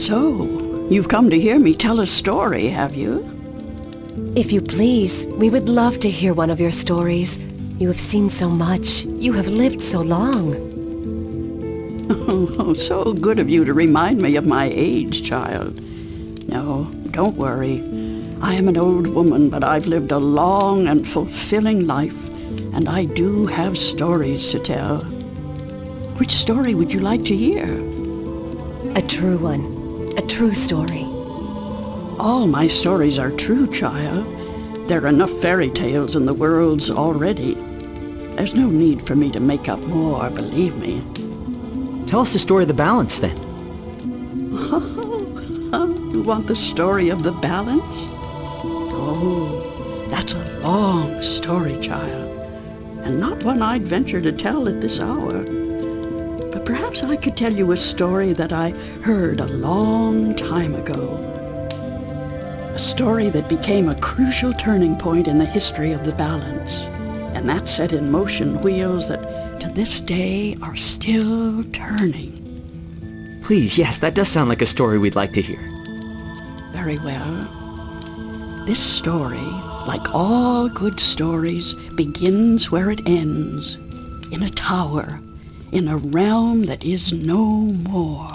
So, you've come to hear me tell a story, have you? If you please, we would love to hear one of your stories. You have seen so much. You have lived so long. Oh, so good of you to remind me of my age, child. No, don't worry. I am an old woman, but I've lived a long and fulfilling life, and I do have stories to tell. Which story would you like to hear? A true one. A true story. All my stories are true, child. There are enough fairy tales in the worlds already. There's no need for me to make up more, believe me. Tell us the story of the balance, then. You want the story of the balance? Oh, that's a long story, child, and not one I'd venture to tell at this hour. But perhaps I could tell you a story that I heard a long time ago. A story that became a crucial turning point in the history of the balance, and that set in motion wheels that to this day are still turning. Please, yes, that does sound like a story we'd like to hear. Very well. This story, like all good stories, begins where it ends, in a tower, in a realm that is no more.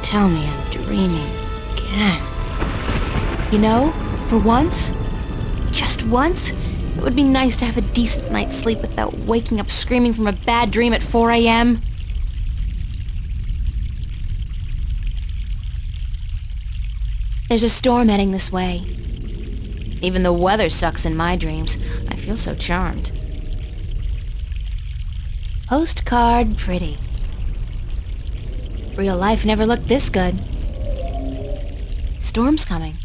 Tell me I'm dreaming again. You know, for once, just once, it would be nice to have a decent night's sleep without waking up screaming from a bad dream at 4 a.m. There's a storm heading this way. Even the weather sucks in my dreams. I feel so charmed. Postcard pretty. Real life never looked this good. Storm's coming.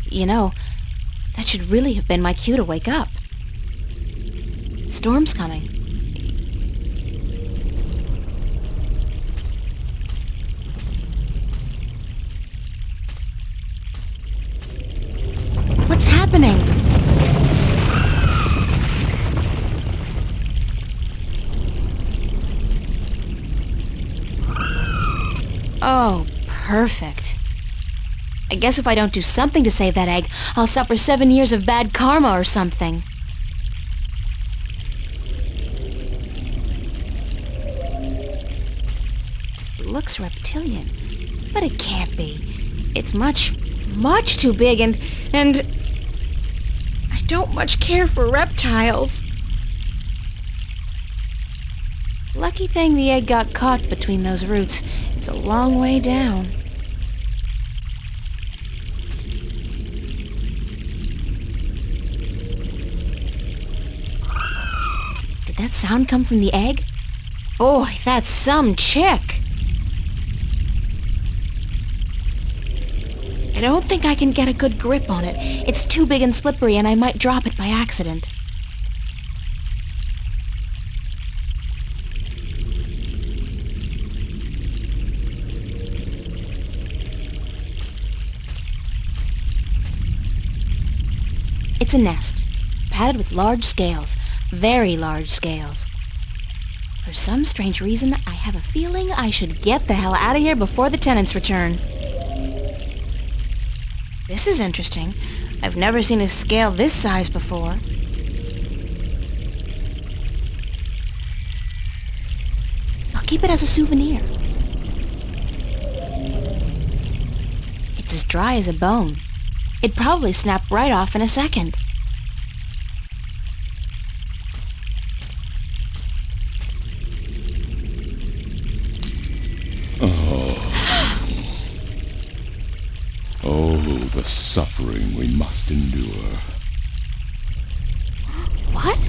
You know, that should really have been my cue to wake up. Storm's coming. What's happening? Oh, perfect. I guess if I don't do something to save that egg, I'll suffer 7 years of bad karma or something. It looks reptilian, but it can't be. It's much too big and I don't much care for reptiles. Lucky thing the egg got caught between those roots. It's a long way down. Did that sound come from the egg? Boy, that's some chick. I don't think I can get a good grip on it. It's too big and slippery and I might drop it by accident. It's a nest, padded with large scales, very large scales. For some strange reason, I have a feeling I should get the hell out of here before the tenants return. This is interesting. I've never seen a scale this size before. I'll keep it as a souvenir. It's as dry as a bone. It'd probably snap right off in a second. Oh, the suffering we must endure. What?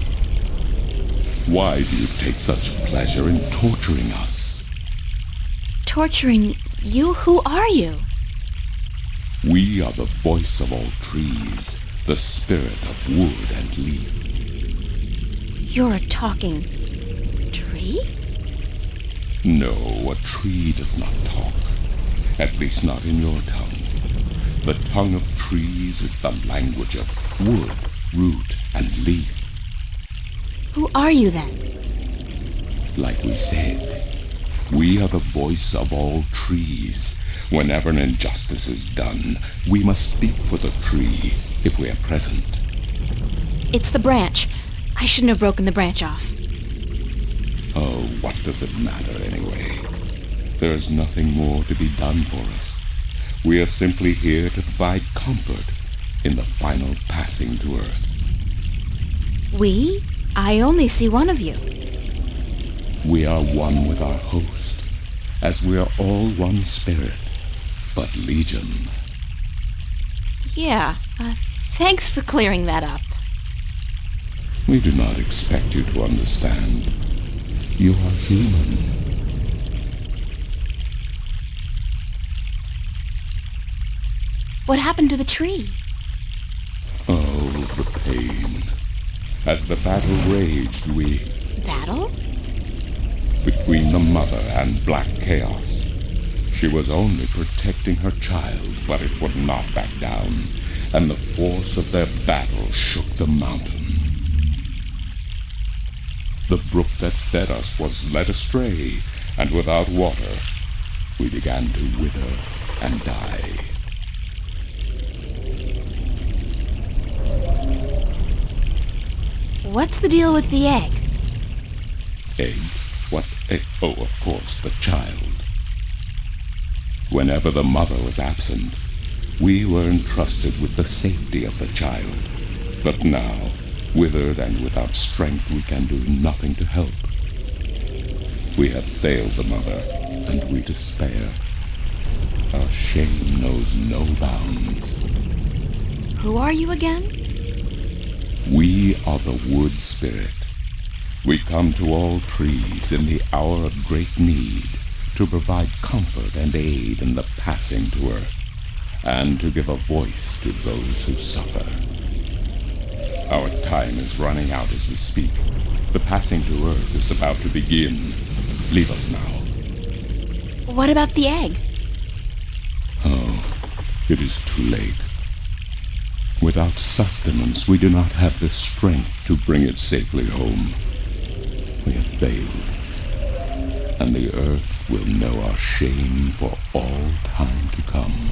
Why do you take such pleasure in torturing us? Torturing you? Who are you? We are the voice of all trees, the spirit of wood and leaf. You're a talking tree? No, a tree does not talk. At least not in your tongue. The tongue of trees is the language of wood, root, and leaf. Who are you then? Like we said, we are the voice of all trees. Whenever an injustice is done, we must speak for the tree if we are present. It's the branch. I shouldn't have broken the branch off. Oh, what does it matter anyway? There is nothing more to be done for us. We are simply here to provide comfort in the final passing to Earth. We? I only see one of you. We are one with our host, as we are all one spirit, but legion. Yeah, thanks for clearing that up. We do not expect you to understand. You are human. What happened to the tree? Oh, the pain. As the battle raged, we... Battle? Between the Mother and Black Chaos. She was only protecting her child, but it would not back down, and the force of their battle shook the mountain. The brook that fed us was led astray, and without water, we began to wither and die. What's the deal with the egg? Egg? What egg? Oh, of course, the child. Whenever the mother was absent, we were entrusted with the safety of the child. But now, withered and without strength, we can do nothing to help. We have failed the mother, and we despair. Our shame knows no bounds. Who are you again? We are the wood spirit. We come to all trees in the hour of great need to provide comfort and aid in the passing to earth, and to give a voice to those who suffer. Our time is running out as we speak. The passing to earth is about to begin. Leave us now. What about the egg? Oh, it is too late. Without sustenance, we do not have the strength to bring it safely home. We have failed, and the earth will know our shame for all time to come.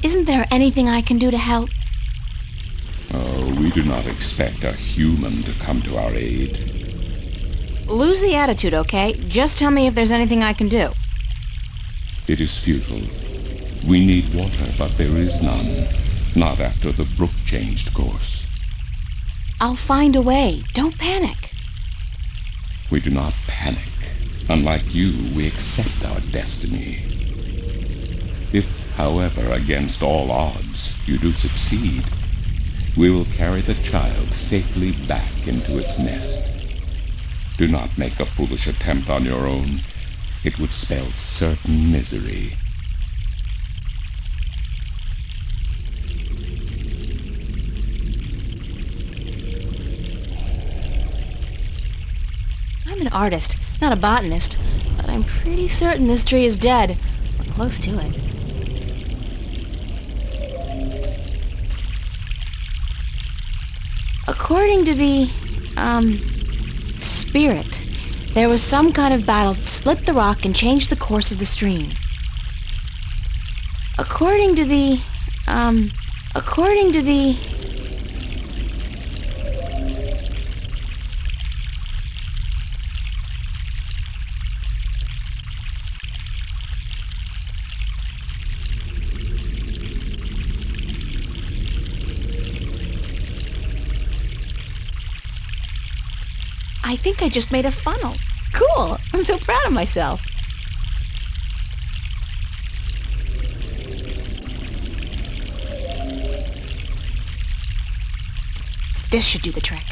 Isn't there anything I can do to help? Oh, we do not expect a human to come to our aid. Lose the attitude, okay? Just tell me if there's anything I can do. It is futile. We need water, but there is none. Not after the brook changed course. I'll find a way. Don't panic. We do not panic. Unlike you, we accept our destiny. If, however, against all odds, you do succeed, we will carry the child safely back into its nest. Do not make a foolish attempt on your own. It would spell certain misery. I'm an artist, not a botanist, but I'm pretty certain this tree is dead, or close to it. According to the, spirit, there was some kind of battle that split the rock and changed the course of the stream. According to the... I think I just made a funnel. Cool! I'm so proud of myself. This should do the trick.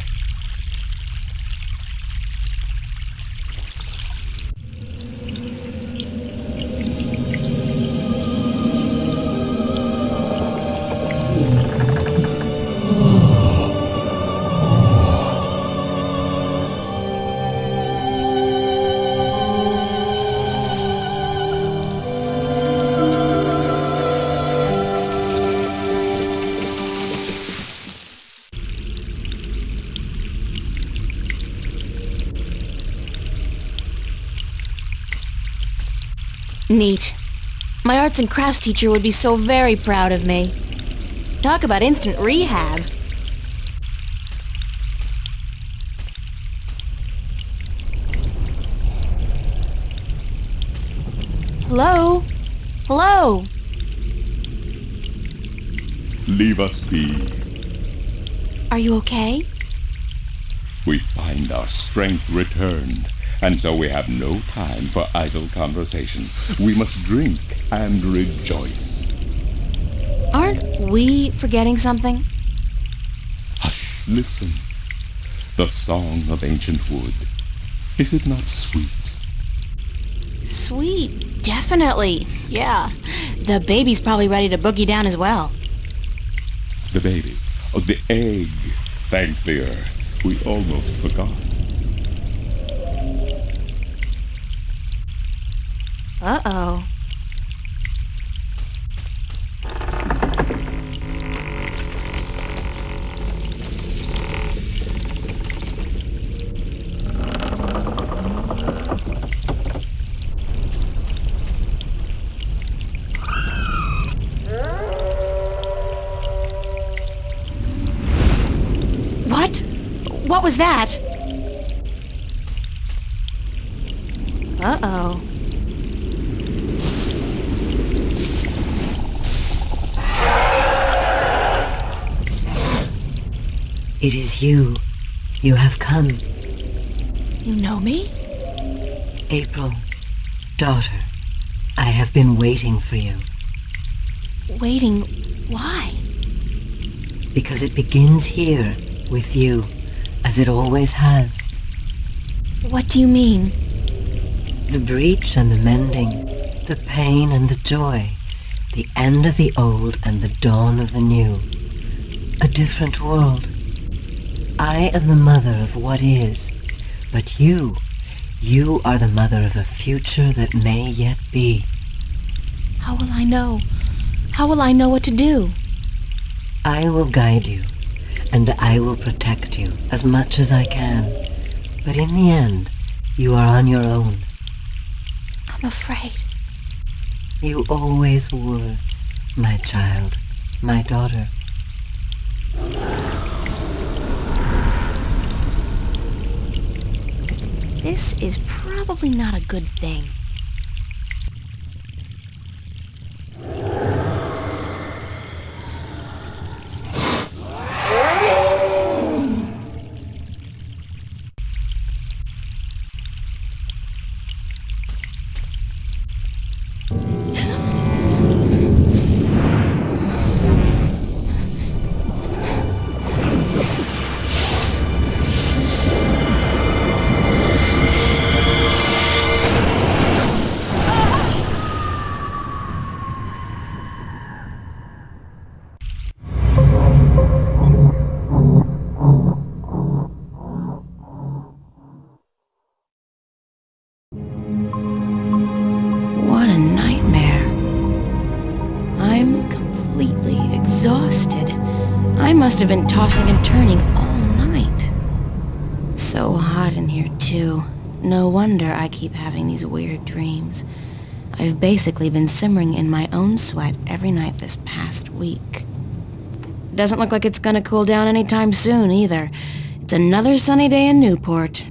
Neat. My arts and crafts teacher would be so very proud of me. Talk about instant rehab. Hello? Hello? Leave us be. Are you okay? We find our strength returned, and so we have no time for idle conversation. We must drink and rejoice. Aren't we forgetting something? Hush, listen. The song of ancient wood. Is it not sweet? Sweet, definitely. Yeah. The baby's probably ready to boogie down as well. The baby. Oh, the egg. Thank the earth. We almost forgot. Uh-oh. What? What was that? Uh-oh. It is you. You have come. You know me? April, daughter, I have been waiting for you. Waiting Why? Because it begins here, with you, as it always has. What do you mean? The breach and the mending, the pain and the joy, the end of the old and the dawn of the new. A different world. I am the mother of what is, but you are the mother of a future that may yet be. How will I know? How will I know what to do? I will guide you, and I will protect you as much as I can. But in the end, you are on your own. I'm afraid. You always were, my child, my daughter. This is probably not a good thing. What a nightmare. I'm completely exhausted. I must have been tossing and turning all night. It's so hot in here, too. No wonder I keep having these weird dreams. I've basically been simmering in my own sweat every night this past week. Doesn't look like it's gonna cool down anytime soon, either. It's another sunny day in Newport.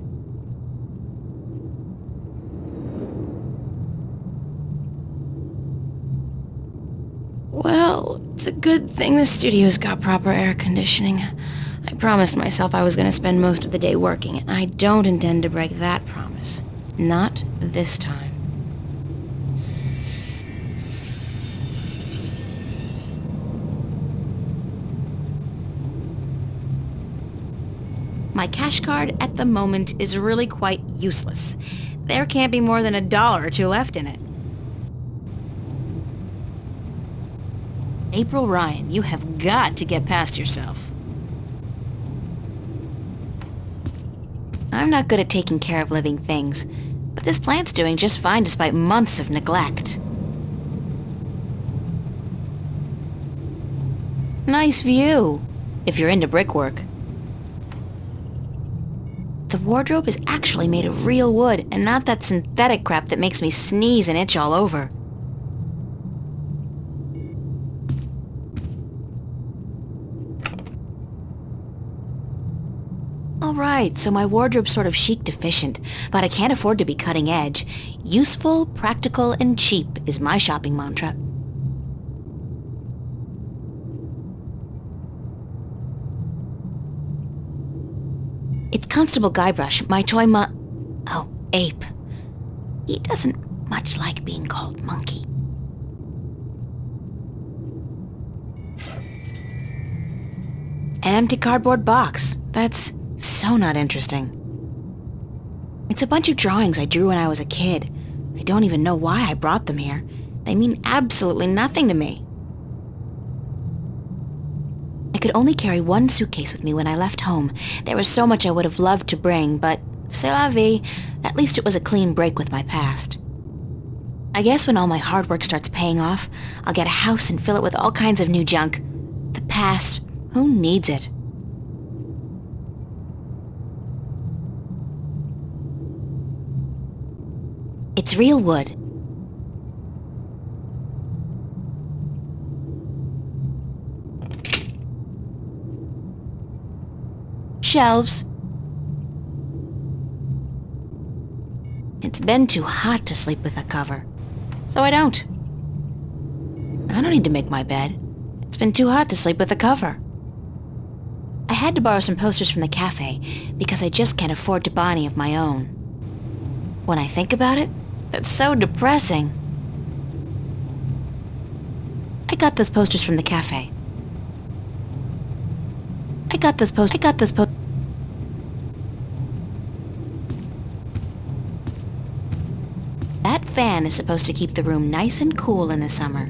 Well, it's a good thing the studio's got proper air conditioning. I promised myself I was going to spend most of the day working, and I don't intend to break that promise. Not this time. My cash card at the moment is really quite useless. There can't be more than $1 or $2 left in it. April Ryan, you have got to get past yourself. I'm not good at taking care of living things, but this plant's doing just fine despite months of neglect. Nice view, if you're into brickwork. The wardrobe is actually made of real wood and not that synthetic crap that makes me sneeze and itch all over. Alright, so my wardrobe's sort of chic deficient, but I can't afford to be cutting edge. Useful, practical, and cheap is my shopping mantra. It's Constable Guybrush, my toy ape. He doesn't much like being called monkey. An empty cardboard box. That's so not interesting. It's a bunch of drawings I drew when I was a kid. I don't even know why I brought them here. They mean absolutely nothing to me. I could only carry one suitcase with me when I left home. There was so much I would have loved to bring, but c'est la vie. At least it was a clean break with my past. I guess when all my hard work starts paying off, I'll get a house and fill it with all kinds of new junk. The past, who needs it? It's real wood. Shelves. It's been too hot to sleep with a cover, so I don't. I don't need to make my bed. It's been too hot to sleep with a cover. I had to borrow some posters from the cafe because I just can't afford to buy any of my own. When I think about it, that's so depressing. I got those posters from the cafe. I got those posters. That fan is supposed to keep the room nice and cool in the summer.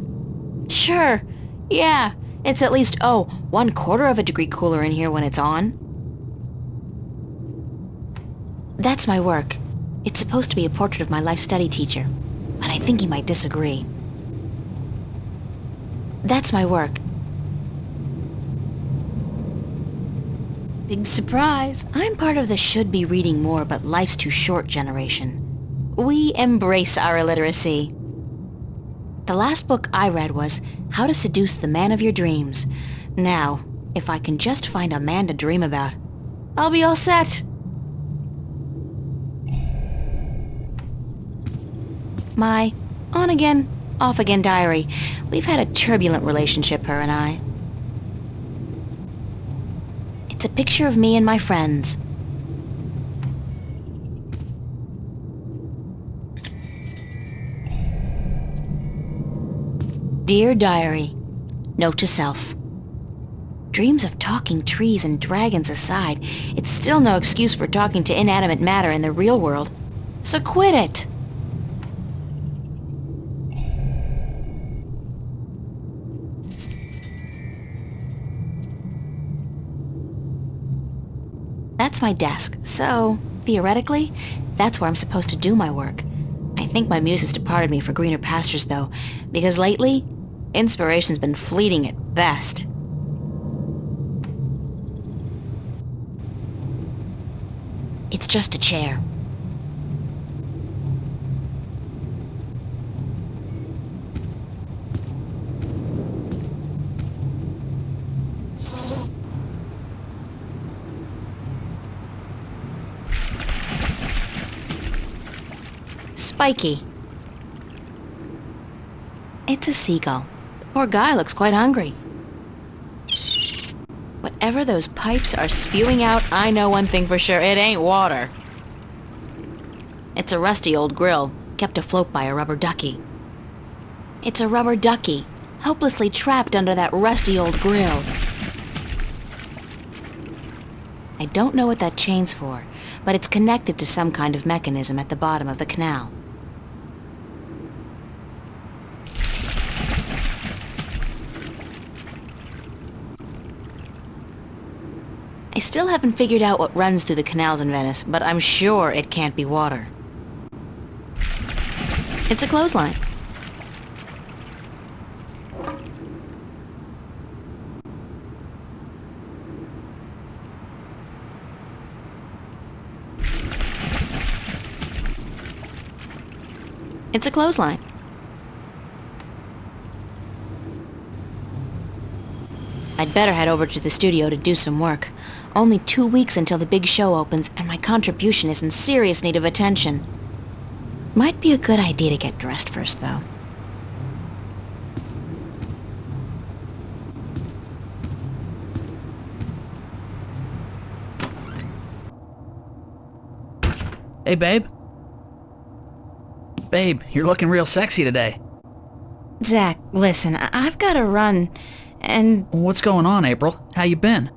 Sure, yeah, it's at least, 1/4 of a degree cooler in here when it's on. That's my work. It's supposed to be a portrait of my life study teacher, but I think he might disagree. That's my work. Big surprise, I'm part of the should be reading more but life's too short generation. We embrace our illiteracy. The last book I read was How to Seduce the Man of Your Dreams. Now, if I can just find a man to dream about, I'll be all set. My on-again, off-again diary. We've had a turbulent relationship, her and I. It's a picture of me and my friends. Dear Diary, note to self. Dreams of talking trees and dragons aside, it's still no excuse for talking to inanimate matter in the real world. So quit it! That's my desk, so, theoretically, that's where I'm supposed to do my work. I think my muse has departed me for greener pastures, though, because lately, inspiration's been fleeting at best. It's just a chair. Spiky. It's a seagull. The poor guy looks quite hungry. Whatever those pipes are spewing out, I know one thing for sure, it ain't water. It's a rusty old grill, kept afloat by a rubber ducky. It's a rubber ducky, helplessly trapped under that rusty old grill. I don't know what that chain's for, but it's connected to some kind of mechanism at the bottom of the canal. I still haven't figured out what runs through the canals in Venice, but I'm sure it can't be water. It's a clothesline. It's a clothesline. I'd better head over to the studio to do some work. Only 2 weeks until the big show opens, and my contribution is in serious need of attention. Might be a good idea to get dressed first, though. Hey, babe. Babe, you're looking real sexy today. Zach, listen, I've got to run, and... What's going on, April? How you been?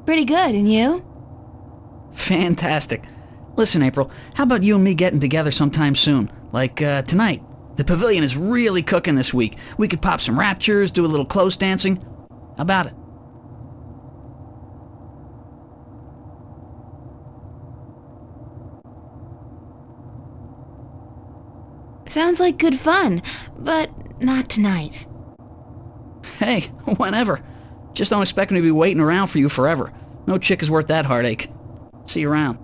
Pretty good, and you? Fantastic. Listen, April, how about you and me getting together sometime soon? Like, tonight. The pavilion is really cooking this week. We could pop some raptures, do a little close dancing. How about it? Sounds like good fun, but not tonight. Hey, whenever. Just don't expect me to be waiting around for you forever. No chick is worth that heartache. See you around.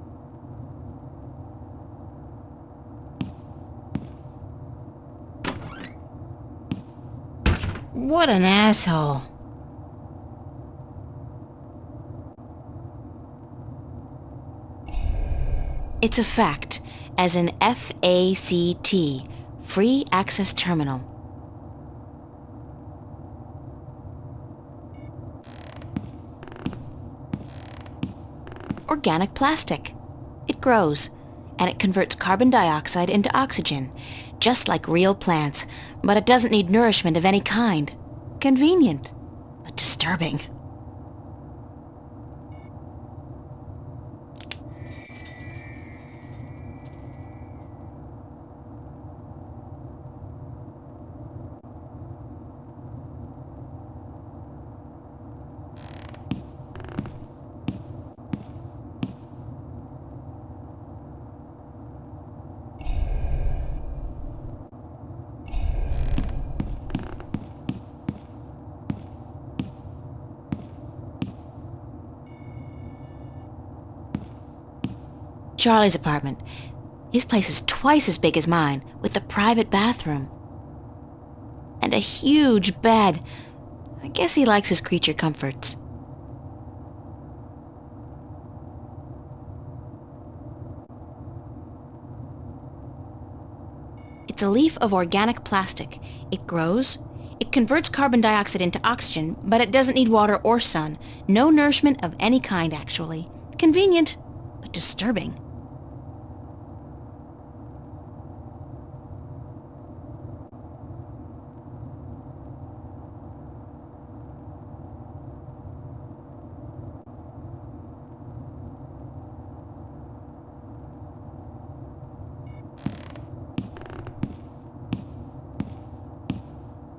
What an asshole. It's a fact, as in FACT, Free Access Terminal. Organic plastic. It It grows, and it converts carbon dioxide into oxygen, just like real plants, but it doesn't need nourishment of any kind. Convenient, but disturbing. Charlie's apartment. His place is twice as big as mine, with a private bathroom. And a huge bed. I guess he likes his creature comforts. It's a leaf of organic plastic. It grows. It converts carbon dioxide into oxygen, but it doesn't need water or sun. No nourishment of any kind, actually. Convenient, but disturbing.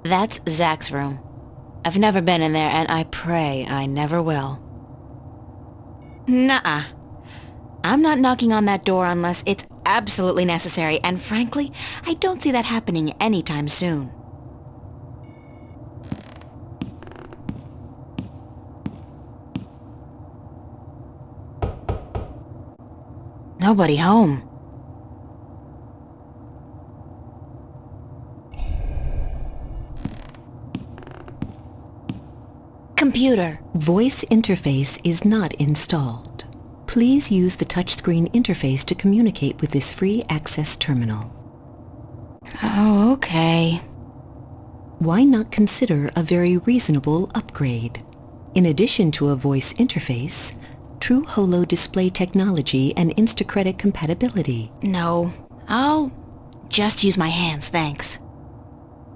That's Zach's room. I've never been in there, and I pray I never will. Nuh-uh. I'm not knocking on that door unless it's absolutely necessary, and frankly, I don't see that happening anytime soon. Nobody home. Computer. Voice interface is not installed. Please use the touchscreen interface to communicate with this free access terminal. Oh, okay. Why not consider a very reasonable upgrade? In addition to a voice interface, true holo display technology and Instacredit compatibility. No, I'll just use my hands, thanks.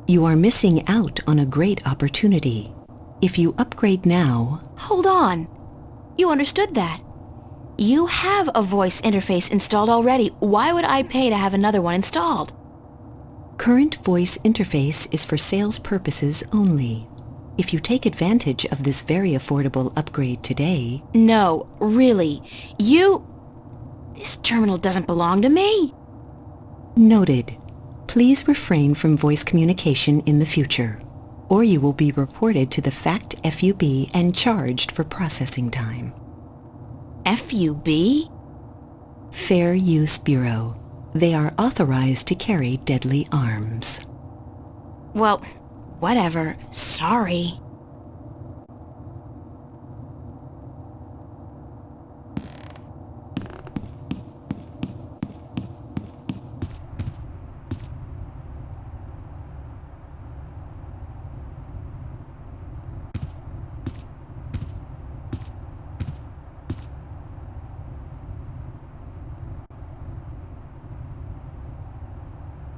You are missing out on a great opportunity. If you upgrade now... Hold on. You understood that. You have a voice interface installed already. Why would I pay to have another one installed? Current voice interface is for sales purposes only. If you take advantage of this very affordable upgrade today... No, really. This terminal doesn't belong to me. Noted. Please refrain from voice communication in the future, or you will be reported to the FACT FUB and charged for processing time. FUB? Fair Use Bureau. They are authorized to carry deadly arms. Well, whatever. Sorry.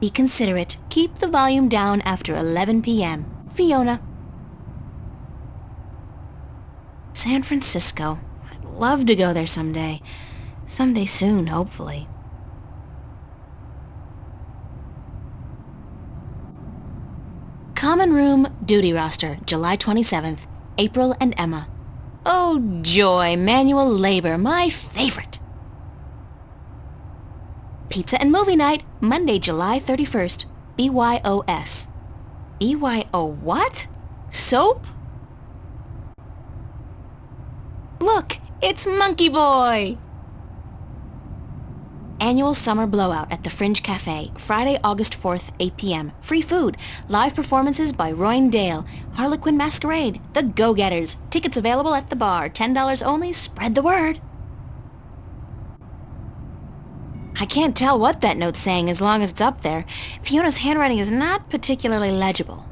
Be considerate. Keep the volume down after 11 p.m. Fiona. San Francisco. I'd love to go there someday. Someday soon, hopefully. Common Room Duty Roster, July 27th. April and Emma. Oh joy, manual labor, my favorite. Pizza and Movie Night, Monday, July 31st. BYOS. BYO what? Soap? Look, it's Monkey Boy! Annual Summer Blowout at the Fringe Cafe, Friday, August 4th, 8 p.m. Free food. Live performances by Royne Dale. Harlequin Masquerade. The Go-Getters. Tickets available at the bar. $10 only. Spread the word. I can't tell what that note's saying as long as it's up there. Fiona's handwriting is not particularly legible.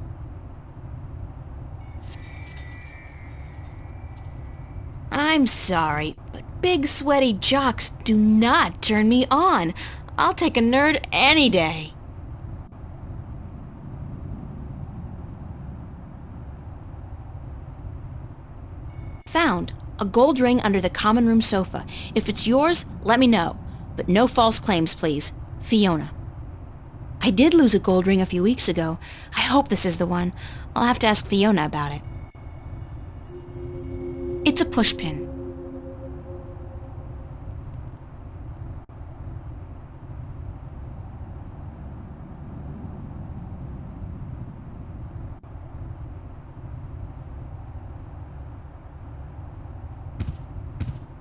I'm sorry, but big sweaty jocks do not turn me on. I'll take a nerd any day. Found a gold ring under the common room sofa. If it's yours, let me know. But no false claims, please. Fiona. I did lose a gold ring a few weeks ago. I hope this is the one. I'll have to ask Fiona about it. It's a pushpin.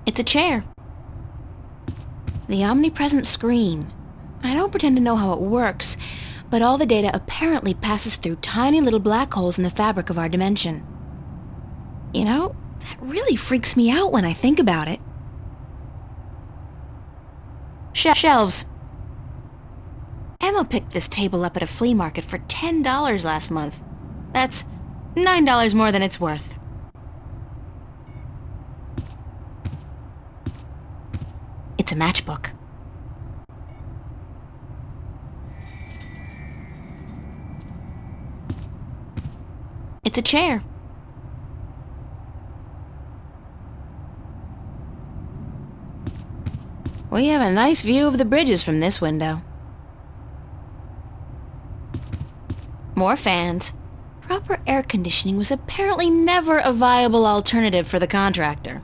It's a chair. The omnipresent screen. I don't pretend to know how it works, but all the data apparently passes through tiny little black holes in the fabric of our dimension. You know, that really freaks me out when I think about it. Shelves. Emma picked this table up at a flea market for $10 last month. That's $9 more than it's worth. It's a matchbook. It's a chair. We have a nice view of the bridges from this window. More fans. Proper air conditioning was apparently never a viable alternative for the contractor.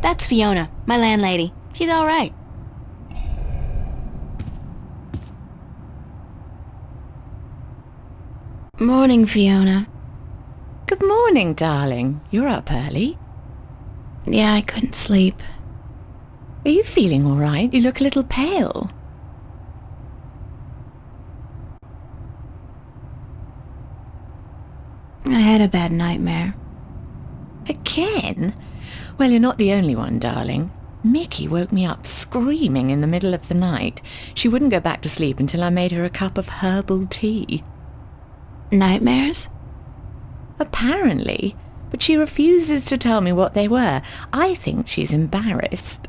That's Fiona, my landlady. She's all right. Morning, Fiona. Good morning, darling. You're up early. Yeah, I couldn't sleep. Are you feeling all right? You look a little pale. I had a bad nightmare. Again? Well, you're not the only one, darling. Mickey woke me up screaming in the middle of the night. She wouldn't go back to sleep until I made her a cup of herbal tea. Nightmares? Apparently, but she refuses to tell me what they were. I think she's embarrassed.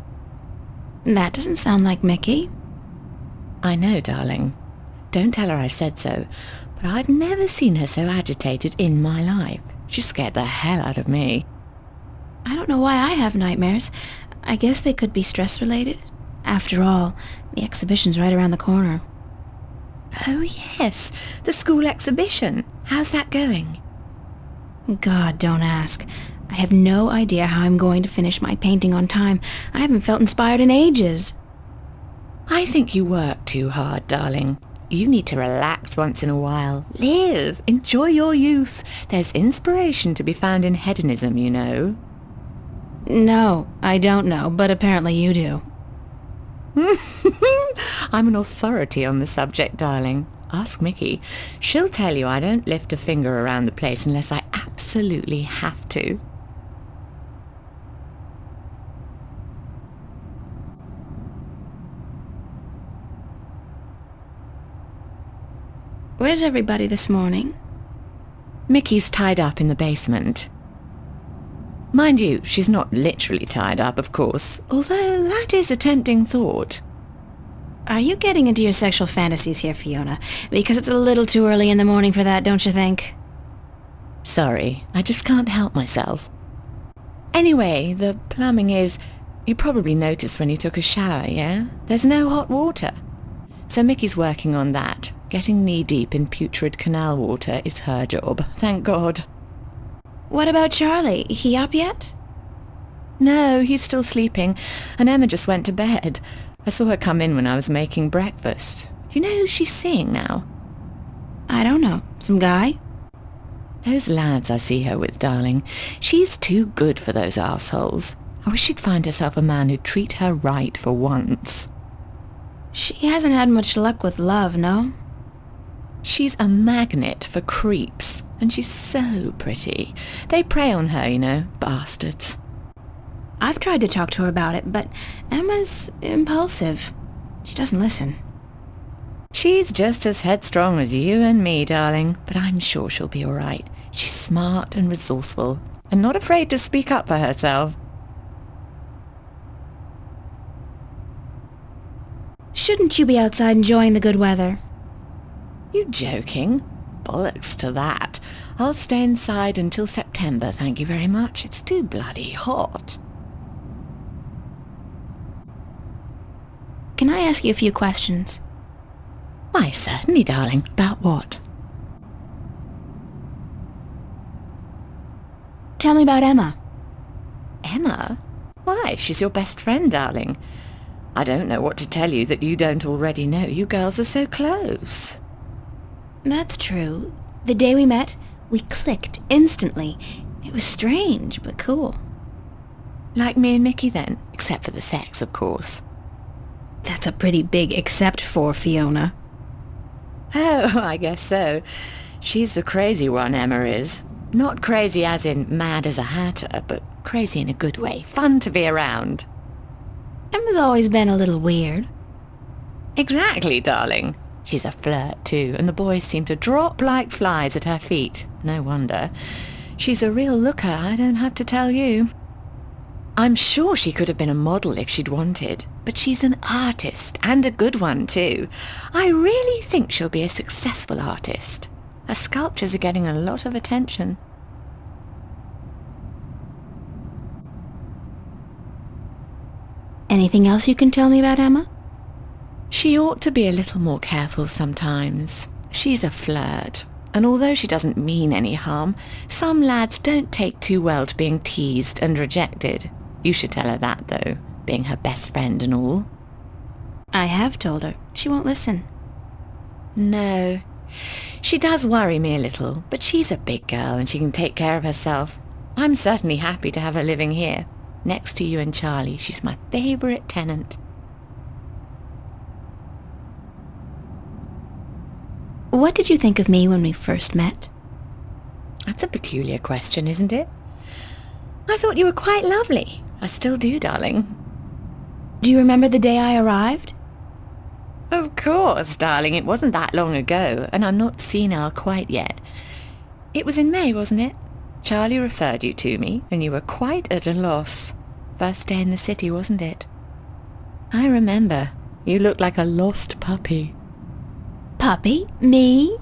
That doesn't sound like Mickey. I know, darling. Don't tell her I said so, but I've never seen her so agitated in my life. She scared the hell out of me. I don't know why I have nightmares. I guess they could be stress-related. After all, the exhibition's right around the corner. Oh yes, the school exhibition. How's that going? God, don't ask. I have no idea how I'm going to finish my painting on time. I haven't felt inspired in ages. I think you work too hard, darling. You need to relax once in a while. Live. Enjoy your youth. There's inspiration to be found in hedonism, you know. No, I don't know, but apparently you do. I'm an authority on the subject, darling. Ask Mickey. She'll tell you I don't lift a finger around the place unless I absolutely have to. Where's everybody this morning? Mickey's tied up in the basement. Mind you, she's not literally tied up, of course, although that is a tempting thought. Are you getting into your sexual fantasies here, Fiona? Because it's a little too early in the morning for that, don't you think? Sorry, I just can't help myself. Anyway, the plumbing is... You probably noticed when you took a shower, yeah? There's no hot water. So Mickey's working on that. Getting knee-deep in putrid canal water is her job, thank God. What about Charlie? He up yet? No, he's still sleeping, and Emma just went to bed. I saw her come in when I was making breakfast. Do you know who she's seeing now? I don't know. Some guy? Those lads I see her with, darling. She's too good for those arseholes. I wish she'd find herself a man who'd treat her right for once. She hasn't had much luck with love, no? She's a magnet for creeps, and she's so pretty. They prey on her, you know, bastards. I've tried to talk to her about it, but Emma's impulsive. She doesn't listen. She's just as headstrong as you and me, darling, but I'm sure she'll be all right. She's smart and resourceful, and not afraid to speak up for herself. Shouldn't you be outside enjoying the good weather? You joking? Bollocks to that. I'll stay inside until September, thank you very much. It's too bloody hot. Can I ask you a few questions? Why, certainly, darling. About what? Tell me about Emma. Emma? Why, she's your best friend, darling. I don't know what to tell you that you don't already know. You girls are so close. That's true. The day we met, we clicked instantly. It was strange, but cool. Like me and Mickey then, except for the sex, of course. That's a pretty big except for, Fiona. Oh, I guess so. She's the crazy one, Emma is. Not crazy as in mad as a hatter, but crazy in a good way. Fun to be around. Emma's always been a little weird. Exactly, darling. She's a flirt too, and the boys seem to drop like flies at her feet. No wonder. She's a real looker, I don't have to tell you. I'm sure she could have been a model if she'd wanted, but she's an artist, and a good one too. I really think she'll be a successful artist. Her sculptures are getting a lot of attention. Anything else you can tell me about Emma? She ought to be a little more careful sometimes. She's a flirt, and although she doesn't mean any harm, some lads don't take too well to being teased and rejected. You should tell her that, though, being her best friend and all. I have told her. She won't listen. No. She does worry me a little, but she's a big girl and she can take care of herself. I'm certainly happy to have her living here. Next to you and Charlie, she's my favourite tenant. What did you think of me when we first met? That's a peculiar question, isn't it? I thought you were quite lovely. I still do, darling. Do you remember the day I arrived? Of course, darling. It wasn't that long ago, and I'm not senile quite yet. It was in May, wasn't it? Charlie referred you to me, and you were quite at a loss. First day in the city, wasn't it? I remember. You looked like a lost puppy. Puppy? Me?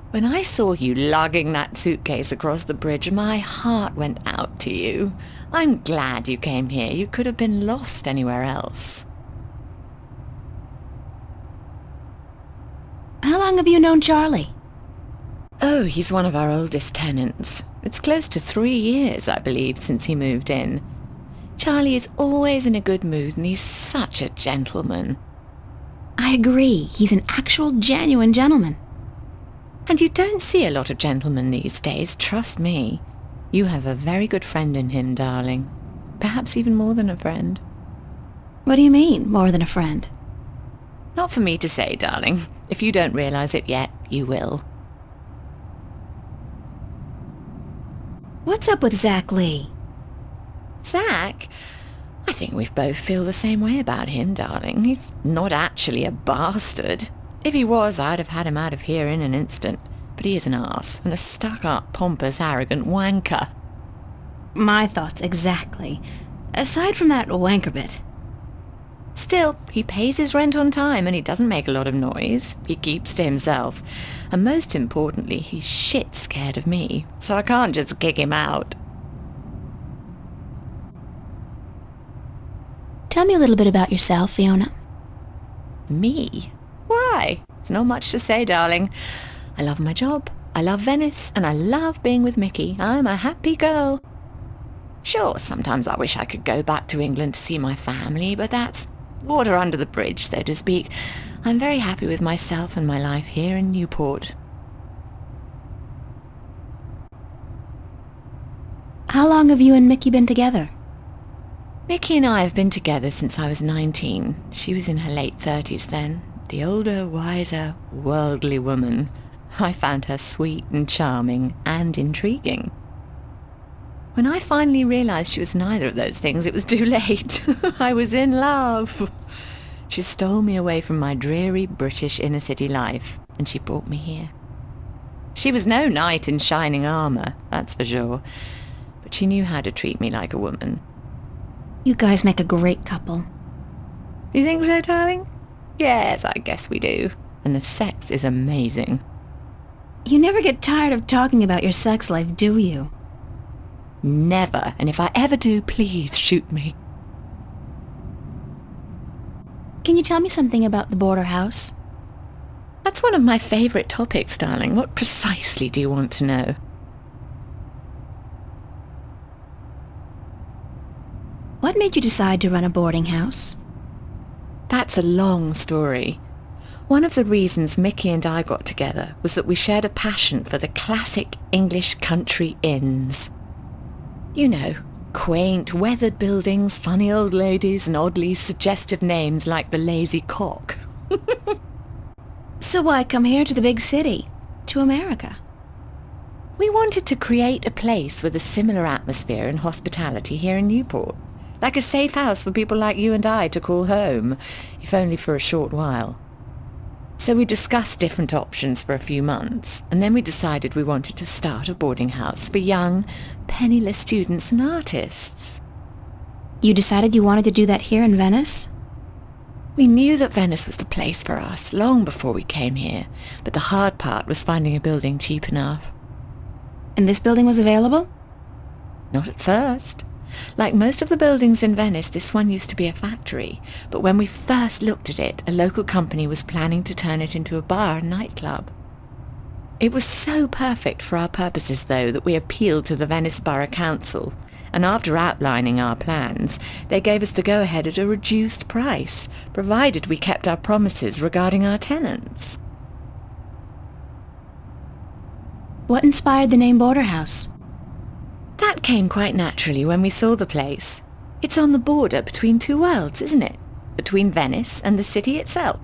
When I saw you lugging that suitcase across the bridge, my heart went out to you. I'm glad you came here. You could have been lost anywhere else. How long have you known Charlie? Oh, he's one of our oldest tenants. It's close to 3 years, I believe, since he moved in. Charlie is always in a good mood, and he's such a gentleman. I agree. He's an actual, genuine gentleman. And you don't see a lot of gentlemen these days, trust me. You have a very good friend in him, darling. Perhaps even more than a friend. What do you mean, more than a friend? Not for me to say, darling. If you don't realize it yet, you will. What's up with Zach Lee? Zach? I think we both feel the same way about him, darling. He's not actually a bastard. If he was, I'd have had him out of here in an instant. But he is an arse, and a stuck-up, pompous, arrogant wanker. My thoughts exactly. Aside from that wanker bit. Still, he pays his rent on time, and he doesn't make a lot of noise. He keeps to himself. And most importantly, he's shit scared of me, so I can't just kick him out. Tell me a little bit about yourself, Fiona. Me? Why? It's not much to say, darling. I love my job, I love Venice, and I love being with Mickey. I'm a happy girl. Sure, sometimes I wish I could go back to England to see my family, but that's water under the bridge, so to speak. I'm very happy with myself and my life here in Newport. How long have you and Mickey been together? Mickey and I have been together since I was 19. She was in her late 30s then. The older, wiser, worldly woman. I found her sweet and charming and intriguing. When I finally realized she was neither of those things, it was too late. I was in love. She stole me away from my dreary British inner-city life, and she brought me here. She was no knight in shining armour, that's for sure. But she knew how to treat me like a woman. You guys make a great couple. You think so, darling? Yes, I guess we do. And the sex is amazing. You never get tired of talking about your sex life, do you? Never. And if I ever do, please shoot me. Can you tell me something about the border house? That's one of my favourite topics, darling. What precisely do you want to know? What made you decide to run a boarding house? That's a long story. One of the reasons Mickey and I got together was that we shared a passion for the classic English country inns. You know, quaint, weathered buildings, funny old ladies, and oddly suggestive names like the Lazy Cock. So why come here to the big city, to America? We wanted to create a place with a similar atmosphere and hospitality here in Newport. Like a safe house for people like you and I to call home, if only for a short while. So we discussed different options for a few months, and then we decided we wanted to start a boarding house for young, penniless students and artists. You decided you wanted to do that here in Venice? We knew that Venice was the place for us long before we came here, but the hard part was finding a building cheap enough. And this building was available? Not at first. Like most of the buildings in Venice, this one used to be a factory, but when we first looked at it, a local company was planning to turn it into a bar and nightclub. It was so perfect for our purposes, though, that we appealed to the Venice Borough Council, and after outlining our plans, they gave us the go-ahead at a reduced price, provided we kept our promises regarding our tenants. What inspired the name Border House? That came quite naturally when we saw the place. It's on the border between two worlds, isn't it? Between Venice and the city itself.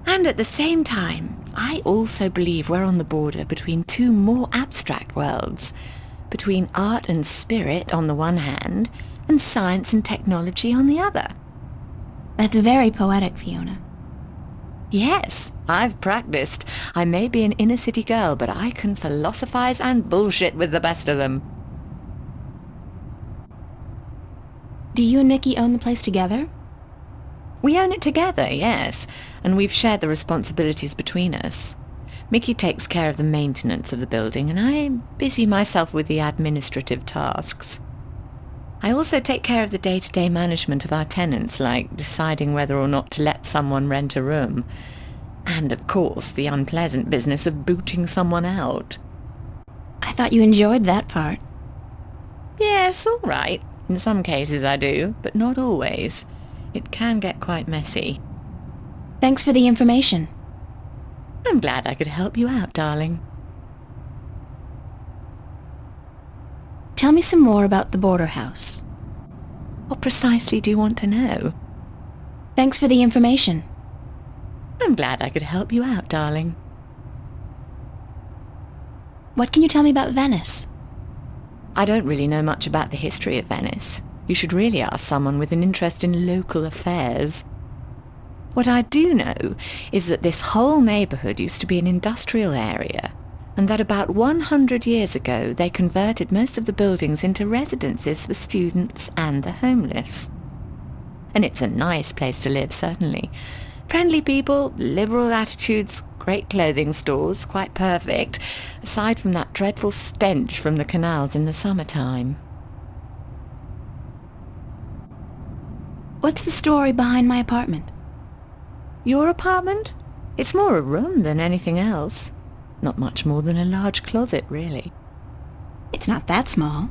And at the same time, I also believe we're on the border between two more abstract worlds. Between art and spirit on the one hand, and science and technology on the other. That's very poetic, Fiona. Yes, I've practiced. I may be an inner city girl, but I can philosophize and bullshit with the best of them. Do you and Mickey own the place together? We own it together, yes, and we've shared the responsibilities between us. Mickey takes care of the maintenance of the building, and I busy myself with the administrative tasks. I also take care of the day-to-day management of our tenants, like deciding whether or not to let someone rent a room. And, of course, the unpleasant business of booting someone out. I thought you enjoyed that part. Yes, all right. In some cases I do, but not always. It can get quite messy. Thanks for the information. I'm glad I could help you out, darling. Tell me some more about the Border House. What precisely do you want to know? Thanks for the information. I'm glad I could help you out, darling. What can you tell me about Venice? I don't really know much about the history of Venice. You should really ask someone with an interest in local affairs. What I do know is that this whole neighbourhood used to be an industrial area, and that about 100 years ago they converted most of the buildings into residences for students and the homeless. And it's a nice place to live, certainly. Friendly people, liberal attitudes, great clothing stores, quite perfect, aside from that dreadful stench from the canals in the summertime. What's the story behind my apartment? Your apartment? It's more a room than anything else. Not much more than a large closet, really. It's not that small.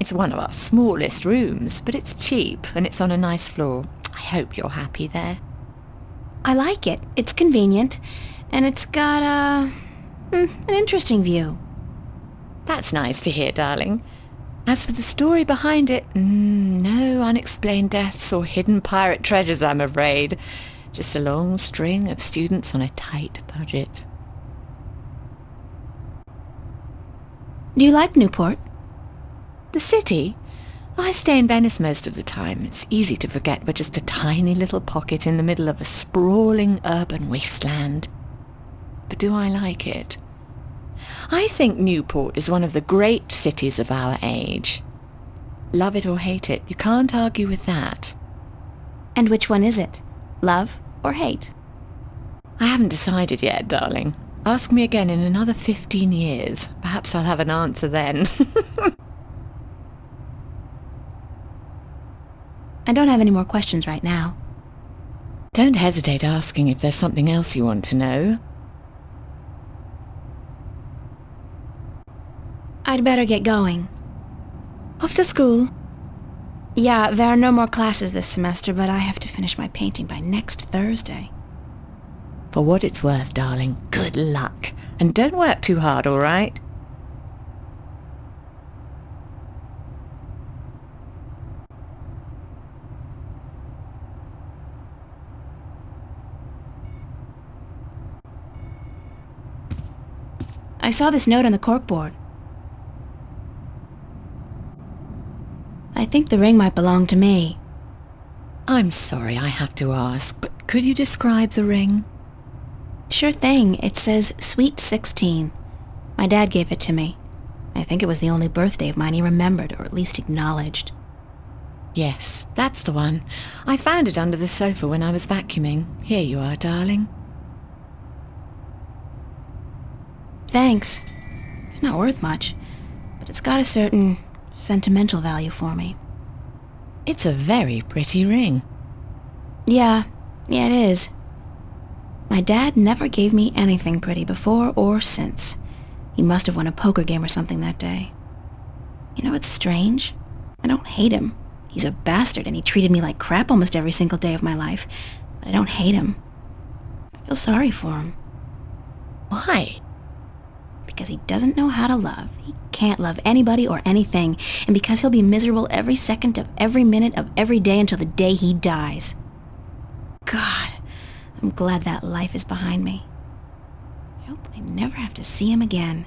It's one of our smallest rooms, but it's cheap, and it's on a nice floor. I hope you're happy there. I like it. It's convenient, and it's got an interesting view. That's nice to hear, darling. As for the story behind it, no unexplained deaths or hidden pirate treasures, I'm afraid. Just a long string of students on a tight budget. Do you like Newport? The city? I stay in Venice most of the time. It's easy to forget we're just a tiny little pocket in the middle of a sprawling urban wasteland. But do I like it? I think Newport is one of the great cities of our age. Love it or hate it, you can't argue with that. And which one is it? Love or hate? I haven't decided yet, darling. Ask me again in another 15 years. Perhaps I'll have an answer then. I don't have any more questions right now. Don't hesitate asking if there's something else you want to know. I'd better get going. Off to school? Yeah, there are no more classes this semester, but I have to finish my painting by next Thursday. For what it's worth, darling, good luck. And don't work too hard, all right? I saw this note on the corkboard. I think the ring might belong to me. I'm sorry I have to ask, but could you describe the ring? Sure thing. It says Sweet 16. My dad gave it to me. I think it was the only birthday of mine he remembered, or at least acknowledged. Yes, that's the one. I found it under the sofa when I was vacuuming. Here you are, darling. Thanks. It's not worth much, but it's got a certain sentimental value for me. It's a very pretty ring. Yeah, it is. My dad never gave me anything pretty before or since. He must have won a poker game or something that day. You know, it's strange. I don't hate him. He's a bastard and he treated me like crap almost every single day of my life. But I don't hate him. I feel sorry for him. Why? Because he doesn't know how to love. He can't love anybody or anything. And because he'll be miserable every second of every minute of every day until the day he dies. God, I'm glad that life is behind me. I hope I never have to see him again.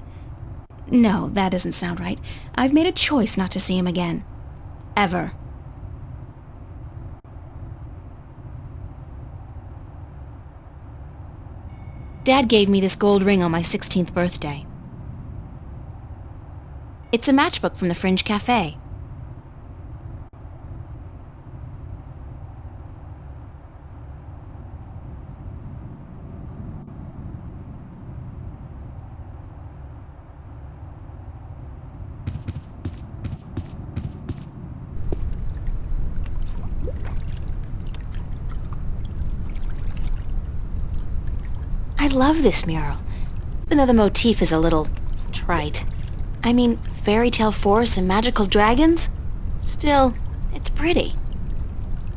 No, that doesn't sound right. I've made a choice not to see him again. Ever. Dad gave me this gold ring on my 16th birthday. It's a matchbook from the Fringe Cafe. I love this mural, even though the motif is a little trite. I mean, fairy tale forests and magical dragons? Still, it's pretty.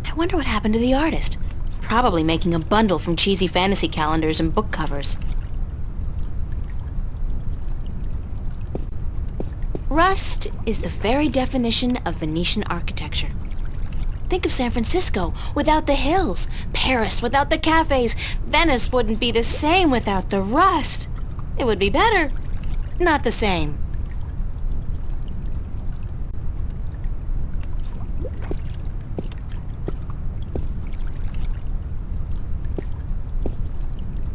I wonder what happened to the artist. Probably making a bundle from cheesy fantasy calendars and book covers. Rust is the very definition of Venetian architecture. Think of San Francisco without the hills, Paris without the cafes. Venice wouldn't be the same without the rust. It would be better, not the same.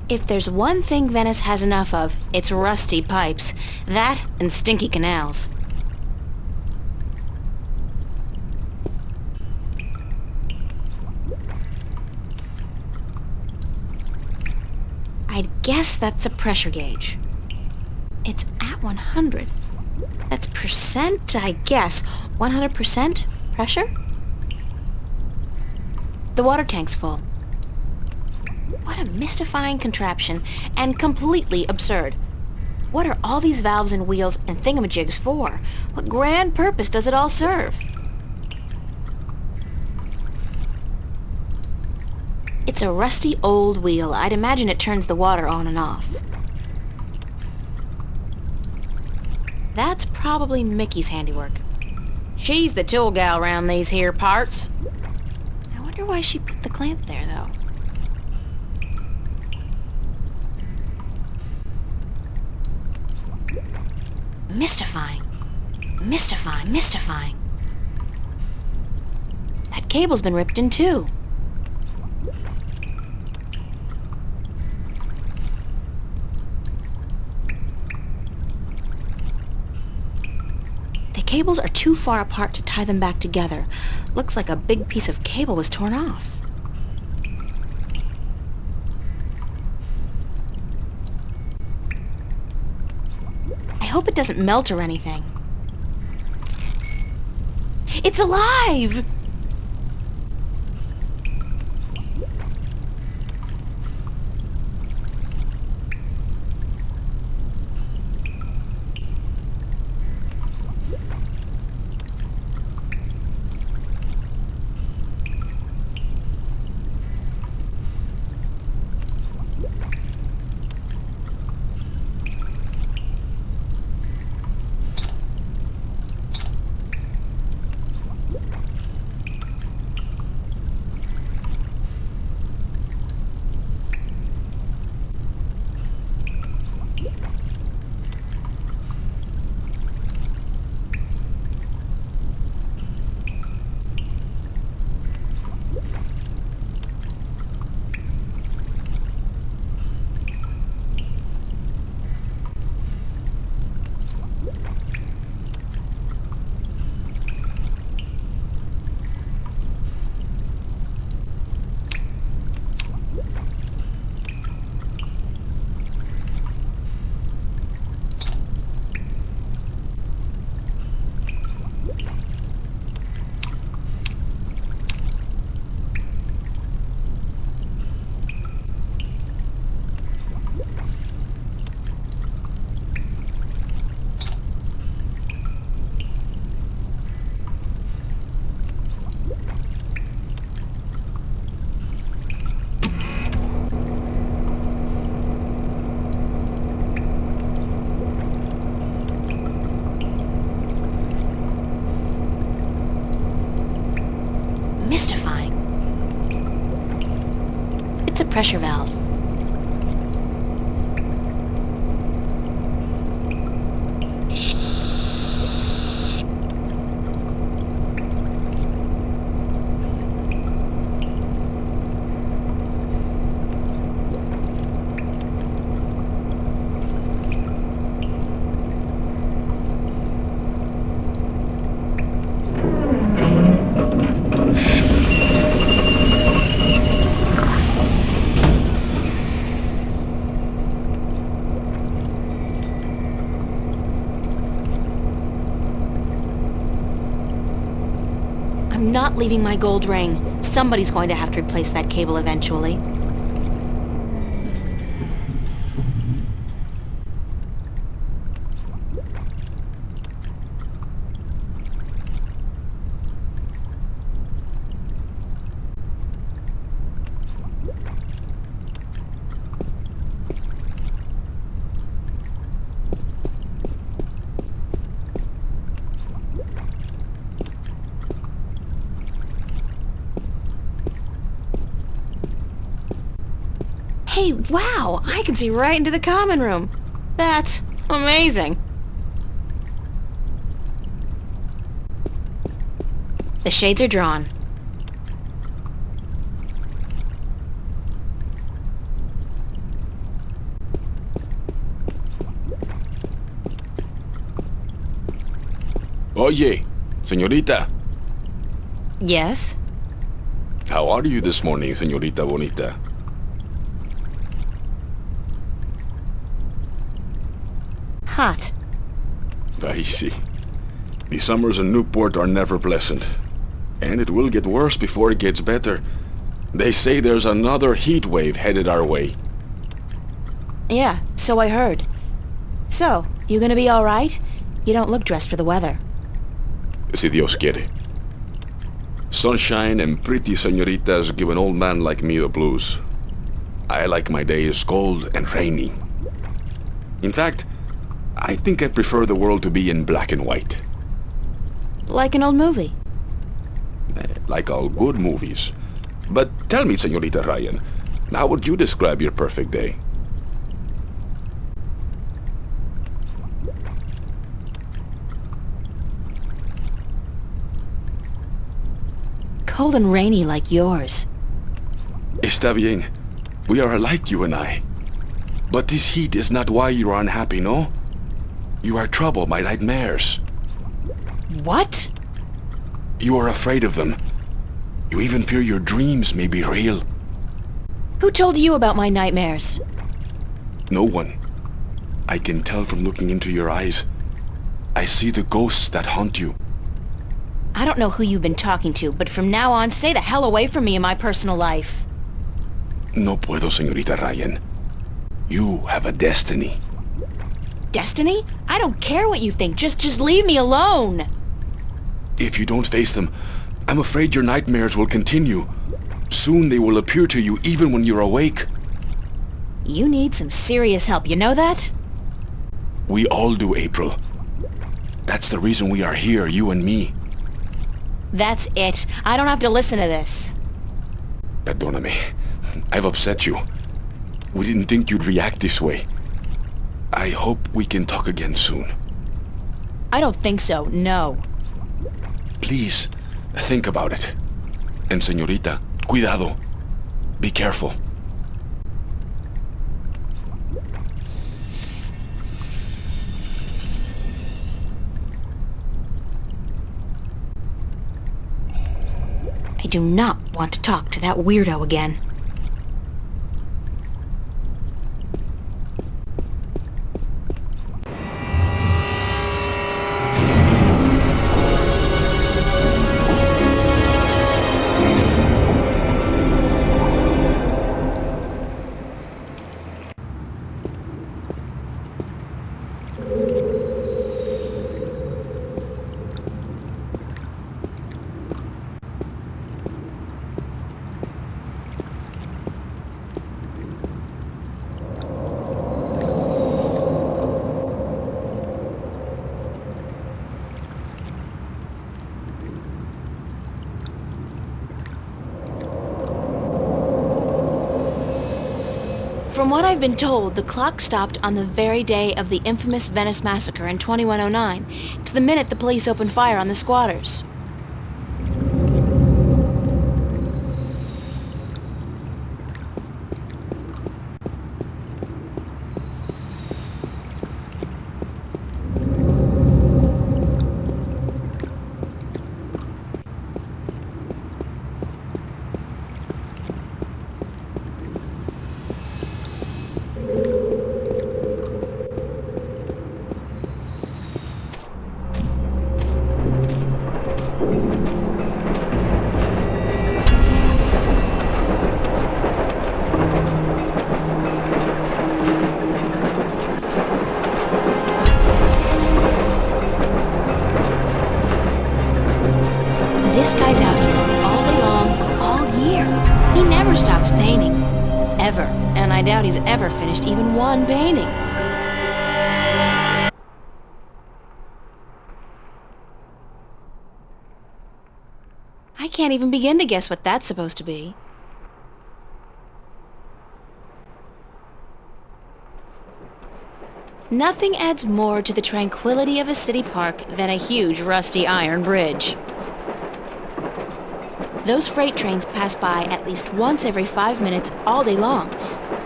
If there's one thing Venice has enough of, it's rusty pipes. That and stinky canals. I'd guess that's a pressure gauge. It's at 100. That's percent, I guess. 100% pressure? The water tank's full. What a mystifying contraption, and completely absurd. What are all these valves and wheels and thingamajigs for? What grand purpose does it all serve? It's a rusty old wheel. I'd imagine it turns the water on and off. That's probably Mickey's handiwork. She's the tool gal around these here parts. I wonder why she put the clamp there, though. Mystifying. Mystifying, mystifying. That cable's been ripped in two. cables are too far apart to tie them back together. Looks like a big piece of cable was torn off. I hope it doesn't melt or anything. It's alive! Mystifying. It's a pressure valve. I'm not leaving my gold ring. Somebody's going to have to replace that cable eventually. Hey, wow! I can see right into the common room. That's amazing. The shades are drawn. Oye, señorita. Yes? How are you this morning, señorita bonita? Hot. I see. The summers in Newport are never pleasant. And it will get worse before it gets better. They say there's another heat wave headed our way. Yeah, so I heard. So, you gonna be alright? You don't look dressed for the weather. Si Dios quiere. Sunshine and pretty señoritas give an old man like me the blues. I like my days cold and rainy. In fact, I think I prefer the world to be in black and white. Like an old movie. Like all good movies. But tell me, señorita Ryan, how would you describe your perfect day? Cold and rainy like yours. Está bien. We are alike, you and I. But this heat is not why you are unhappy, no? You are troubled by nightmares. What? You are afraid of them. You even fear your dreams may be real. Who told you about my nightmares? No one. I can tell from looking into your eyes. I see the ghosts that haunt you. I don't know who you've been talking to, but from now on, stay the hell away from me in my personal life. No puedo, señorita Ryan. You have a destiny. Destiny? I don't care what you think. Just leave me alone. If you don't face them, I'm afraid your nightmares will continue. Soon they will appear to you even when you're awake. You need some serious help, you know that? We all do, April. That's the reason we are here, you and me. That's it. I don't have to listen to this. Perdóname. I've upset you. We didn't think you'd react this way. I hope we can talk again soon. I don't think so, no. Please, think about it. And señorita, cuidado. Be careful. I do not want to talk to that weirdo again. From what I've been told, the clock stopped on the very day of the infamous Venice massacre in 2109, to the minute the police opened fire on the squatters. This guy's out here all day long, all year. He never stops painting. Ever. And I doubt he's ever finished even one painting. I can't even begin to guess what that's supposed to be. Nothing adds more to the tranquility of a city park than a huge rusty iron bridge. Those freight trains pass by at least once every 5 minutes all day long.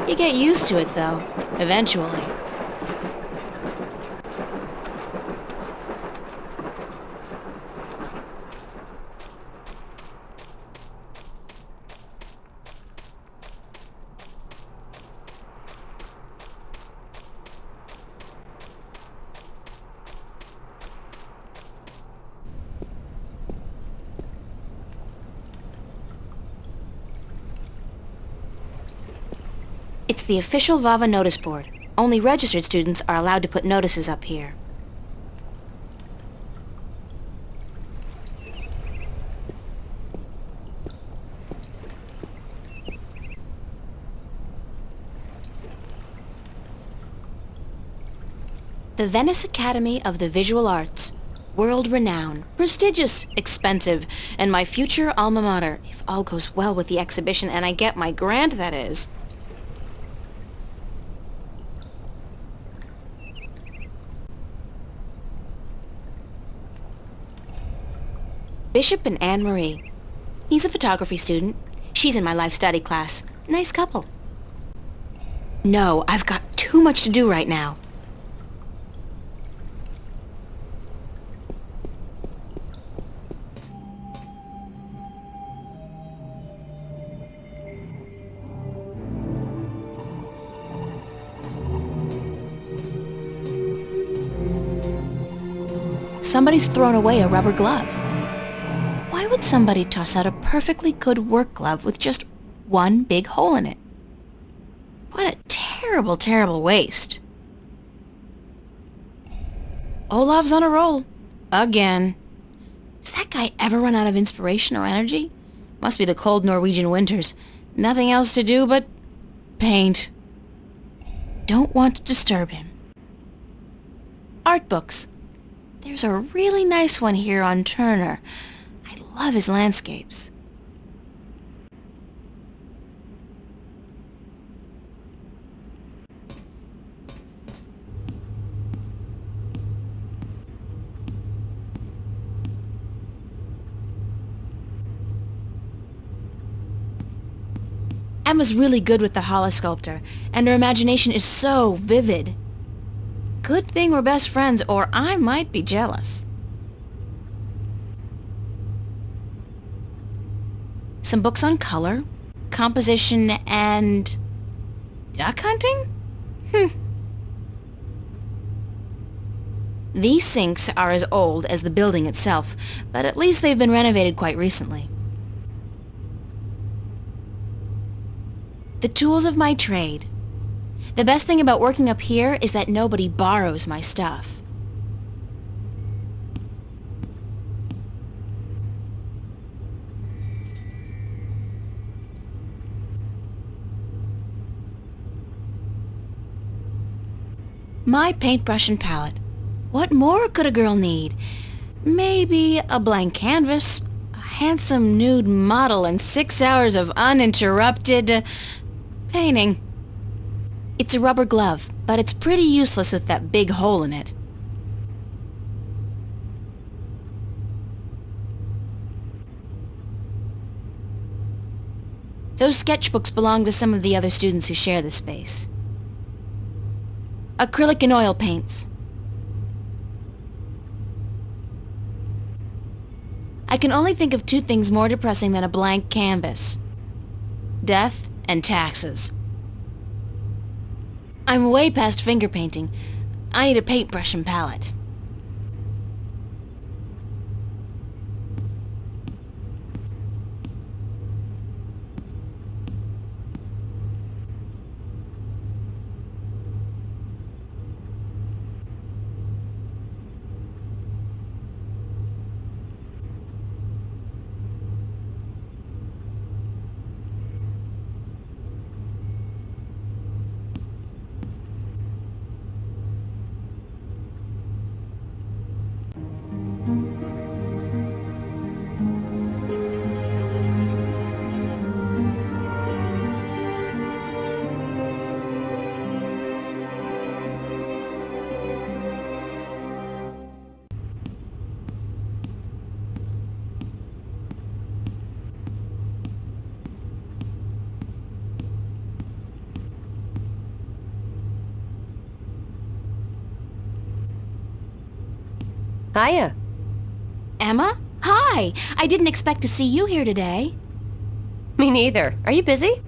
You get used to it, though, eventually. It's the official VAVA notice board. Only registered students are allowed to put notices up here. The Venice Academy of the Visual Arts. World-renowned, prestigious, expensive, and my future alma mater, if all goes well with the exhibition and I get my grant, that is. Bishop and Anne-Marie. He's a photography student. She's in my life study class. Nice couple. No, I've got too much to do right now. somebody's thrown away a rubber glove. Why would somebody toss out a perfectly good work glove with just one big hole in it? What a terrible, terrible waste. Olaf's on a roll. Again. Does that guy ever run out of inspiration or energy? Must be the cold Norwegian winters. Nothing else to do but paint. Don't want to disturb him. Art books. There's a really nice one here on Turner. I love his landscapes. Emma's really good with the holosculptor, and her imagination is so vivid. Good thing we're best friends, or I might be jealous. Some books on color, composition, and duck hunting? These sinks are as old as the building itself, but at least they've been renovated quite recently. The tools of my trade. The best thing about working up here is that nobody borrows my stuff. My paintbrush and palette. What more could a girl need? Maybe a blank canvas, a handsome nude model, and 6 hours of uninterrupted painting. It's a rubber glove, but it's pretty useless with that big hole in it. Those sketchbooks belong to some of the other students who share the space. Acrylic and oil paints. I can only think of two things more depressing than a blank canvas. Death and taxes. I'm way past finger painting. I need a paintbrush and palette. Hiya. Emma? Hi! I didn't expect to see you here today. Me neither. Are you busy?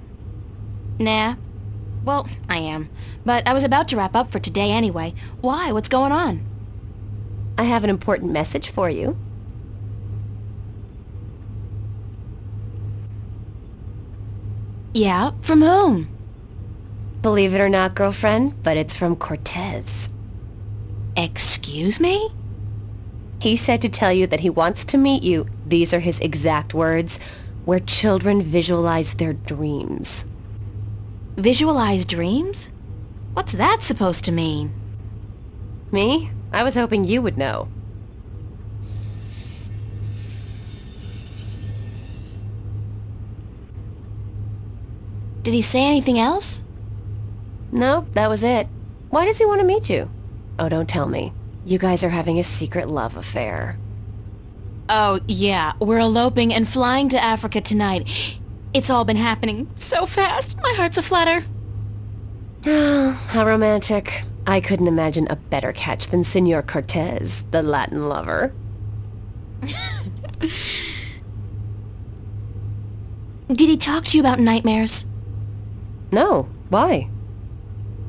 Nah. Well, I am. But I was about to wrap up for today anyway. Why? What's going on? I have an important message for you. Yeah? From whom? Believe it or not, girlfriend, but it's from Cortez. Excuse me? He said to tell you that he wants to meet you, these are his exact words, where children visualize their dreams. Visualize dreams? What's that supposed to mean? Me? I was hoping you would know. Did he say anything else? Nope, that was it. Why does he want to meet you? Oh, don't tell me. You guys are having a secret love affair. Oh, yeah. We're eloping and flying to Africa tonight. It's all been happening so fast. My heart's aflutter. How romantic. I couldn't imagine a better catch than Senor Cortez, the Latin lover. Did he talk to you about nightmares? No. Why?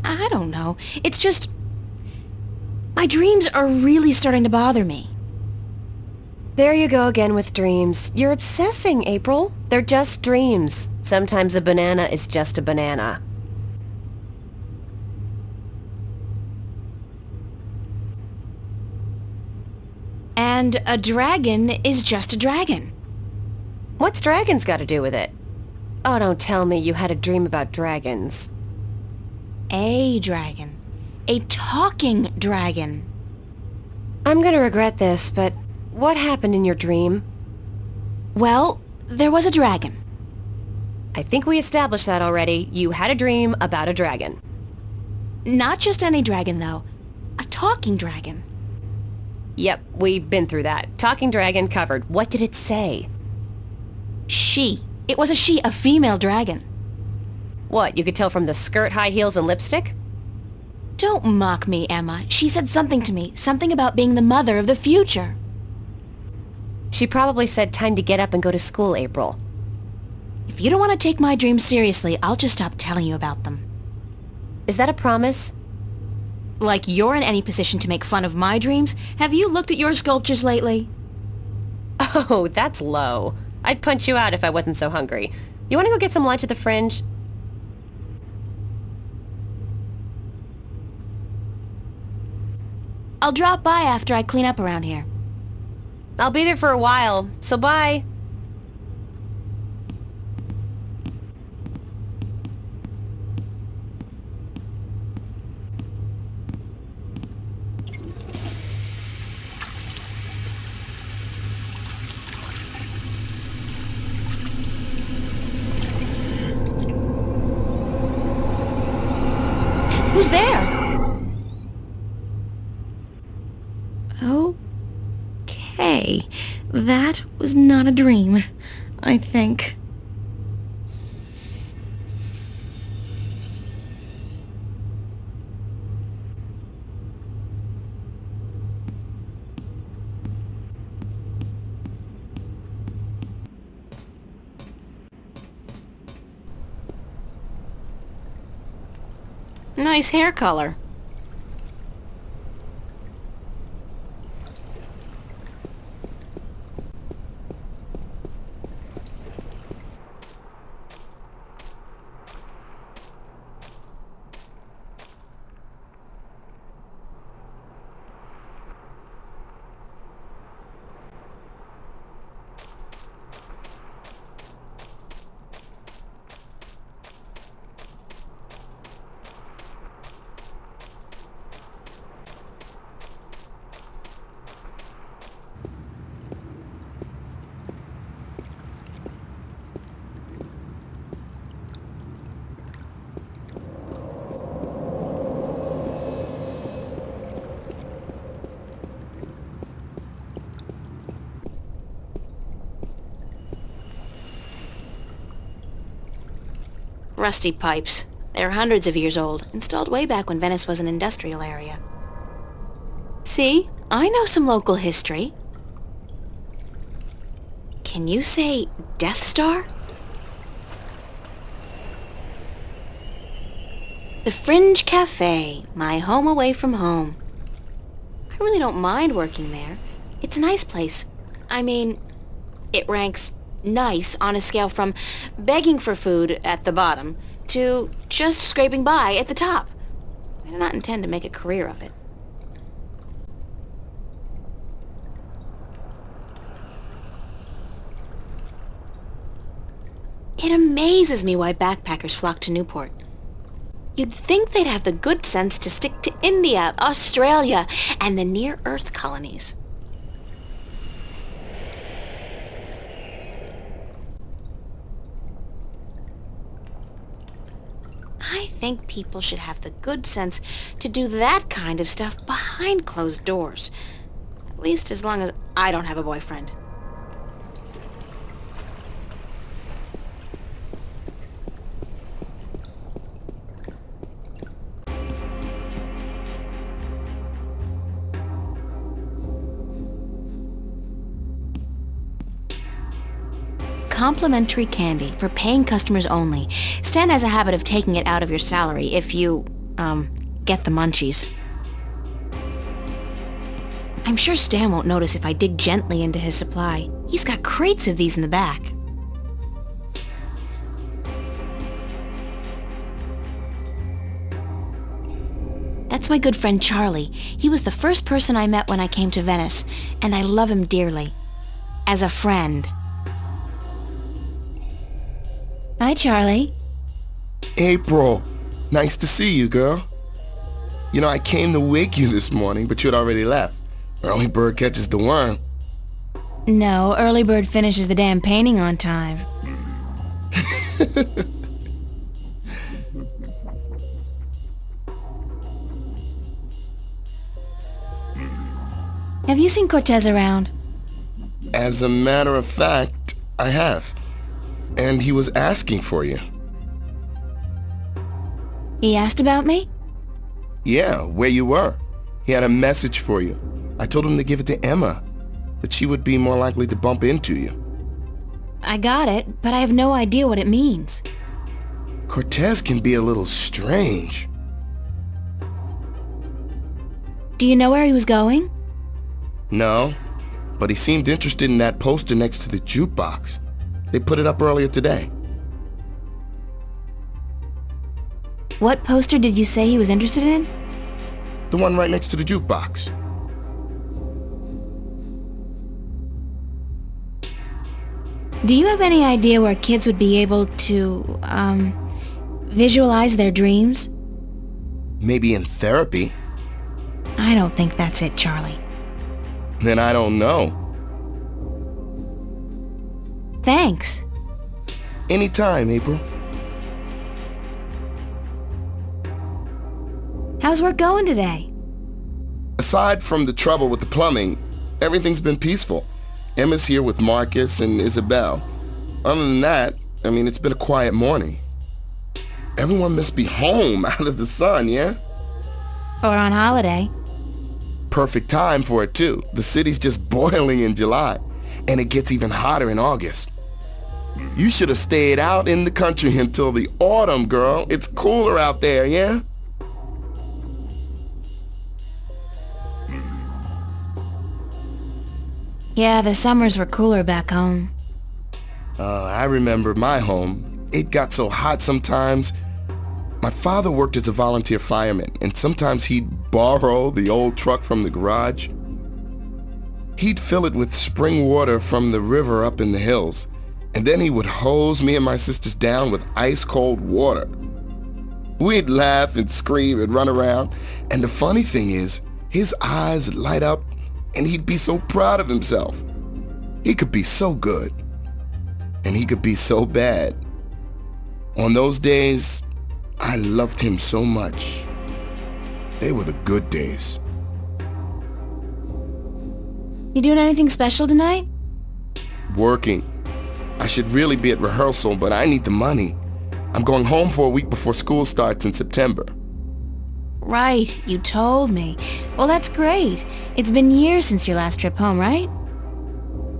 I don't know. It's just... my dreams are really starting to bother me. There you go again with dreams. You're obsessing, April. They're just dreams. Sometimes a banana is just a banana. And a dragon is just a dragon. What's dragons got to do with it? Oh, don't tell me you had a dream about dragons. A dragon. A talking dragon. I'm gonna regret this, but what happened in your dream? Well, there was a dragon. I think we established that already. You had a dream about a dragon. Not just any dragon, though. A talking dragon. Yep, we've been through that. Talking dragon covered. What did it say? She. It was a she, a female dragon. What, you could tell from the skirt, high heels, and lipstick? Don't mock me, Emma. She said something to me. Something about being the mother of the future. She probably said time to get up and go to school, April. If you don't want to take my dreams seriously, I'll just stop telling you about them. Is that a promise? Like you're in any position to make fun of my dreams? Have you looked at your sculptures lately? Oh, that's low. I'd punch you out if I wasn't so hungry. You want to go get some lunch at the Fringe? I'll drop by after I clean up around here. I'll be there for a while, so bye. Who's there? Okay, that was not a dream, I think. Nice hair color. Rusty pipes. They're hundreds of years old, installed way back when Venice was an industrial area. See? I know some local history. Can you say Death Star? The Fringe Cafe, my home away from home. I really don't mind working there. It's a nice place. I mean, it ranks nice on a scale from begging for food at the bottom to just scraping by at the top. I do not intend to make a career of it. It amazes me why backpackers flock to Newport. You'd think they'd have the good sense to stick to India, Australia, and the near-Earth colonies. I think people should have the good sense to do that kind of stuff behind closed doors. At least as long as I don't have a boyfriend. Complimentary candy for paying customers only. Stan has a habit of taking it out of your salary if you, get the munchies. I'm sure Stan won't notice if I dig gently into his supply. He's got crates of these in the back. That's my good friend Charlie. He was the first person I met when I came to Venice, and I love him dearly. As a friend. Hi, Charlie. April, nice to see you, girl. You know, I came to wake you this morning, but you had already left. Early bird catches the worm. No, early bird finishes the damn painting on time. Have you seen Cortez around? As a matter of fact, I have. And he was asking for you. He asked about me? Yeah, where you were. He had a message for you. I told him to give it to Emma, that she would be more likely to bump into you. I got it, but I have no idea what it means. Cortez can be a little strange. Do you know where he was going? No, but he seemed interested in that poster next to the jukebox. They put it up earlier today. What poster did you say he was interested in? The one right next to the jukebox. Do you have any idea where kids would be able to, visualize their dreams? Maybe in therapy. I don't think that's it, Charlie. Then I don't know. Thanks. Anytime, April. How's work going today? Aside from the trouble with the plumbing, everything's been peaceful. Emma's here with Marcus and Isabel. Other than that, it's been a quiet morning. Everyone must be home out of the sun, yeah? Or on holiday. Perfect time for it, too. The city's just boiling in July, and it gets even hotter in August. You should have stayed out in the country until the autumn, girl. It's cooler out there, yeah? Yeah, the summers were cooler back home. I remember my home. It got so hot sometimes. My father worked as a volunteer fireman, and sometimes he'd borrow the old truck from the garage. He'd fill it with spring water from the river up in the hills, and then he would hose me and my sisters down with ice-cold water. We'd laugh and scream and run around, and the funny thing is, his eyes would light up, and he'd be so proud of himself. He could be so good, and he could be so bad. On those days, I loved him so much. They were the good days. You doing anything special tonight? Working. I should really be at rehearsal, but I need the money. I'm going home for a week before school starts in September. Right, you told me. Well, that's great. It's been years since your last trip home, right?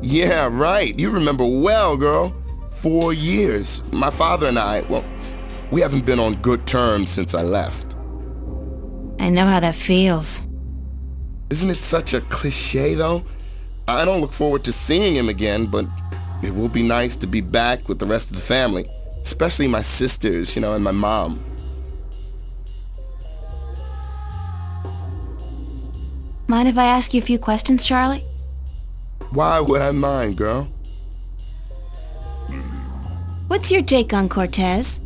Yeah, right. You remember well, girl. 4 years. My father and I, we haven't been on good terms since I left. I know how that feels. Isn't it such a cliche, though? I don't look forward to seeing him again, but it will be nice to be back with the rest of the family, especially my sisters, and my mom. Mind if I ask you a few questions, Charlie? Why would I mind, girl? What's your take on Cortez?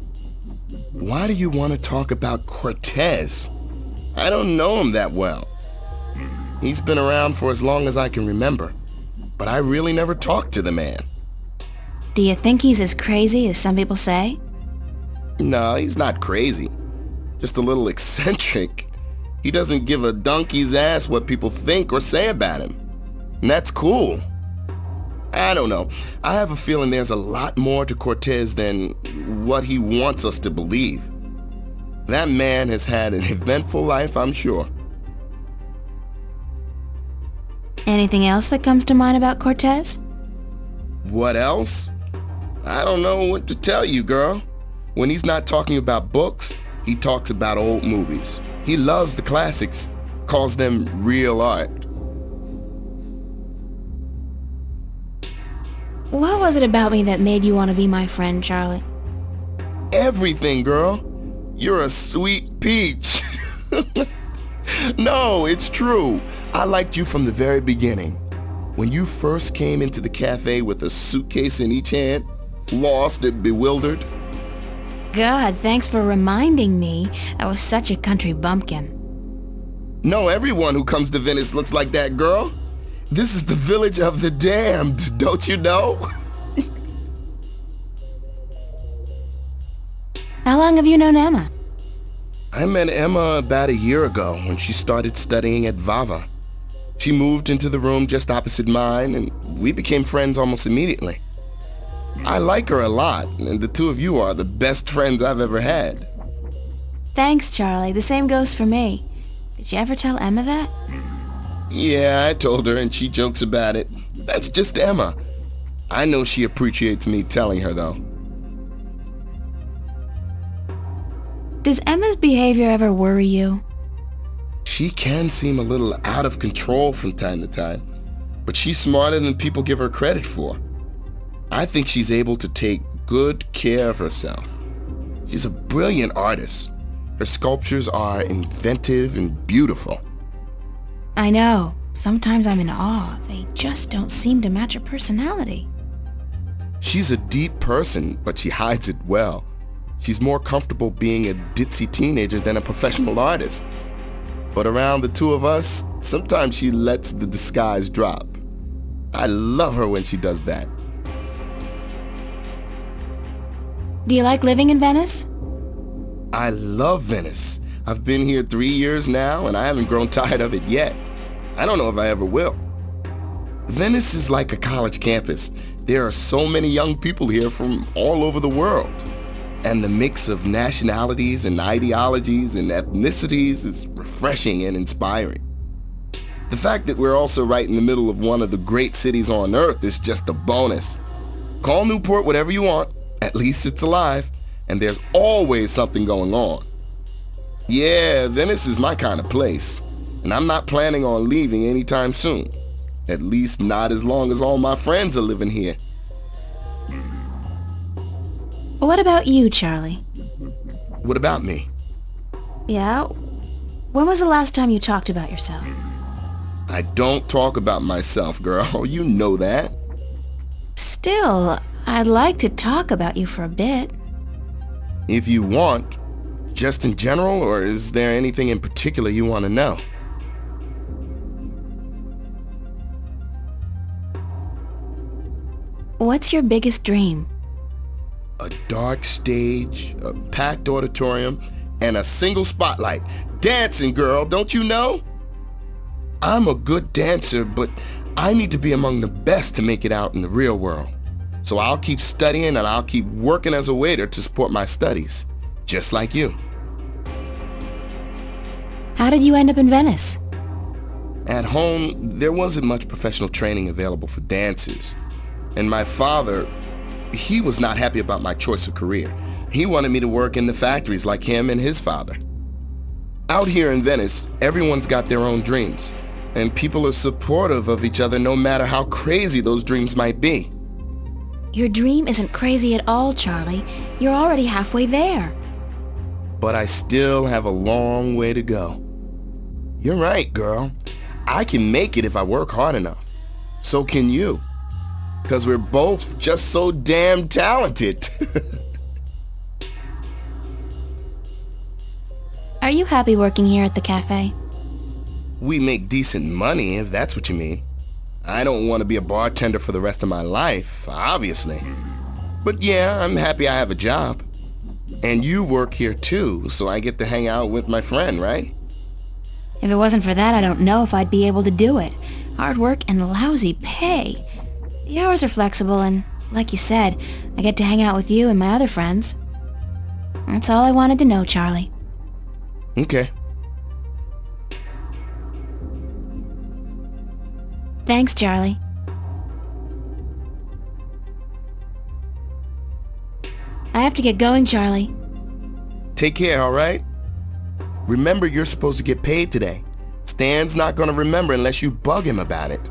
Why do you want to talk about Cortez? I don't know him that well. He's been around for as long as I can remember, but I really never talked to the man. Do you think he's as crazy as some people say? No, he's not crazy. Just a little eccentric. He doesn't give a donkey's ass what people think or say about him. And that's cool. I don't know. I have a feeling there's a lot more to Cortez than what he wants us to believe. That man has had an eventful life, I'm sure. Anything else that comes to mind about Cortez? What else? I don't know what to tell you, girl. When he's not talking about books, he talks about old movies. He loves the classics, calls them real art. What was it about me that made you want to be my friend, Charlie? Everything, girl. You're a sweet peach. No, it's true. I liked you from the very beginning. When you first came into the cafe with a suitcase in each hand, lost and bewildered. God, thanks for reminding me. I was such a country bumpkin. No, everyone who comes to Venice looks like that, girl. This is the village of the damned, don't you know? How long have you known Emma? I met Emma about a year ago when she started studying at Vava. She moved into the room just opposite mine, and we became friends almost immediately. I like her a lot, and the two of you are the best friends I've ever had. Thanks, Charlie. The same goes for me. Did you ever tell Emma that? Yeah, I told her, and she jokes about it. That's just Emma. I know she appreciates me telling her, though. Does Emma's behavior ever worry you? She can seem a little out of control from time to time, but she's smarter than people give her credit for. I think she's able to take good care of herself. She's a brilliant artist. Her sculptures are inventive and beautiful. I know. Sometimes I'm in awe. They just don't seem to match her personality. She's a deep person, but she hides it well. She's more comfortable being a ditzy teenager than a professional artist. But around the two of us, sometimes she lets the disguise drop. I love her when she does that. Do you like living in Venice? I love Venice. I've been here 3 years now, and I haven't grown tired of it yet. I don't know if I ever will. Venice is like a college campus. There are so many young people here from all over the world. And the mix of nationalities and ideologies and ethnicities is refreshing and inspiring. The fact that we're also right in the middle of one of the great cities on earth is just a bonus. Call Newport whatever you want, at least it's alive, and there's always something going on. Yeah, Venice is my kind of place, and I'm not planning on leaving anytime soon. At least not as long as all my friends are living here. What about you, Charlie? What about me? Yeah? When was the last time you talked about yourself? I don't talk about myself, girl. You know that. Still, I'd like to talk about you for a bit. If you want, just in general, or is there anything in particular you want to know? What's your biggest dream? A dark stage, a packed auditorium, and a single spotlight. Dancing, girl, don't you know? I'm a good dancer, but I need to be among the best to make it out in the real world. So I'll keep studying and I'll keep working as a waiter to support my studies, just like you. How did you end up in Venice? At home, there wasn't much professional training available for dancers. And my father, he was not happy about my choice of career. He wanted me to work in the factories like him and his father. Out here in Venice, everyone's got their own dreams, and people are supportive of each other no matter how crazy those dreams might be. Your dream isn't crazy at all, Charlie. You're already halfway there. But I still have a long way to go. You're right, girl. I can make it if I work hard enough. So can you. Because we're both just so damn talented. Are you happy working here at the cafe? We make decent money, if that's what you mean. I don't want to be a bartender for the rest of my life, obviously. But yeah, I'm happy I have a job. And you work here too, so I get to hang out with my friend, right? If it wasn't for that, I don't know if I'd be able to do it. Hard work and lousy pay. The hours are flexible, and like you said, I get to hang out with you and my other friends. That's all I wanted to know, Charlie. Okay. Thanks, Charlie. I have to get going, Charlie. Take care, all right? Remember, you're supposed to get paid today. Stan's not gonna remember unless you bug him about it.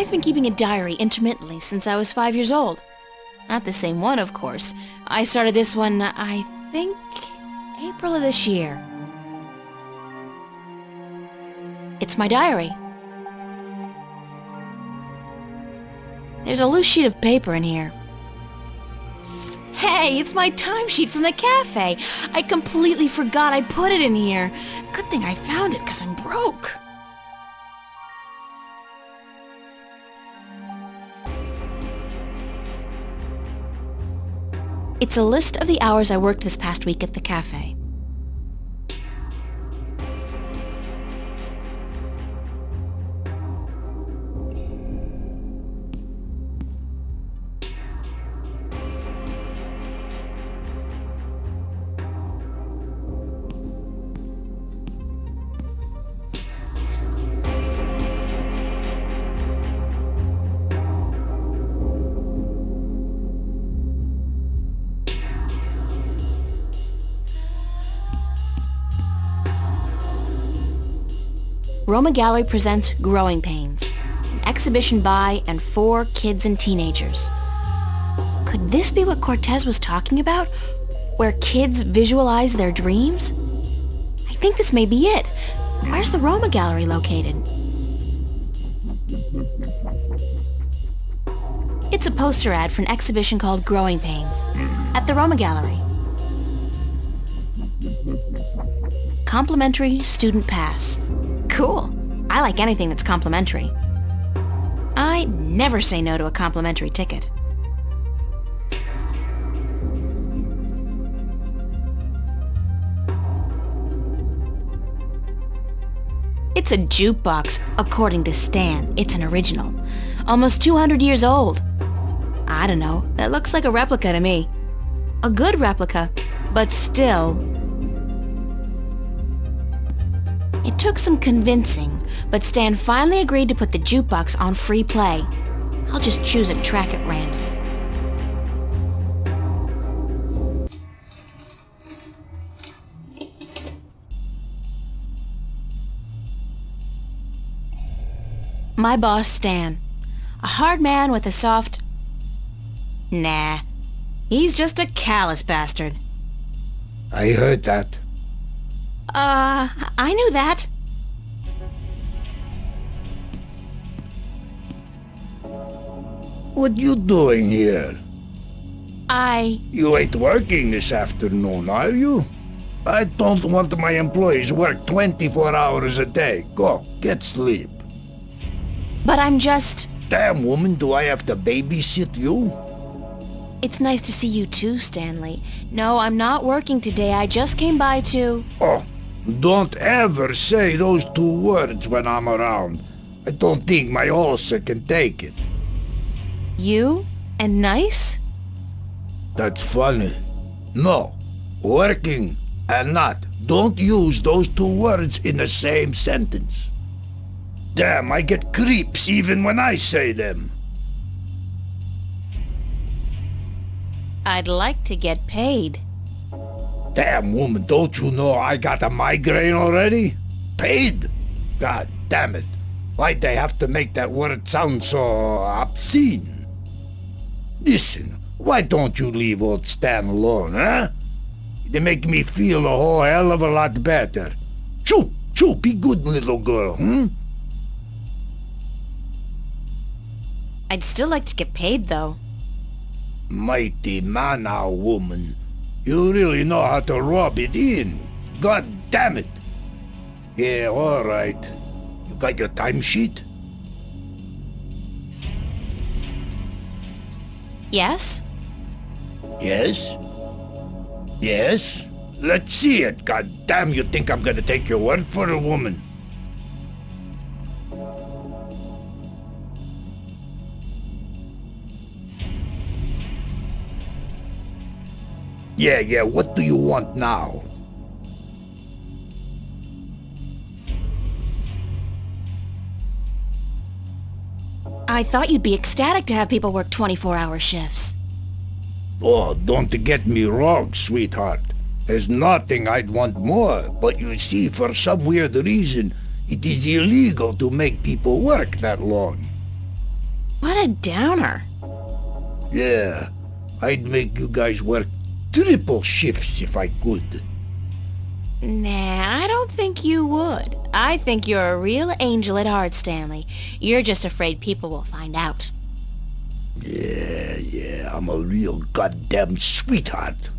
I've been keeping a diary intermittently since I was 5 years old. Not the same one, of course. I started this one, I think, April of this year. It's my diary. There's a loose sheet of paper in here. Hey, it's my timesheet from the cafe. I completely forgot I put it in here. Good thing I found it, 'cause I'm broke. It's a list of the hours I worked this past week at the cafe. Roma Gallery presents Growing Pains, an exhibition by and for kids and teenagers. Could this be what Cortez was talking about? Where kids visualize their dreams? I think this may be it. Where's the Roma Gallery located? It's a poster ad for an exhibition called Growing Pains at the Roma Gallery. Complimentary student pass. Cool. I like anything that's complimentary. I never say no to a complimentary ticket. It's a jukebox, according to Stan. It's an original. Almost 200 years old. I don't know, that looks like a replica to me. A good replica, but still. It took some convincing, but Stan finally agreed to put the jukebox on free play. I'll just choose a track at random. My boss, Stan. A hard man with a soft... Nah. He's just a callous bastard. I heard that. I knew that. What you doing here? You ain't working this afternoon, are you? I don't want my employees work 24 hours a day. Go, get sleep. But I'm just... Damn, woman, do I have to babysit you? It's nice to see you too, Stanley. No, I'm not working today. I just came by to... Oh, don't ever say those two words when I'm around. I don't think my ulcer can take it. You? And nice? That's funny. No, working and not. Don't use those two words in the same sentence. Damn, I get creeps even when I say them. I'd like to get paid. Damn, woman, don't you know I got a migraine already? Paid? God damn it. Why'd they have to make that word sound so obscene? Listen, why don't you leave old Stan alone, huh? They make me feel a whole hell of a lot better. Choo, choo, be good, little girl, I'd still like to get paid, though. Mighty mana, woman. You really know how to rub it in. God damn it. Yeah, all right. You got your timesheet? Yes? Yes? Yes? Let's see it. God damn, you think I'm gonna take your word for a woman? Yeah, what do you want now? I thought you'd be ecstatic to have people work 24-hour shifts. Oh, don't get me wrong, sweetheart. There's nothing I'd want more, but you see, for some weird reason, it is illegal to make people work that long. What a downer. Yeah, I'd make you guys work triple shifts if I could. Nah, I don't think you would. I think you're a real angel at heart, Stanley. You're just afraid people will find out. Yeah, I'm a real goddamn sweetheart.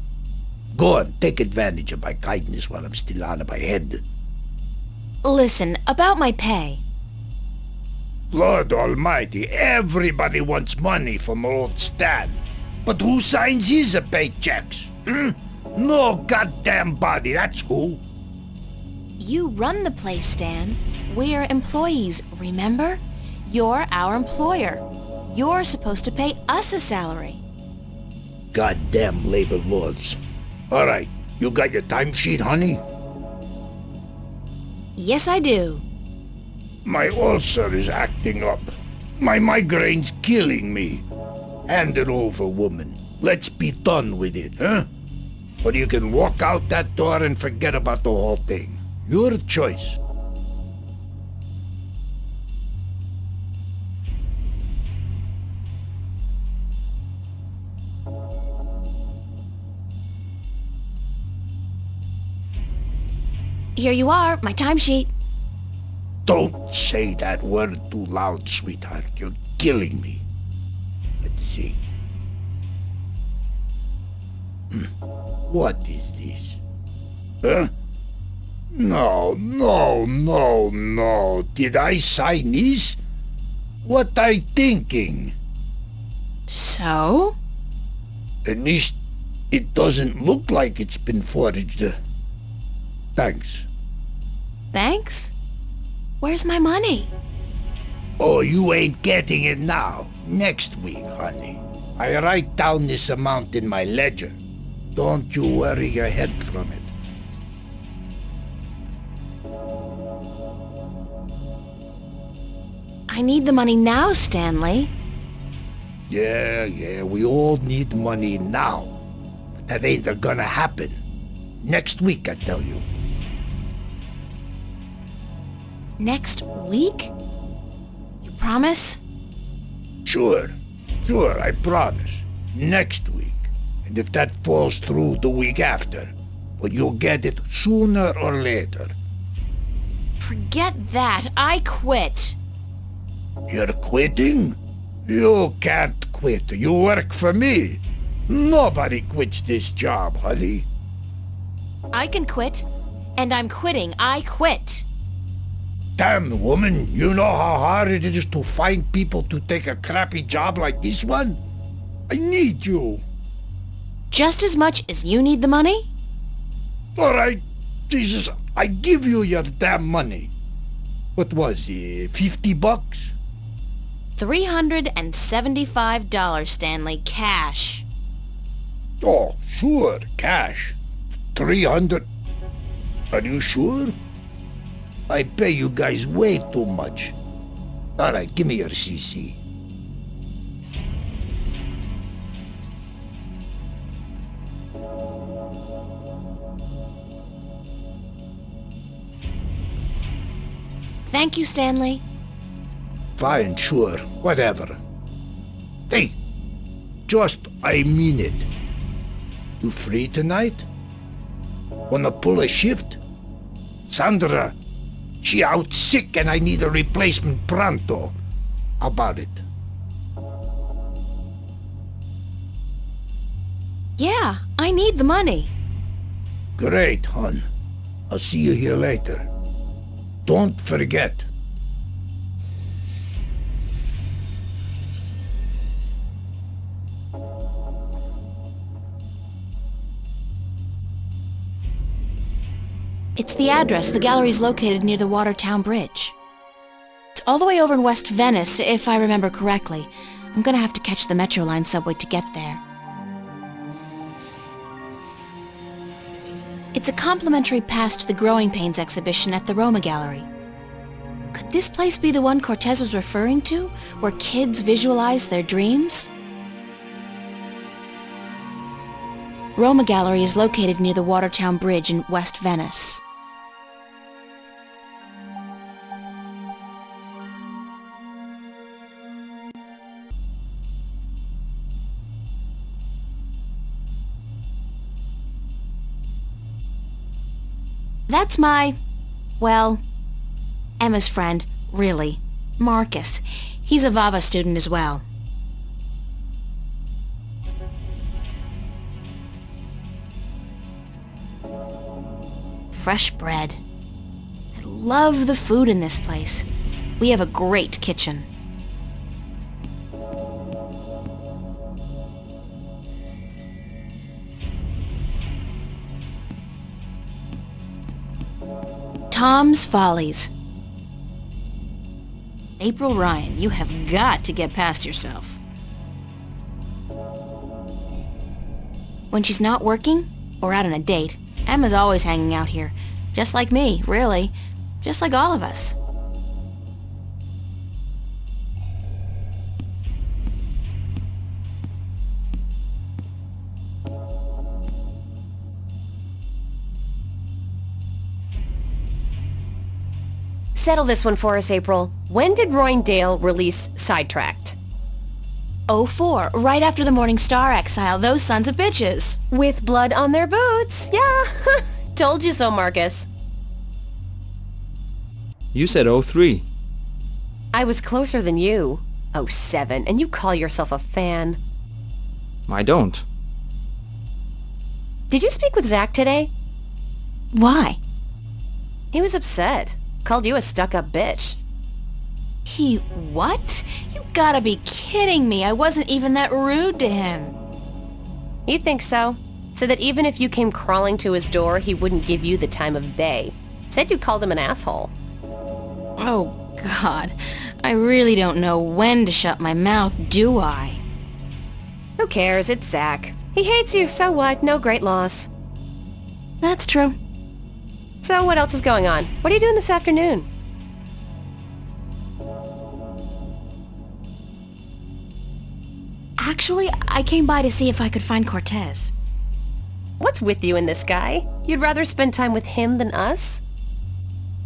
Go on, take advantage of my kindness while I'm still out of my head. Listen, about my pay. Lord almighty, everybody wants money from old Stan. But who signs his paychecks? No goddamn body, that's who. You run the place, Stan. We're employees, remember? You're our employer. You're supposed to pay us a salary. Goddamn labor laws. All right, you got your timesheet, honey? Yes, I do. My ulcer is acting up. My migraine's killing me. Hand it over, woman. Let's be done with it, huh? Or you can walk out that door and forget about the whole thing. Your choice. Here you are, my timesheet. Don't say that word too loud, sweetheart. You're killing me. Let's see. What is this? Huh? No. Did I sign this? What I thinking? So? At least it doesn't look like it's been forged. Thanks. Thanks? Where's my money? Oh, you ain't getting it now. Next week, honey. I write down this amount in my ledger. Don't you worry your head from it. I need the money now, Stanley. Yeah, we all need money now. But that ain't gonna happen. Next week, I tell you. Next week? You promise? Sure, I promise. Next week. And if that falls through, the week after. But you'll get it sooner or later. Forget that. I quit. You're quitting? You can't quit. You work for me. Nobody quits this job, honey. I can quit. And I'm quitting. I quit. Damn, woman, you know how hard it is to find people to take a crappy job like this one? I need you. Just as much as you need the money? All right, Jesus, I give you your damn money. What was it, $50? $375, Stanley, cash. Oh, sure, cash. 300. Are you sure? I pay you guys way too much. All right, give me your CC. Thank you, Stanley. Fine, sure, whatever. Hey, I mean it. You free tonight? Wanna pull a shift? Sandra, she out sick and I need a replacement pronto. How about it? Yeah, I need the money. Great, hon. I'll see you here later. Don't forget. It's the address. The gallery's located near the Watertown Bridge. It's all the way over in West Venice, if I remember correctly. I'm gonna have to catch the Metro Line subway to get there. It's a complimentary pass to the Growing Pains exhibition at the Roma Gallery. Could this place be the one Cortez was referring to, where kids visualize their dreams? Roma Gallery is located near the Watertown Bridge in West Venice. That's Emma's friend, really. Marcus. He's a Vava student as well. Fresh bread. I love the food in this place. We have a great kitchen. Tom's Follies. April Ryan, you have got to get past yourself. When she's not working, or out on a date, Emma's always hanging out here. Just like me, really. Just like all of us. Settle this one for us, April. When did Roindale release Sidetracked? 04, right after the Morning Star exile, those sons of bitches. With blood on their boots, yeah. Told you so, Marcus. You said 03. I was closer than you. 07, and you call yourself a fan. I don't. Did you speak with Zach today? Why? He was upset. Called you a stuck-up bitch. He what? You gotta be kidding me. I wasn't even that rude to him. He thinks so. Said that even if you came crawling to his door, he wouldn't give you the time of day. Said you called him an asshole. Oh, God. I really don't know when to shut my mouth, do I? Who cares? It's Zach. He hates you, so what? No great loss. That's true. So what else is going on? What are you doing this afternoon? Actually, I came by to see if I could find Cortez. What's with you and this guy? You'd rather spend time with him than us?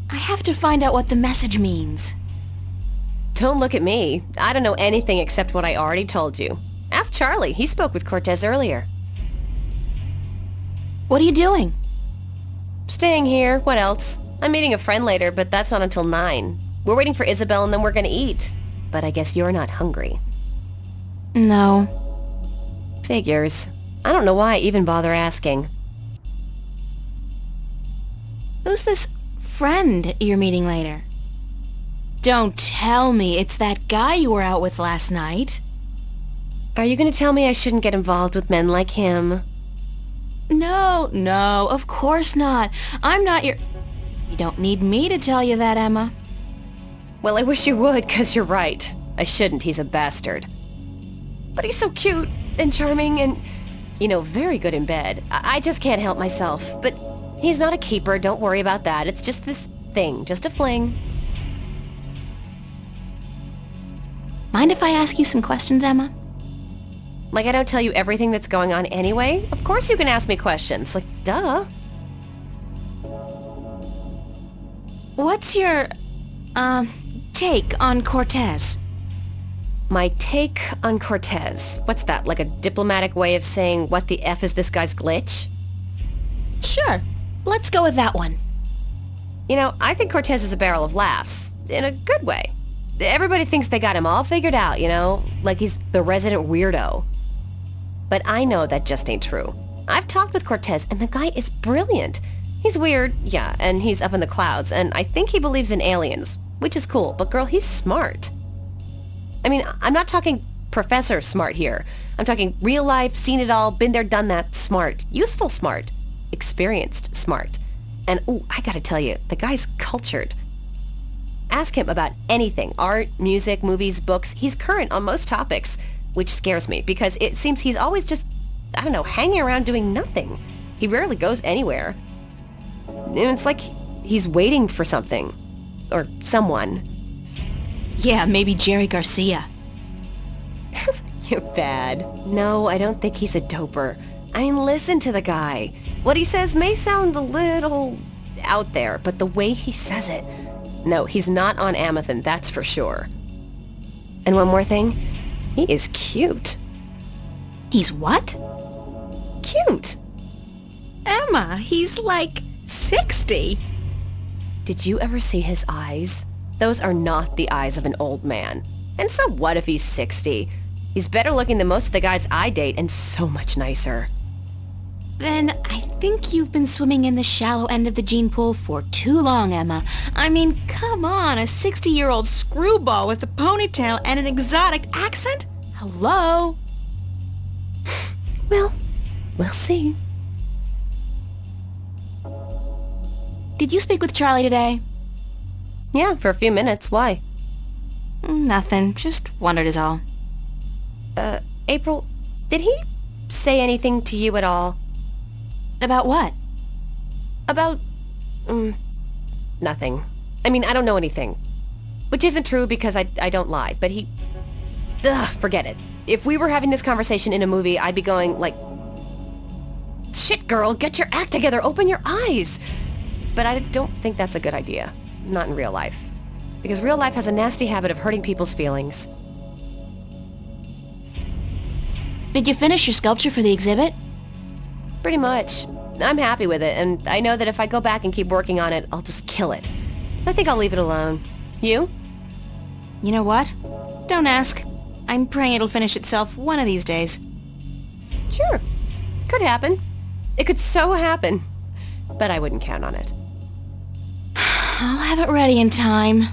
I have to find out what the message means. Don't look at me. I don't know anything except what I already told you. Ask Charlie. He spoke with Cortez earlier. What are you doing? Staying here. What else? I'm meeting a friend later, but that's not until 9. We're waiting for Isabel and then we're gonna eat. But I guess you're not hungry. No. Figures. I don't know why I even bother asking. Who's this friend you're meeting later? Don't tell me it's that guy you were out with last night. Are you gonna tell me I shouldn't get involved with men like him? No, of course not. I'm not your... You don't need me to tell you that, Emma. Well, I wish you would, 'cause you're right. I shouldn't. He's a bastard. But he's so cute and charming and, very good in bed. I just can't help myself. But he's not a keeper. Don't worry about that. It's just this thing. Just a fling. Mind if I ask you some questions, Emma? Like I don't tell you everything that's going on anyway? Of course you can ask me questions. Like, duh. What's your, take on Cortez? My take on Cortez. What's that, like a diplomatic way of saying what the F is this guy's glitch? Sure. Let's go with that one. I think Cortez is a barrel of laughs. In a good way. Everybody thinks they got him all figured out, like he's the resident weirdo. But I know that just ain't true. I've talked with Cortez, and the guy is brilliant. He's weird, yeah, and he's up in the clouds, and I think he believes in aliens, which is cool, but girl, he's smart. I mean, I'm not talking professor smart here. I'm talking real life, seen it all, been there, done that, smart. Useful smart. Experienced smart. And, I gotta tell you, the guy's cultured. Ask him about anything, art, music, movies, books. He's current on most topics, which scares me because it seems he's always just, hanging around doing nothing. He rarely goes anywhere. It's like he's waiting for something. Or someone. Yeah, maybe Jerry Garcia. You're bad. No, I don't think he's a doper. I mean, listen to the guy. What he says may sound a little out there, but the way he says it... No, he's not on Amethyst, that's for sure. And one more thing, he is cute. He's what? Cute. Emma, he's like... 60? Did you ever see his eyes? Those are not the eyes of an old man. And so what if he's 60? He's better looking than most of the guys I date and so much nicer. Then I think you've been swimming in the shallow end of the gene pool for too long, Emma. I mean, come on, a 60-year-old screwball with a ponytail and an exotic accent? Hello? Well, we'll see. Did you speak with Charlie today? Yeah, for a few minutes. Why? Nothing. Just wondered is all. April, did he say anything to you at all? About what? About... nothing. I mean, I don't know anything. Which isn't true because I don't lie, but he... Ugh, forget it. If we were having this conversation in a movie, I'd be going, like... Shit, girl, get your act together, open your eyes! But I don't think that's a good idea. Not in real life. Because real life has a nasty habit of hurting people's feelings. Did you finish your sculpture for the exhibit? Pretty much. I'm happy with it, and I know that if I go back and keep working on it, I'll just kill it. So I think I'll leave it alone. You? You know what? Don't ask. I'm praying it'll finish itself one of these days. Sure. Could happen. It could so happen. But I wouldn't count on it. I'll have it ready in time.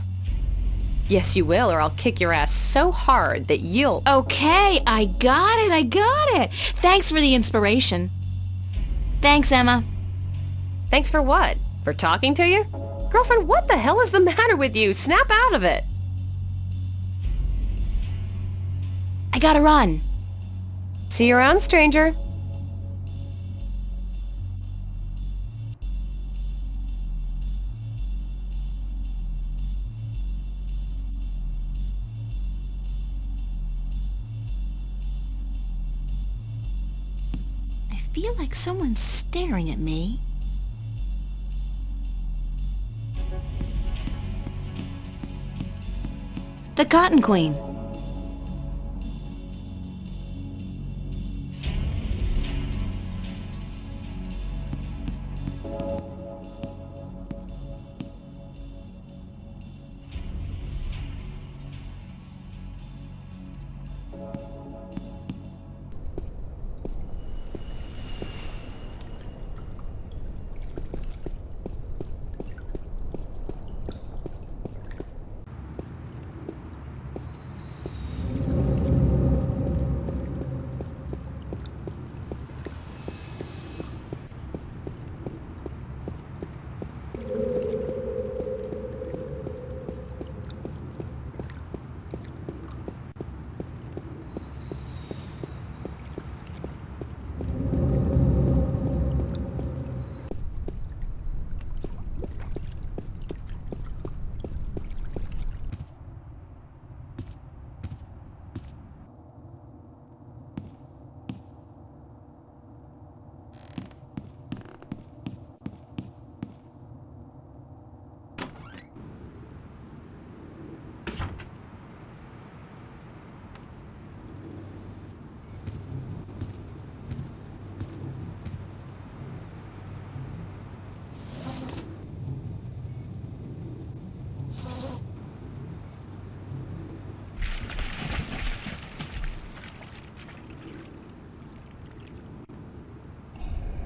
Yes, you will, or I'll kick your ass so hard that you'll... Okay, I got it. Thanks for the inspiration. Thanks, Emma. Thanks for what? For talking to you? Girlfriend, what the hell is the matter with you? Snap out of it. I gotta run. See you around, stranger. I feel like someone's staring at me. The Cotton Queen.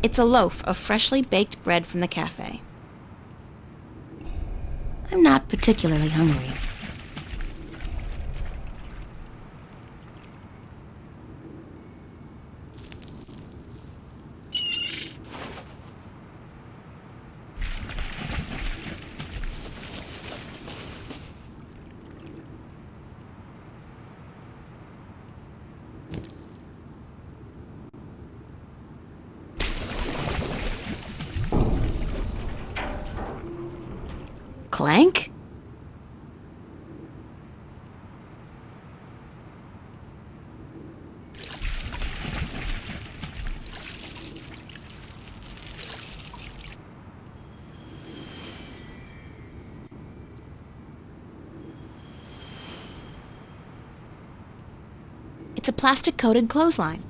It's a loaf of freshly baked bread from the cafe. I'm not particularly hungry. Clank? It's a plastic-coated clothesline.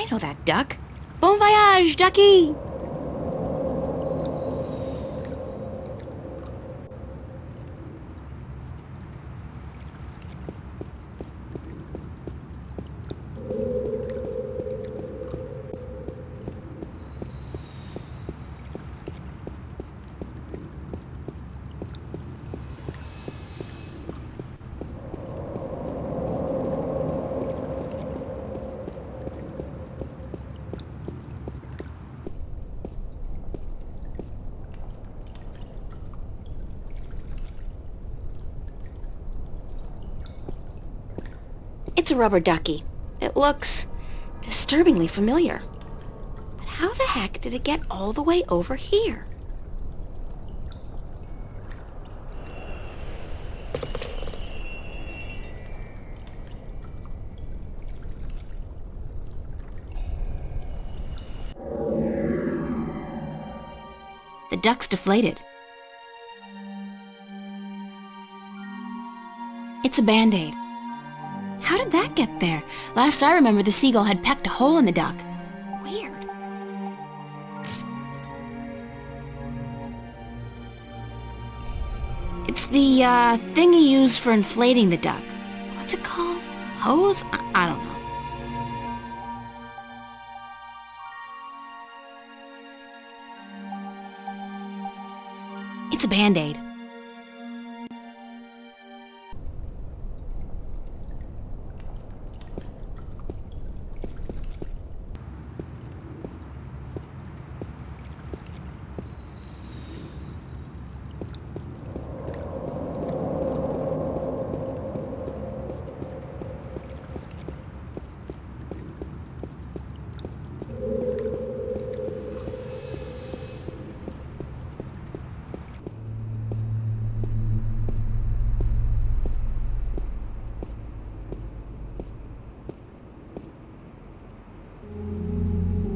I know that duck. Bon voyage, ducky! It's a rubber ducky. It looks disturbingly familiar. But how the heck did it get all the way over here? The duck's deflated. It's a Band-Aid. How did that get there? Last I remember, the seagull had pecked a hole in the duck. Weird. It's the, thing you use for inflating the duck. What's it called? Hose? I don't know. It's a Band-Aid.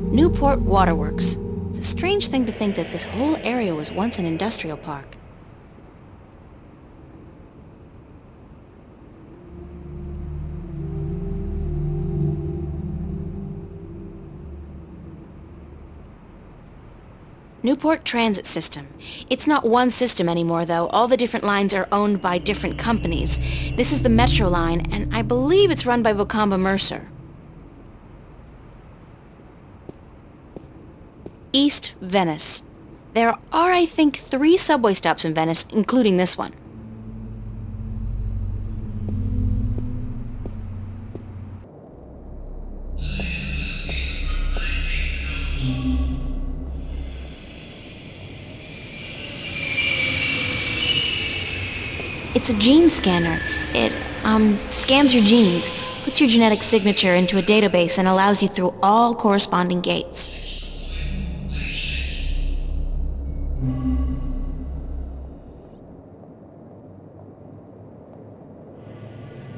Newport Waterworks. It's a strange thing to think that this whole area was once an industrial park. Newport Transit System. It's not one system anymore, though. All the different lines are owned by different companies. This is the Metro line, and I believe it's run by Bocamba Mercer. East Venice. There are, I think, 3 subway stops in Venice, including this one. It's a gene scanner. It, scans your genes, puts your genetic signature into a database, and allows you through all corresponding gates.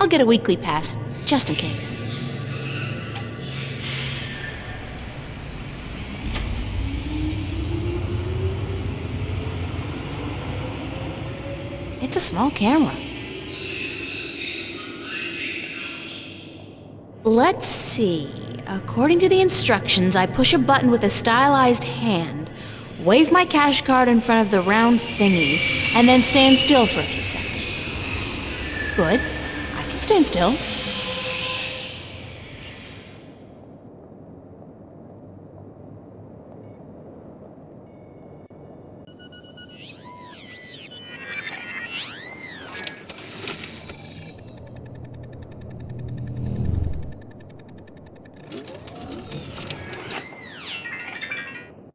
I'll get a weekly pass, just in case. It's a small camera. Let's see. According to the instructions, I push a button with a stylized hand, wave my cash card in front of the round thingy, and then stand still for a few seconds. Good. I can stand still.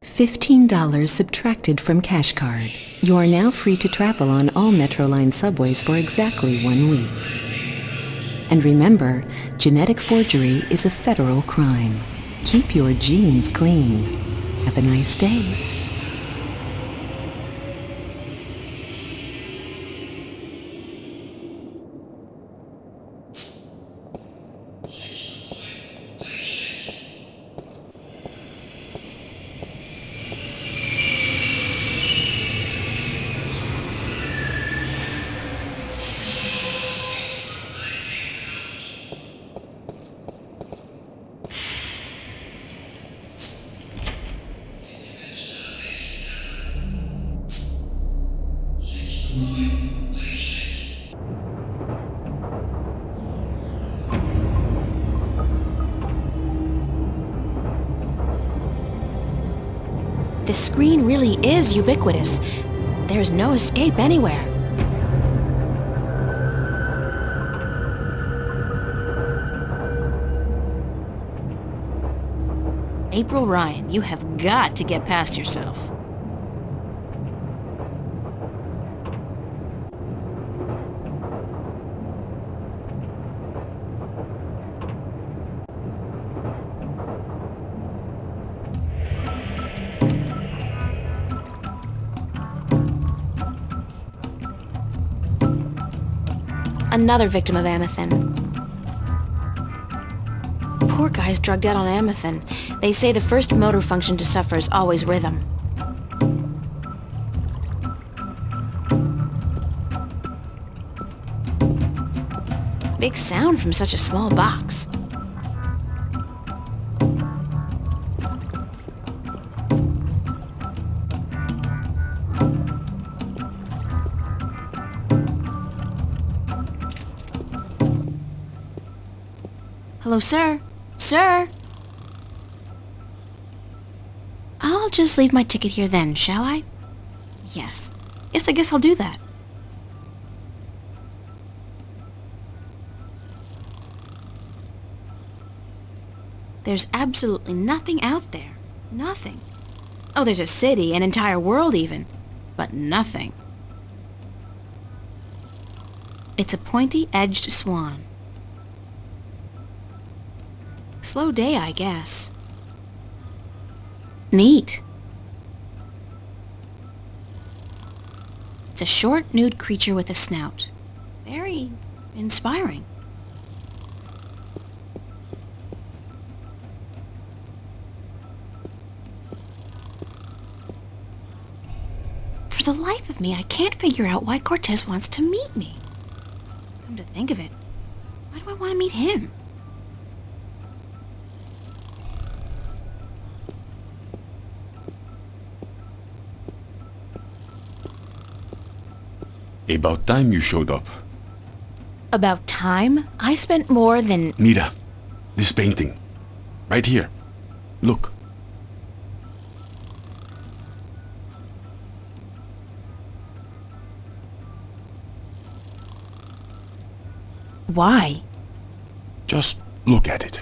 $15 subtracted from cash card. You are now free to travel on all Metroline subways for exactly 1 week. And remember, genetic forgery is a federal crime. Keep your genes clean. Have a nice day. The screen really is ubiquitous. There's no escape anywhere. April Ryan, you have got to get past yourself. Another victim of Amethyst. Poor guy's drugged out on Amethyst. They say the first motor function to suffer is always rhythm. Big sound from such a small box. Hello, sir? Sir? I'll just leave my ticket here then, shall I? Yes. Yes, I guess I'll do that. There's absolutely nothing out there. Nothing. Oh, there's a city, an entire world even. But nothing. It's a pointy-edged swan. Slow day, I guess. Neat. It's a short, nude creature with a snout. Very inspiring. For the life of me, I can't figure out why Cortez wants to meet me. Come to think of it, why do I want to meet him? About time you showed up. About time? I spent more than... Mira, this painting. Right here. Look. Why? Just look at it.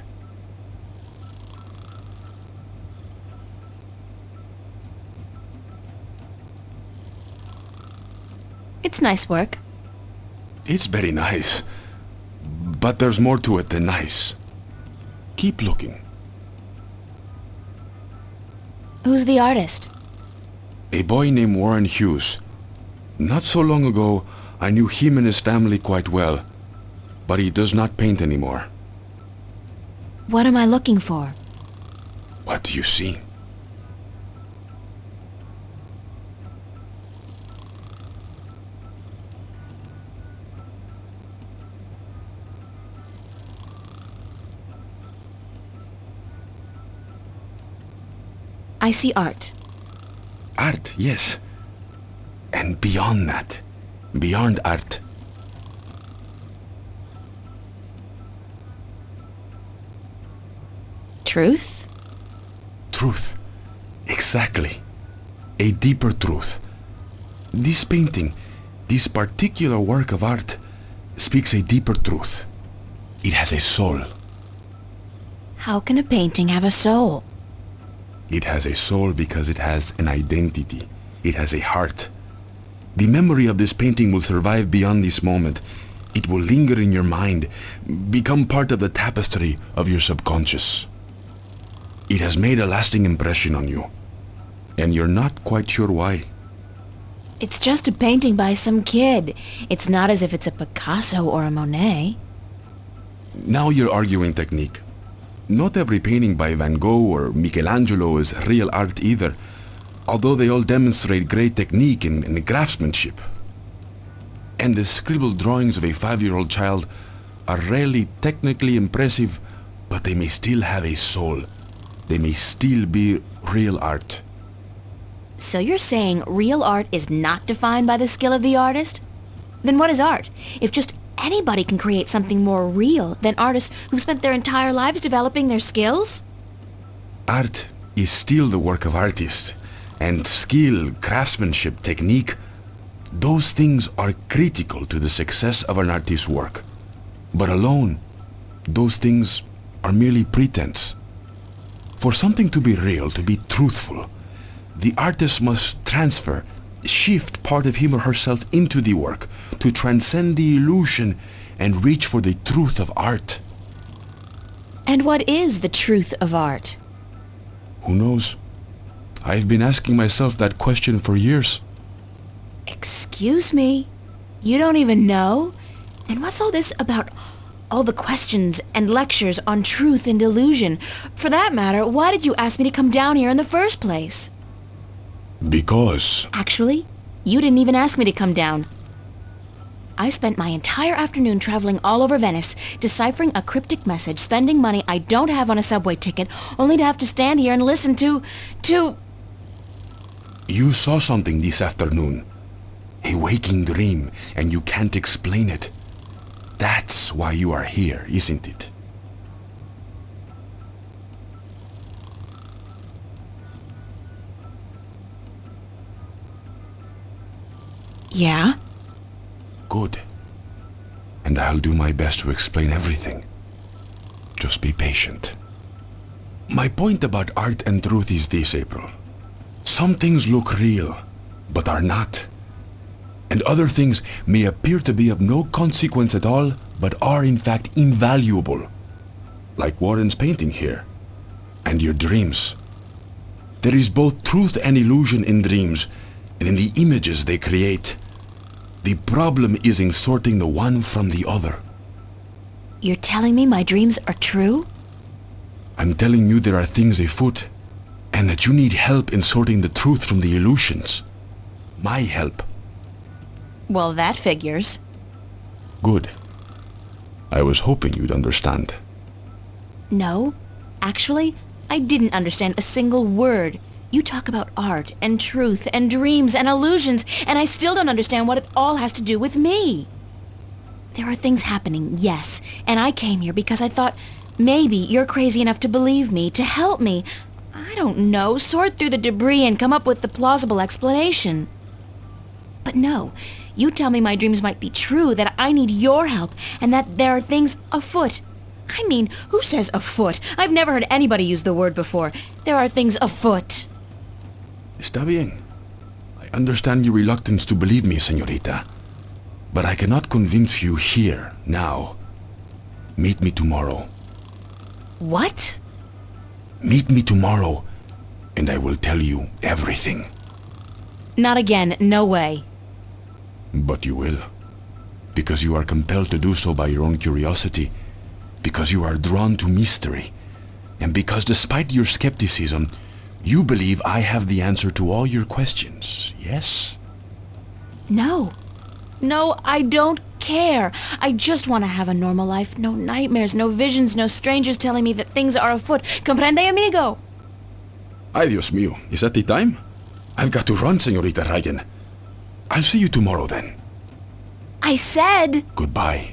It's nice work. It's very nice. But there's more to it than nice. Keep looking. Who's the artist? A boy named Warren Hughes. Not so long ago, I knew him and his family quite well. But he does not paint anymore. What am I looking for? What do you see? I see art. Art, yes. And beyond that. Beyond art. Truth? Truth. Exactly. A deeper truth. This painting, this particular work of art, speaks a deeper truth. It has a soul. How can a painting have a soul? It has a soul because it has an identity. It has a heart. The memory of this painting will survive beyond this moment. It will linger in your mind, become part of the tapestry of your subconscious. It has made a lasting impression on you, and you're not quite sure why. It's just a painting by some kid. It's not as if it's a Picasso or a Monet. Now you're arguing technique. Not every painting by Van Gogh or Michelangelo is real art either, although they all demonstrate great technique and craftsmanship. And the scribbled drawings of a 5-year-old child are rarely technically impressive, but they may still have a soul. They may still be real art. So you're saying real art is not defined by the skill of the artist? Then what is art? If just anybody can create something more real than artists who spent their entire lives developing their skills? Art is still the work of artists, and skill, craftsmanship, technique, those things are critical to the success of an artist's work. But alone, those things are merely pretense. For something to be real, to be truthful, the artist must shift part of him or herself into the work to transcend the illusion and reach for the truth of art. And what is the truth of art? Who knows? I've been asking myself that question for years. Excuse me? You don't even know? And what's all this about all the questions and lectures on truth and illusion? For that matter, why did you ask me to come down here in the first place? Because... Actually, you didn't even ask me to come down. I spent my entire afternoon traveling all over Venice, deciphering a cryptic message, spending money I don't have on a subway ticket, only to have to stand here and listen to... You saw something this afternoon. A waking dream, and you can't explain it. That's why you are here, isn't it? Yeah? Good. And I'll do my best to explain everything. Just be patient. My point about art and truth is this, April. Some things look real, but are not. And other things may appear to be of no consequence at all, but are in fact invaluable. Like Warren's painting here. And your dreams. There is both truth and illusion in dreams, and in the images they create. The problem is in sorting the one from the other. You're telling me my dreams are true? I'm telling you there are things afoot, and that you need help in sorting the truth from the illusions. My help. Well, that figures. Good. I was hoping you'd understand. No, actually, I didn't understand a single word. You talk about art and truth and dreams and illusions, and I still don't understand what it all has to do with me. There are things happening, yes, and I came here because I thought maybe you're crazy enough to believe me, to help me. I don't know, sort through the debris and come up with the plausible explanation. But no, you tell me my dreams might be true, that I need your help, and that there are things afoot. I mean, who says afoot? I've never heard anybody use the word before. There are things afoot. Está bien. I understand your reluctance to believe me, señorita. But I cannot convince you here, now. Meet me tomorrow. What? Meet me tomorrow, and I will tell you everything. Not again, no way. But you will. Because you are compelled to do so by your own curiosity. Because you are drawn to mystery. And because despite your skepticism, you believe I have the answer to all your questions, yes? No. No, I don't care. I just want to have a normal life. No nightmares, no visions, no strangers telling me that things are afoot. Comprende, amigo? Ay, Dios mío. Is that the time? I've got to run, señorita Reagan. I'll see you tomorrow then. I said... Goodbye.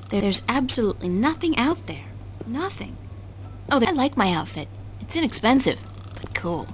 There's absolutely nothing out there. Nothing. Oh, I like my outfit. It's inexpensive, but cool.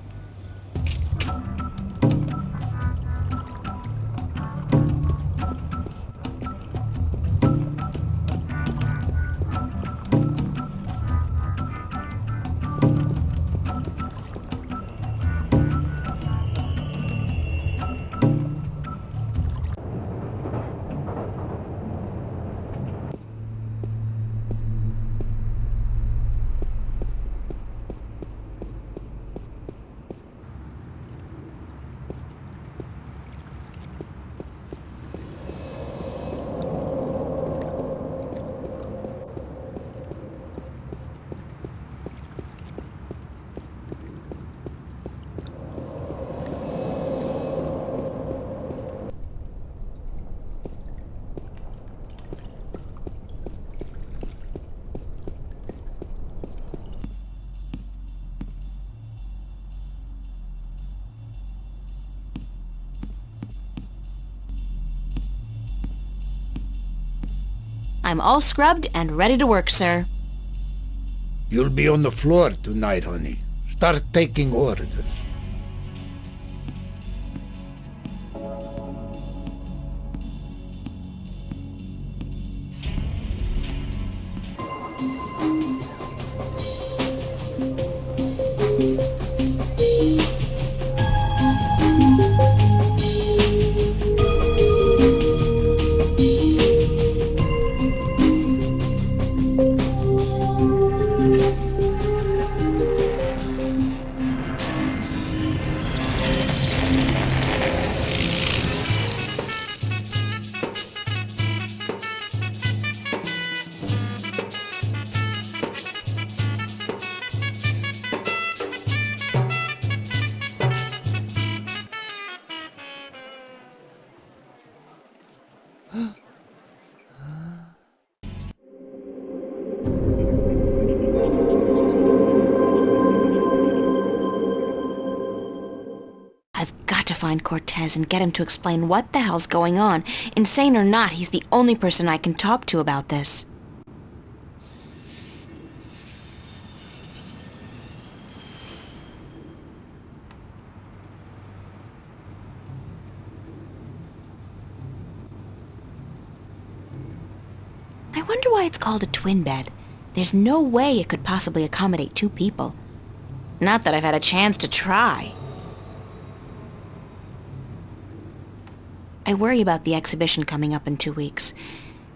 I'm all scrubbed and ready to work, sir. You'll be on the floor tonight, honey. Start taking orders. I've got to find Cortez and get him to explain what the hell's going on. Insane or not, he's the only person I can talk to about this. I wonder why it's called a twin bed. There's no way it could possibly accommodate 2 people. Not that I've had a chance to try. I worry about the exhibition coming up in 2 weeks.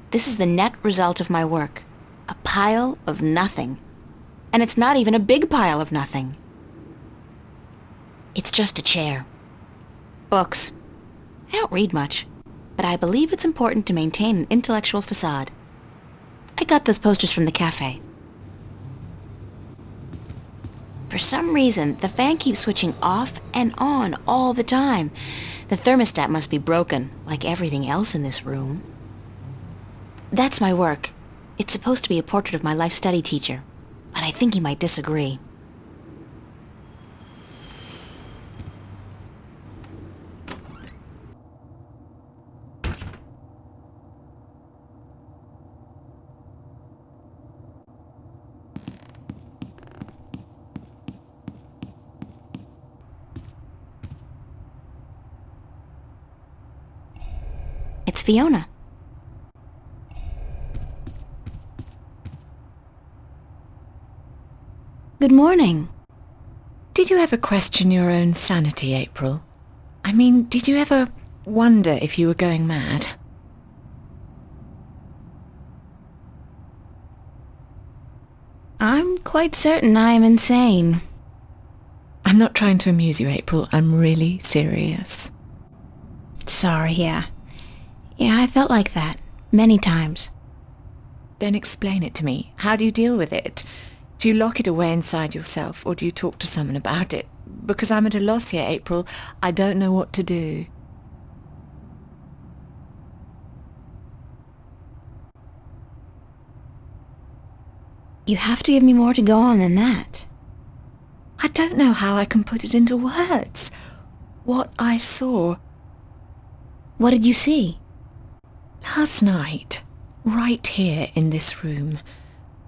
This is the net result of my work. A pile of nothing. And it's not even a big pile of nothing. It's just a chair. Books. I don't read much, but I believe it's important to maintain an intellectual facade. I got those posters from the cafe. For some reason, the fan keeps switching off and on all the time. The thermostat must be broken, like everything else in this room. That's my work. It's supposed to be a portrait of my life study teacher, but I think he might disagree. It's Fiona. Good morning. Did you ever question your own sanity, April? I mean, did you ever wonder if you were going mad? I'm quite certain I am insane. I'm not trying to amuse you, April. I'm really serious. Sorry, yeah. Yeah, I felt like that. Many times. Then explain it to me. How do you deal with it? Do you lock it away inside yourself, or do you talk to someone about it? Because I'm at a loss here, April. I don't know what to do. You have to give me more to go on than that. I don't know how I can put it into words. What I saw. What did you see? Last night, right here in this room,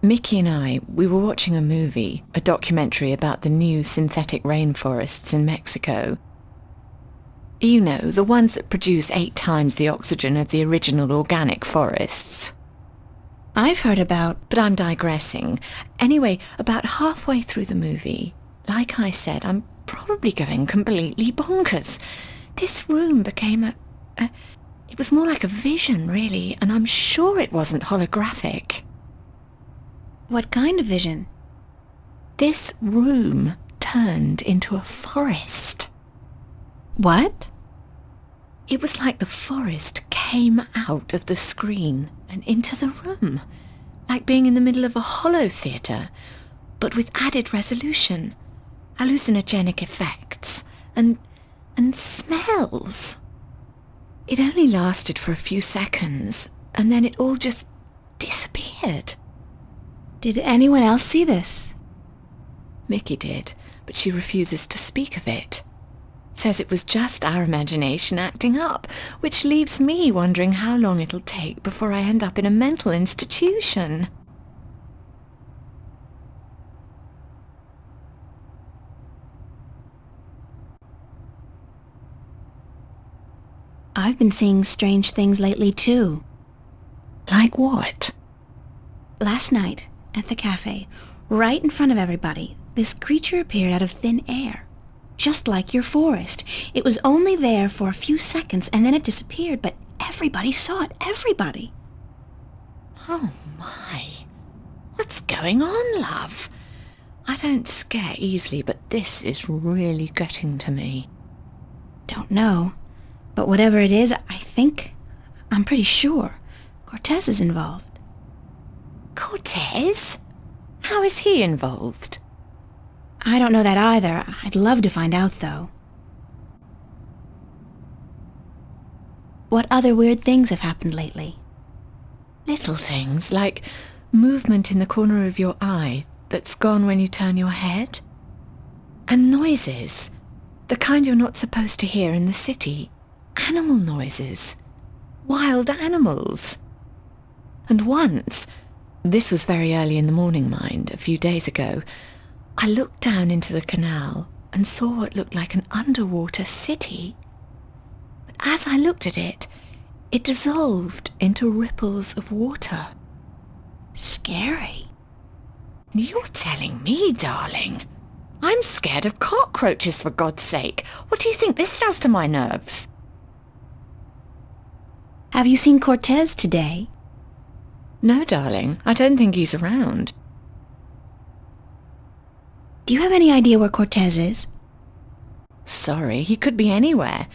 Mickey and I, we were watching a movie, a documentary about the new synthetic rainforests in Mexico. You know, the ones that produce 8 times the oxygen of the original organic forests. I've heard about... But I'm digressing. Anyway, about halfway through the movie, like I said, I'm probably going completely bonkers. This room became it was more like a vision, really, and I'm sure it wasn't holographic. What kind of vision? This room turned into a forest. What? It was like the forest came out of the screen and into the room, like being in the middle of a holo theatre, but with added resolution, hallucinogenic effects, and smells. It only lasted for a few seconds, and then it all just disappeared. Did anyone else see this? Mickey did, but she refuses to speak of it. Says it was just our imagination acting up, which leaves me wondering how long it'll take before I end up in a mental institution. I've been seeing strange things lately, too. Like what? Last night, at the cafe, right in front of everybody, this creature appeared out of thin air. Just like your forest. It was only there for a few seconds and then it disappeared, but everybody saw it. Everybody. Oh my. What's going on, love? I don't scare easily, but this is really getting to me. Don't know. But whatever it is, I'm pretty sure Cortez is involved. Cortez? How is he involved? I don't know that either. I'd love to find out, though. What other weird things have happened lately? Little things, like movement in the corner of your eye that's gone when you turn your head. And noises, the kind you're not supposed to hear in the city. Animal noises. Wild animals. And once, this was very early in the morning, mind, a few days ago, I looked down into the canal and saw what looked like an underwater city. But as I looked at it, it dissolved into ripples of water. Scary. You're telling me, darling. I'm scared of cockroaches, for God's sake. What do you think this does to my nerves? Have you seen Cortez today? No, darling. I don't think he's around. Do you have any idea where Cortez is? Sorry, he could be anywhere.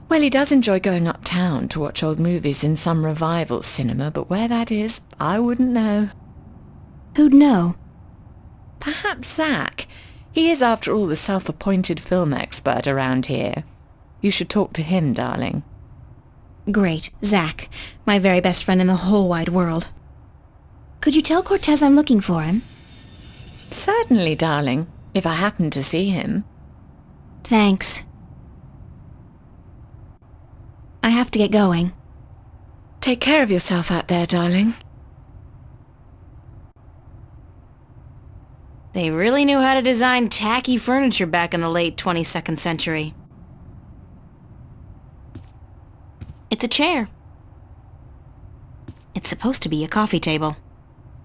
Well, he does enjoy going uptown to watch old movies in some revival cinema, but where that is, I wouldn't know. Who'd know? Perhaps Zach. He is, after all, the self-appointed film expert around here. You should talk to him, darling. Great, Zach, my very best friend in the whole wide world. Could you tell Cortez I'm looking for him? Certainly, darling, if I happen to see him. Thanks. I have to get going. Take care of yourself out there, darling. They really knew how to design tacky furniture back in the late 22nd century. It's a chair. It's supposed to be a coffee table.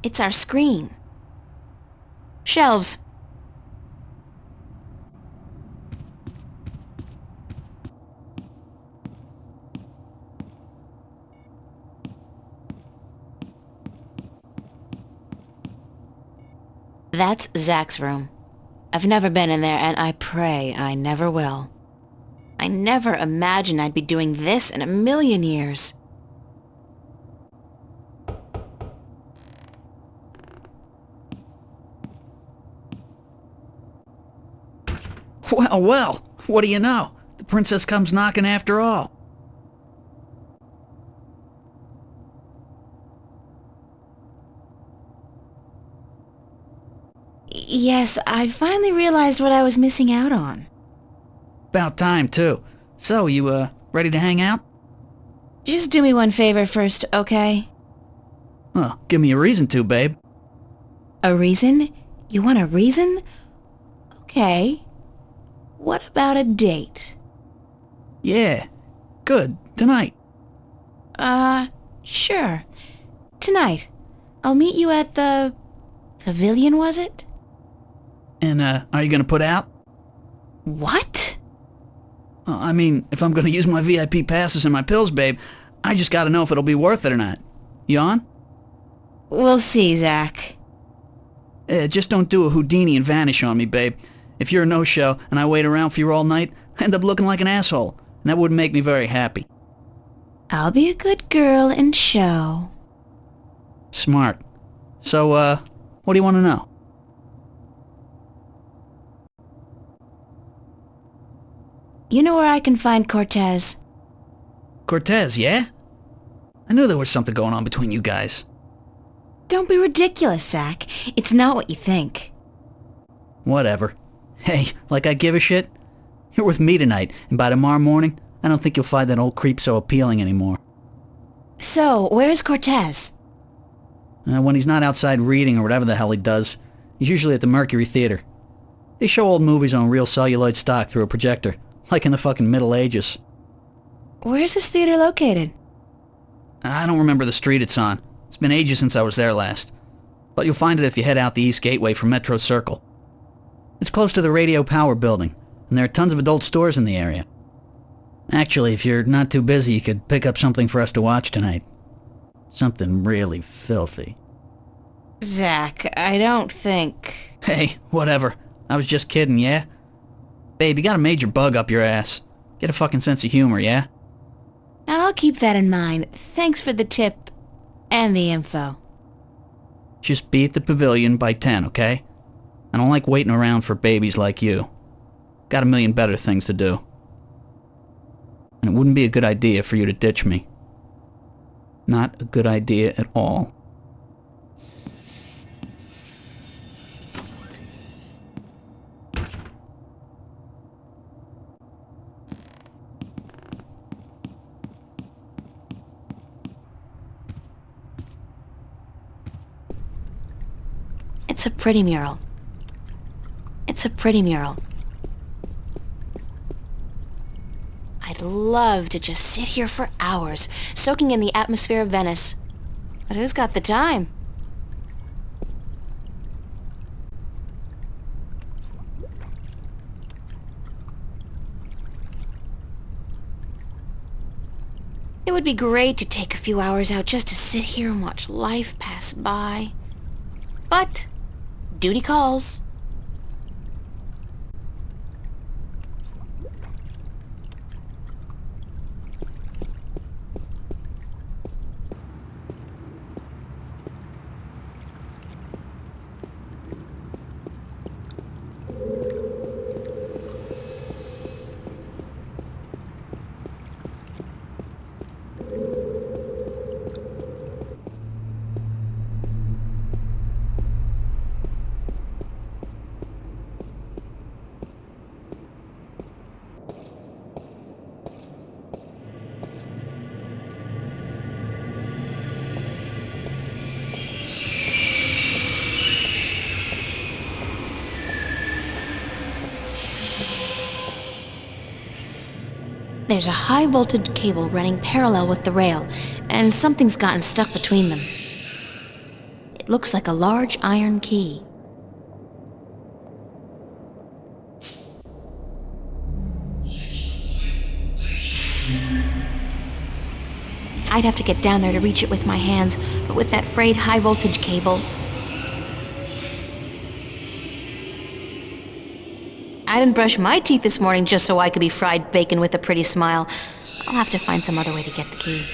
It's our screen. Shelves. That's Zach's room. I've never been in there, and I pray I never will. I never imagined I'd be doing this in a million years. Well, well, what do you know? The princess comes knocking after all. Yes, I finally realized what I was missing out on. About time, too. So, you, ready to hang out? Just do me one favor first, okay? Oh, give me a reason to, babe. A reason? You want a reason? Okay. What about a date? Yeah. Good. Tonight. Sure. Tonight. I'll meet you at the... pavilion, was it? And, are you gonna put out? What? I mean, if I'm gonna use my VIP passes and my pills, babe, I just gotta know if it'll be worth it or not. You on? We'll see, Zach. Just don't do a Houdini and vanish on me, babe. If you're a no-show and I wait around for you all night, I end up looking like an asshole, and that wouldn't make me very happy. I'll be a good girl and show. Smart. So, what do you want to know? You know where I can find Cortez? Cortez, yeah? I knew there was something going on between you guys. Don't be ridiculous, Zach. It's not what you think. Whatever. Hey, like I give a shit? You're with me tonight, and by tomorrow morning, I don't think you'll find that old creep so appealing anymore. So, where's Cortez? When he's not outside reading or whatever the hell he does, he's usually at the Mercury Theater. They show old movies on real celluloid stock through a projector, like in the fucking Middle Ages. Where's this theater located? I don't remember the street it's on. It's been ages since I was there last. But you'll find it if you head out the East Gateway from Metro Circle. It's close to the Radio Power building, and there are tons of adult stores in the area. Actually, if you're not too busy, you could pick up something for us to watch tonight. Something really filthy. Zach, I don't think... Hey, whatever. I was just kidding, yeah? Babe, you got a major bug up your ass. Get a fucking sense of humor, yeah? I'll keep that in mind. Thanks for the tip and the info. Just be at the pavilion by 10, okay? I don't like waiting around for babies like you. Got a million better things to do. And it wouldn't be a good idea for you to ditch me. Not a good idea at all. It's a pretty mural. It's a pretty mural. I'd love to just sit here for hours, soaking in the atmosphere of Venice. But who's got the time? It would be great to take a few hours out just to sit here and watch life pass by. But duty calls. There's a high-voltage cable running parallel with the rail, and something's gotten stuck between them. It looks like a large iron key. I'd have to get down there to reach it with my hands, but with that frayed high-voltage cable... I didn't brush my teeth this morning just so I could be fried bacon with a pretty smile. I'll have to find some other way to get the key.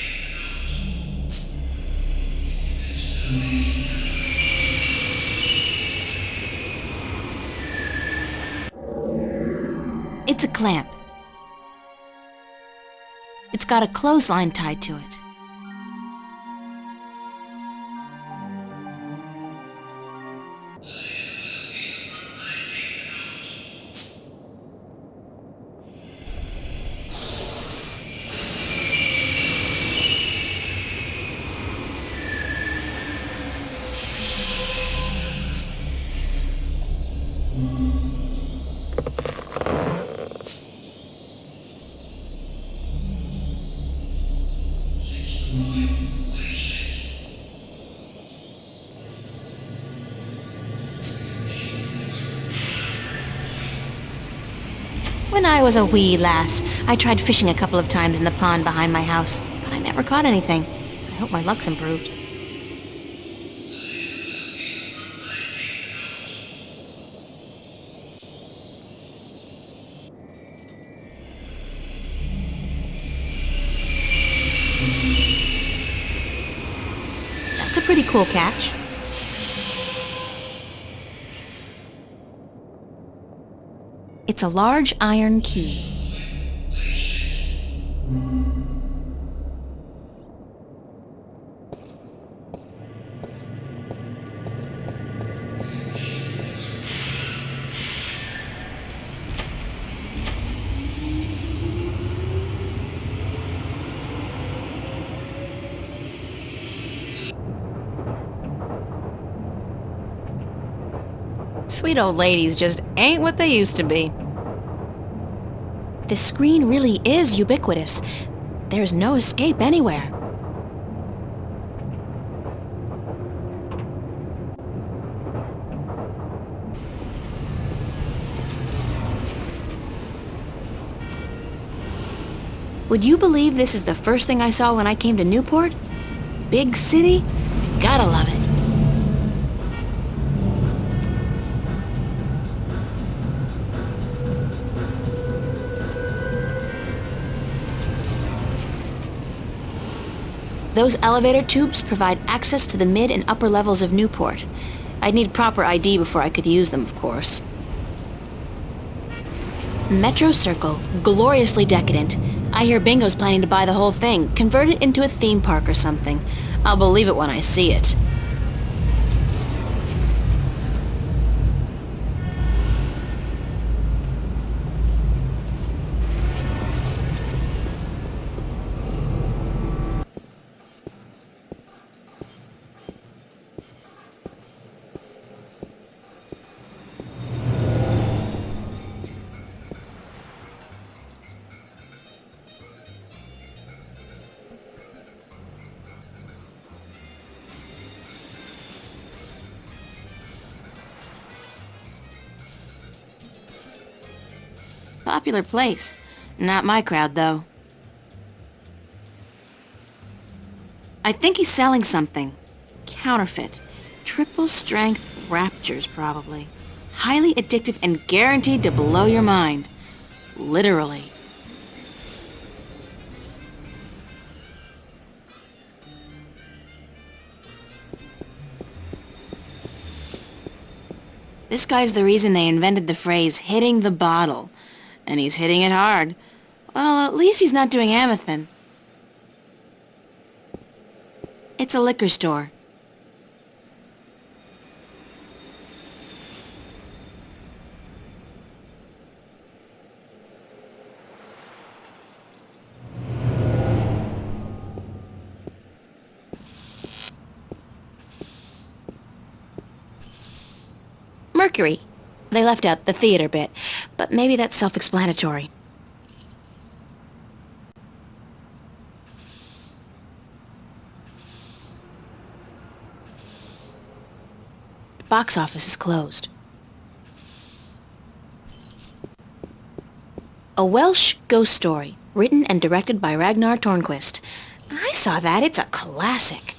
It's a clamp. It's got a clothesline tied to it. When I was a wee lass, I tried fishing a couple of times in the pond behind my house, but I never caught anything. I hope my luck's improved. That's a pretty cool catch. It's a large iron key. Sweet old ladies just ain't what they used to be. The screen really is ubiquitous. There's no escape anywhere. Would you believe this is the first thing I saw when I came to Newport? Big city? Gotta love it. Those elevator tubes provide access to the mid and upper levels of Newport. I'd need proper ID before I could use them, of course. Metro Circle, gloriously decadent. I hear Bingo's planning to buy the whole thing, convert it into a theme park or something. I'll believe it when I see it. Popular place. Not my crowd, though. I think he's selling something. Counterfeit. Triple strength raptures, probably. Highly addictive and guaranteed to blow your mind. Literally. This guy's the reason they invented the phrase, hitting the bottle. And he's hitting it hard. Well, at least he's not doing Amethyst. It's a liquor store. Mercury. They left out the theater bit, but maybe that's self-explanatory. The box office is closed. A Welsh ghost story, written and directed by Ragnar Tornquist. I saw that. It's a classic.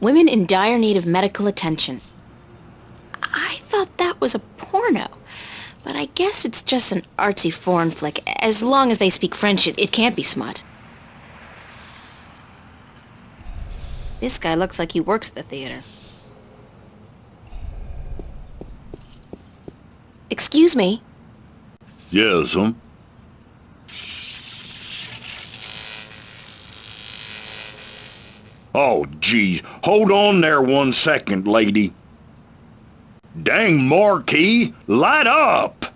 Women in dire need of medical attention. I thought that was a porno, but I guess it's just an artsy foreign flick. As long as they speak French, it can't be smut. This guy looks like he works at the theater. Excuse me? Yes, Oh, geez. Hold on there 1 second, lady. Dang marquee, light up!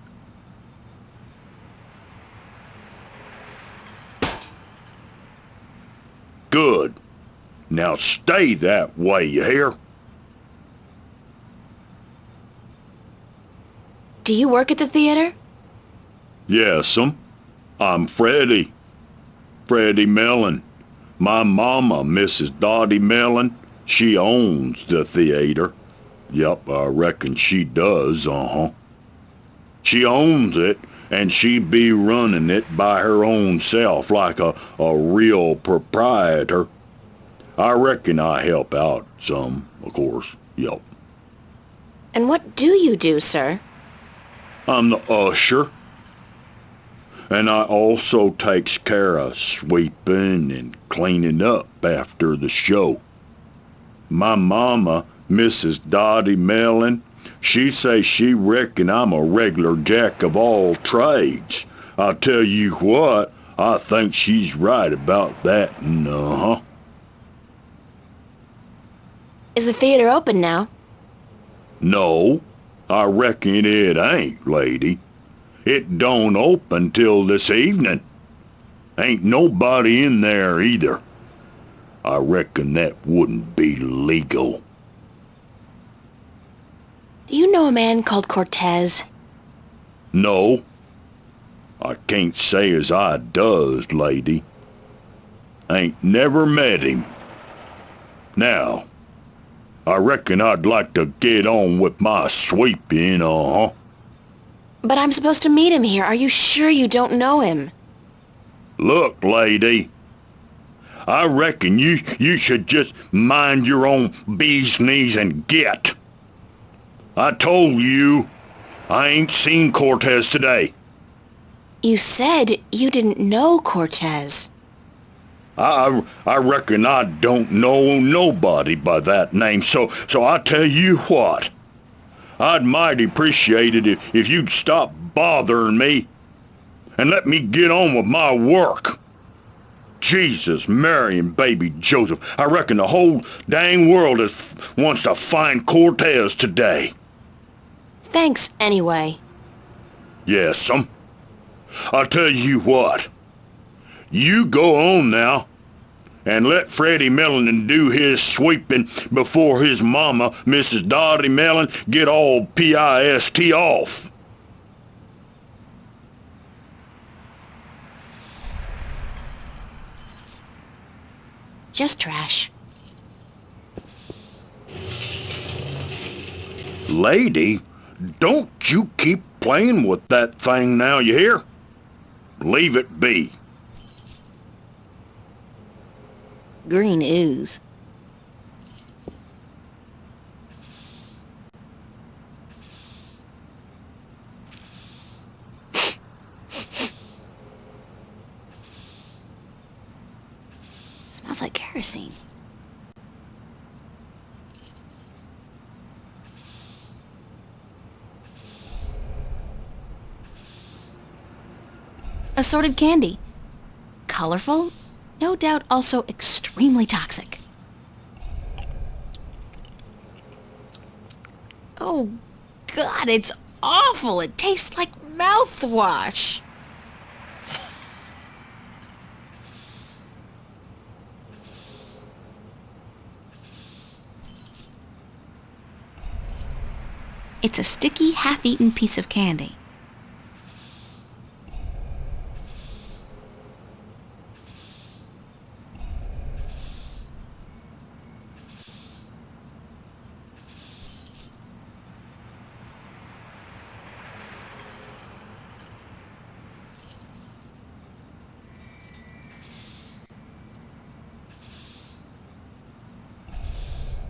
Good. Now stay that way, you hear? Do you work at the theater? Yes'm. I'm Freddie. Freddie Mellon. My mama, Mrs. Dottie Mellon, she owns the theater. Yup, I reckon she does, She owns it, and she be running it by her own self like a real proprietor. I reckon I help out some, of course, yup. And what do you do, sir? I'm the usher. And I also takes care of sweeping and cleaning up after the show. My mama, Mrs. Dottie Mellon, she say she reckon I'm a regular jack of all trades. I tell you what, I think she's right about that, Is the theater open now? No, I reckon it ain't, lady. It don't open till this evening. Ain't nobody in there either. I reckon that wouldn't be legal. Do you know a man called Cortez? No. I can't say as I does, lady. Ain't never met him. Now, I reckon I'd like to get on with my sweeping, But I'm supposed to meet him here. Are you sure you don't know him? Look, lady, I reckon you should just mind your own bee's knees and get. I told you, I ain't seen Cortez today. You said you didn't know Cortez. I reckon I don't know nobody by that name, so I tell you what, I'd mighty appreciate it if you'd stop bothering me and let me get on with my work. Jesus, Mary, and baby Joseph, I reckon the whole dang world wants to find Cortez today. Thanks anyway. Yes'm. I'll tell you what. You go on now and let Freddie Mellon do his sweeping before his mama, Mrs. Dottie Mellon, get all pissed off. Just trash. Lady, don't you keep playing with that thing now, you hear? Leave it be. Green ooze. Smells like kerosene. Assorted candy. Colorful, no doubt also extremely toxic. Oh, God, it's awful. It tastes like mouthwash. It's a sticky, half-eaten piece of candy.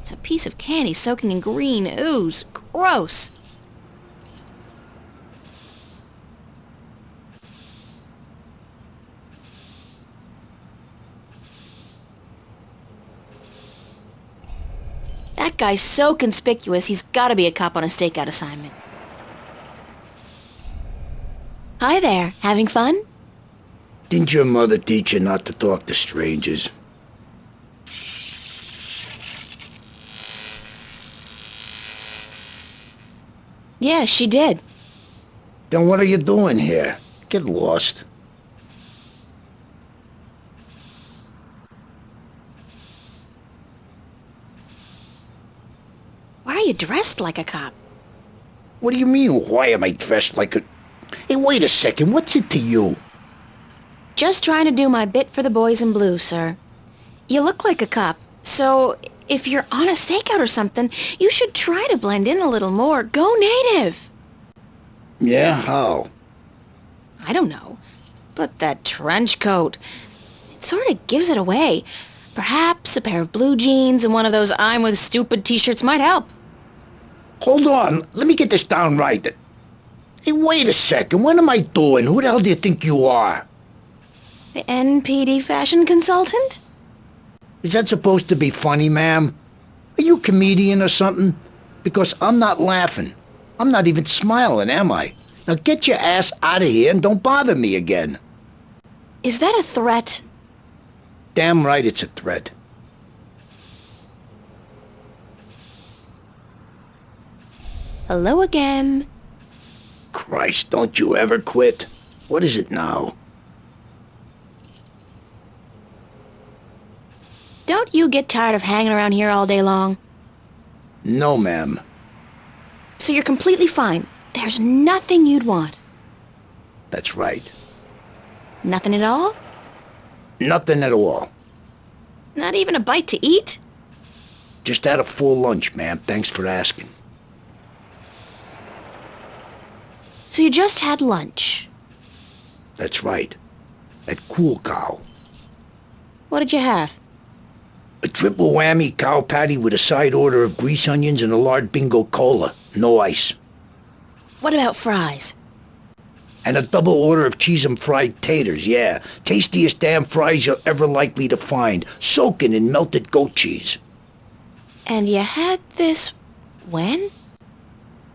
It's a piece of candy soaking in green ooze. Gross. That guy's so conspicuous, he's gotta be a cop on a stakeout assignment. Hi there, having fun? Didn't your mother teach you not to talk to strangers? Yeah, she did. Then what are you doing here? Get lost. Why are you dressed like a cop? What do you mean, why am I dressed like a... Hey, wait a second, what's it to you? Just trying to do my bit for the boys in blue, sir. You look like a cop, so if you're on a stakeout or something, you should try to blend in a little more. Go native! Yeah, how? I don't know. But that trench coat, it sort of gives it away. Perhaps a pair of blue jeans and one of those I'm with stupid t-shirts might help. Hold on, let me get this down right. Hey, wait a second, what am I doing? Who the hell do you think you are? The NPD fashion consultant? Is that supposed to be funny, ma'am? Are you a comedian or something? Because I'm not laughing. I'm not even smiling, am I? Now get your ass out of here and don't bother me again. Is that a threat? Damn right it's a threat. Hello again. Christ, don't you ever quit. What is it now? Don't you get tired of hanging around here all day long? No, ma'am. So you're completely fine. There's nothing you'd want. That's right. Nothing at all? Nothing at all. Not even a bite to eat? Just had a full lunch, ma'am. Thanks for asking. So you just had lunch? That's right. At Cool Cow. What did you have? A triple whammy cow patty with a side order of grease onions and a large bingo cola. No ice. What about fries? And a double order of cheese and fried taters, yeah. Tastiest damn fries you're ever likely to find. Soaking in melted goat cheese. And you had this when?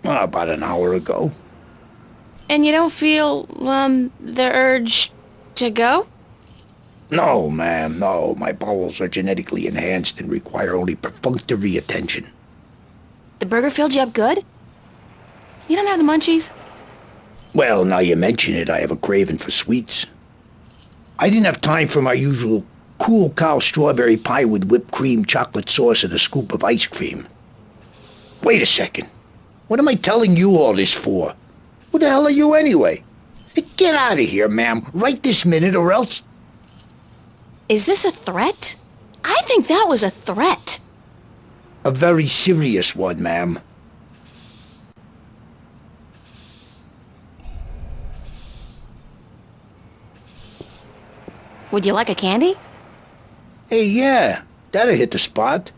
About an hour ago. And you don't feel, the urge to go? No, ma'am, no. My bowels are genetically enhanced and require only perfunctory attention. The burger filled you up good? You don't have the munchies? Well, now you mention it, I have a craving for sweets. I didn't have time for my usual Cool Cow strawberry pie with whipped cream, chocolate sauce, and a scoop of ice cream. Wait a second. What am I telling you all this for? Who the hell are you anyway? Get out of here, ma'am, right this minute or else... Is this a threat? I think that was a threat. A very serious one, ma'am. Would you like a candy? Hey, yeah, that'll hit the spot.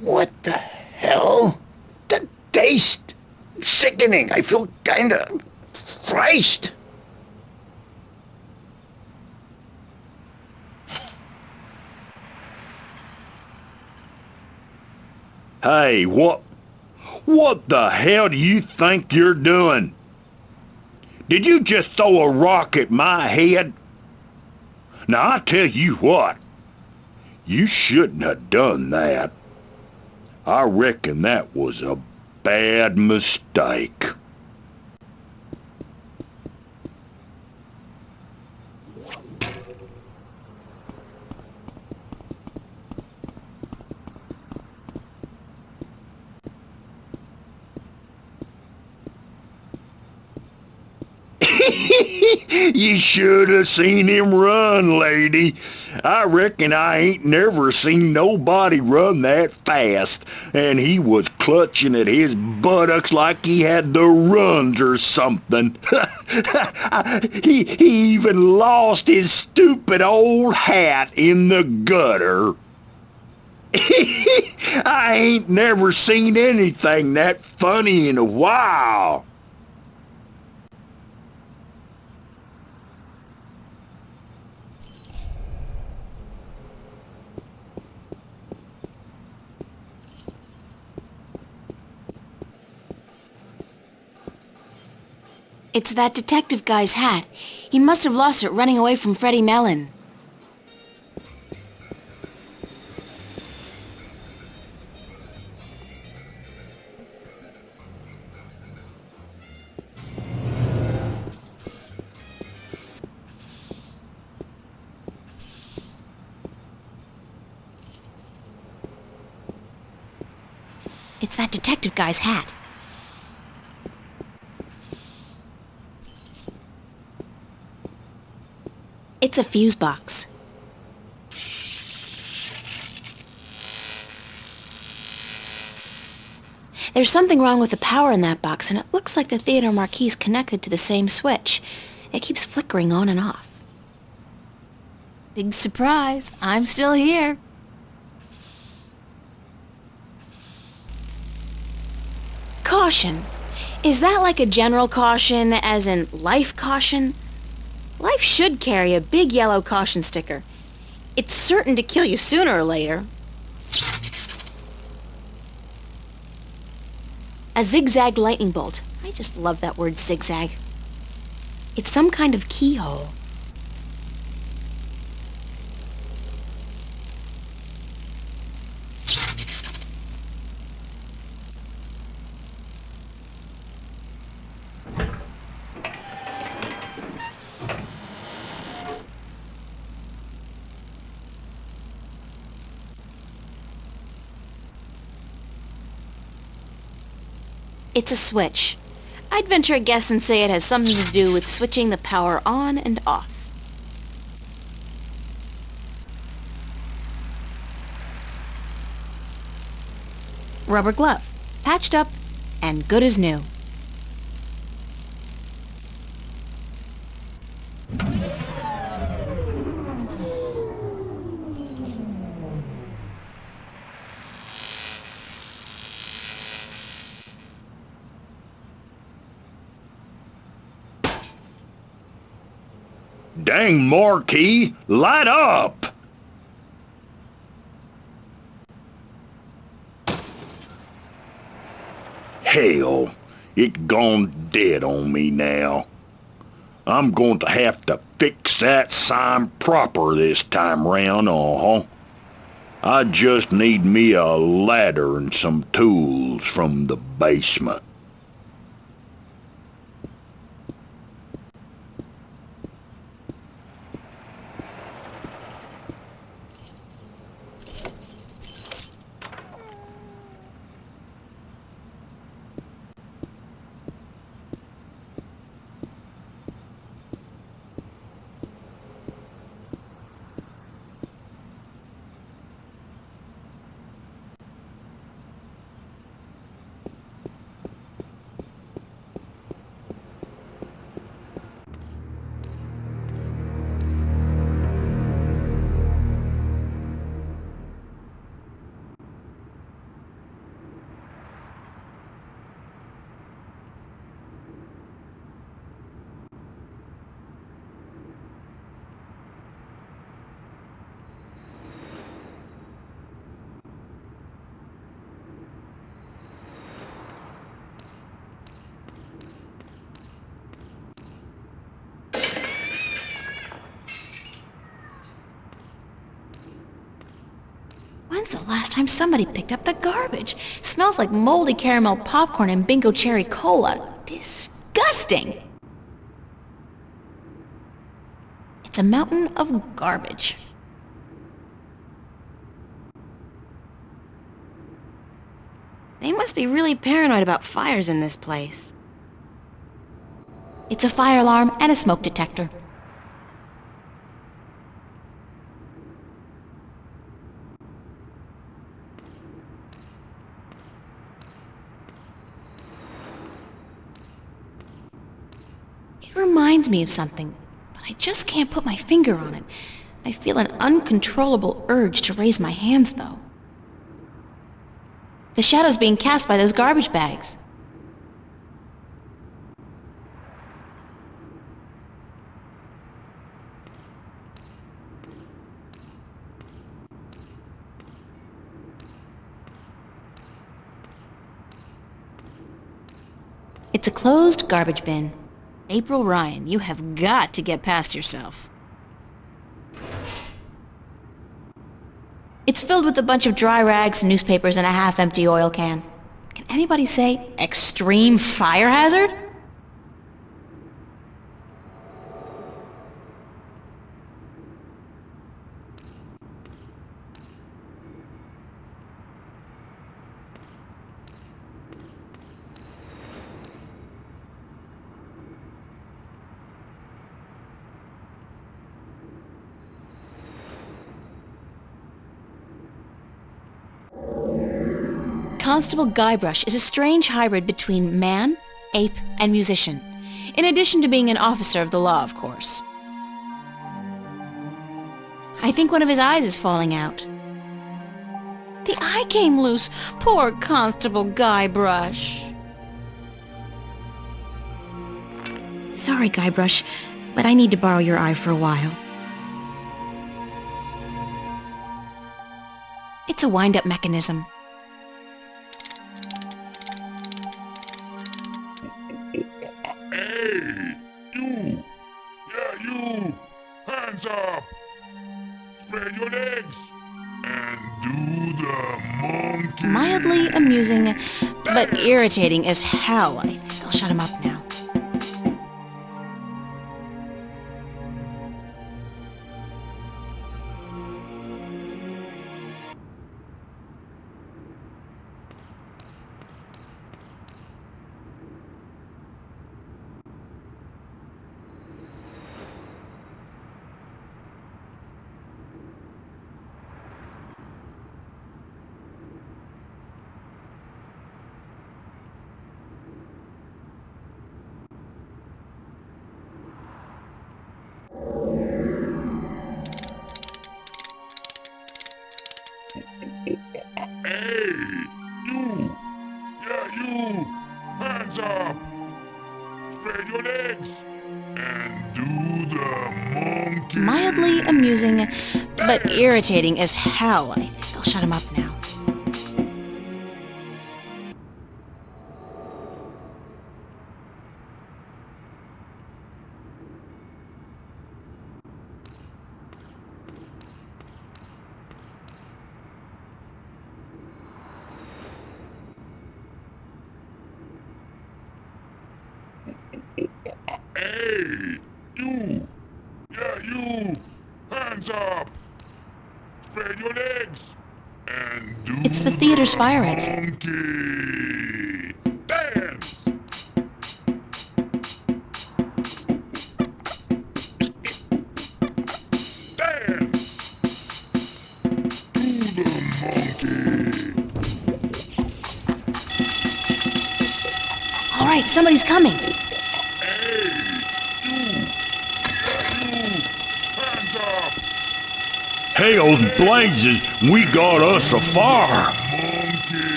What the hell? The taste! Sickening! I feel kinda... Christ! Hey, what the hell do you think you're doing? Did you just throw a rock at my head? Now, I tell you what, you shouldn't have done that. I reckon that was a bad mistake. You should have seen him run, lady. I reckon I ain't never seen nobody run that fast, and he was clutching at his buttocks like he had the runs or something. He even lost his stupid old hat in the gutter. I ain't never seen anything that funny in a while. It's that detective guy's hat. He must have lost it running away from Freddie Mellon. It's that detective guy's hat. It's a fuse box. There's something wrong with the power in that box, and it looks like the theater marquee is connected to the same switch. It keeps flickering on and off. Big surprise, I'm still here. Caution. Is that like a general caution, as in life caution? Life should carry a big yellow caution sticker. It's certain to kill you sooner or later. A zigzag lightning bolt. I just love that word zigzag. It's some kind of keyhole. It's a switch. I'd venture a guess and say it has something to do with switching the power on and off. Rubber glove, patched up, and good as new. Dang, Marquis, light up! Hell, it gone dead on me now. I'm going to have to fix that sign proper this time round, I just need me a ladder and some tools from the basement. When's the last time somebody picked up the garbage? Smells like moldy caramel popcorn and bingo cherry cola. Disgusting! It's a mountain of garbage. They must be really paranoid about fires in this place. It's a fire alarm and a smoke detector. It reminds me of something, but I just can't put my finger on it. I feel an uncontrollable urge to raise my hands, though. The shadow's being cast by those garbage bags. It's a closed garbage bin. April Ryan, you have got to get past yourself. It's filled with a bunch of dry rags, newspapers, and a half-empty oil can. Can anybody say extreme fire hazard? Constable Guybrush is a strange hybrid between man, ape, and musician, in addition to being an officer of the law, of course. I think one of his eyes is falling out. The eye came loose. Poor Constable Guybrush. Sorry, Guybrush, but I need to borrow your eye for a while. It's a wind-up mechanism. Hey! You! Yeah, you! Hands up! Spread your legs! And do the monkey! Mildly amusing, but irritating as hell. I think I'll shut him up now. amusing, but irritating as hell. I think I'll shut him up now. Hey, you! Yeah, you! Hands up! Spread your legs! And do It's the theater's fire exit. monkey! Dance! Dance! Do the monkey! All right, somebody's coming. Hell's blazes, we got us a fire.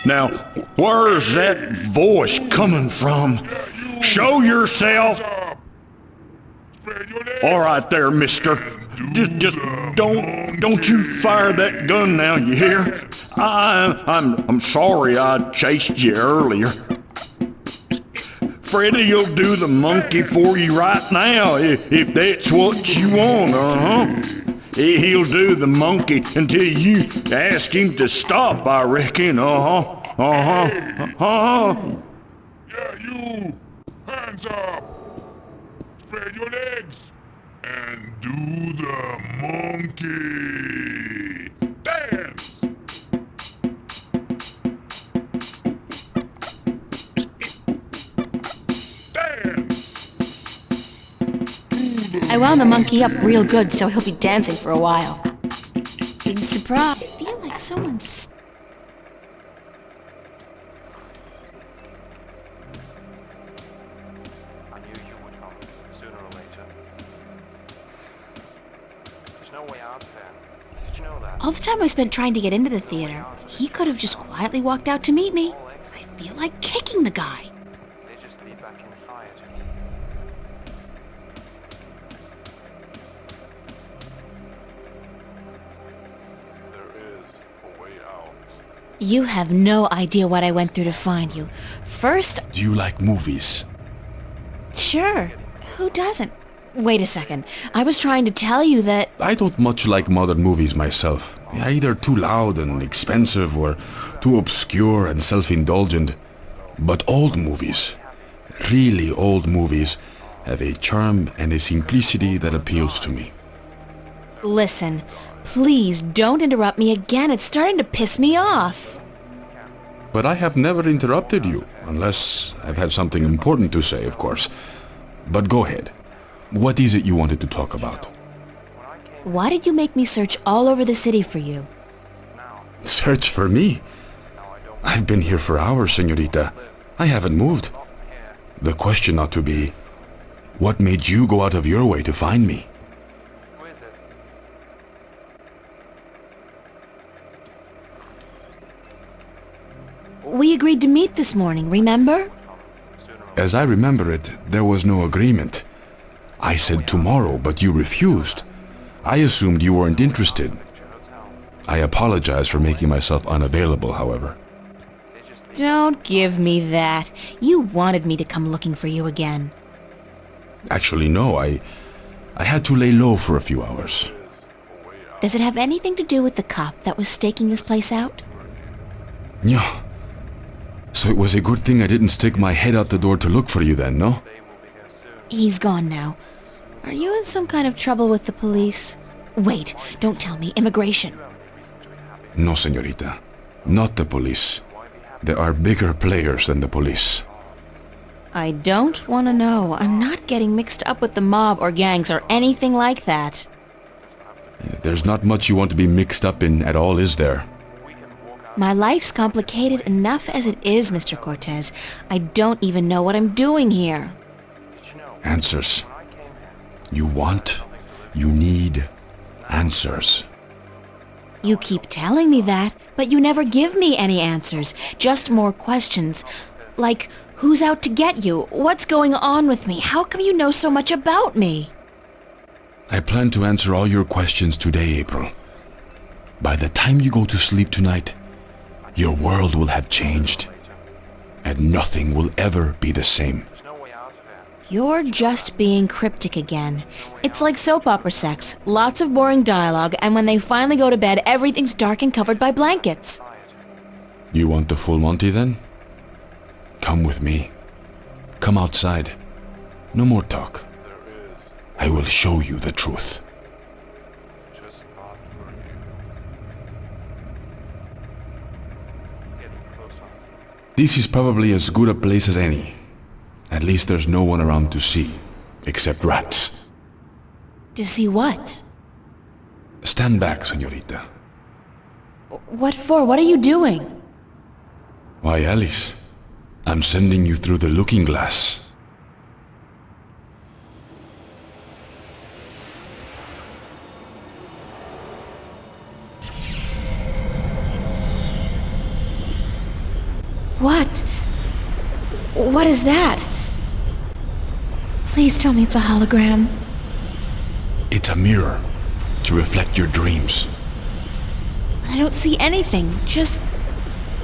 Now, where's that voice coming from? Show yourself. All right there, mister. Just don't you fire that gun now, you hear? I'm sorry I chased you earlier. Freddy'll do the monkey for you right now, if that's what you want, He'll do the monkey until you ask him to stop, I reckon, Yeah, you! Hands up! Spread your legs! And do the monkey! Dance! I wound the monkey up real good, so he'll be dancing for a while. Big surprise. I feel like someone's... I knew you would come, sooner or later. There's no way out there. Did you know that? All the time I spent trying to get into the theater, he could have just quietly walked out to meet me. I feel like kicking the guy. They just lead back inside. You have no idea what I went through to find you. First... Do you like movies? Sure. Who doesn't? Wait a second. I was trying to tell you that... I don't much like modern movies myself. They're either too loud and expensive or too obscure and self-indulgent. But old movies, really old movies, have a charm and a simplicity that appeals to me. Listen, please don't interrupt me again. It's starting to piss me off. But I have never interrupted you, unless I've had something important to say, of course. But go ahead. What is it you wanted to talk about? Why did you make me search all over the city for you? Search for me? I've been here for hours, señorita. I haven't moved. The question ought to be, what made you go out of your way to find me? We agreed to meet this morning, remember? As I remember it, there was no agreement. I said tomorrow, but you refused. I assumed you weren't interested. I apologize for making myself unavailable, however. Don't give me that. You wanted me to come looking for you again. Actually, no, I had to lay low for a few hours. Does it have anything to do with the cop that was staking this place out? Yeah. So it was a good thing I didn't stick my head out the door to look for you then, no? He's gone now. Are you in some kind of trouble with the police? Wait, don't tell me. Immigration. No, señorita. Not the police. There are bigger players than the police. I don't want to know. I'm not getting mixed up with the mob or gangs or anything like that. There's not much you want to be mixed up in at all, is there? My life's complicated enough as it is, Mr. Cortez. I don't even know what I'm doing here. Answers. You want, you need answers. You keep telling me that, but you never give me any answers. Just more questions. Like, who's out to get you? What's going on with me? How come you know so much about me? I plan to answer all your questions today, April. By the time you go to sleep tonight, your world will have changed, and nothing will ever be the same. You're just being cryptic again. It's like soap opera sex. Lots of boring dialogue, and when they finally go to bed, everything's dark and covered by blankets. You want the full Monty then? Come with me. Come outside. No more talk. I will show you the truth. This is probably as good a place as any. At least there's no one around to see, except rats. To see what? Stand back, señorita. What for? What are you doing? Why, Alice, I'm sending you through the looking glass. What? What is that? Please tell me it's a hologram. It's a mirror to reflect your dreams. I don't see anything, just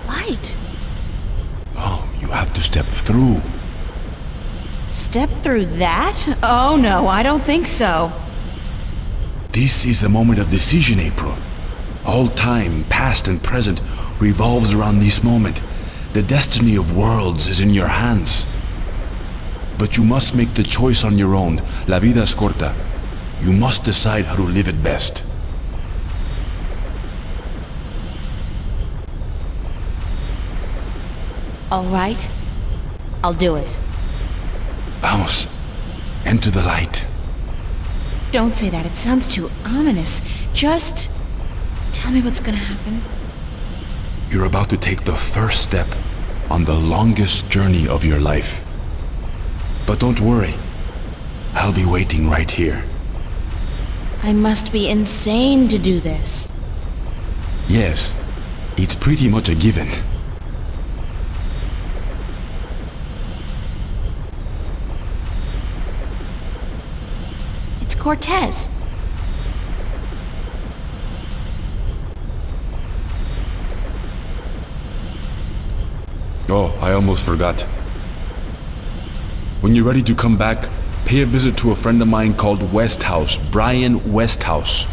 light. Oh, you have to step through. Step through that? Oh no, I don't think so. This is the moment of decision, April. All time, past and present, revolves around this moment. The destiny of worlds is in your hands. But you must make the choice on your own. La vida es corta. You must decide how to live it best. All right. I'll do it. Vamos. Enter the light. Don't say that. It sounds too ominous. Just tell me what's gonna happen. You're about to take the first step on the longest journey of your life. But don't worry. I'll be waiting right here. I must be insane to do this. Yes, it's pretty much a given. It's Cortez. Oh, I almost forgot. When you're ready to come back, pay a visit to a friend of mine called Westhouse, Brian Westhouse.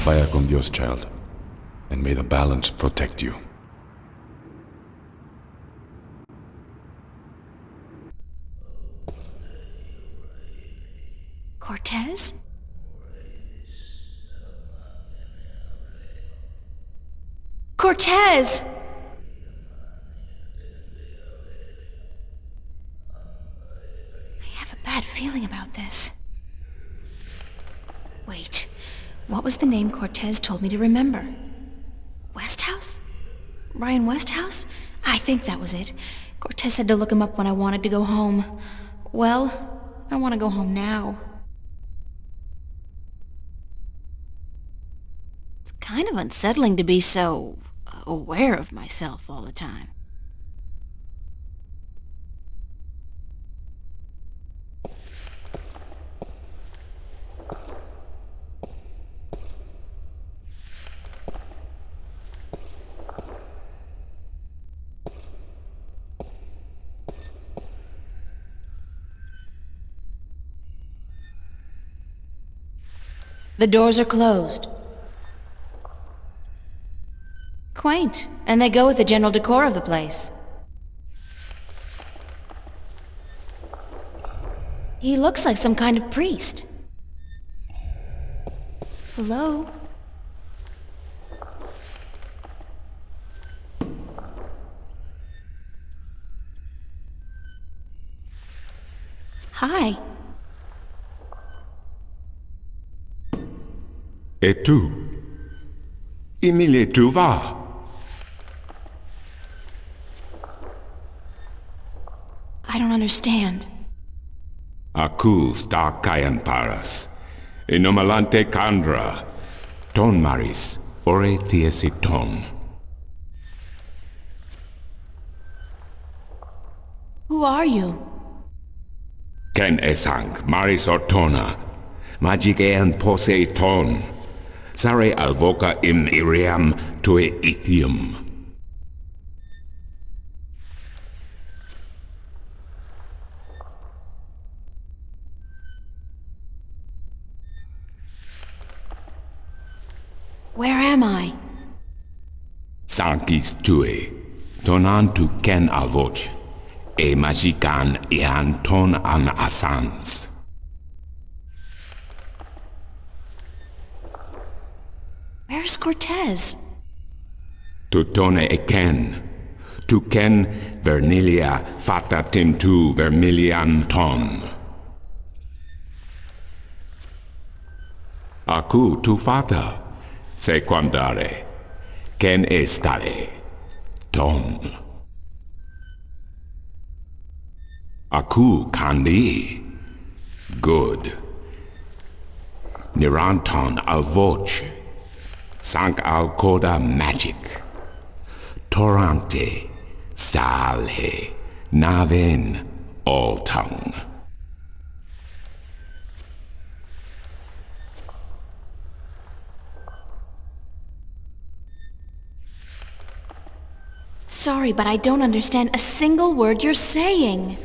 Vaya con Dios, child, and may the balance protect you. Cortez? Cortez! I have a bad feeling about this. Wait, what was the name Cortez told me to remember? Westhouse? Ryan Westhouse? I think that was it. Cortez said to look him up when I wanted to go home. Well, I want to go home now. It's kind of unsettling to be so aware of myself all the time. The doors are closed. Quaint, and they go with the general decor of the place. He looks like some kind of priest. Hello? Hi. Et tu? Emile, tu vas? I don't understand. Aku sta kayan paras. Inomalante kandra. Ton maris. Ore tiesi ton. Who are you? Ken esang maris ortona. Magic ean pose ton. Sare alvoca im iriam tue ithium. Where am I? Sankis tue. Tonan tu ken alvoch. E magican ean ton an asans. Where's Cortez? Tu tone e ken. Tu ken vernilia fata tintu vermilian ton. Aku tu fata. Sequandare. Ken estare. Ton. Aku kandi. Good. Niranton al voce. Sank al coda magic. Torrante. Salhe. Naven. All tongue. Sorry, but I don't understand a single word you're saying.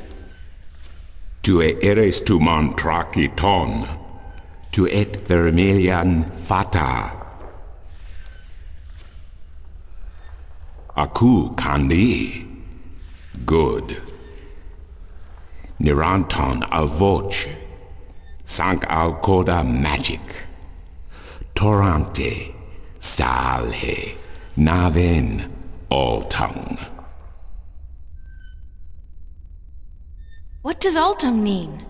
Tu eres tu montraki ton. Tu et vermilian fata. Aku kandi. Good. Niranton al voce. Sank al coda magic. Torrante. Salhe. Naven. All tongue. What does all tongue mean?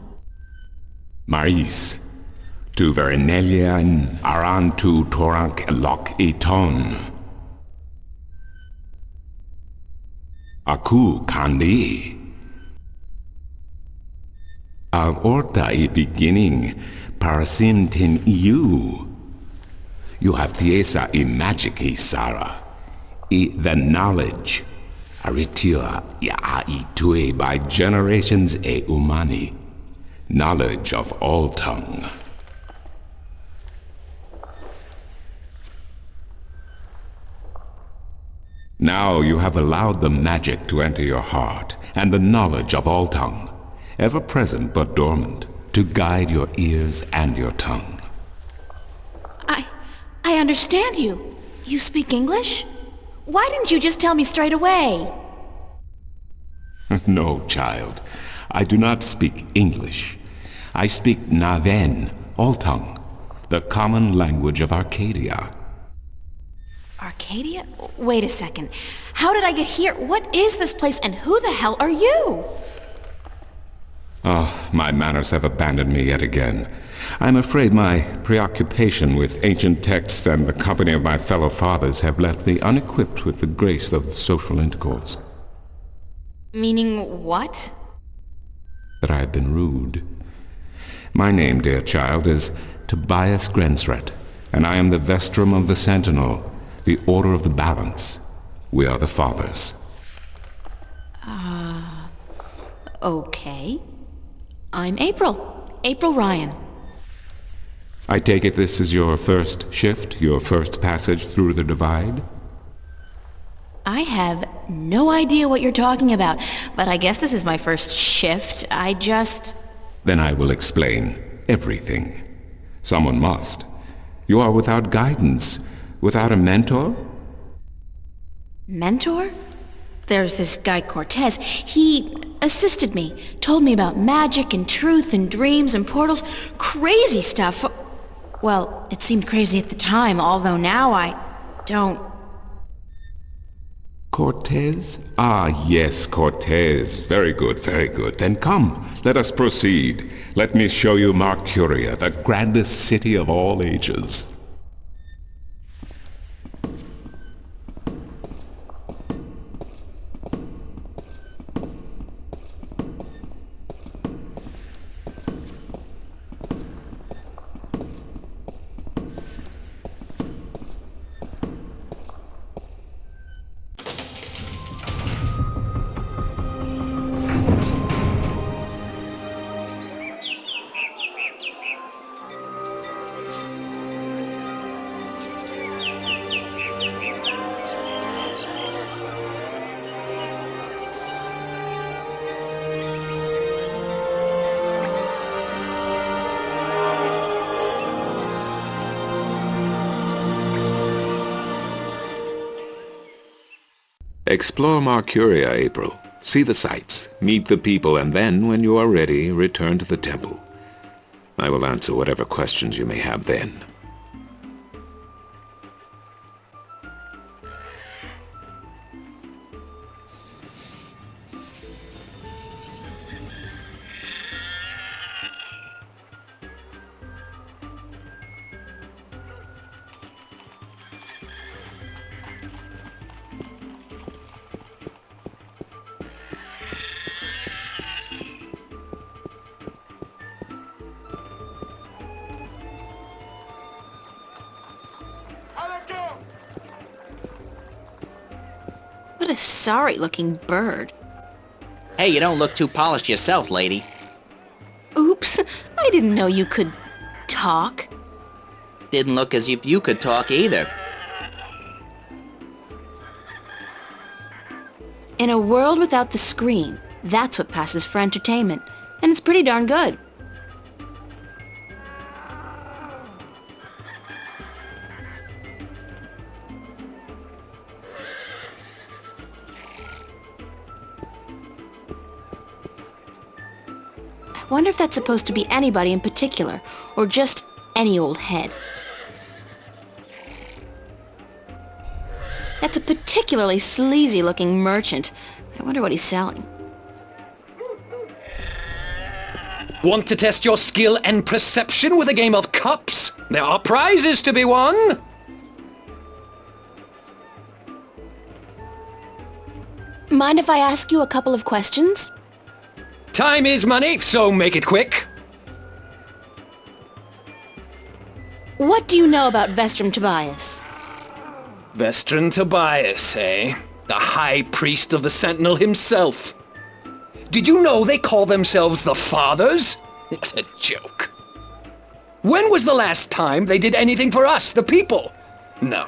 Maris. Tu vernelian aran tu torank loc eton. Aku kandi. Al orta e beginning parasim tin you. You have thiesa e magic e Sarah. The knowledge, aritua iaitue by generations e umani, knowledge of all tongue. Now you have allowed the magic to enter your heart, and the knowledge of all tongue, ever present but dormant, to guide your ears and your tongue. I understand you. You speak English? Why didn't you just tell me straight away? No, child. I do not speak English. I speak Naven, all tongue, the common language of Arcadia. Arcadia? Wait a second. How did I get here? What is this place, and who the hell are you? Oh, my manners have abandoned me yet again. I'm afraid my preoccupation with ancient texts and the company of my fellow fathers have left me unequipped with the grace of social intercourse. Meaning what? That I have been rude. My name, dear child, is Tobias Grensret, and I am the Vestrum of the Sentinel, the Order of the Balance. We are the fathers. Okay. I'm April Ryan. I take it this is your first shift, your first passage through the divide? I have no idea what you're talking about, but I guess this is my first shift. Then I will explain everything. Someone must. You are without guidance, without a mentor? Mentor? There's this guy Cortez. He assisted me, told me about magic and truth and dreams and portals. Crazy stuff. Well, it seemed crazy at the time, although now I don't... Cortez? Ah, yes, Cortez. Very good, very good. Then come, let us proceed. Let me show you Mercuria, the grandest city of all ages. Explore Mercuria, April. See the sights, meet the people, and then, when you are ready, return to the temple. I will answer whatever questions you may have then. What a sorry-looking bird. Hey, you don't look too polished yourself, lady. Oops, I didn't know you could talk. Didn't look as if you could talk either. In a world without the screen, that's what passes for entertainment, and it's pretty darn good. I wonder if that's supposed to be anybody in particular, or just any old head. That's a particularly sleazy-looking merchant. I wonder what he's selling. Want to test your skill and perception with a game of cups? There are prizes to be won! Mind if I ask you a couple of questions? Time is money, so make it quick. What do you know about Vestrum Tobias? Vestrum Tobias, eh? The High Priest of the Sentinel himself. Did you know they call themselves the Fathers? What a joke. When was the last time they did anything for us, the people? No.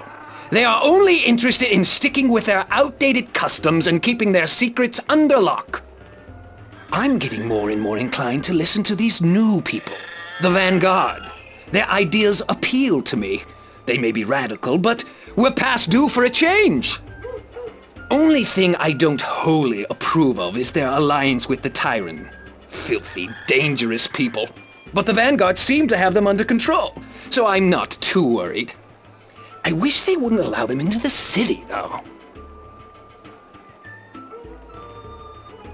They are only interested in sticking with their outdated customs and keeping their secrets under lock. I'm getting more and more inclined to listen to these new people, the Vanguard. Their ideas appeal to me. They may be radical, but we're past due for a change. Only thing I don't wholly approve of is their alliance with the Tyrant. Filthy, dangerous people. But the Vanguard seem to have them under control, so I'm not too worried. I wish they wouldn't allow them into the city, though.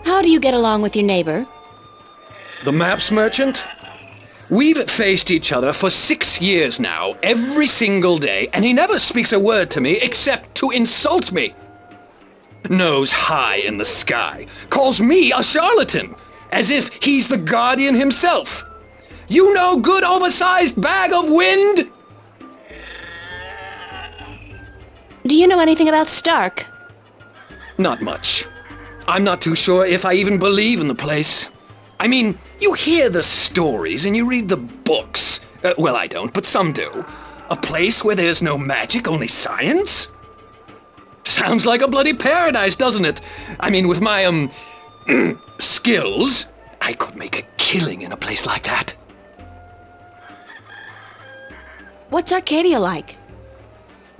How do you get along with your neighbor? The maps merchant? We've faced each other for 6 years now, every single day, and he never speaks a word to me except to insult me. Nose high in the sky, calls me a charlatan, as if he's the guardian himself. You know, good oversized bag of wind? Do you know anything about Stark? Not much. I'm not too sure if I even believe in the place. I mean, you hear the stories and you read the books. Well, I don't, but some do. A place where there's no magic, only science? Sounds like a bloody paradise, doesn't it? I mean, with my, skills, I could make a killing in a place like that. What's Arcadia like?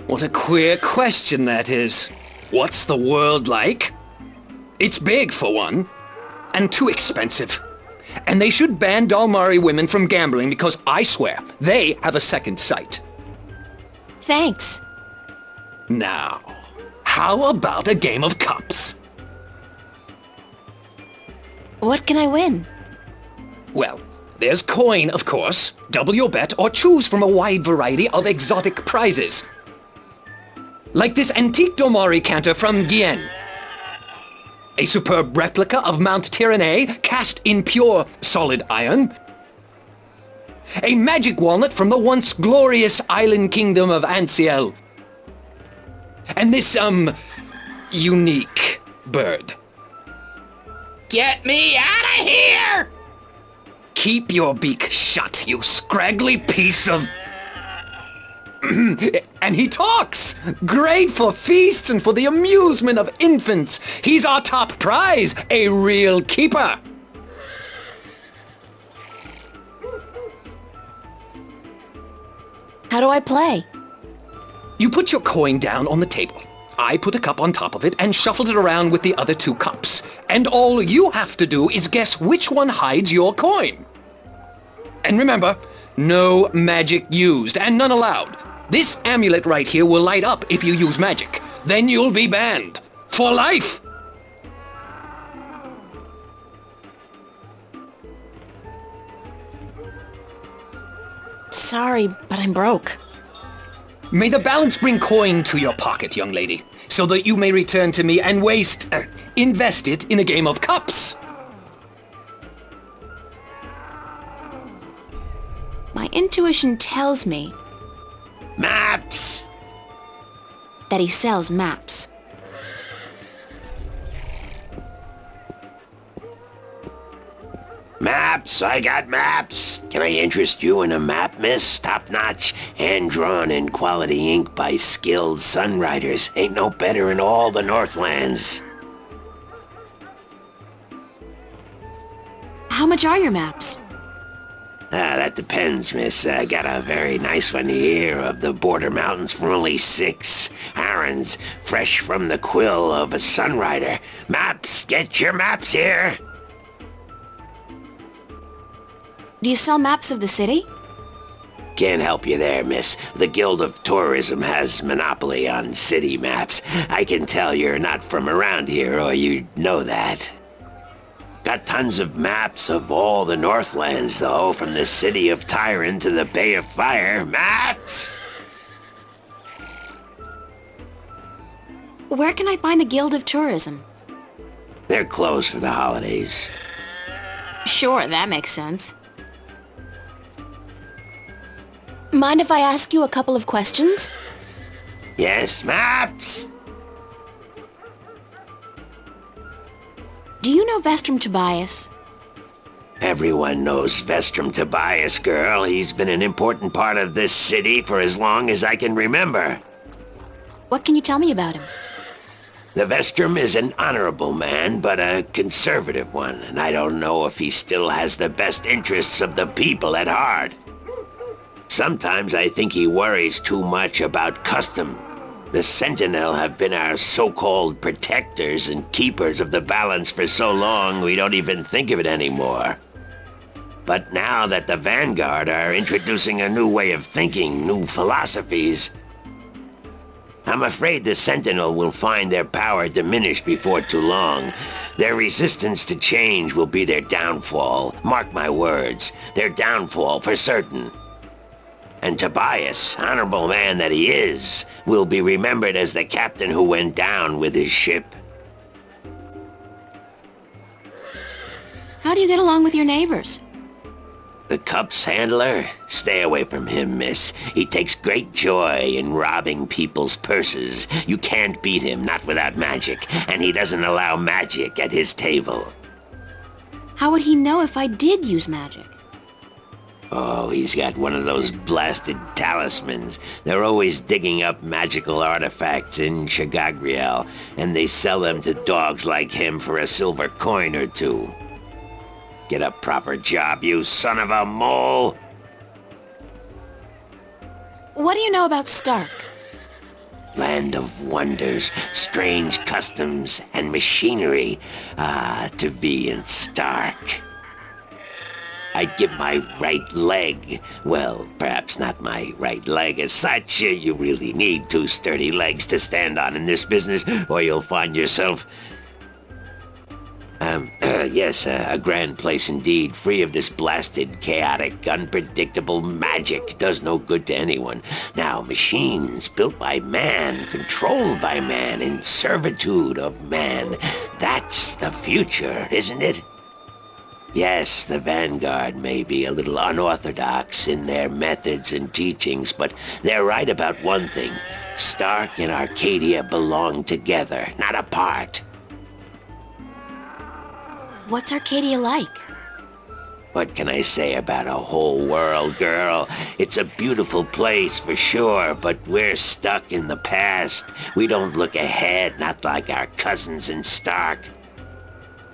What a queer question that is. What's the world like? It's big, for one, and too expensive. And they should ban Dalmari women from gambling because I swear, they have a second sight. Thanks. Now, how about a game of cups? What can I win? Well, there's coin, of course. Double your bet or choose from a wide variety of exotic prizes. Like this antique Dalmari canter from Guyenne. A superb replica of Mount Tyranny cast in pure solid iron. A magic walnut from the once glorious island kingdom of Ansiel. And this, unique bird. Get me out of here! Keep your beak shut, you scraggly piece of... And he talks! Great for feasts and for the amusement of infants. He's our top prize, a real keeper. How do I play? You put your coin down on the table. I put a cup on top of it and shuffle it around with the other two cups. And all you have to do is guess which one hides your coin. And remember, no magic used and none allowed. This amulet right here will light up if you use magic. Then you'll be banned. For life! Sorry, but I'm broke. May the balance bring coin to your pocket, young lady, so that you may return to me and invest it in a game of cups. My intuition tells me... Maps! That he sells maps. Maps, I got maps. Can I interest you in a map, miss? Top-notch, hand-drawn in quality ink by skilled sunwriters. Ain't no better in all the Northlands. How much are your maps? That depends, miss. I got a very nice one here of the Border Mountains for only 6. Arons, fresh from the quill of a sunwriter. Maps, get your maps here. Do you sell maps of the city? Can't help you there, miss. The Guild of Tourism has monopoly on city maps. I can tell you're not from around here, or you'd know that. Got tons of maps of all the Northlands, though, from the city of Tyron to the Bay of Fire. Maps! Where can I find the Guild of Tourism? They're closed for the holidays. Sure, that makes sense. Mind if I ask you a couple of questions? Yes, maps! Do you know Vestrum Tobias? Everyone knows Vestrum Tobias, girl. He's been an important part of this city for as long as I can remember. What can you tell me about him? The Vestrum is an honorable man, but a conservative one, and I don't know if he still has the best interests of the people at heart. Sometimes I think he worries too much about custom. The Sentinel have been our so-called protectors and keepers of the balance for so long we don't even think of it anymore. But now that the Vanguard are introducing a new way of thinking, new philosophies, I'm afraid the Sentinel will find their power diminished before too long. Their resistance to change will be their downfall. Mark my words, their downfall for certain. And Tobias, honorable man that he is, will be remembered as the captain who went down with his ship. How do you get along with your neighbors? The Cups handler? Stay away from him, miss. He takes great joy in robbing people's purses. You can't beat him, not without magic, and he doesn't allow magic at his table. How would he know if I did use magic? Oh, he's got one of those blasted talismans. They're always digging up magical artifacts in Chagagriel, and they sell them to dogs like him for a silver coin or two. Get a proper job, you son of a mole! What do you know about Stark? Land of wonders, strange customs, and machinery. Ah, to be in Stark. I'd give my right leg. Well, perhaps not my right leg as such. You really need two sturdy legs to stand on in this business, or you'll find yourself... yes, a grand place indeed, free of this blasted, chaotic, unpredictable magic. Does no good to anyone. Now, machines built by man, controlled by man, in servitude of man. That's the future, isn't it? Yes, the Vanguard may be a little unorthodox in their methods and teachings, but they're right about one thing. Stark and Arcadia belong together, not apart. What's Arcadia like? What can I say about a whole world, girl? It's a beautiful place for sure, but we're stuck in the past. We don't look ahead, not like our cousins in Stark.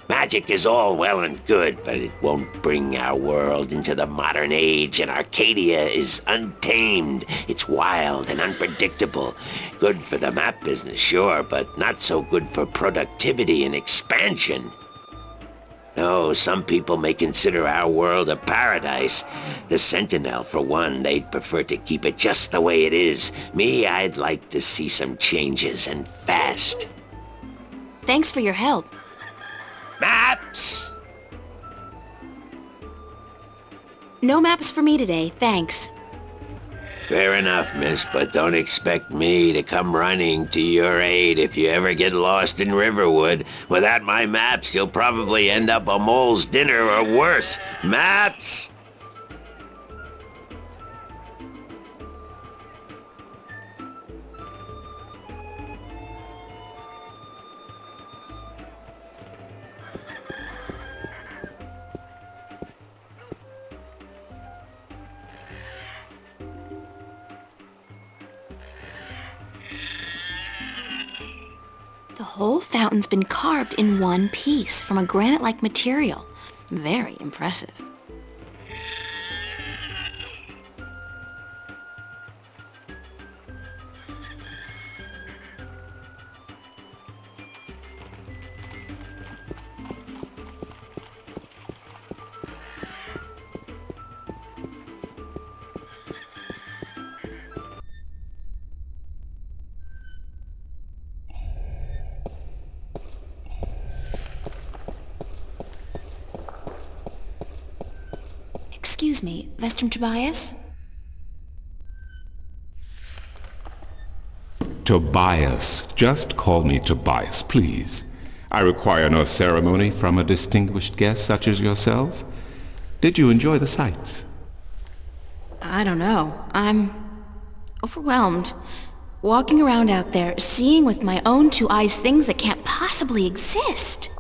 Magic is all well and good, but it won't bring our world into the modern age, and Arcadia is untamed. It's wild and unpredictable. Good for the map business, sure, but not so good for productivity and expansion. No, some people may consider our world a paradise. The Sentinel, for one, they'd prefer to keep it just the way it is. Me, I'd like to see some changes, and fast. Thanks for your help. Maps! No maps for me today, thanks. Fair enough, miss, but don't expect me to come running to your aid if you ever get lost in Riverwood. Without my maps, you'll probably end up a mole's dinner or worse. Maps! The whole fountain's been carved in one piece from a granite-like material. Very impressive. Excuse me, Vestrum Tobias? Tobias. Just call me Tobias, please. I require no ceremony from a distinguished guest such as yourself. Did you enjoy the sights? I don't know. I'm overwhelmed. Walking around out there, seeing with my own two eyes things that can't possibly exist.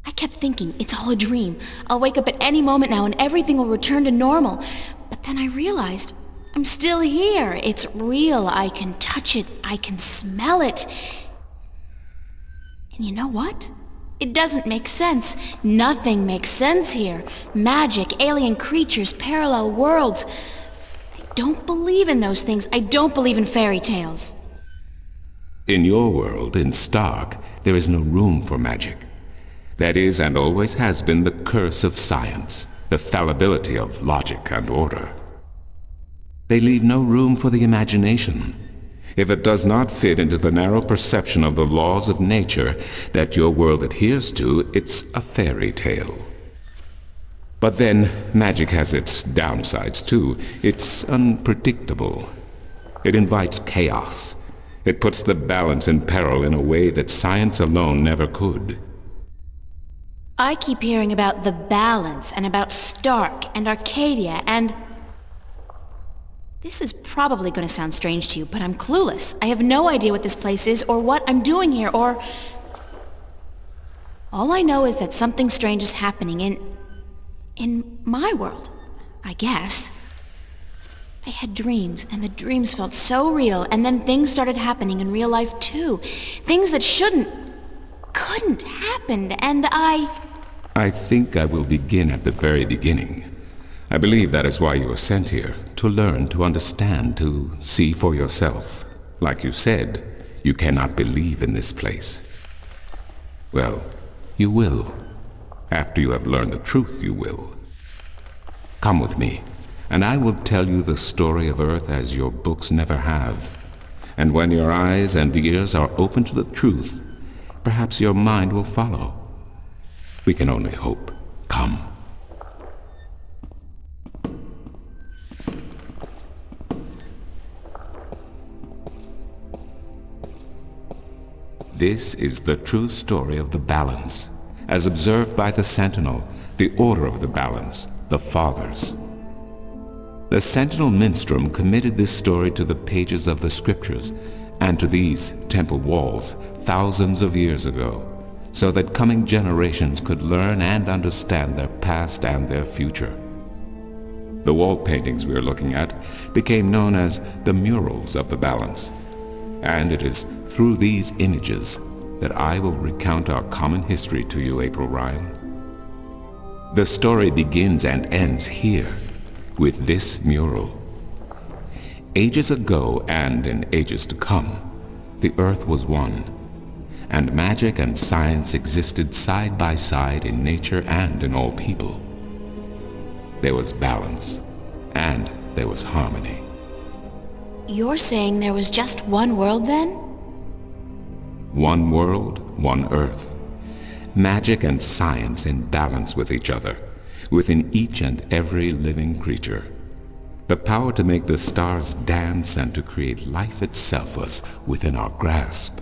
I kept thinking, it's all a dream. I'll wake up at any moment now and everything will return to normal. But then I realized, I'm still here. It's real. I can touch it. I can smell it. And you know what? It doesn't make sense. Nothing makes sense here. Magic, alien creatures, parallel worlds. I don't believe in those things. I don't believe in fairy tales. In your world, in Stark, there is no room for magic. That is, and always has been, the curse of science, the fallibility of logic and order. They leave no room for the imagination. If it does not fit into the narrow perception of the laws of nature that your world adheres to, it's a fairy tale. But then, magic has its downsides too. It's unpredictable. It invites chaos. It puts the balance in peril in a way that science alone never could. I keep hearing about the balance and about Stark and Arcadia and... This is probably going to sound strange to you, but I'm clueless. I have no idea what this place is or what I'm doing here or... All I know is that something strange is happening in my world, I guess. I had dreams, and the dreams felt so real, and then things started happening in real life too. Things that couldn't happen, and I think I will begin at the very beginning. I believe that is why you were sent here, to learn, to understand, to see for yourself. Like you said, you cannot believe in this place. Well, you will. After you have learned the truth, you will. Come with me, and I will tell you the story of Earth as your books never have. And when your eyes and ears are open to the truth, perhaps your mind will follow. We can only hope. Come. This is the true story of the balance, as observed by the Sentinel, the Order of the Balance, the Fathers. The Sentinel Minstrom committed this story to the pages of the Scriptures and to these temple walls thousands of years ago, so that coming generations could learn and understand their past and their future. The wall paintings we are looking at became known as the murals of the balance, and it is through these images that I will recount our common history to you, April Ryan. The story begins and ends here, with this mural. Ages ago and in ages to come, the earth was one, and magic and science existed side by side in nature and in all people. There was balance, and there was harmony. You're saying there was just one world then? One world, one earth. Magic and science in balance with each other, within each and every living creature. The power to make the stars dance and to create life itself was within our grasp.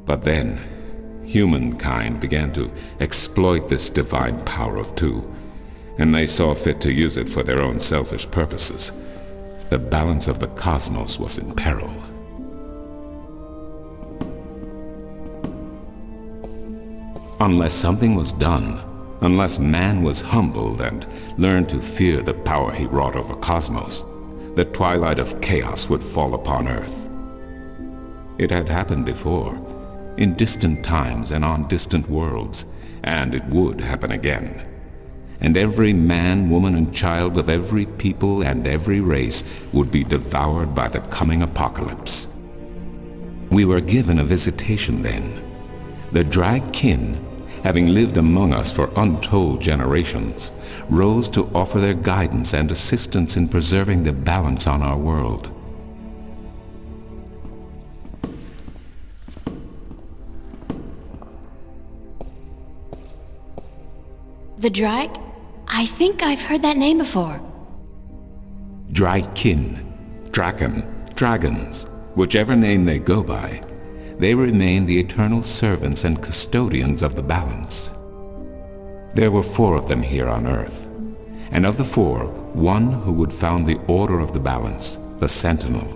But then, humankind began to exploit this divine power of two, and they saw fit to use it for their own selfish purposes. The balance of the cosmos was in peril. Unless something was done, unless man was humbled and learned to fear the power he wrought over cosmos, the twilight of chaos would fall upon Earth. It had happened before, in distant times and on distant worlds, and it would happen again. And every man, woman, and child of every people and every race would be devoured by the coming apocalypse. We were given a visitation then. The drag kin, having lived among us for untold generations, rose to offer their guidance and assistance in preserving the balance on our world. The Drag? I think I've heard that name before. Dragkin, Draken, Dragons, whichever name they go by, they remain the eternal servants and custodians of the balance. There were 4 of them here on Earth, and of the 4, one who would found the Order of the Balance, the Sentinel.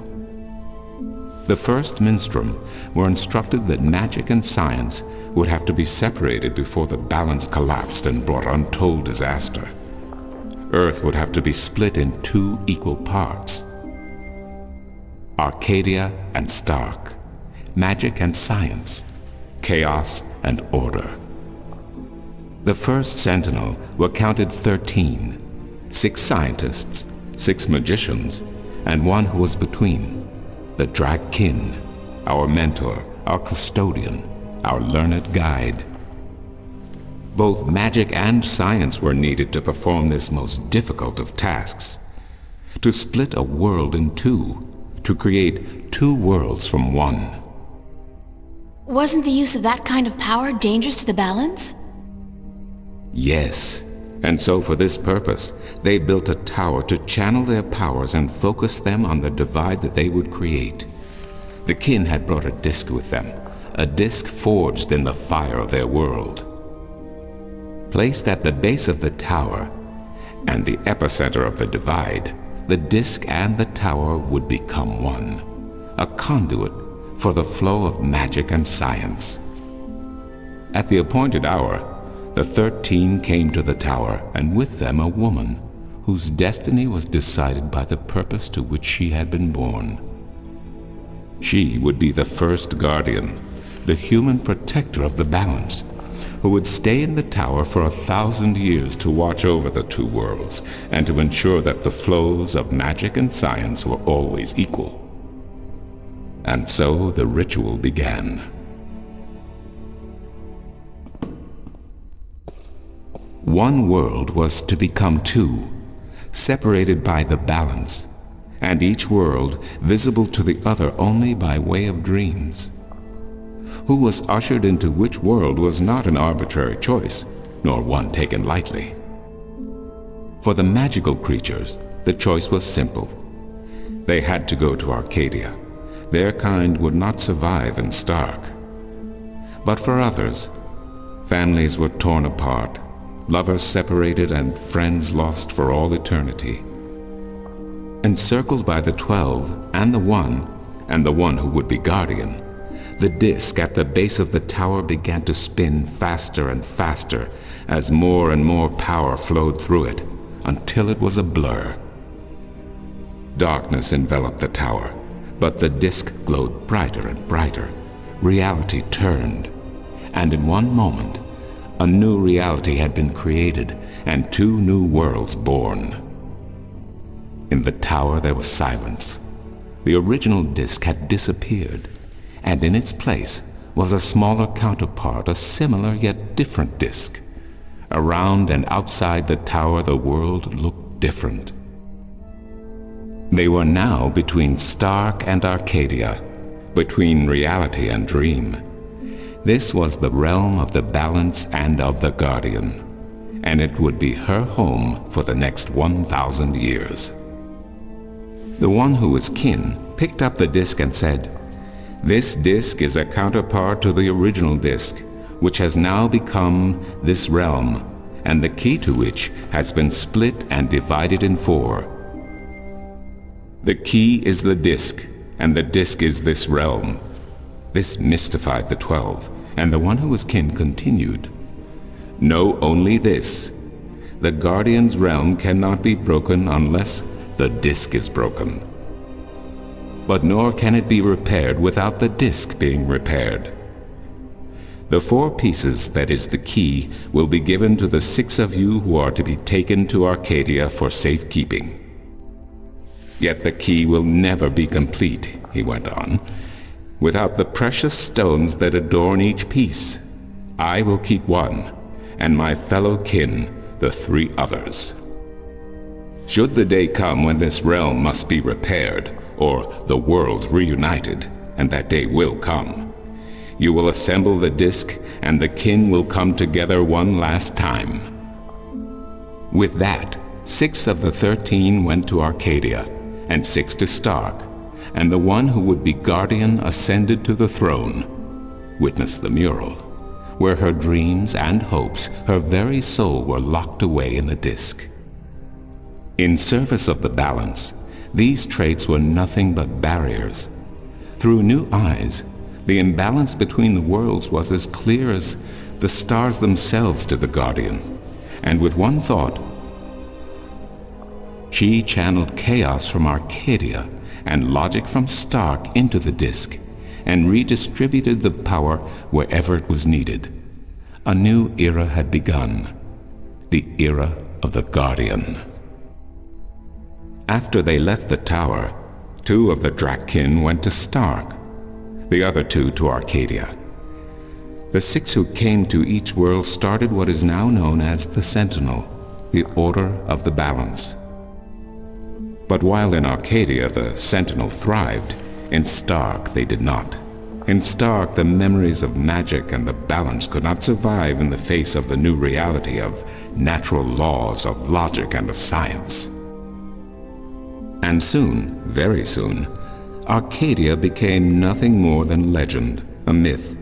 The first Minstrom were instructed that magic and science would have to be separated before the balance collapsed and brought untold disaster. Earth would have to be split in 2 equal parts. Arcadia and Stark, magic and science, chaos and order. The first Sentinel were counted 13, 6 scientists, 6 magicians, and one who was between, the Dragkin, our mentor, our custodian, our learned guide. Both magic and science were needed to perform this most difficult of tasks, to split a world in 2, to create 2 worlds from one. Wasn't the use of that kind of power dangerous to the balance? Yes, and so for this purpose, they built a tower to channel their powers and focus them on the divide that they would create. The kin had brought a disc with them, a disc forged in the fire of their world. Placed at the base of the tower and the epicenter of the divide, the disc and the tower would become one, a conduit for the flow of magic and science. At the appointed hour, the 13 came to the tower, and with them a woman whose destiny was decided by the purpose to which she had been born. She would be the first guardian, the human protector of the balance, who would stay in the tower for 1,000 years to watch over the two worlds and to ensure that the flows of magic and science were always equal. And so the ritual began. One world was to become two, separated by the balance, and each world visible to the other only by way of dreams. Who was ushered into which world was not an arbitrary choice, nor one taken lightly. For the magical creatures, the choice was simple. They had to go to Arcadia. Their kind would not survive in Stark. But for others, families were torn apart, lovers separated, and friends lost for all eternity. Encircled by the 12 and the one who would be guardian, the disk at the base of the tower began to spin faster and faster as more and more power flowed through it, until it was a blur. Darkness enveloped the tower, but the disk glowed brighter and brighter. Reality turned, and in one moment, a new reality had been created and two new worlds born. In the tower there was silence. The original disk had disappeared, and in its place was a smaller counterpart, a similar yet different disk. Around and outside the tower the world looked different. They were now between Stark and Arcadia, between reality and dream. This was the realm of the balance and of the guardian, and it would be her home for the next 1,000 years. The one who was kin picked up the disk and said, "This disk is a counterpart to the original disk, which has now become this realm, and the key to which has been split and divided in 4. The key is the disk, and the disk is this realm." This mystified the 12, and the one who was kin continued, "Know only this. The Guardian's realm cannot be broken unless the disk is broken. But nor can it be repaired without the disk being repaired. The 4 pieces, that is the key, will be given to the 6 of you who are to be taken to Arcadia for safekeeping. Yet the key will never be complete," he went on, "without the precious stones that adorn each piece. I will keep 1, and my fellow kin the 3 others. Should the day come when this realm must be repaired, or the worlds reunited, and that day will come, you will assemble the disk, and the kin will come together one last time." With that, 6 of the 13 went to Arcadia, and 6 to Stark, and the one who would be guardian ascended to the throne. Witness the mural, where her dreams and hopes, her very soul, were locked away in the disk. In service of the balance, these traits were nothing but barriers. Through new eyes, the imbalance between the worlds was as clear as the stars themselves to the Guardian, and with one thought, she channeled chaos from Arcadia and logic from Stark into the disk, and redistributed the power wherever it was needed. A new era had begun, the era of the Guardian. After they left the tower, 2 of the Drakkin went to Stark, the other 2 to Arcadia. The 6 who came to each world started what is now known as the Sentinel, the Order of the Balance. But while in Arcadia the Sentinel thrived, in Stark they did not. In Stark the memories of magic and the balance could not survive in the face of the new reality of natural laws, of logic, and of science. And soon, very soon, Arcadia became nothing more than legend, a myth,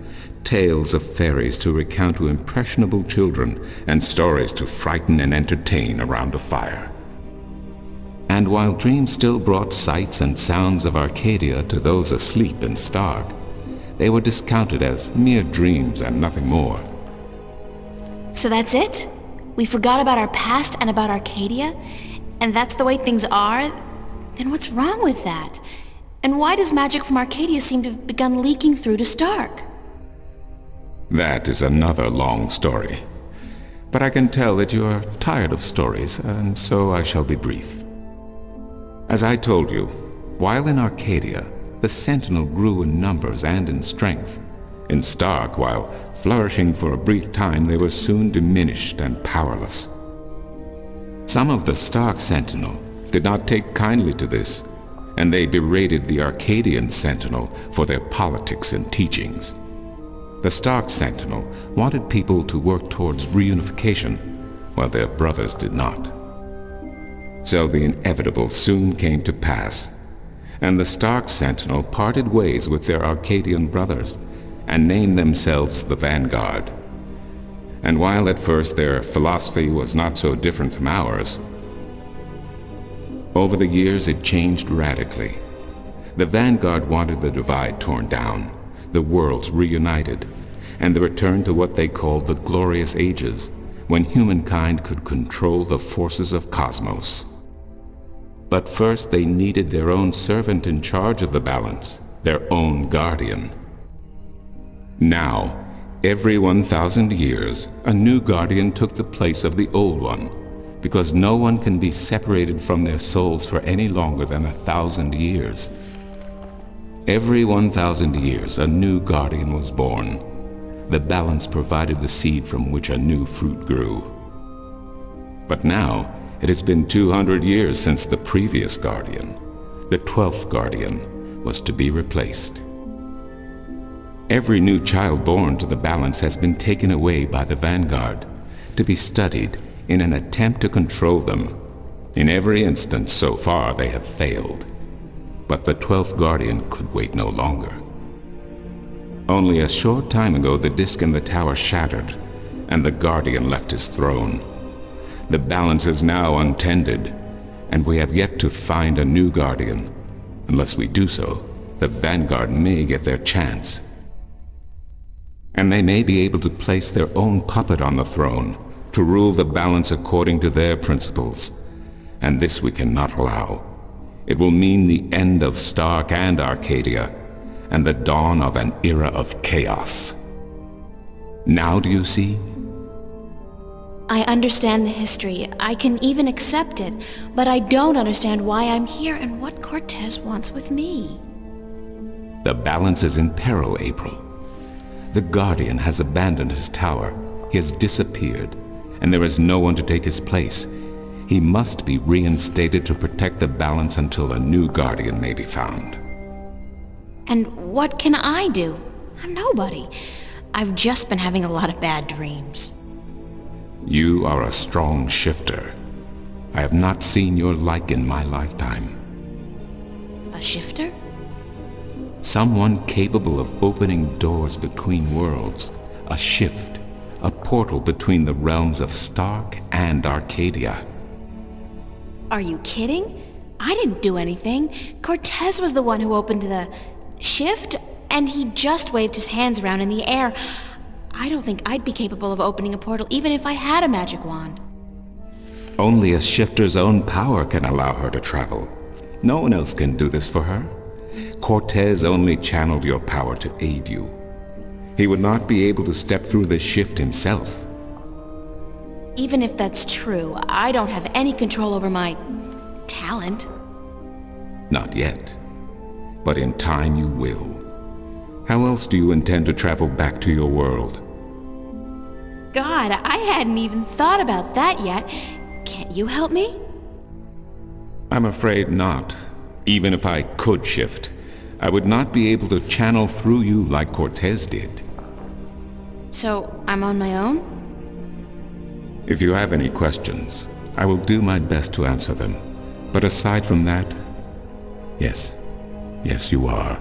tales of fairies to recount to impressionable children, and stories to frighten and entertain around a fire. And while dreams still brought sights and sounds of Arcadia to those asleep in Stark, they were discounted as mere dreams and nothing more. So that's it? We forgot about our past and about Arcadia? And that's the way things are? Then what's wrong with that? And why does magic from Arcadia seem to have begun leaking through to Stark? That is another long story. But I can tell that you are tired of stories, and so I shall be brief. As I told you, while in Arcadia, the Sentinel grew in numbers and in strength. In Stark, while flourishing for a brief time, they were soon diminished and powerless. Some of the Stark Sentinel did not take kindly to this, and they berated the Arcadian Sentinel for their politics and teachings. The Stark Sentinel wanted people to work towards reunification, while their brothers did not. So the inevitable soon came to pass, and the Stark Sentinel parted ways with their Arcadian brothers and named themselves the Vanguard. And while at first their philosophy was not so different from ours, over the years it changed radically. The Vanguard wanted the divide torn down, the worlds reunited, and the return to what they called the Glorious Ages, when humankind could control the forces of cosmos. But first they needed their own servant in charge of the balance, their own guardian. Now, every 1,000 years, a new guardian took the place of the old one, because no one can be separated from their souls for any longer than 1,000 years. Every 1,000 years, a new guardian was born. The balance provided the seed from which a new fruit grew. But now, it has been 200 years since the previous guardian, the 12th guardian, was to be replaced. Every new child born to the balance has been taken away by the Vanguard, to be studied in an attempt to control them. In every instance so far they have failed. But the 12th guardian could wait no longer. Only a short time ago the disk in the tower shattered, and the guardian left his throne. The balance is now untended, and we have yet to find a new guardian. Unless we do so, the Vanguard may get their chance. And they may be able to place their own puppet on the throne, to rule the balance according to their principles. And this we cannot allow. It will mean the end of Stark and Arcadia, and the dawn of an era of chaos. Now do you see? I understand the history. I can even accept it, but I don't understand why I'm here and what Cortez wants with me. The balance is in peril, April. The Guardian has abandoned his tower. He has disappeared, and there is no one to take his place. He must be reinstated to protect the balance until a new Guardian may be found. And what can I do? I'm nobody. I've just been having a lot of bad dreams. You are a strong shifter. I have not seen your like in my lifetime. A shifter? Someone capable of opening doors between worlds. A shift. A portal between the realms of Stark and Arcadia. Are you kidding? I didn't do anything. Cortez was the one who opened the shift, and he just waved his hands around in the air. I don't think I'd be capable of opening a portal even if I had a magic wand. Only a shifter's own power can allow her to travel. No one else can do this for her. Cortez only channeled your power to aid you. He would not be able to step through the shift himself. Even if that's true, I don't have any control over my talent. Not yet. But in time you will. How else do you intend to travel back to your world? God, I hadn't even thought about that yet. Can't you help me? I'm afraid not. Even if I could shift, I would not be able to channel through you like Cortez did. So, I'm on my own? If you have any questions, I will do my best to answer them. But aside from that, yes, you are.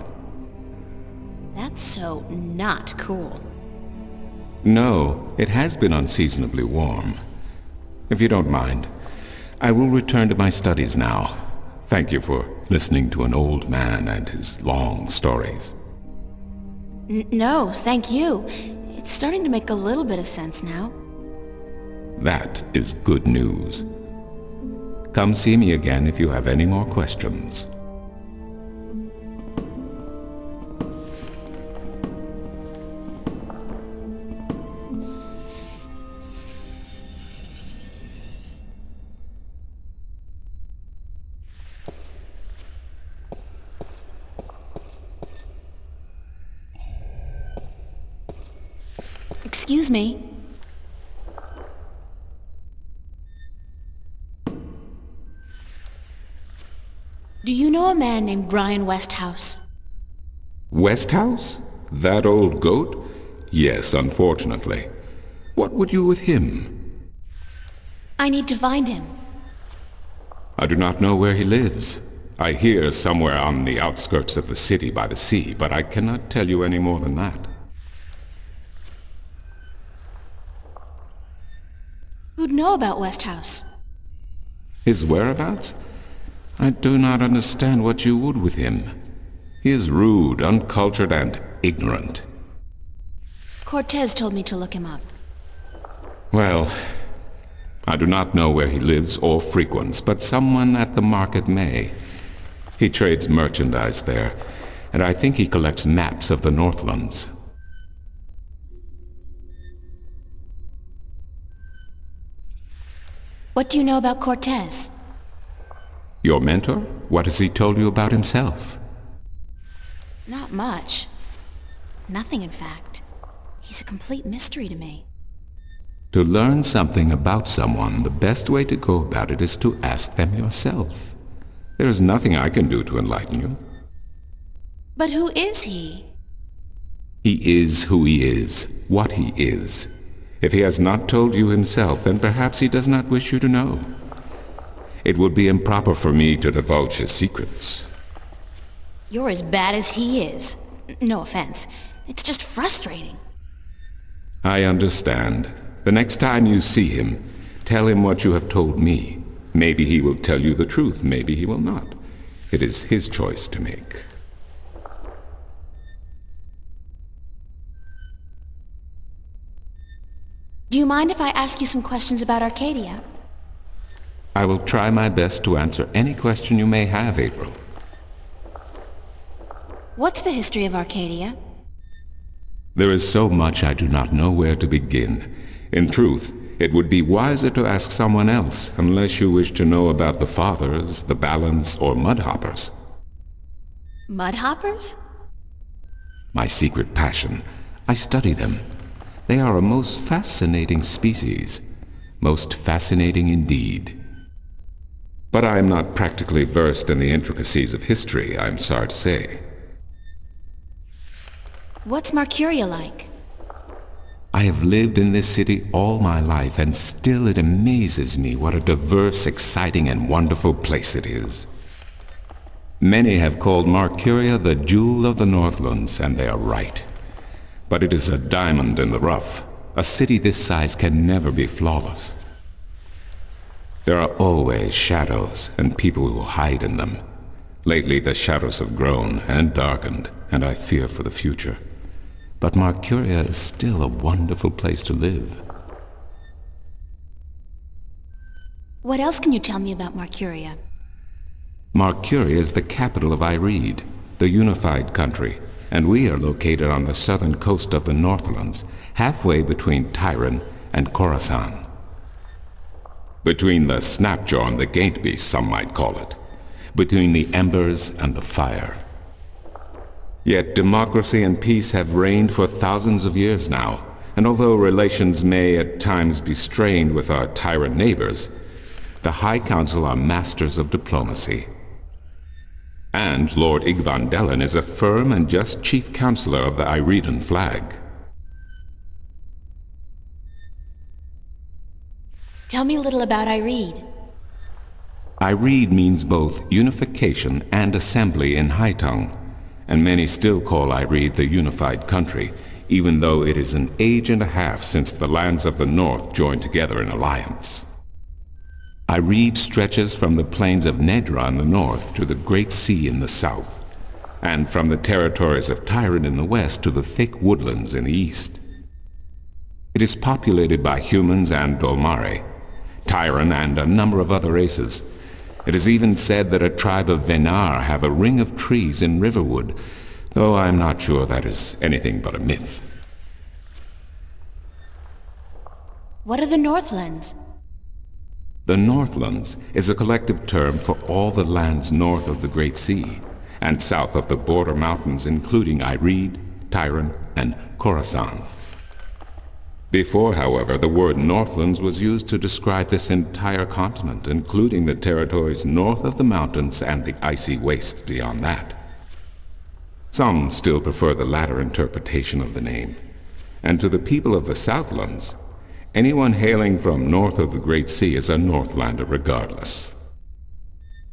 That's so not cool. No, it has been unseasonably warm. If you don't mind, I will return to my studies now. Thank you for listening to an old man and his long stories. No, thank you. It's starting to make a little bit of sense now. That is good news. Come see me again if you have any more questions. Excuse me. Do you know a man named Brian Westhouse? Westhouse? That old goat? Yes, unfortunately. What would you with him? I need to find him. I do not know where he lives. I hear somewhere on the outskirts of the city by the sea, but I cannot tell you any more than that. Who'd know about Westhouse? His whereabouts? I do not understand what you would with him. He is rude, uncultured, and ignorant. Cortez told me to look him up. Well, I do not know where he lives or frequents, but someone at the market may. He trades merchandise there, and I think he collects maps of the Northlands. What do you know about Cortez? Your mentor? What has he told you about himself? Not much. Nothing, in fact. He's a complete mystery to me. To learn something about someone, the best way to go about it is to ask them yourself. There is nothing I can do to enlighten you. But who is he? He is who he is, what he is. If he has not told you himself, then perhaps he does not wish you to know. It would be improper for me to divulge his secrets. You're as bad as he is. No offense. It's just frustrating. I understand. The next time you see him, tell him what you have told me. Maybe he will tell you the truth, maybe he will not. It is his choice to make. Do you mind if I ask you some questions about Arcadia? I will try my best to answer any question you may have, April. What's the history of Arcadia? There is so much I do not know where to begin. In truth, it would be wiser to ask someone else, unless you wish to know about the Fathers, the Balance, or Mudhoppers. Mudhoppers? My secret passion. I study them. They are a most fascinating species. Most fascinating indeed. But I am not practically versed in the intricacies of history, I'm sorry to say. What's Marcuria like? I have lived in this city all my life, and still it amazes me what a diverse, exciting, and wonderful place it is. Many have called Marcuria the jewel of the Northlands, and they are right. But it is a diamond in the rough. A city this size can never be flawless. There are always shadows and people who hide in them. Lately the shadows have grown and darkened, and I fear for the future. But Marcuria is still a wonderful place to live. What else can you tell me about Marcuria? Marcuria is the capital of Ireed, the unified country, and we are located on the southern coast of the Northlands, halfway between Tyran and Khorasan. Between the Snapjaw and the Gaintbeast, some might call it. Between the embers and the fire. Yet democracy and peace have reigned for thousands of years now, and although relations may at times be strained with our tyrant neighbors, the High Council are masters of diplomacy. And Lord Igvandellan is a firm and just chief counselor of the Ireedan flag. Tell me a little about Ireed. Ireed means both unification and assembly in High Tongue, and many still call Ireed the unified country, even though it is an age and a half since the lands of the north joined together in alliance. Ireed stretches from the plains of Nedra in the north to the Great Sea in the south, and from the territories of Tyran in the west to the thick woodlands in the east. It is populated by humans and Dolmare, Tyran and a number of other races. It is even said that a tribe of Venar have a ring of trees in Riverwood, though I am not sure that is anything but a myth. What are the Northlands? The Northlands is a collective term for all the lands north of the Great Sea, and south of the border mountains including Ireed, Tyran, and Khorasan. Before, however, the word Northlands was used to describe this entire continent, including the territories north of the mountains and the icy wastes beyond that. Some still prefer the latter interpretation of the name, and to the people of the Southlands, anyone hailing from north of the Great Sea is a Northlander regardless.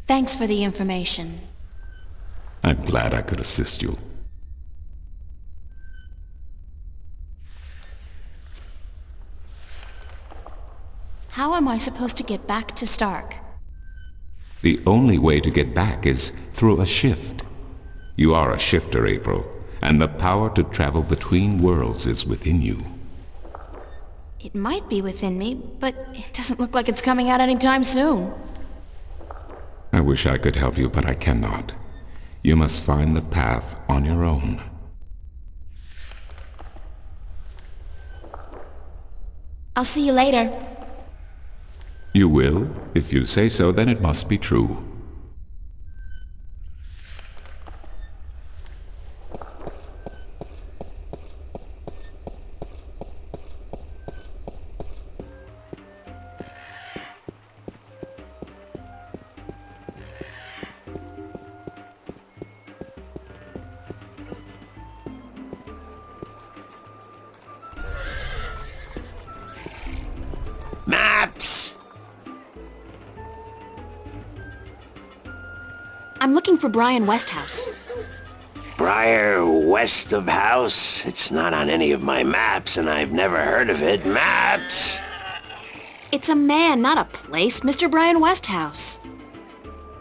Thanks for the information. I'm glad I could assist you. How am I supposed to get back to Stark? The only way to get back is through a shift. You are a shifter, April, and the power to travel between worlds is within you. It might be within me, but it doesn't look like it's coming out anytime soon. I wish I could help you, but I cannot. You must find the path on your own. I'll see you later. You will? If you say so, then it must be true. Maps! I'm looking for Brian Westhouse. Briar west of house? It's not on any of my maps, and I've never heard of it. Maps! It's a man, not a place, Mr. Brian Westhouse.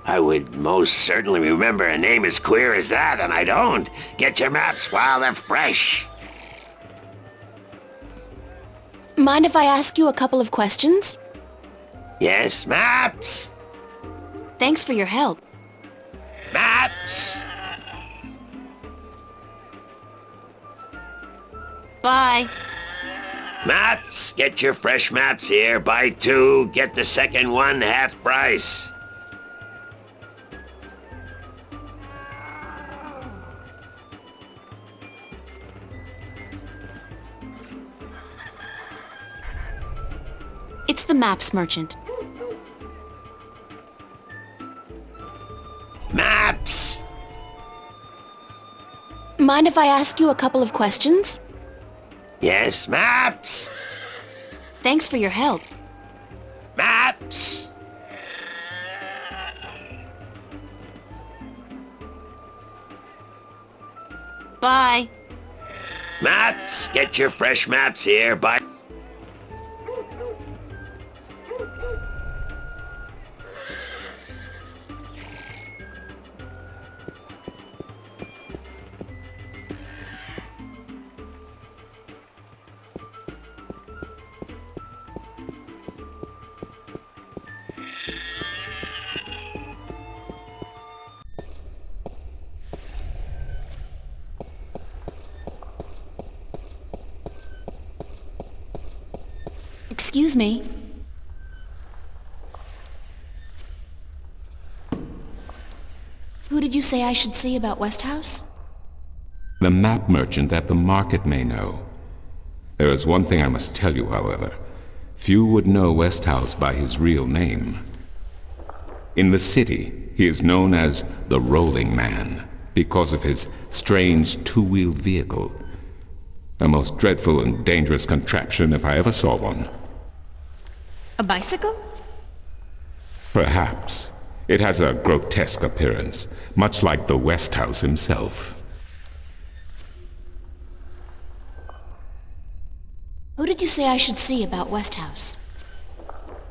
I would most certainly remember a name as queer as that, and I don't. Get your maps while they're fresh. Mind if I ask you a couple of questions? Yes, maps! Thanks for your help. Maps! Bye. Maps! Get your fresh maps here. Buy 2, get the second one half price. It's the maps merchant. Maps! Mind if I ask you a couple of questions? Yes, maps! Thanks for your help. Maps! Bye. Maps! Get your fresh maps here. Buy... Excuse me. Who did you say I should see about Westhouse? The map merchant at the market may know. There is one thing I must tell you, however. Few would know Westhouse by his real name. In the city, he is known as the Rolling Man because of his strange two-wheeled vehicle. A most dreadful and dangerous contraption if I ever saw one. A bicycle? Perhaps. It has a grotesque appearance, much like the Westhouse himself. Who did you say I should see about Westhouse?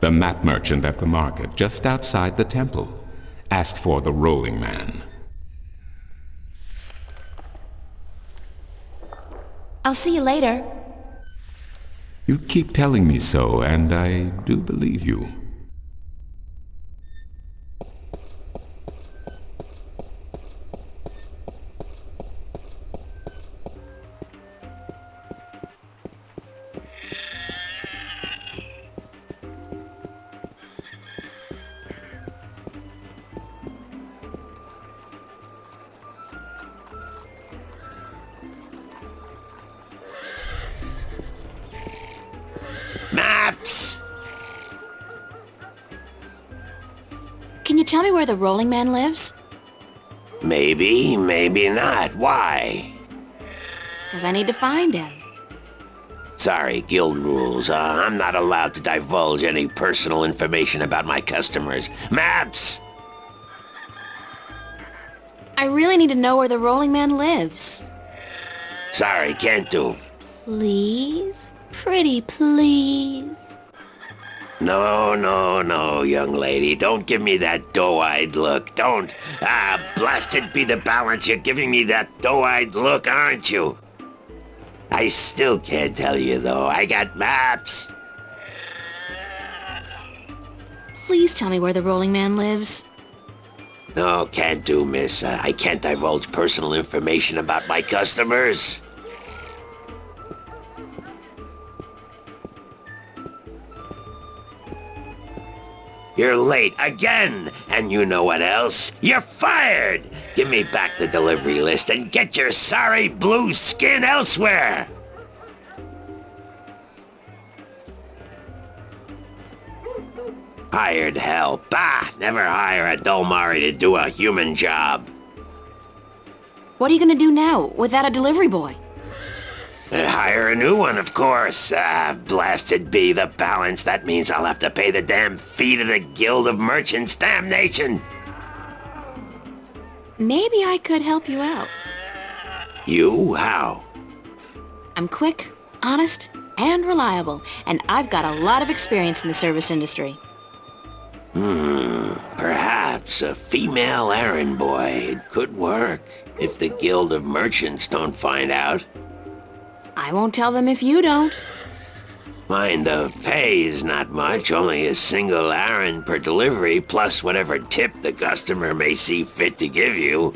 The map merchant at the market, just outside the temple, asked for the Rolling Man. I'll see you later. You keep telling me so, and I do believe you. tell me where the Rolling Man lives? Maybe, maybe not. Why? Because I need to find him. Sorry, guild rules. I'm not allowed to divulge any personal information about my customers. Maps! I really need to know where the Rolling Man lives. Sorry, can't do. Please? Pretty please? No, no, no, young lady. Don't give me that doe-eyed look. Don't. Blasted be the balance. You're giving me that doe-eyed look, aren't you? I still can't tell you, though. I got maps. Please tell me where the Rolling Man lives. No, can't do, miss. I can't divulge personal information about my customers. You're late again, and you know what else? You're fired! Give me back the delivery list and get your sorry blue skin elsewhere! Hired hell. Bah! Never hire a Dolmari to do a human job. What are you gonna do now, without a delivery boy? Hire a new one, of course. Blasted be the balance. That means I'll have to pay the damn fee to the Guild of Merchants. Damnation! Maybe I could help you out. You? How? I'm quick, honest, and reliable, and I've got a lot of experience in the service industry. Perhaps a female errand boy. It could work, if the Guild of Merchants don't find out. I won't tell them if you don't. Mind, the pay is not much, only a single errand per delivery, plus whatever tip the customer may see fit to give you.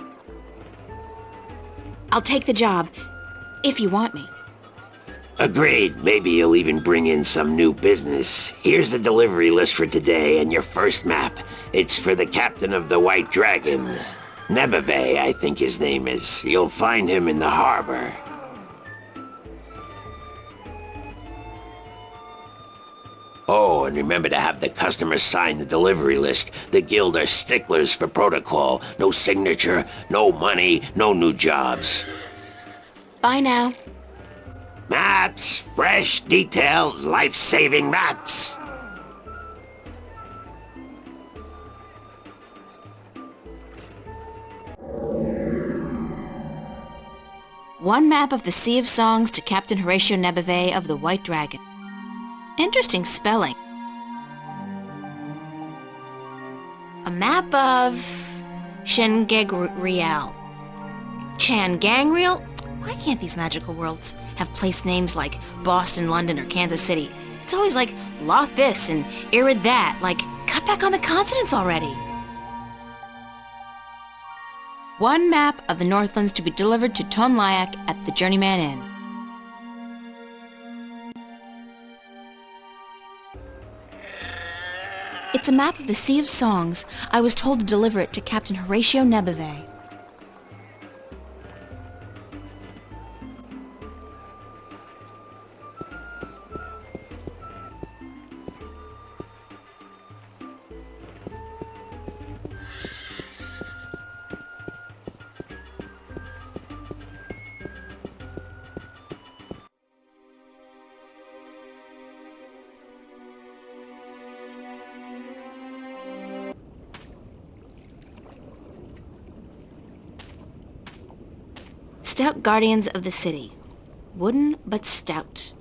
I'll take the job, if you want me. Agreed. Maybe you'll even bring in some new business. Here's the delivery list for today and your first map. It's for the captain of the White Dragon. Nebeve, I think his name is. You'll find him in the harbor. Oh, and remember to have the customer sign the delivery list. The guild are sticklers for protocol. No signature, no money, no new jobs. Bye now. Maps! Fresh, detailed, life-saving maps! One map of the Sea of Songs to Captain Horatio Nebeve of the White Dragon. Interesting spelling. A map of Shengegrial. Changangrial? Why can't these magical worlds have place names like Boston, London, or Kansas City? It's always like Loth this and Irid that. Like, cut back on the consonants already. One map of the Northlands to be delivered to Tonlayak at the Journeyman Inn. It's a map of the Sea of Songs. I was told to deliver it to Captain Horatio Nebeve. Stout guardians of the city. Wooden, but stout.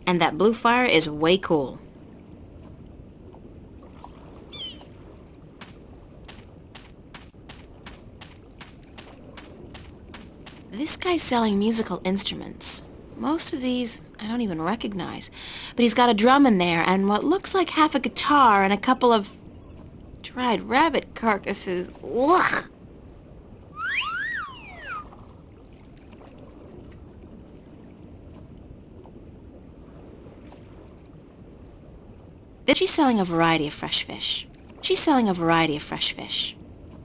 And that blue fire is way cool. This guy's selling musical instruments. Most of these I don't even recognize. But he's got a drum in there and what looks like half a guitar and a couple of dried rabbit carcasses. Ugh! She's selling a variety of fresh fish.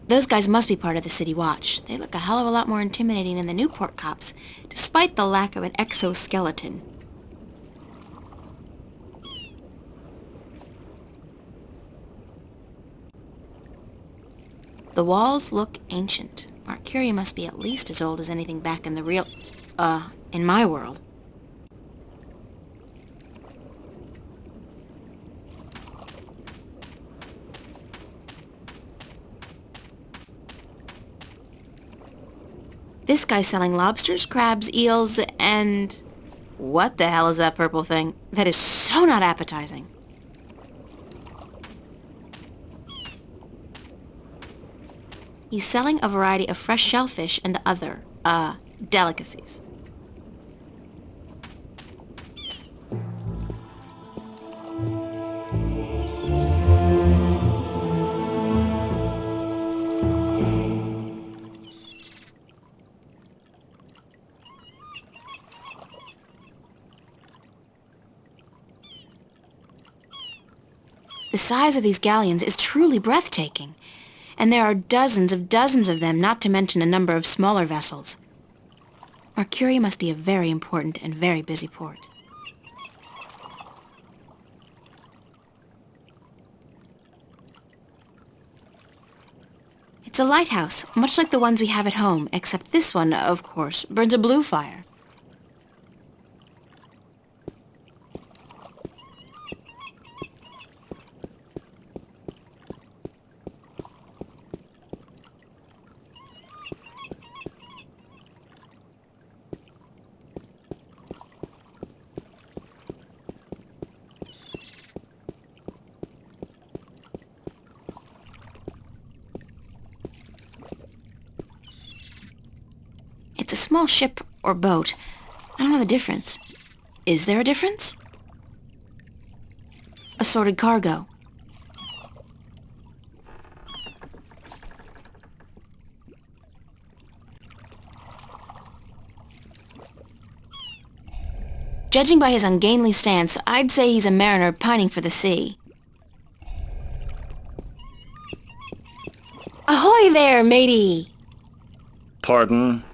Those guys must be part of the City Watch. They look a hell of a lot more intimidating than the Newport cops, despite the lack of an exoskeleton. The walls look ancient. Mercury must be at least as old as anything back in the real... in my world. This guy's selling lobsters, crabs, eels, and... What the hell is that purple thing? That is so not appetizing. He's selling a variety of fresh shellfish and other, delicacies. The size of these galleons is truly breathtaking, and there are dozens of them, not to mention a number of smaller vessels. Mercury must be a very important and very busy port. It's a lighthouse, much like the ones we have at home, except this one, of course, burns a blue fire. It's a small ship or boat. I don't know the difference. Is there a difference? Assorted cargo. Judging by his ungainly stance, I'd say he's a mariner pining for the sea. Ahoy there, matey! Pardon?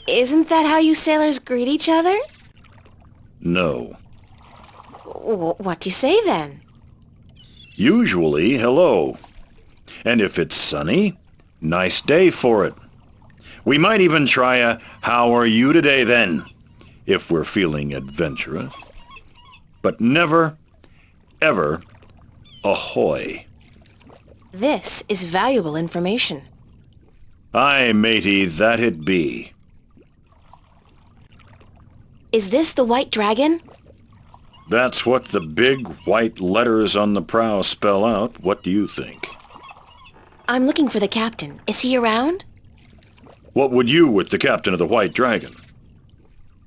Isn't that how you sailors greet each other? No. What do you say then? Usually, hello. And if it's sunny, nice day for it. We might even try a how are you today then, if we're feeling adventurous. But never, ever, ahoy. This is valuable information. Aye, matey, that it be. Is this the White Dragon? That's what the big white letters on the prow spell out. What do you think? I'm looking for the captain. Is he around? What would you with the captain of the White Dragon?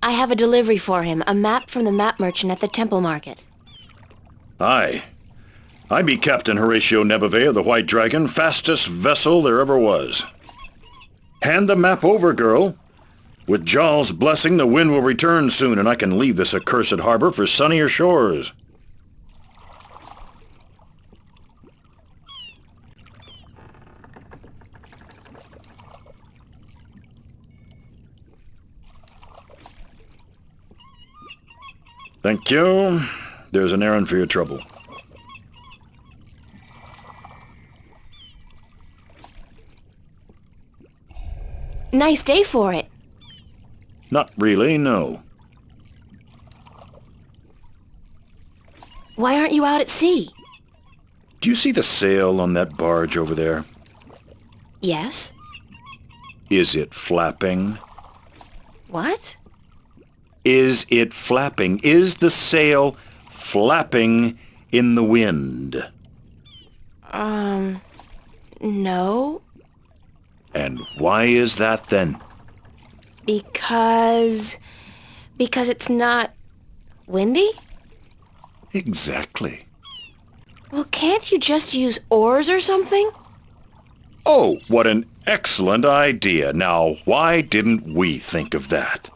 I have a delivery for him, a map from the map merchant at the Temple Market. Aye. I be Captain Horatio Nebeve of the White Dragon, fastest vessel there ever was. Hand the map over, girl. With Jarl's blessing, the wind will return soon, and I can leave this accursed harbor for sunnier shores. Thank you. There's an errand for your trouble. Nice day for it. Not really, no. Why aren't you out at sea? Do you see the sail on that barge over there? Yes. Is it flapping? What? Is it flapping? Is the sail flapping in the wind? No. And why is that then? Because it's not windy? Exactly. Well, can't you just use oars or something? Oh, what an excellent idea. Now, why didn't we think of that?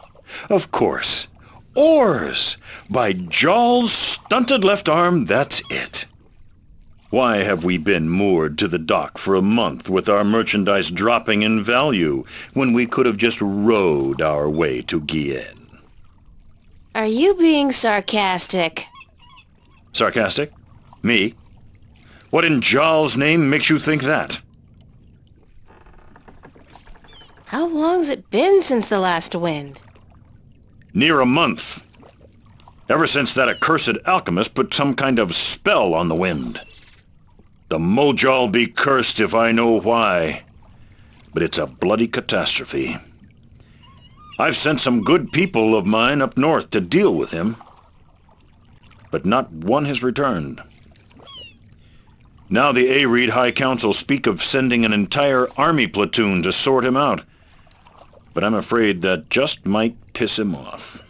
Of course. Oars! By Jarl's stunted left arm, that's it. Why have we been moored to the dock for a month with our merchandise dropping in value when we could have just rowed our way to Gien? Are you being sarcastic? Sarcastic? Me? What in Jarl's name makes you think that? How long's it been since the last wind? Near a month. Ever since that accursed alchemist put some kind of spell on the wind. The Mojal be cursed if I know why. But it's a bloody catastrophe. I've sent some good people of mine up north to deal with him, but not one has returned. Now the Areed High Council speak of sending an entire army platoon to sort him out, but I'm afraid that just might piss him off.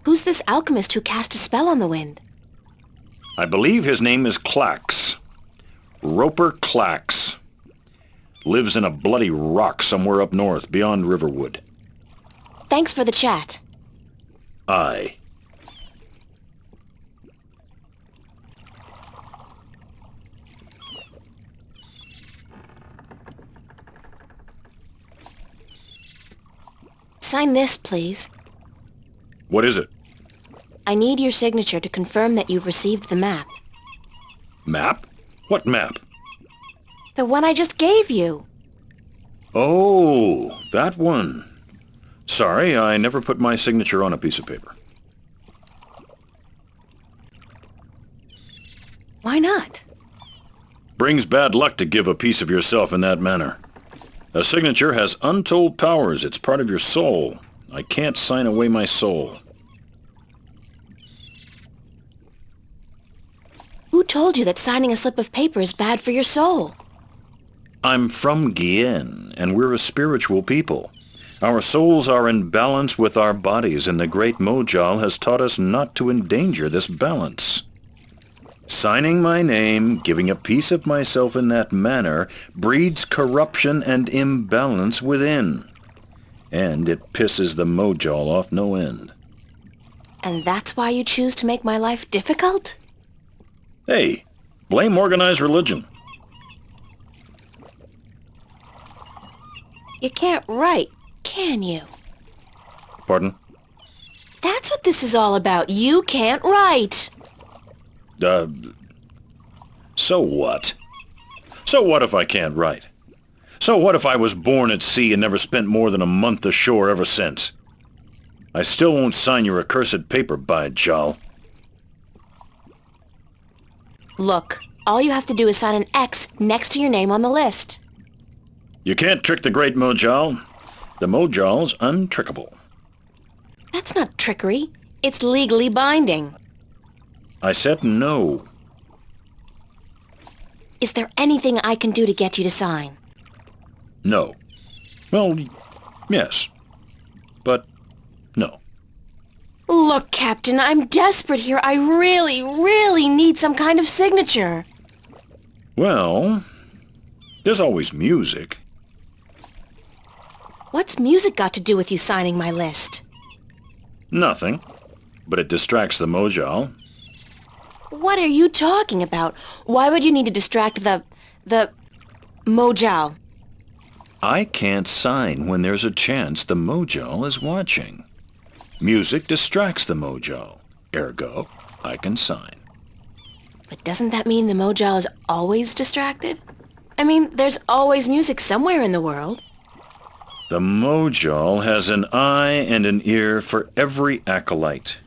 Who's this alchemist who cast a spell on the wind? I believe his name is Clax. Roper Clax. Lives in a bloody rock somewhere up north, beyond Riverwood. Thanks for the chat. Aye. Sign this, please. What is it? I need your signature to confirm that you've received the map. Map? What map? The one I just gave you. Oh, that one. Sorry, I never put my signature on a piece of paper. Why not? Brings bad luck to give a piece of yourself in that manner. A signature has untold powers. It's part of your soul. I can't sign away my soul. Who told you that signing a slip of paper is bad for your soul? I'm from Gien, and we're a spiritual people. Our souls are in balance with our bodies, and the great Mojal has taught us not to endanger this balance. Signing my name, giving a piece of myself in that manner, breeds corruption and imbalance within. And it pisses the Mojal off no end. And that's why you choose to make my life difficult? Hey, blame organized religion. You can't write, can you? Pardon? That's what this is all about. You can't write. So what? So what if I can't write? So what if I was born at sea and never spent more than a month ashore ever since? I still won't sign your accursed paper, by Jal. Look, all you have to do is sign an X next to your name on the list. You can't trick the great Mojal. The Mojal's untrickable. That's not trickery. It's legally binding. I said no. Is there anything I can do to get you to sign? No. Well, yes. But no. Look, Captain, I'm desperate here. I really, really need some kind of signature. Well, there's always music. What's music got to do with you signing my list? Nothing. But it distracts the Mojal. What are you talking about? Why would you need to distract the Mojal? I can't sign when there's a chance the Mojal is watching. Music distracts the Mojal. Ergo, I can sign. But doesn't that mean the Mojal is always distracted? I mean, there's always music somewhere in the world. The Mojal has an eye and an ear for every acolyte,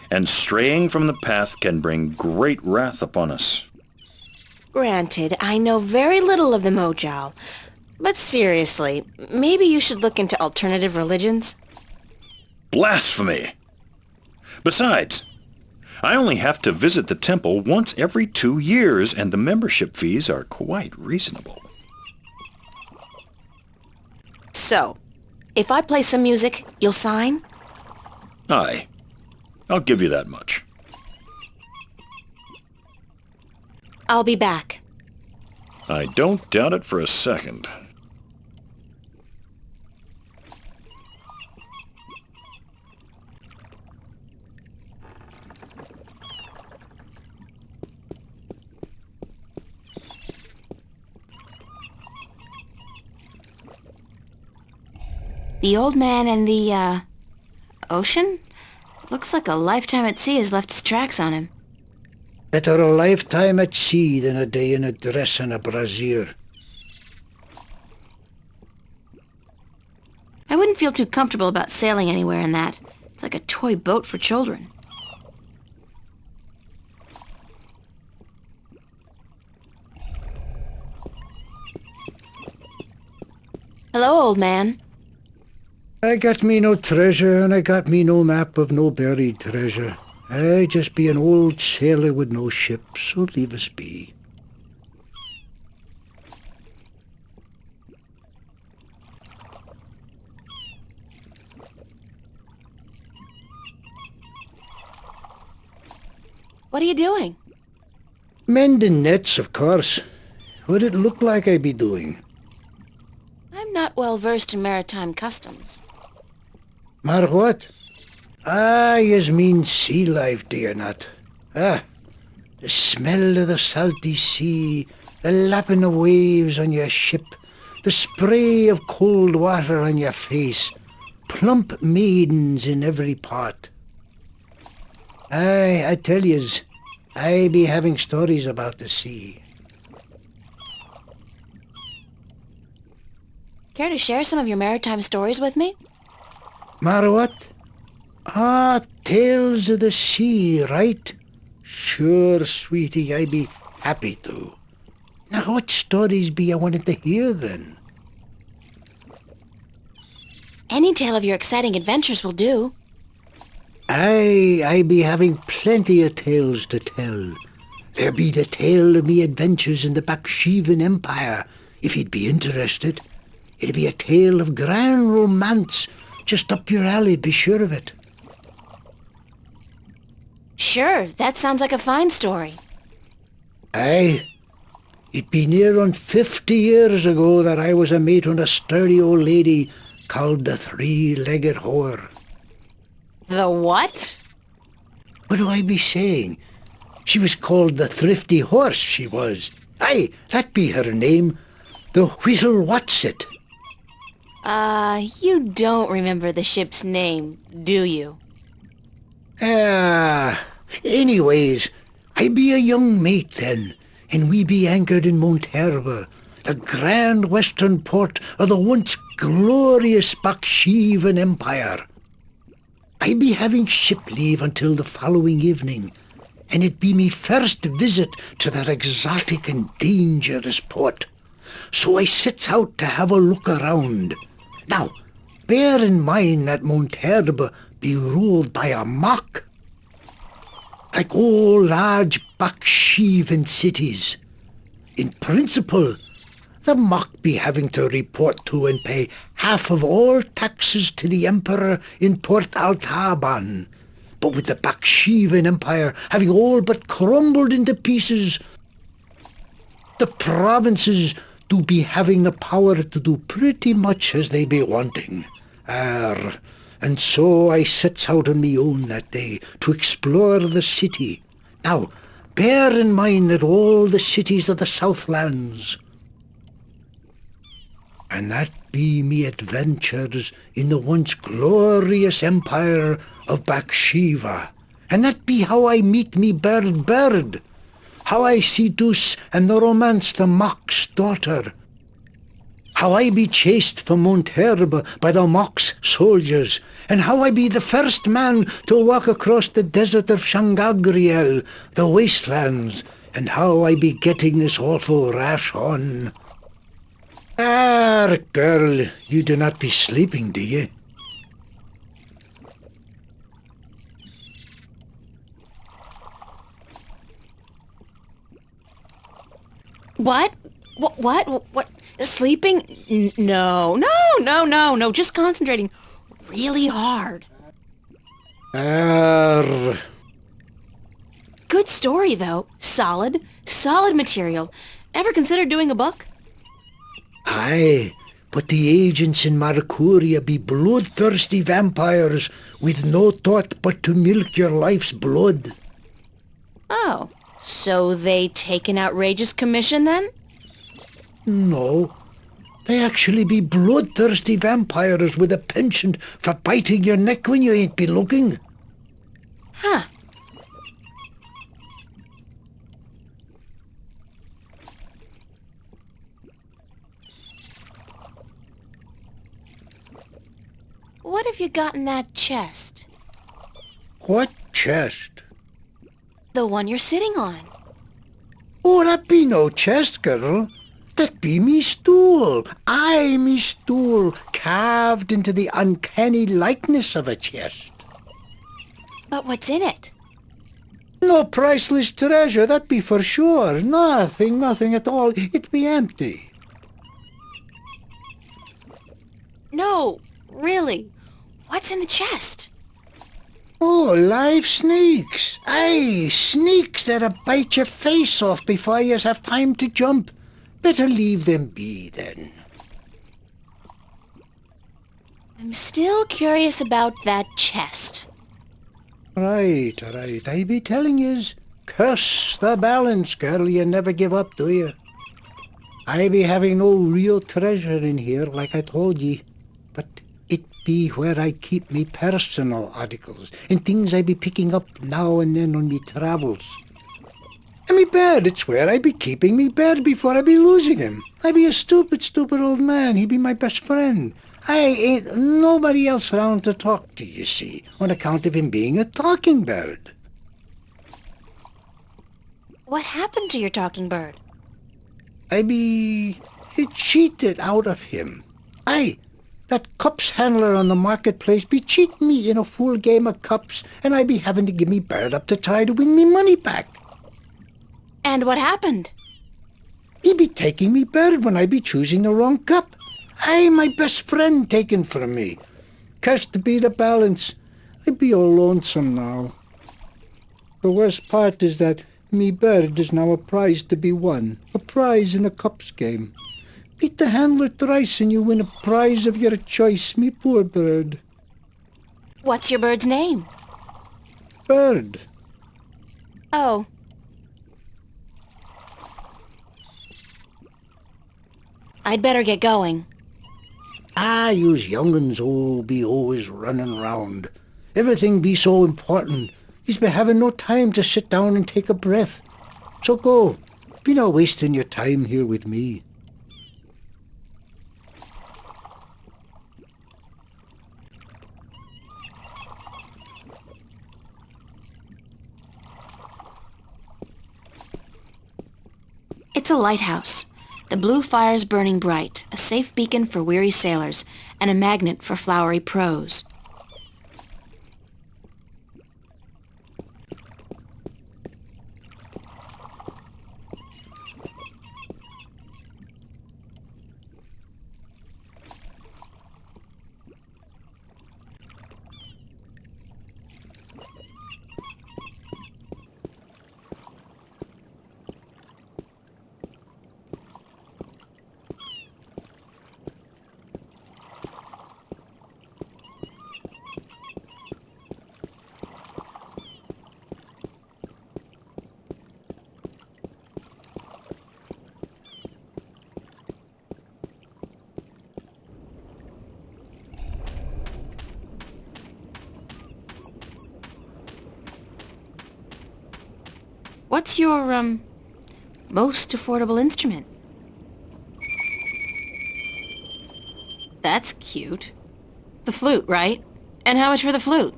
and straying from the path can bring great wrath upon us. Granted, I know very little of the Mojal, but seriously, maybe you should look into alternative religions? Blasphemy! Besides, I only have to visit the temple once every 2 years, and the membership fees are quite reasonable. So, if I play some music, you'll sign? Aye. I'll give you that much. I'll be back. I don't doubt it for a second. The old man and the, ocean? Looks like a lifetime at sea has left its tracks on him. Better a lifetime at sea than a day in a dress and a brassiere. I wouldn't feel too comfortable about sailing anywhere in that. It's like a toy boat for children. Hello, old man. I got me no treasure, and I got me no map of no buried treasure. I just be an old sailor with no ship, so leave us be. What are you doing? Mending nets, of course. What it look like I be doing? I'm not well versed in maritime customs. Mar what? Ah, yous mean sea life, do you not? Ah, the smell of the salty sea, the lapping of waves on your ship, the spray of cold water on your face, plump maidens in every part. Aye, I tell yous, I be having stories about the sea. Care to share some of your maritime stories with me? Mar what? Ah, tales of the sea, right? Sure, sweetie, I be happy to. Now, what stories be you wanted to hear, then? Any tale of your exciting adventures will do. Aye, I be having plenty of tales to tell. There be the tale of me adventures in the Baksheevan Empire, if you'd be interested. It'd be a tale of grand romance, just up your alley, be sure of it. Sure, that sounds like a fine story. Aye. It be near on 50 years ago that I was a mate on a sturdy old lady called the Three-Legged Whore. The what? What do I be saying? She was called the Thrifty Horse, she was. Aye, that be her name. The Whistle What's-It. You don't remember the ship's name, do you? Anyways, I be a young mate then, and we be anchored in Monterba, the grand western port of the once glorious Baksheevan Empire. I be having ship leave until the following evening, and it be me first visit to that exotic and dangerous port. So I sets out to have a look around. Now, bear in mind that Monterba be ruled by a mock, like all large Baksheevan cities. In principle, the mock be having to report to and pay half of all taxes to the emperor in Port Altaban. But with the Baksheevan Empire having all but crumbled into pieces, the provinces do be having the power to do pretty much as they be wanting. And so I sets out on me own that day to explore the city. Now, bear in mind that all the cities of the Southlands, and that be me adventures in the once glorious empire of Baksheeva, and that be how I meet me bird, how I seduce and romance the mock's daughter, how I be chased from Monterba by the mock's soldiers, and how I be the first man to walk across the desert of Shangagriel, the wastelands, and how I be getting this awful rash on. Girl, you do not be sleeping, do you? What? What? Sleeping? No. Just concentrating really hard. Good story, though. Solid material. Ever considered doing a book? Aye, but the agents in Marcuria be bloodthirsty vampires with no thought but to milk your life's blood. Oh, so they take an outrageous commission, then? No, they actually be bloodthirsty vampires with a penchant for biting your neck when you ain't be looking. Huh. what have you got in that chest? What chest? The one you're sitting on. Oh, that be no chest, girl. That be me stool. Aye, me stool, carved into the uncanny likeness of a chest. But what's in it? No priceless treasure, that be for sure. Nothing at all. It be empty. No, really. What's in the chest? Oh, live snakes. Aye, snakes that'll bite your face off before you have time to jump. Better leave them be, then. I'm still curious about that chest. Right. I be telling yous, curse the balance, girl. You never give up, do you? I be having no real treasure in here, like I told ye. But it be where I keep me personal articles and things I be picking up now and then on me travels. And me bed, it's where I be keeping me bed before I be losing him. I be a stupid old man. He be my best friend. I ain't nobody else around to talk to, you see, on account of him being a talking bird. What happened to your talking bird? I be cheated out of him. Aye, that cups handler on the marketplace be cheating me in a full game of cups, and I be having to give me bird up to try to win me money back. And what happened? He be taking me bird when I be choosing the wrong cup. Aye, my best friend taken from me. Cursed be the balance. I be all lonesome now. The worst part is that me bird is now a prize to be won. A prize in a cups game. Beat the handler thrice and you win a prize of your choice, me poor bird. What's your bird's name? Bird. Oh. I'd better get going. Ah, yous young'uns be always running round. Everything be so important. Yous be having no time to sit down and take a breath. So go. Be not wasting your time here with me. It's a lighthouse. The blue fire's burning bright, a safe beacon for weary sailors, and a magnet for flowery prose. What's your, most affordable instrument? That's cute. The flute, right? And how much for the flute?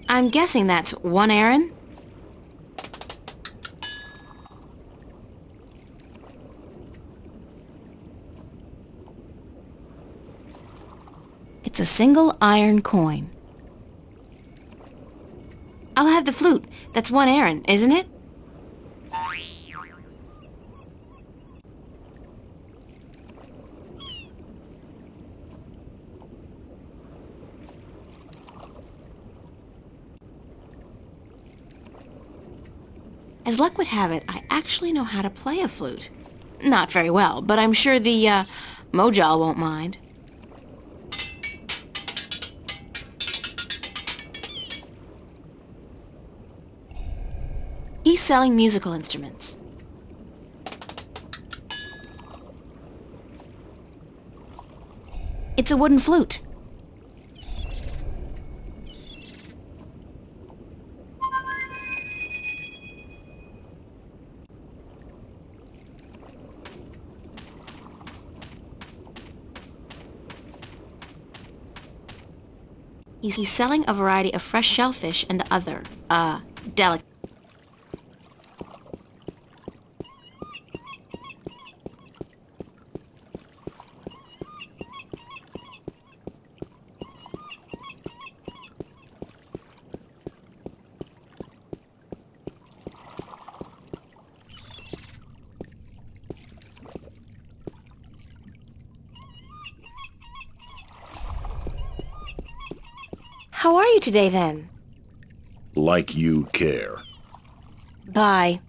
I'm guessing that's 1 Aaron? It's a single iron coin. I'll have the flute. That's 1 Aaron, isn't it? As luck would have it, I actually know how to play a flute. Not very well, but I'm sure the, Mojal won't mind. He's selling musical instruments. It's a wooden flute. He's selling a variety of fresh shellfish and other, delicacies. How are you today, then? Like you care. Bye.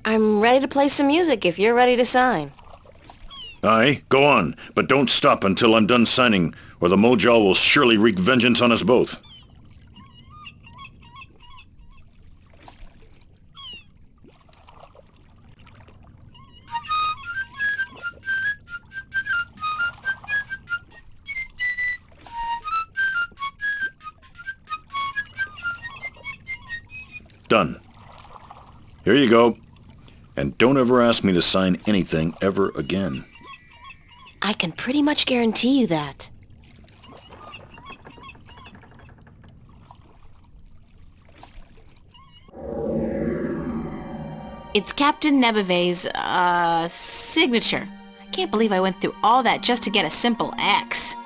I'm ready to play some music if you're ready to sign. Aye, go on, but don't stop until I'm done signing, or the Mojal will surely wreak vengeance on us both. Done. Here you go. And don't ever ask me to sign anything ever again. I can pretty much guarantee you that. It's Captain Nebeve's, signature. I can't believe I went through all that just to get a simple X.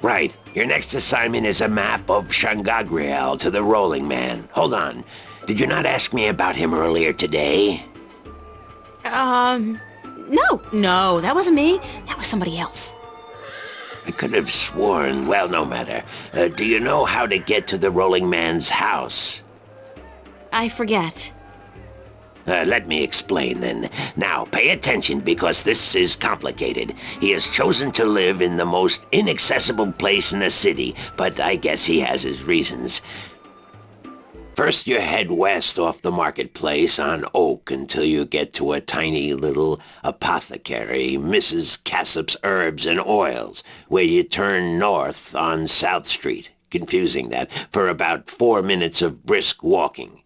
Right. Your next assignment is a map of Shangagriel to the Rolling Man. Hold on. Did you not ask me about him earlier today? No, that wasn't me. That was somebody else. I could have sworn. Well, no matter. Do you know how to get to the Rolling Man's house? I forget. Let me explain then. Now, pay attention because this is complicated. He has chosen to live in the most inaccessible place in the city, but I guess he has his reasons. First, you head west off the marketplace on Oak until you get to a tiny little apothecary, Mrs. Cassop's Herbs and Oils, where you turn north on South Street. Confusing that, for about 4 minutes of brisk walking.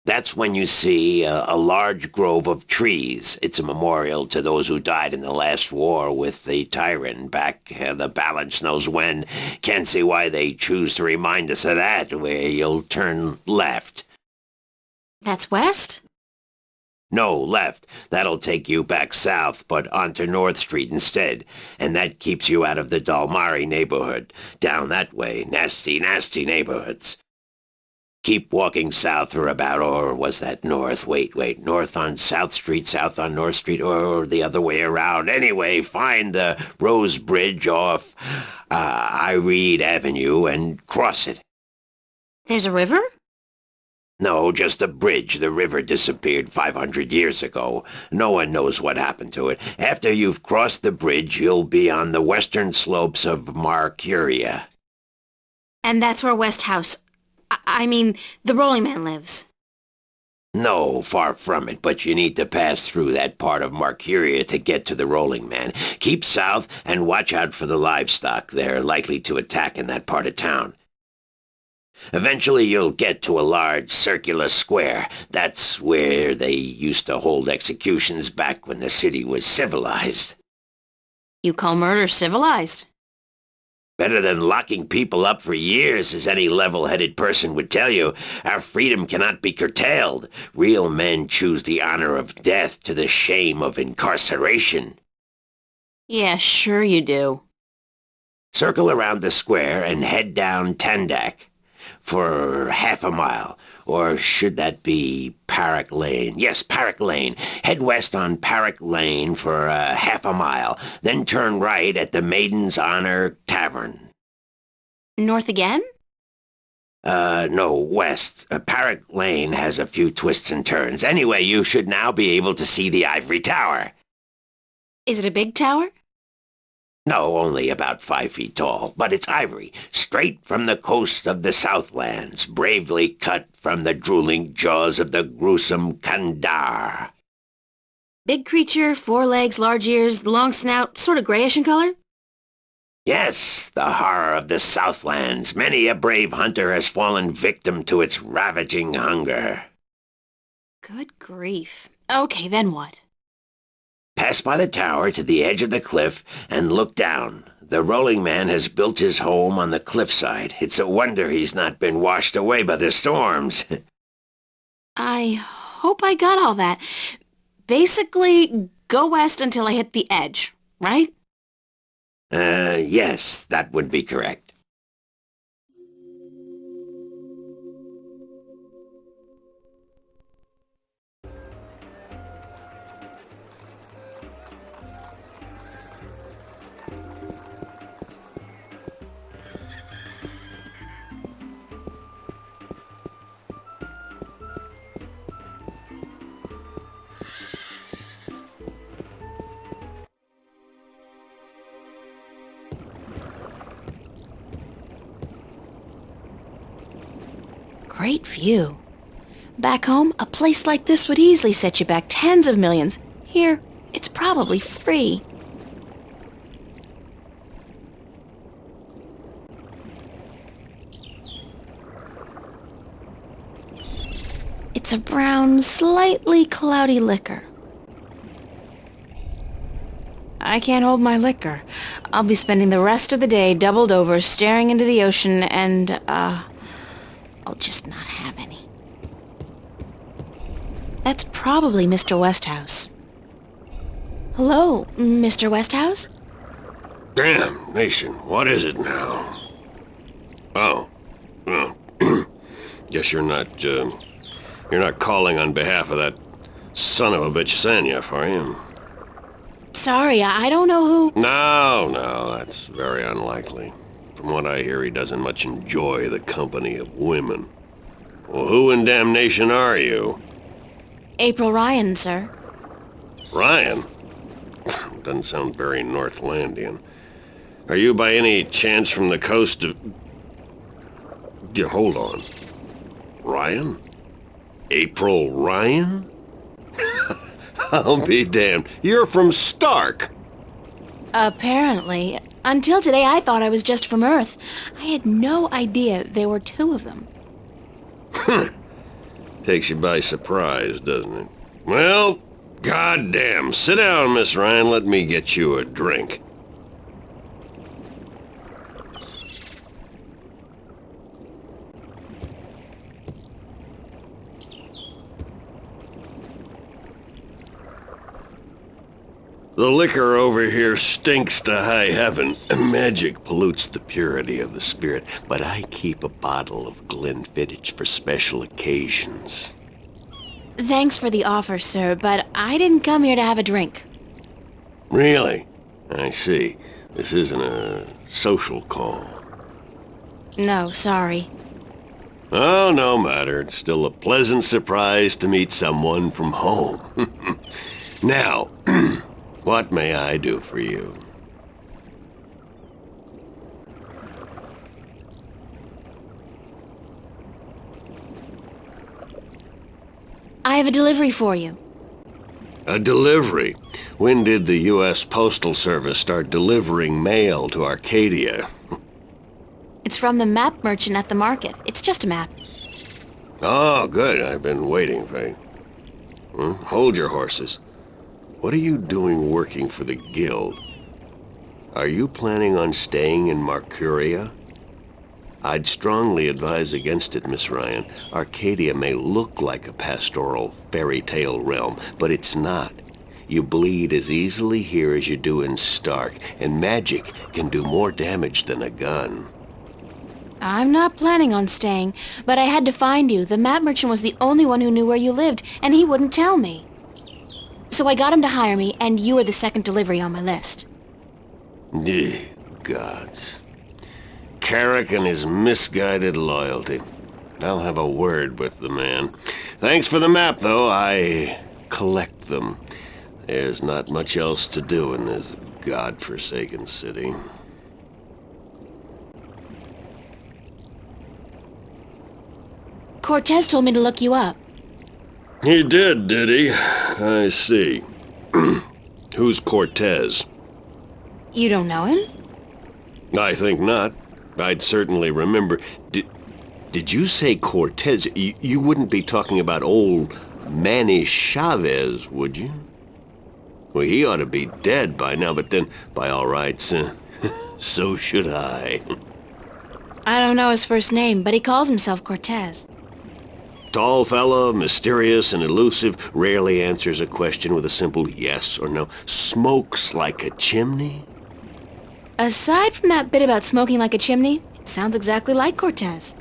That's when you see a large grove of trees. It's a memorial to those who died in the last war with the tyrant back the balance knows when. Can't see why they choose to remind us of that, where you'll turn left. That's west? No, left. That'll take you back south, but onto North Street instead. And that keeps you out of the Dalmari neighborhood. Down that way, nasty, nasty neighborhoods. Keep walking south for about, or was that north? Wait, north on South Street, south on North Street, or the other way around. Anyway, find the Rose Bridge off Iread Avenue and cross it. There's a river? No, just a bridge. The river disappeared 500 years ago. No one knows what happened to it. After you've crossed the bridge, you'll be on the western slopes of Marcuria. And that's where West House... I mean, the Rolling Man lives. No, far from it, but you need to pass through that part of Marcuria to get to the Rolling Man. Keep south and watch out for the livestock. They're likely to attack in that part of town. Eventually you'll get to a large circular square. That's where they used to hold executions back when the city was civilized. You call murder civilized? Better than locking people up for years, as any level-headed person would tell you. Our freedom cannot be curtailed. Real men choose the honor of death to the shame of incarceration. Yeah, sure you do. Circle around the square and head down Tandak for half a mile. Or should that be Parrock Lane? Yes, Parrock Lane. Head west on Parrock Lane for half a mile. Then turn right at the Maiden's Honor Tavern. North again? No, west. Parrock Lane has a few twists and turns. Anyway, you should now be able to see the Ivory Tower. Is it a big tower? No, only about 5 feet tall, but it's ivory, straight from the coast of the Southlands, bravely cut from the drooling jaws of the gruesome Kandar. Big creature, 4 legs, large ears, long snout, sort of grayish in color? Yes, the horror of the Southlands. Many a brave hunter has fallen victim to its ravaging hunger. Good grief. Okay, then what? Pass by the tower to the edge of the cliff and look down. The Rolling Man has built his home on the cliffside. It's a wonder he's not been washed away by the storms. I hope I got all that. Basically, go west until I hit the edge, right? Yes, that would be correct. Great view. Back home, a place like this would easily set you back tens of millions. Here, it's probably free. It's a brown, slightly cloudy liquor. I can't hold my liquor. I'll be spending the rest of the day doubled over, staring into the ocean, and, I'll just not have any. That's probably Mr. Westhouse. Hello, Mr. Westhouse? Damn, Nation, what is it now? Oh, well, guess you're not calling on behalf of that son of a bitch Sanyef, are you? Sorry, I don't know who... No, that's very unlikely. From what I hear, he doesn't much enjoy the company of women. Well, who in damnation are you? April Ryan, sir. Ryan? Doesn't sound very Northlandian. Are you by any chance from the coast of... Yeah, hold on. Ryan? April Ryan? I'll be damned. You're from Stark. Apparently. Until today, I thought I was just from Earth. I had no idea there were 2 of them. Takes you by surprise, doesn't it? Well, goddamn. Sit down, Miss Ryan. Let me get you a drink. The liquor over here stinks to high heaven. Magic pollutes the purity of the spirit, but I keep a bottle of Glenfiddich for special occasions. Thanks for the offer, sir, but I didn't come here to have a drink. Really? I see. This isn't a social call. No, sorry. Oh, no matter. It's still a pleasant surprise to meet someone from home. Now... what may I do for you? I have a delivery for you. A delivery? When did the U.S. Postal Service start delivering mail to Arcadia? It's from the map merchant at the market. It's just a map. Oh, good. I've been waiting for you. Hold your horses. What are you doing working for the Guild? Are you planning on staying in Marcuria? I'd strongly advise against it, Miss Ryan. Arcadia may look like a pastoral fairy tale realm, but it's not. You bleed as easily here as you do in Stark, and magic can do more damage than a gun. I'm not planning on staying, but I had to find you. The map merchant was the only one who knew where you lived, and he wouldn't tell me. So I got him to hire me, and you are the second delivery on my list. Gods. Carrick and his misguided loyalty. I'll have a word with the man. Thanks for the map, though. I collect them. There's not much else to do in this godforsaken city. Cortez told me to look you up. He did he? I see. Who's Cortez? You don't know him? I think not. I'd certainly remember. Did you say Cortez? You wouldn't be talking about old Manny Chavez, would you? Well, he ought to be dead by now, but then, by all rights, so should I. I don't know his first name, but he calls himself Cortez. Tall fella, mysterious and elusive, rarely answers a question with a simple yes or no. Smokes like a chimney? Aside from that bit about smoking like a chimney, it sounds exactly like Cortez.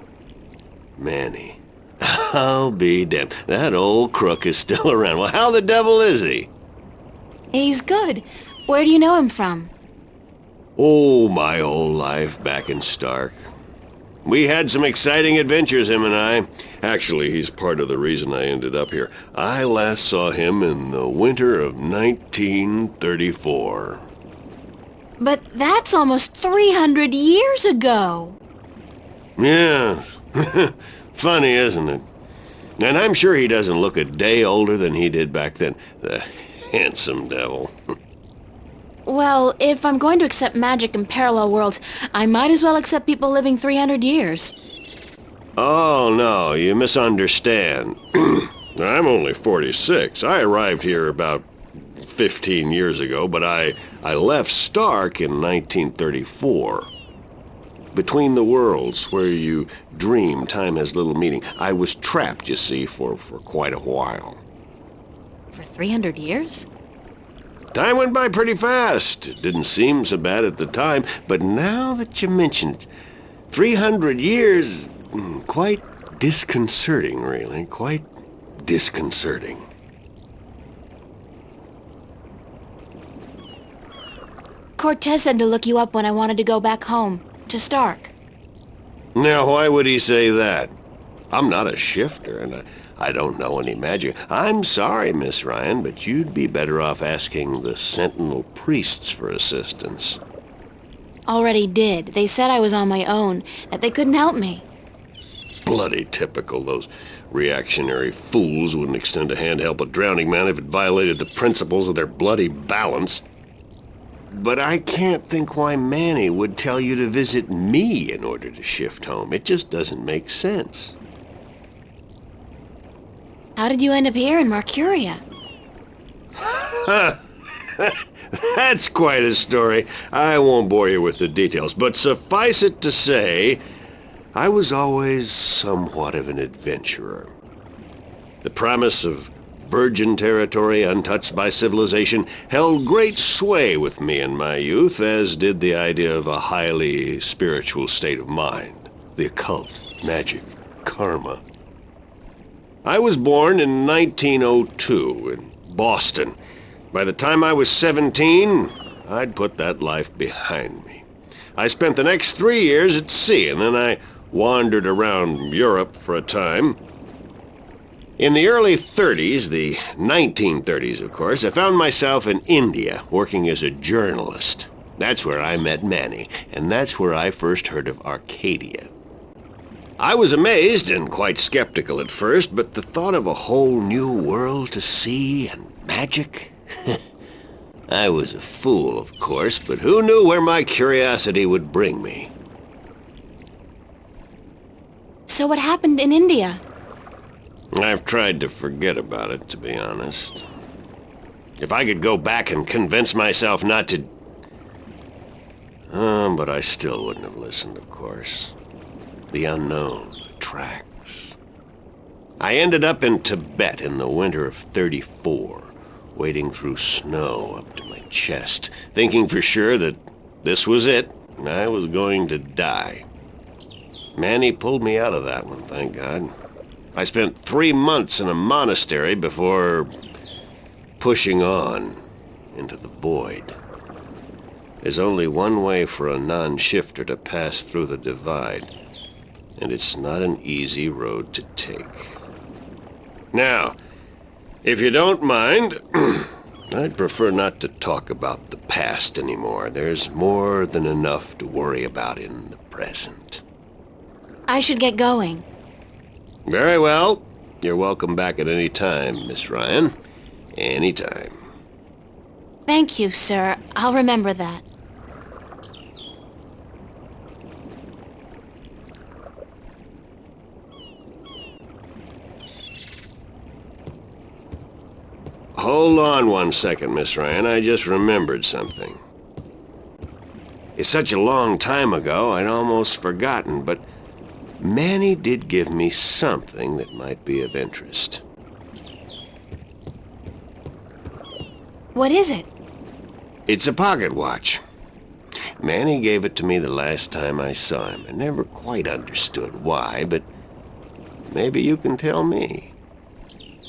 Manny. I'll be damned. That old crook is still around. Well, how the devil is he? He's good. Where do you know him from? Oh, my old life back in Stark. We had some exciting adventures, him and I. Actually, he's part of the reason I ended up here. I last saw him in the winter of 1934. But that's almost 300 years ago. Yeah. Funny, isn't it? And I'm sure he doesn't look a day older than he did back then. The handsome devil. Well, if I'm going to accept magic in parallel worlds, I might as well accept people living 300 years. Oh, no, you misunderstand. I'm only 46. I arrived here about 15 years ago, but I left Stark in 1934. Between the worlds, where you dream time has little meaning, I was trapped, you see, for quite a while. For 300 years? Time went by pretty fast. It didn't seem so bad at the time, but now that you mention it, 300 years, quite disconcerting, really. Quite disconcerting. Cortez said to look you up when I wanted to go back home, to Stark. Now, why would he say that? I'm not a shifter, and I don't know any magic. I'm sorry, Miss Ryan, but you'd be better off asking the Sentinel priests for assistance. Already did. They said I was on my own, that they couldn't help me. Bloody typical. Those reactionary fools wouldn't extend a hand to help a drowning man if it violated the principles of their bloody balance. But I can't think why Manny would tell you to visit me in order to shift home. It just doesn't make sense. How did you end up here in Marcuria? That's quite a story. I won't bore you with the details, but suffice it to say, I was always somewhat of an adventurer. The promise of virgin territory untouched by civilization held great sway with me in my youth, as did the idea of a highly spiritual state of mind. The occult, magic, karma. I was born in 1902 in Boston. By the time I was 17, I'd put that life behind me. I spent the next 3 years at sea, and then I wandered around Europe for a time. In the early 30s, the 1930s, of course, I found myself in India working as a journalist. That's where I met Manny, and that's where I first heard of Arcadia. I was amazed and quite skeptical at first, but the thought of a whole new world to see and magic... I was a fool, of course, but who knew where my curiosity would bring me? So what happened in India? I've tried to forget about it, to be honest. If I could go back and convince myself not to... but I still wouldn't have listened, of course. The unknown attracts. I ended up in Tibet in the winter of '34, wading through snow up to my chest, thinking for sure that this was it, and I was going to die. Manny pulled me out of that one, thank God. I spent 3 months in a monastery before pushing on into the void. There's only one way for a non-shifter to pass through the divide, and it's not an easy road to take. Now, if you don't mind, I'd prefer not to talk about the past anymore. There's more than enough to worry about in the present. I should get going. Very well. You're welcome back at any time, Miss Ryan. Any time. Thank you, sir. I'll remember that. Hold on one second, Miss Ryan. I just remembered something. It's such a long time ago, I'd almost forgotten, but Manny did give me something that might be of interest. What is it? It's a pocket watch. Manny gave it to me the last time I saw him. I never quite understood why, but maybe you can tell me.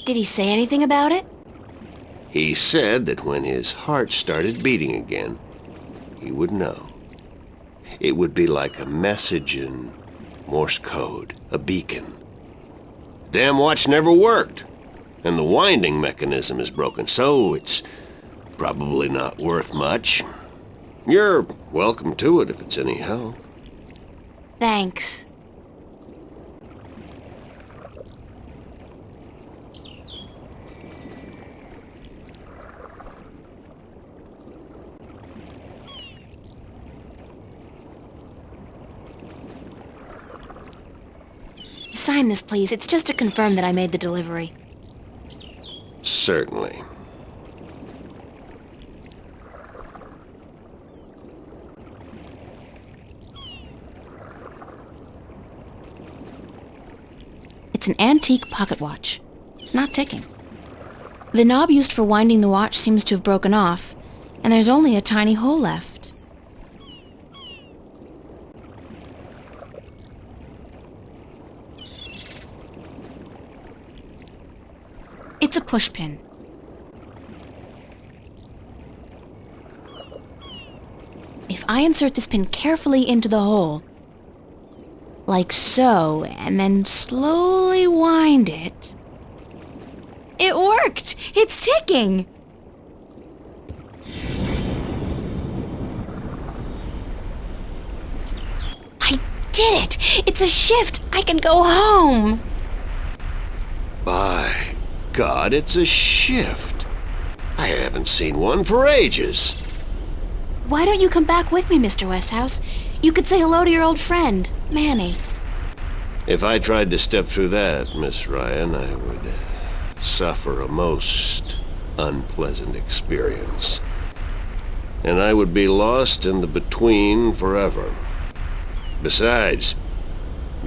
Did he say anything about it? He said that when his heart started beating again, he would know. It would be like a message in Morse code, a beacon. Damn watch never worked, and the winding mechanism is broken, so it's probably not worth much. You're welcome to it if it's any help. Thanks. Sign this, please. It's just to confirm that I made the delivery. Certainly. It's an antique pocket watch. It's not ticking. The knob used for winding the watch seems to have broken off, and there's only a tiny hole left. It's a pushpin. If I insert this pin carefully into the hole, like so, and then slowly wind it... It worked! It's ticking! I did it! It's a shift! I can go home! By God, it's a shift. I haven't seen one for ages. Why don't you come back with me, Mr. Westhouse? You could say hello to your old friend, Manny. If I tried to step through that, Miss Ryan, I would suffer a most unpleasant experience. And I would be lost in the between forever. Besides,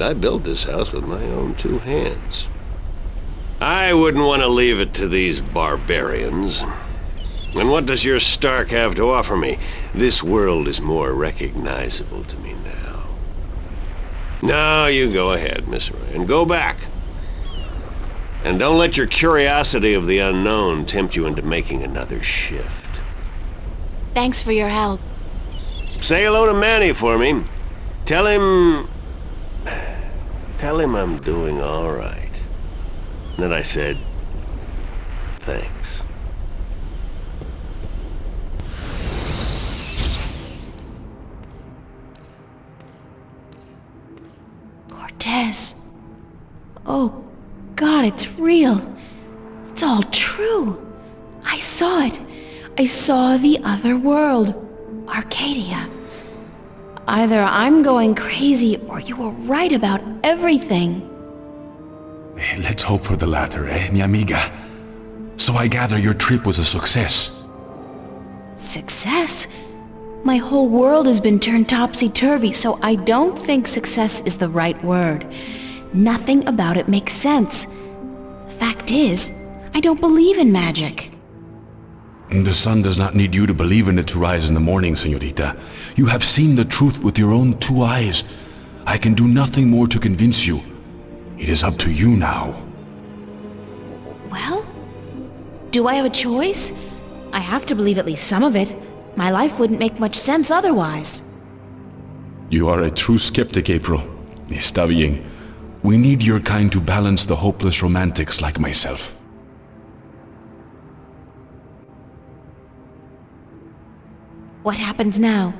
I built this house with my own 2 hands. I wouldn't want to leave it to these barbarians. And what does your Stark have to offer me? This world is more recognizable to me now. Now you go ahead, Miss Ryan. Go back. And don't let your curiosity of the unknown tempt you into making another shift. Thanks for your help. Say hello to Manny for me. Tell him I'm doing all right. And then I said, thanks. Cortez. Oh, God, it's real. It's all true. I saw it. I saw the other world. Arcadia. Either I'm going crazy or you were right about everything. Let's hope for the latter, mi amiga? So I gather your trip was a success. Success? My whole world has been turned topsy-turvy, so I don't think success is the right word. Nothing about it makes sense. The fact is, I don't believe in magic. The sun does not need you to believe in it to rise in the morning, señorita. You have seen the truth with your own 2 eyes. I can do nothing more to convince you. It is up to you now. Well, do I have a choice? I have to believe at least some of it. My life wouldn't make much sense otherwise. You are a true skeptic, April. Está bien. We need your kind to balance the hopeless romantics like myself. What happens now?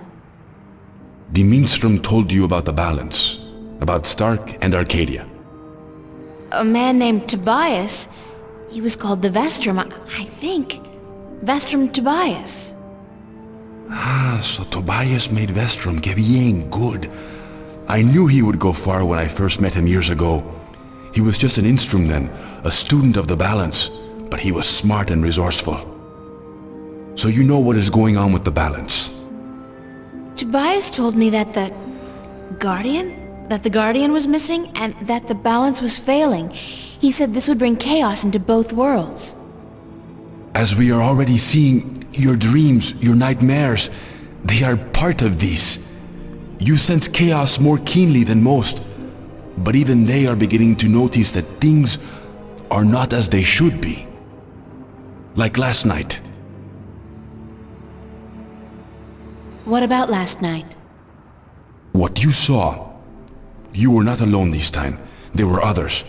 The minstrel told you about the balance, about Stark and Arcadia. A man named Tobias. He was called the Vestrum, I think. Vestrum Tobias. Ah, so Tobias made Vestrum. Que bien, good. I knew he would go far when I first met him years ago. He was just an instrument then, a student of the balance, but he was smart and resourceful. So you know what is going on with the balance. Tobias told me that the Guardian was missing and that the balance was failing. He said this would bring chaos into both worlds. As we are already seeing, your dreams, your nightmares, they are part of these. You sense chaos more keenly than most, but even they are beginning to notice that things are not as they should be. Like last night. What about last night? What you saw, you were not alone this time. There were others,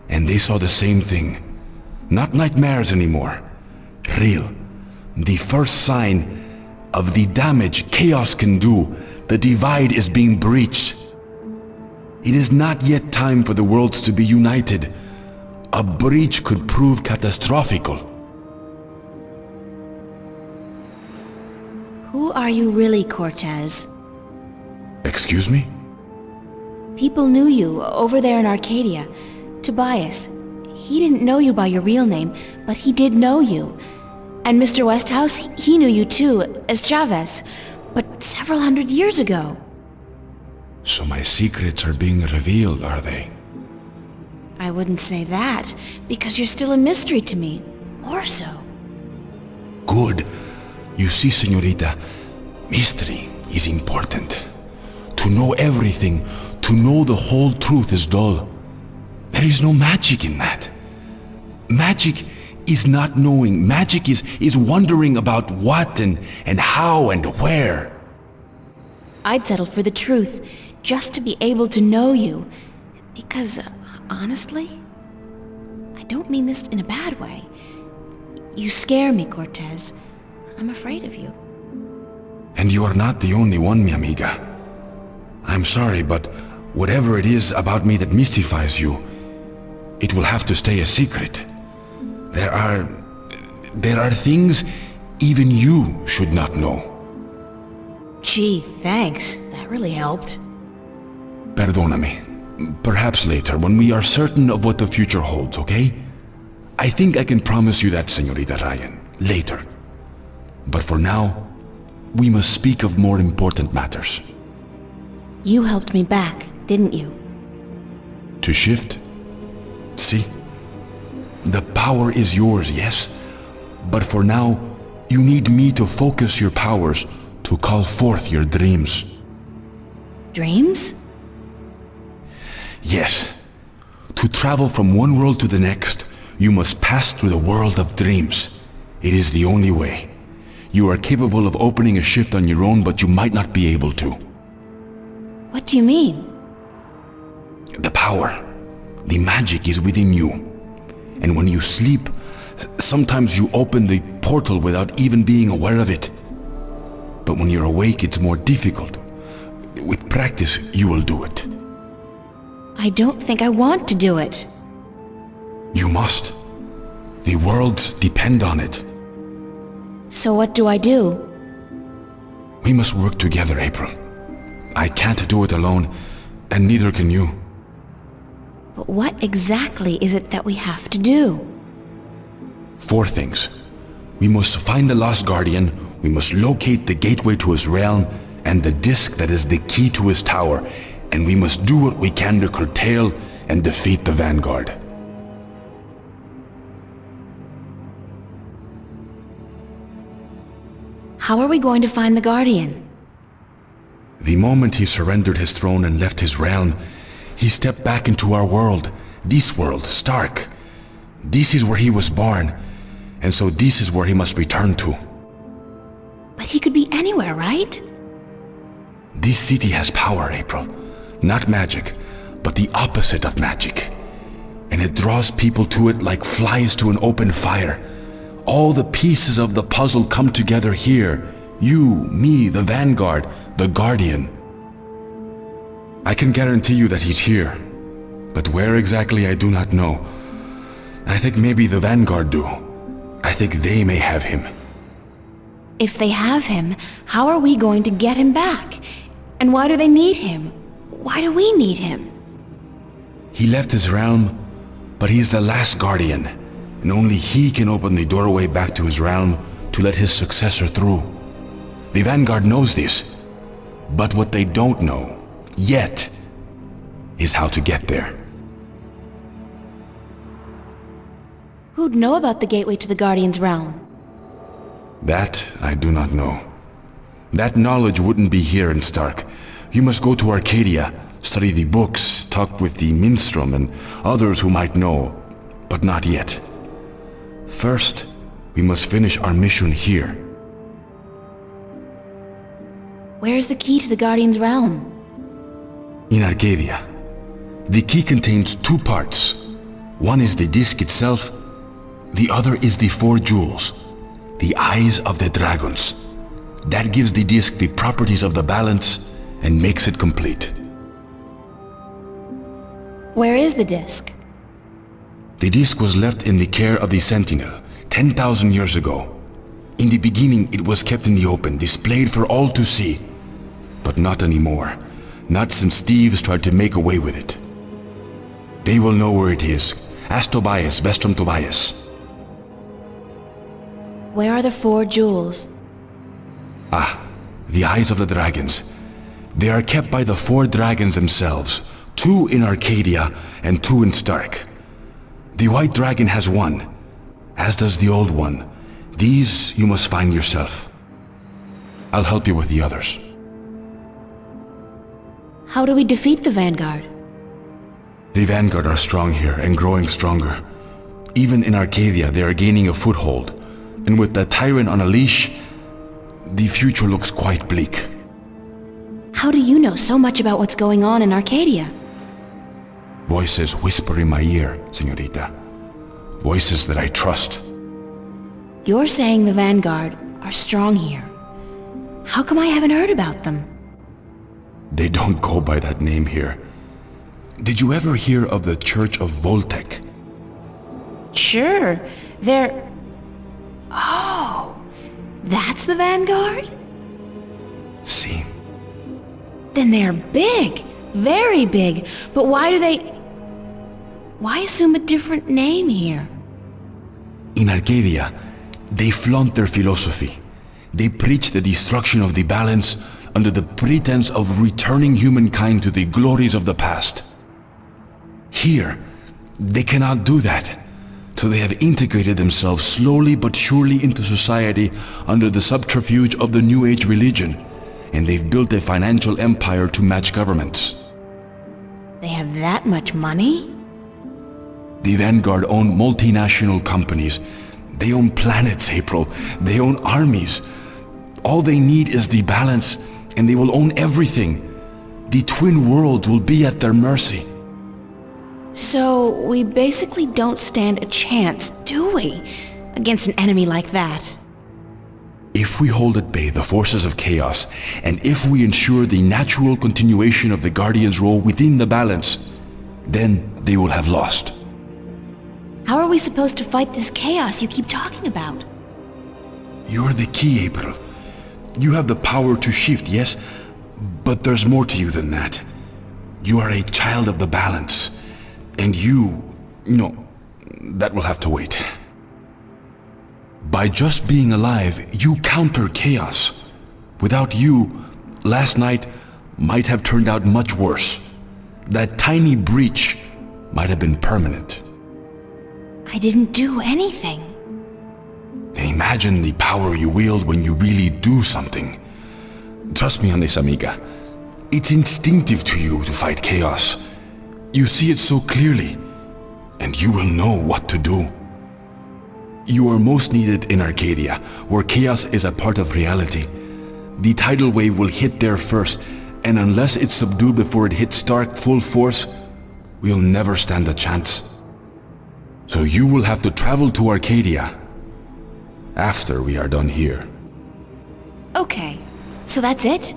and they saw the same thing. Not nightmares anymore. Real. The first sign of the damage chaos can do. The divide is being breached. It is not yet time for the worlds to be united. A breach could prove catastrophical. Who are you really, Cortez? Excuse me? People knew you over there in Arcadia. Tobias. He didn't know you by your real name, but he did know you. And Mr. Westhouse, he knew you too, as Chavez, but several hundred years ago. So my secrets are being revealed, are they? I wouldn't say that, because you're still a mystery to me. More so. Good. You see, señorita, mystery is important. To know everything, to know the whole truth is dull. There is no magic in that. Magic is not knowing. Magic is wondering about what and how and where. I'd settle for the truth, just to be able to know you. Because, honestly, I don't mean this in a bad way. You scare me, Cortez. I'm afraid of you. And you are not the only one, mi amiga. I'm sorry, but whatever it is about me that mystifies you, it will have to stay a secret. There are things even you should not know. Gee, thanks. That really helped. Perdóname. Perhaps later, when we are certain of what the future holds, okay? I think I can promise you that, Señorita Ryan. Later. But for now, we must speak of more important matters. You helped me back, didn't you? To shift? See? The power is yours, yes? But for now, you need me to focus your powers to call forth your dreams. Dreams? Yes. To travel from one world to the next, you must pass through the world of dreams. It is the only way. You are capable of opening a shift on your own, but you might not be able to. What do you mean? The power, the magic is within you. And when you sleep, sometimes you open the portal without even being aware of it. But when you're awake, it's more difficult. With practice, you will do it. I don't think I want to do it. You must. The worlds depend on it. So what do I do? We must work together, April. I can't do it alone, and neither can you. But what exactly is it that we have to do? 4 things. We must find the Lost Guardian, we must locate the gateway to his realm, and the disc that is the key to his tower, and we must do what we can to curtail and defeat the Vanguard. How are we going to find the Guardian? The moment he surrendered his throne and left his realm, he stepped back into our world, this world, Stark. This is where he was born, and so this is where he must return to. But he could be anywhere, right? This city has power, April. Not magic, but the opposite of magic. And it draws people to it like flies to an open fire. All the pieces of the puzzle come together here. You, me, the Vanguard, the Guardian. I can guarantee you that he's here. But where exactly I do not know. I think maybe the Vanguard do. I think they may have him. If they have him, how are we going to get him back? And why do they need him? Why do we need him? He left his realm, but he's the last Guardian, and only he can open the doorway back to his realm to let his successor through. The Vanguard knows this, but what they don't know, yet, is how to get there. Who'd know about the gateway to the Guardian's realm? That I do not know. That knowledge wouldn't be here in Stark. You must go to Arcadia, study the books, talk with the minstrel and others who might know, but not yet. First, we must finish our mission here. Where's the key to the Guardian's realm? In Arcadia. The key contains 2 parts. One is the disc itself, the other is the 4 jewels, the eyes of the dragons. That gives the disc the properties of the balance and makes it complete. Where is the disc? The disc was left in the care of the Sentinel 10,000 years ago. In the beginning, it was kept in the open, displayed for all to see. But not anymore. Not since thieves tried to make away with it. They will know where it is. Ask Tobias, Vestrum Tobias. Where are the 4 jewels? Ah, the eyes of the dragons. They are kept by the 4 dragons themselves. 2 in Arcadia and 2 in Stark. The white dragon has 1, as does the old one. These you must find yourself. I'll help you with the others. How do we defeat the Vanguard? The Vanguard are strong here and growing stronger. Even in Arcadia, they are gaining a foothold. And with the tyrant on a leash, the future looks quite bleak. How do you know so much about what's going on in Arcadia? Voices whisper in my ear, señorita. Voices that I trust. You're saying the Vanguard are strong here. How come I haven't heard about them? They don't go by that name here. Did you ever hear of the Church of Voltec? Sure, they're... Oh, that's the Vanguard? See. Then they're big, very big. But why do they... Why assume a different name here? In Arcadia, they flaunt their philosophy. They preach the destruction of the balance under the pretense of returning humankind to the glories of the past. Here, they cannot do that. So they have integrated themselves slowly but surely into society under the subterfuge of the New Age religion, and they've built a financial empire to match governments. They have that much money? The Vanguard own multinational companies. They own planets, April. They own armies. All they need is the balance, and they will own everything. The twin worlds will be at their mercy. So, we basically don't stand a chance, do we? Against an enemy like that. If we hold at bay the forces of chaos, and if we ensure the natural continuation of the Guardian's role within the balance, then they will have lost. How are we supposed to fight this chaos you keep talking about? You're the key, April. You have the power to shift, yes? But there's more to you than that. You are a child of the balance. And you... No, that will have to wait. By just being alive, you counter chaos. Without you, last night might have turned out much worse. That tiny breach might have been permanent. I didn't do anything. Imagine the power you wield when you really do something. Trust me on this, amiga. It's instinctive to you to fight chaos. You see it so clearly, and you will know what to do. You are most needed in Arcadia, where chaos is a part of reality. The tidal wave will hit there first, and unless it's subdued before it hits Stark full force, we'll never stand a chance. So you will have to travel to Arcadia after we are done here. Okay, so that's it?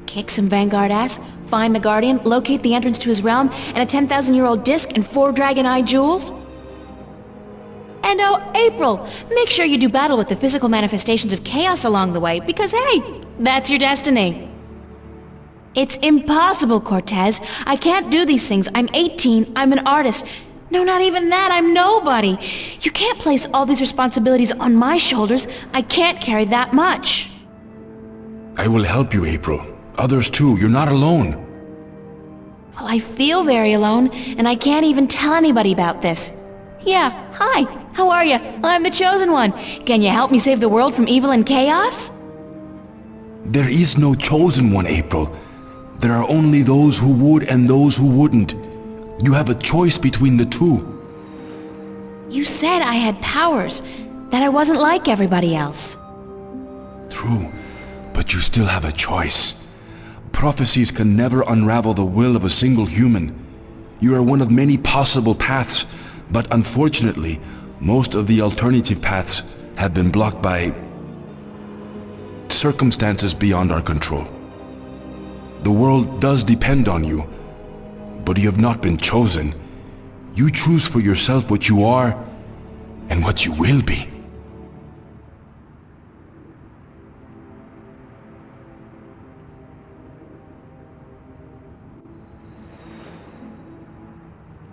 Kick some Vanguard ass, find the Guardian, locate the entrance to his realm, and a 10,000-year-old disc and 4 Dragon Eye jewels? And oh, April, make sure you do battle with the physical manifestations of chaos along the way, because hey, that's your destiny. It's impossible, Cortez. I can't do these things. I'm 18, I'm an artist. No, not even that, I'm nobody. You can't place all these responsibilities on my shoulders. I can't carry that much. I will help you, April. Others too, you're not alone. Well, I feel very alone, and I can't even tell anybody about this. Yeah, hi, how are you? I'm the Chosen One. Can you help me save the world from evil and chaos? There is no Chosen One, April. There are only those who would and those who wouldn't. You have a choice between the two. You said I had powers, that I wasn't like everybody else. True, but you still have a choice. Prophecies can never unravel the will of a single human. You are one of many possible paths, but unfortunately, most of the alternative paths have been blocked by circumstances beyond our control. The world does depend on you, but you have not been chosen. You choose for yourself what you are and what you will be.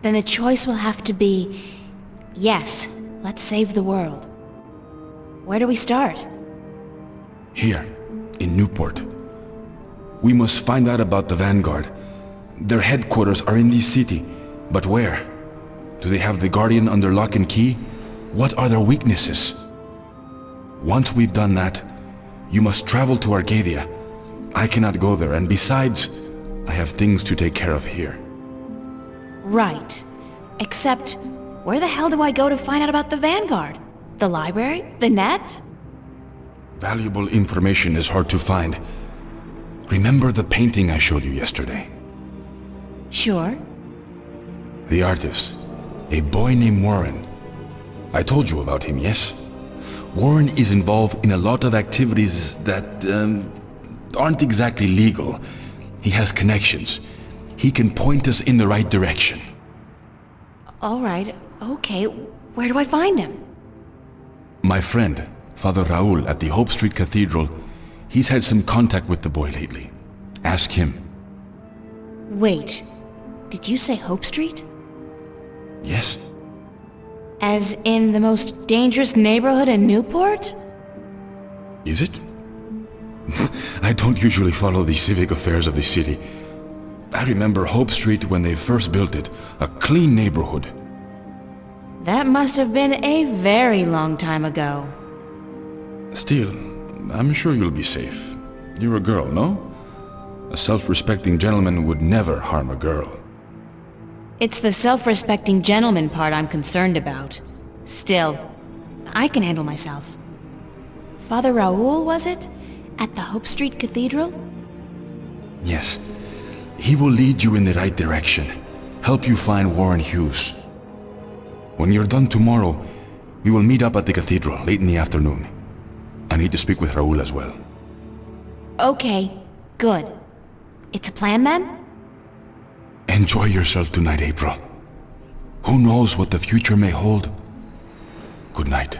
Then the choice will have to be, yes, let's save the world. Where do we start? Here, in Newport. We must find out about the Vanguard. Their headquarters are in this city, but where? Do they have the Guardian under lock and key? What are their weaknesses? Once we've done that, you must travel to Arcadia. I cannot go there, and besides, I have things to take care of here. Right. Except, where the hell do I go to find out about the Vanguard? The library? The net? Valuable information is hard to find. Remember the painting I showed you yesterday? Sure. The artist, a boy named Warren. I told you about him, yes? Warren is involved in a lot of activities that aren't exactly legal. He has connections. He can point us in the right direction. All right, okay. Where do I find him? My friend, Father Raul at the Hope Street Cathedral, he's had some contact with the boy lately. Ask him. Wait, did you say Hope Street? Yes. As in the most dangerous neighborhood in Newport? Is it? I don't usually follow the civic affairs of the city. I remember Hope Street when they first built it, a clean neighborhood. That must have been a very long time ago. Still, I'm sure you'll be safe. You're a girl, no? A self-respecting gentleman would never harm a girl. It's the self-respecting gentleman part I'm concerned about. Still, I can handle myself. Father Raul, was it? At the Hope Street Cathedral? Yes. He will lead you in the right direction, help you find Warren Hughes. When you're done tomorrow, we will meet up at the cathedral late in the afternoon. I need to speak with Raul as well. Okay, good. It's a plan then? Enjoy yourself tonight, April. Who knows what the future may hold? Good night.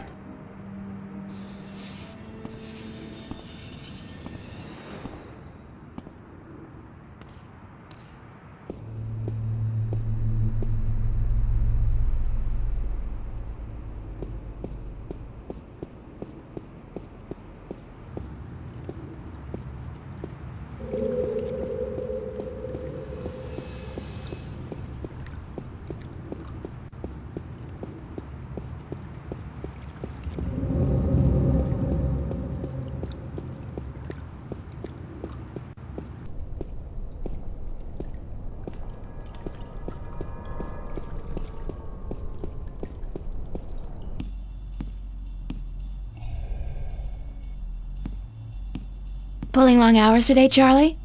Pulling long hours today, Charlie?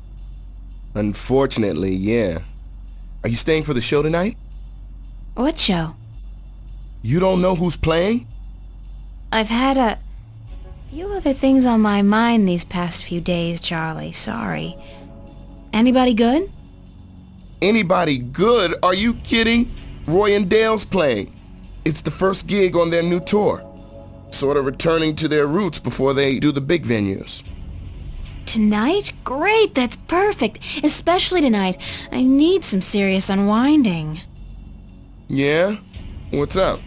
Unfortunately, yeah. Are you staying for the show tonight? What show? You don't know who's playing? I've had a few other things on my mind these past few days, Charlie. Sorry. Anybody good? Anybody good? Are you kidding? Roy and Dale's playing. It's the first gig on their new tour. Sort of returning to their roots before they do the big venues. Tonight? Great, that's perfect. Especially tonight. I need some serious unwinding. Yeah? What's up?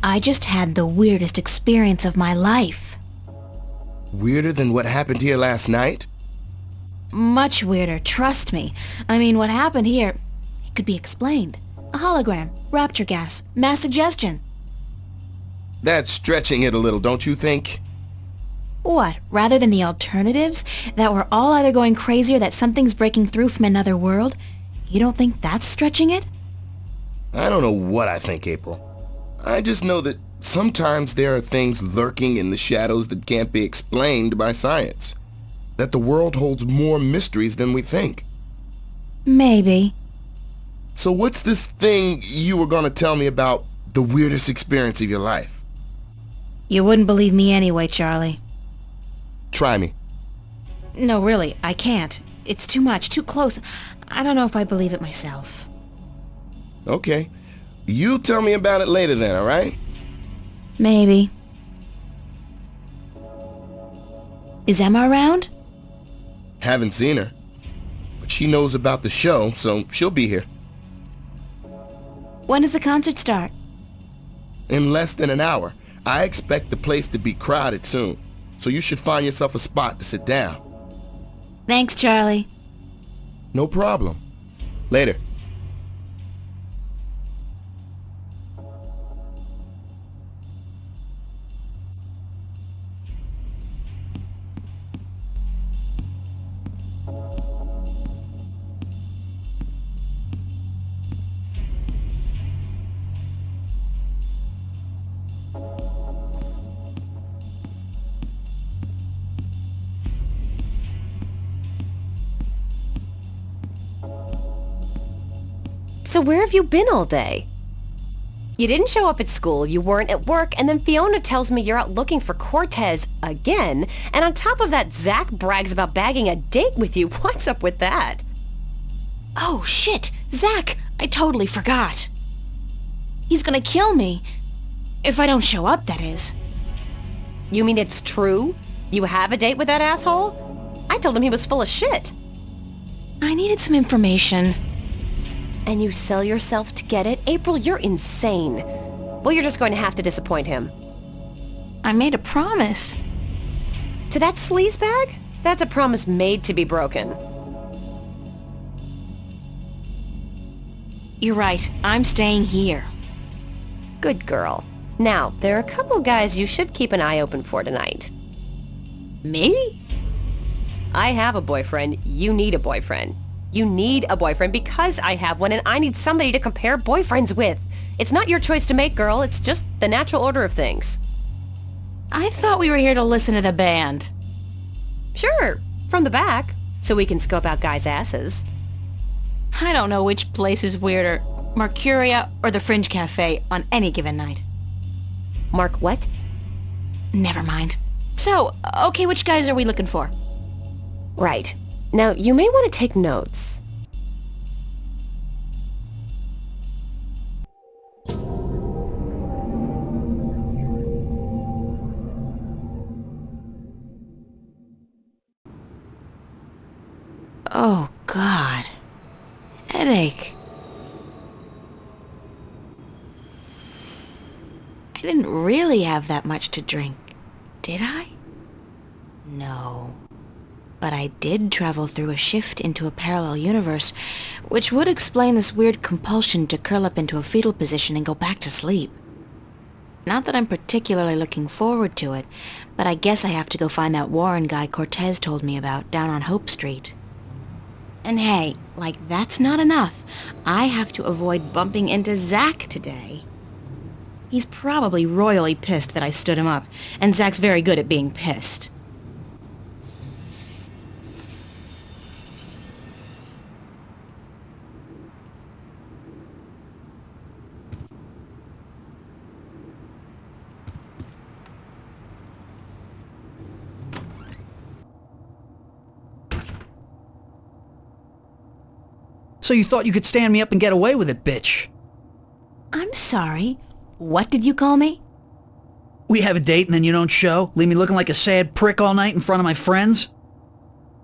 I just had the weirdest experience of my life. Weirder than what happened here last night? Much weirder, trust me. I mean, what happened here, it could be explained. A hologram, rapture gas, mass suggestion. That's stretching it a little, don't you think? What, rather than the alternatives? That we're all either going crazy or that something's breaking through from another world? You don't think that's stretching it? I don't know what I think, April. I just know that sometimes there are things lurking in the shadows that can't be explained by science. That the world holds more mysteries than we think. Maybe. So what's this thing you were gonna tell me about the weirdest experience of your life? You wouldn't believe me anyway, Charlie. Try me. No, really, I can't. It's too much, too close. I don't know if I believe it myself. Okay. You tell me about it later then, alright? Maybe. Is Emma around? Haven't seen her. But she knows about the show, so she'll be here. When does the concert start? In less than an hour. I expect the place to be crowded soon, so you should find yourself a spot to sit down. Thanks, Charlie. No problem. Later. So where have you been all day? You didn't show up at school, you weren't at work, and then Fiona tells me you're out looking for Cortez again, and on top of that, Zach brags about bagging a date with you. What's up with that? Oh, shit! Zach! I totally forgot. He's gonna kill me. If I don't show up, that is. You mean it's true? You have a date with that asshole? I told him he was full of shit. I needed some information. And you sell yourself to get it? April, you're insane. Well, you're just going to have to disappoint him. I made a promise. To that sleazebag? That's a promise made to be broken. You're right. I'm staying here. Good girl. Now, there are a couple guys you should keep an eye open for tonight. Me? I have a boyfriend. You need a boyfriend. You need a boyfriend because I have one and I need somebody to compare boyfriends with. It's not your choice to make, girl. It's just the natural order of things. I thought we were here to listen to the band. Sure, from the back, so we can scope out guys' asses. I don't know which place is weirder, Mercuria or the Fringe Cafe on any given night. Mark what? Never mind. So, okay, which guys are we looking for? Right. Now, you may want to take notes. Oh, God. Headache. I didn't really have that much to drink, did I? No. But I did travel through a shift into a parallel universe, which would explain this weird compulsion to curl up into a fetal position and go back to sleep. Not that I'm particularly looking forward to it, but I guess I have to go find that Warren guy Cortez told me about down on Hope Street. And hey, like that's not enough. I have to avoid bumping into Zach today. He's probably royally pissed that I stood him up, and Zach's very good at being pissed. So you thought you could stand me up and get away with it, bitch. I'm sorry. What did you call me? We have a date and then you don't show? Leave me looking like a sad prick all night in front of my friends?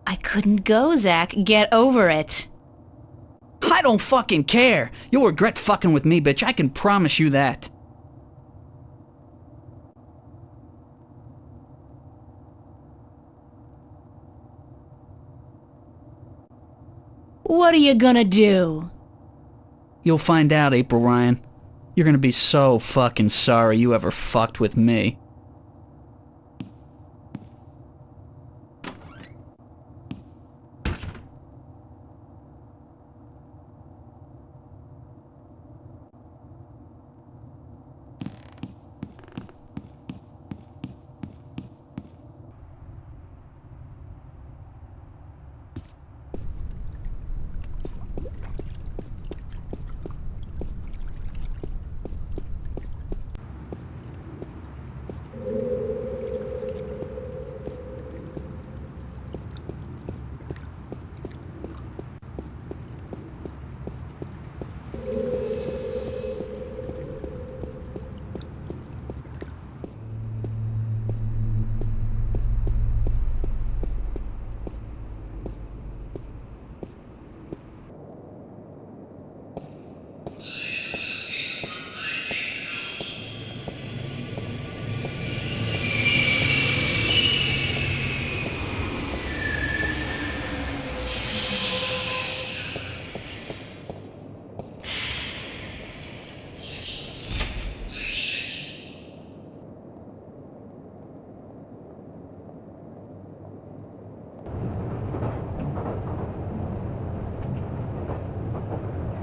I couldn't go, Zach. Get over it. I don't fucking care. You'll regret fucking with me, bitch. I can promise you that. What are you gonna do? You'll find out, April Ryan. You're gonna be so fucking sorry you ever fucked with me.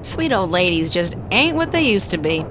Sweet old ladies just ain't what they used to be.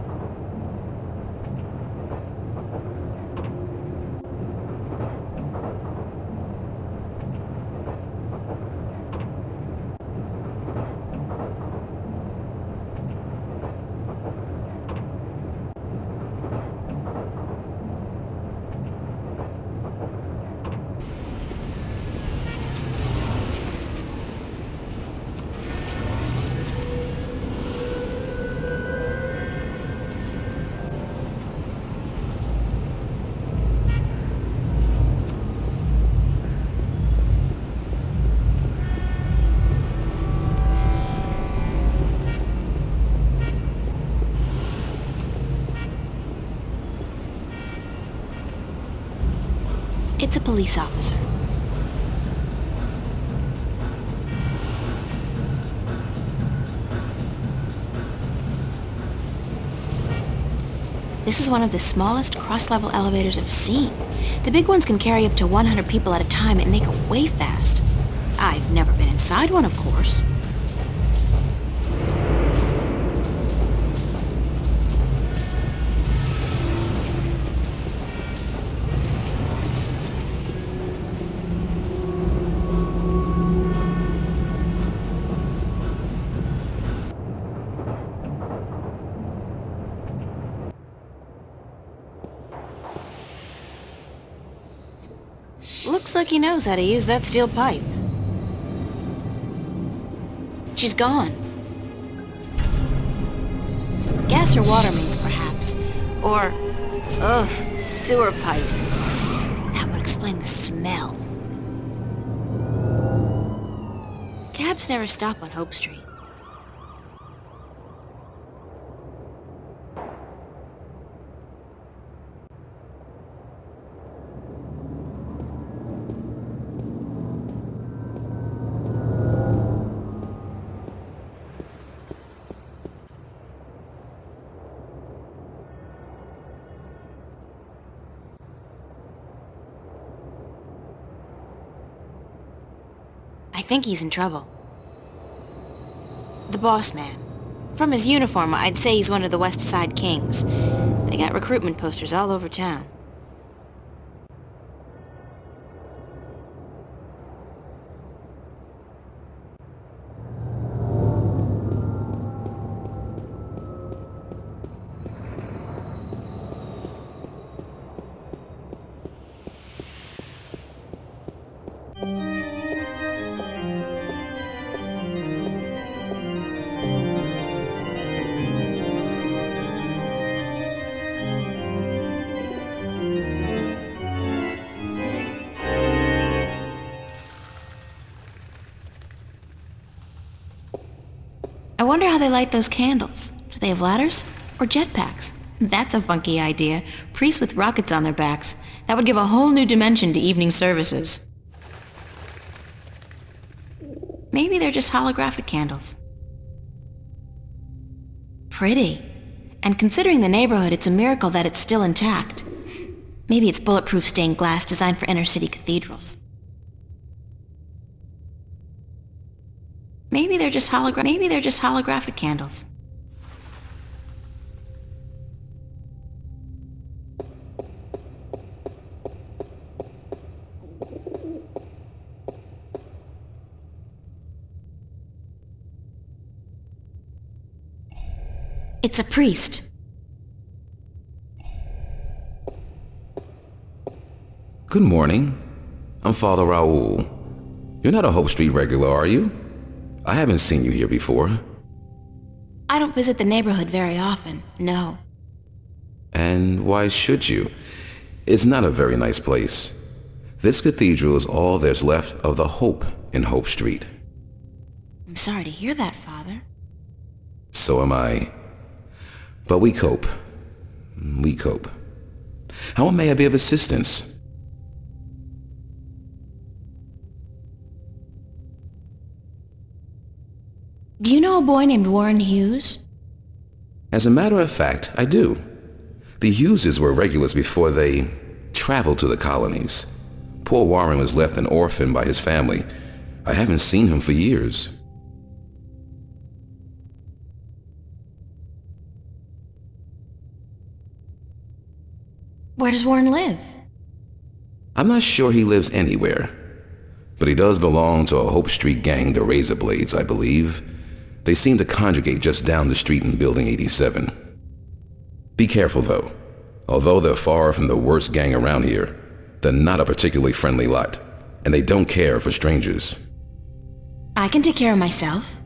It's a police officer. This is one of the smallest cross-level elevators I've seen. The big ones can carry up to 100 people at a time and they go way fast. I've never been inside one, of course. Looks like he knows how to use that steel pipe. She's gone. Gas or water mains, perhaps. Or, sewer pipes. That would explain the smell. Cabs never stop on Hope Street. I think he's in trouble. The boss man. From his uniform, I'd say he's one of the West Side Kings. They got recruitment posters all over town. I wonder how they light those candles. Do they have ladders? Or jetpacks? That's a funky idea. Priests with rockets on their backs. That would give a whole new dimension to evening services. Maybe they're just holographic candles. Pretty. And considering the neighborhood, it's a miracle that it's still intact. Maybe it's bulletproof stained glass designed for inner-city cathedrals. Maybe they're just holographic candles. It's a priest. Good morning. I'm Father Raoul. You're not a Hope Street regular, are you? I haven't seen you here before. I don't visit the neighborhood very often, no. And why should you? It's not a very nice place. This cathedral is all there's left of the hope in Hope Street. I'm sorry to hear that, Father. So am I. But we cope. We cope. How may I be of assistance? Do you know a boy named Warren Hughes? As a matter of fact, I do. The Hugheses were regulars before they traveled to the colonies. Poor Warren was left an orphan by his family. I haven't seen him for years. Where does Warren live? I'm not sure he lives anywhere, but he does belong to a Hope Street gang, the Razor Blades, I believe. They seem to congregate just down the street in Building 87. Be careful, though. Although they're far from the worst gang around here, they're not a particularly friendly lot, and they don't care for strangers. I can take care of myself.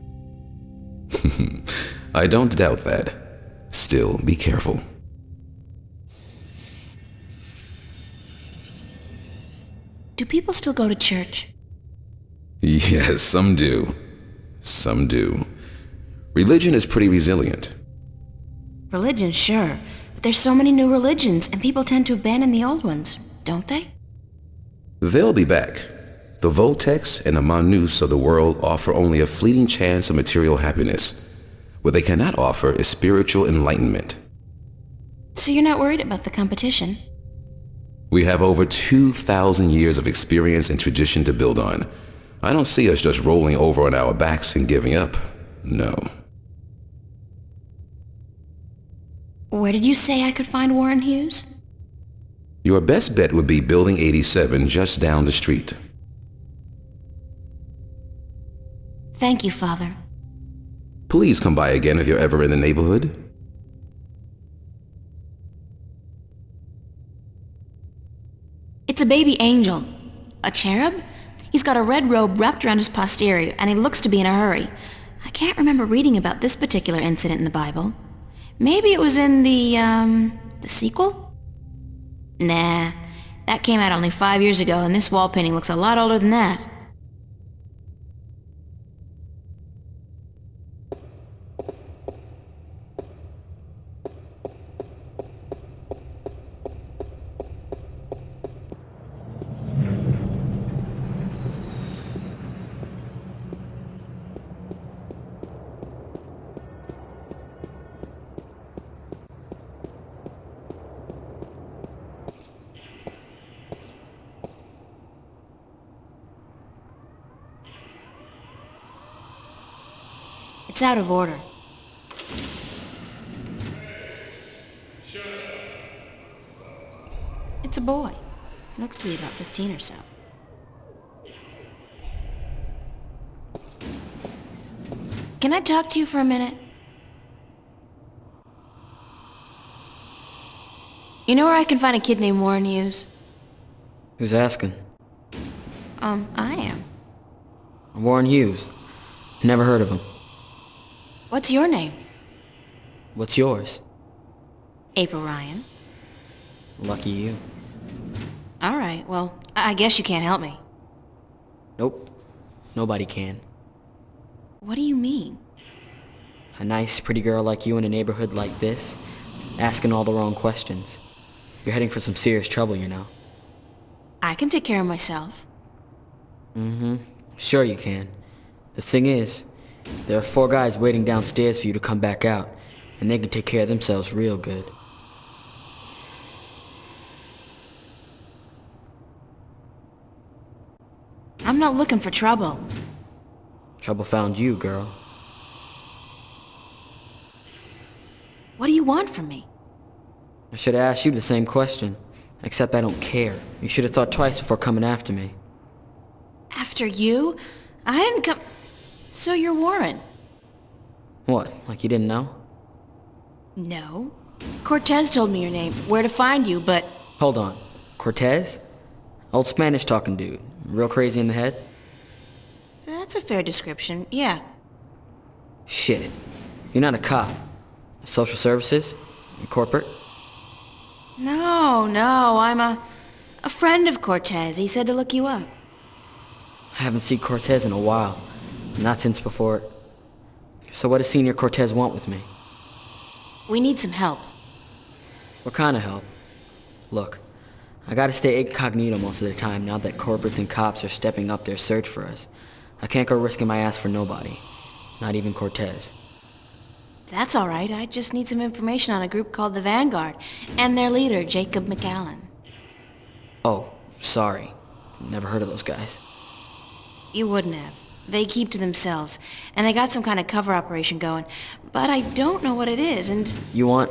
I don't doubt that. Still, be careful. Do people still go to church? Yes, some do. Some do. Religion is pretty resilient. Religion, sure. But there's so many new religions, and people tend to abandon the old ones, don't they? They'll be back. The Voltex and the Manus of the world offer only a fleeting chance of material happiness. What they cannot offer is spiritual enlightenment. So you're not worried about the competition? We have over 2,000 years of experience and tradition to build on. I don't see us just rolling over on our backs and giving up. No. Where did you say I could find Warren Hughes? Your best bet would be Building 87 just down the street. Thank you, Father. Please come by again if you're ever in the neighborhood. It's a baby angel. A cherub? He's got a red robe wrapped around his posterior, and he looks to be in a hurry. I can't remember reading about this particular incident in the Bible. Maybe it was in the sequel? Nah, that came out only 5 years ago, and this wall painting looks a lot older than that. It's out of order. It's a boy. He looks to be about 15 or so. Can I talk to you for a minute? You know where I can find a kid named Warren Hughes? Who's asking? I am. Warren Hughes. Never heard of him. What's your name? What's yours? April Ryan. Lucky you. All right, well, I guess you can't help me. Nope. Nobody can. What do you mean? A nice, pretty girl like you in a neighborhood like this, asking all the wrong questions. You're heading for some serious trouble, you know. I can take care of myself. Mm-hmm. Sure you can. The thing is, there are 4 guys waiting downstairs for you to come back out, and they can take care of themselves real good. I'm not looking for trouble. Trouble found you, girl. What do you want from me? I should have asked you the same question, except I don't care. You should have thought twice before coming after me. After you? I didn't come... So you're Warren? What, like you didn't know? No. Cortez told me your name, where to find you, but... Hold on. Cortez? Old Spanish-talking dude. Real crazy in the head? That's a fair description, yeah. Shit. You're not a cop. Social services? Corporate? No, I'm a friend of Cortez. He said to look you up. I haven't seen Cortez in a while. Not since before... So what does Senior Cortez want with me? We need some help. What kind of help? Look, I gotta stay incognito most of the time now that corporates and cops are stepping up their search for us. I can't go risking my ass for nobody. Not even Cortez. That's all right. I just need some information on a group called the Vanguard and their leader, Jacob McAllen. Oh, sorry. Never heard of those guys. You wouldn't have. They keep to themselves, and they got some kind of cover operation going, but I don't know what it is, and... You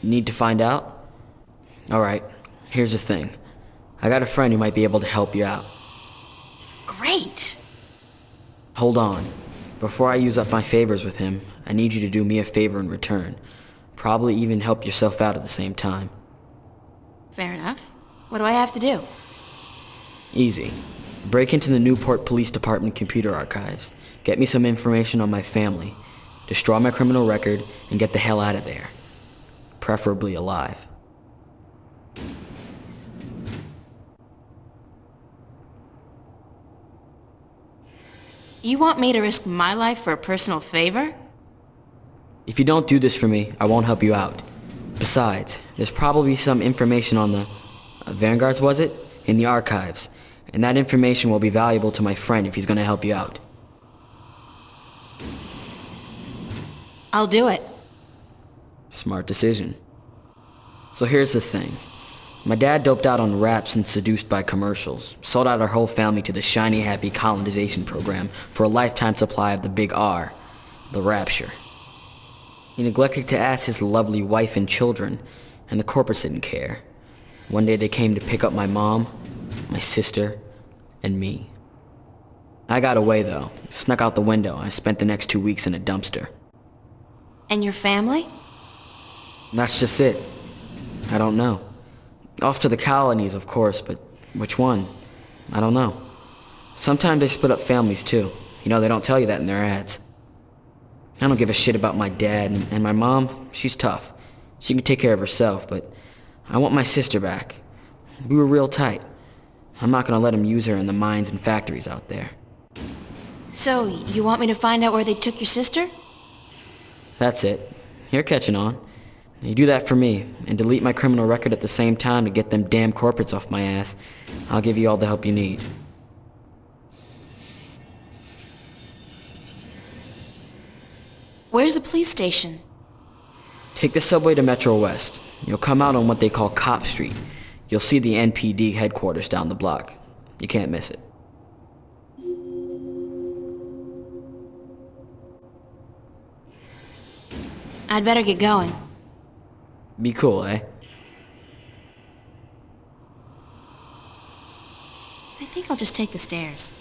need to find out? Alright, here's the thing. I got a friend who might be able to help you out. Great! Hold on. Before I use up my favors with him, I need you to do me a favor in return. Probably even help yourself out at the same time. Fair enough. What do I have to do? Easy. Break into the Newport Police Department computer archives. Get me some information on my family. Destroy my criminal record and get the hell out of there. Preferably alive. You want me to risk my life for a personal favor? If you don't do this for me, I won't help you out. Besides, there's probably some information on the... Vanguards, was it? In the archives. And that information will be valuable to my friend if he's gonna help you out. I'll do it. Smart decision. So here's the thing. My dad doped out on raps and seduced by commercials. Sold out our whole family to the shiny happy colonization program for a lifetime supply of the big R. The rapture. He neglected to ask his lovely wife and children, and the corporates didn't care. One day they came to pick up my mom, my sister, and me. I got away though, snuck out the window. I spent the next 2 weeks in a dumpster. And your family? That's just it. I don't know. Off to the colonies, of course, but which one? I don't know. Sometimes they split up families too. You know, they don't tell you that in their ads. I don't give a shit about my dad, and my mom, she's tough. She can take care of herself, but I want my sister back. We were real tight. I'm not gonna let them use her in the mines and factories out there. So, you want me to find out where they took your sister? That's it. You're catching on. You do that for me, and delete my criminal record at the same time to get them damn corporates off my ass. I'll give you all the help you need. Where's the police station? Take the subway to Metro West. You'll come out on what they call Cop Street. You'll see the NPD headquarters down the block. You can't miss it. I'd better get going. Be cool, eh? I think I'll just take the stairs.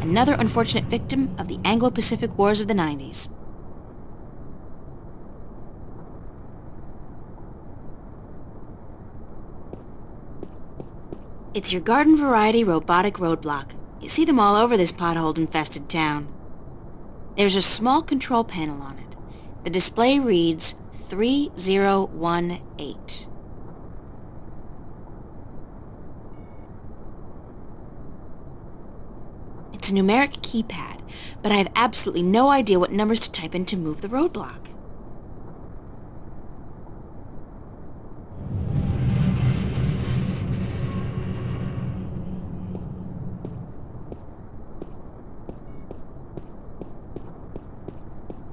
Another unfortunate victim of the Anglo-Pacific Wars of the 90s. It's your garden variety robotic roadblock. You see them all over this pothole-infested town. There's a small control panel on it. The display reads 3018. It's a numeric keypad, but I have absolutely no idea what numbers to type in to move the roadblock.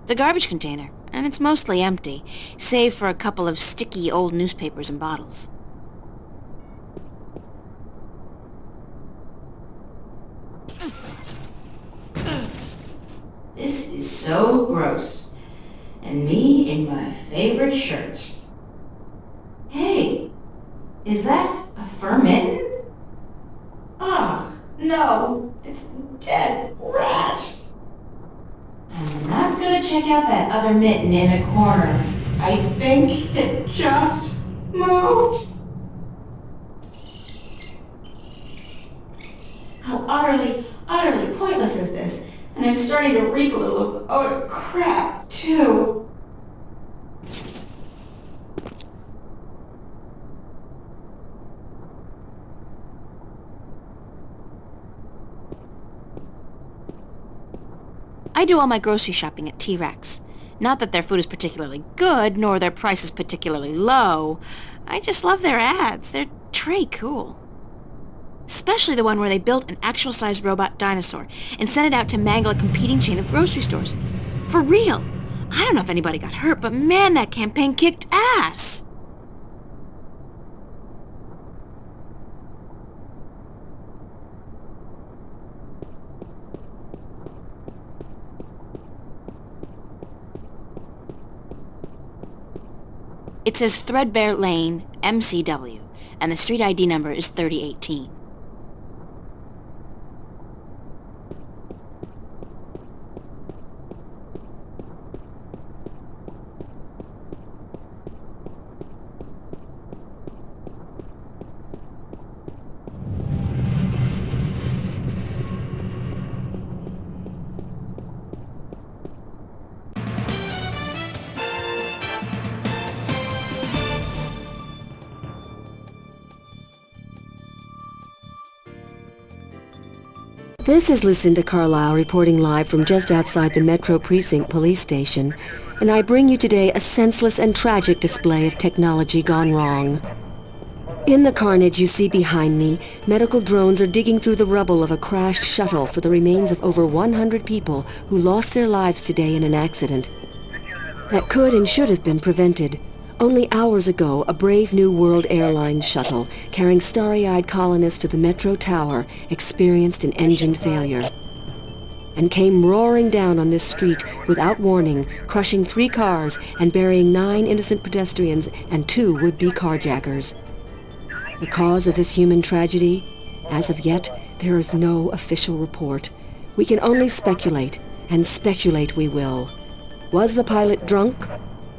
It's a garbage container, and it's mostly empty, save for a couple of sticky old newspapers and bottles. This is so gross. And me in my favorite shirts. Hey, is that a fur mitten? Oh, no, it's a dead rat. I'm not gonna check out that other mitten in the corner. I think it just moved. How utterly pointless is this? And I'm starting to reek a little of odor crap, too. I do all my grocery shopping at T-Rex. Not that their food is particularly good, nor their prices particularly low. I just love their ads. They're très cool. Especially the one where they built an actual-sized robot dinosaur and sent it out to mangle a competing chain of grocery stores. For real. I don't know if anybody got hurt, but man, that campaign kicked ass. It says Threadbare Lane, MCW, and the street ID number is 3018. This is Lucinda Carlisle reporting live from just outside the Metro Precinct Police Station, and I bring you today a senseless and tragic display of technology gone wrong. In the carnage you see behind me, medical drones are digging through the rubble of a crashed shuttle for the remains of over 100 people who lost their lives today in an accident that could and should have been prevented. Only hours ago, a brave New World Airlines shuttle carrying starry-eyed colonists to the Metro Tower experienced an engine failure. and came roaring down on this street without warning, crushing 3 cars and burying 9 innocent pedestrians and 2 would-be carjackers. The cause of this human tragedy? As of yet, there is no official report. We can only speculate, and speculate we will. Was the pilot drunk?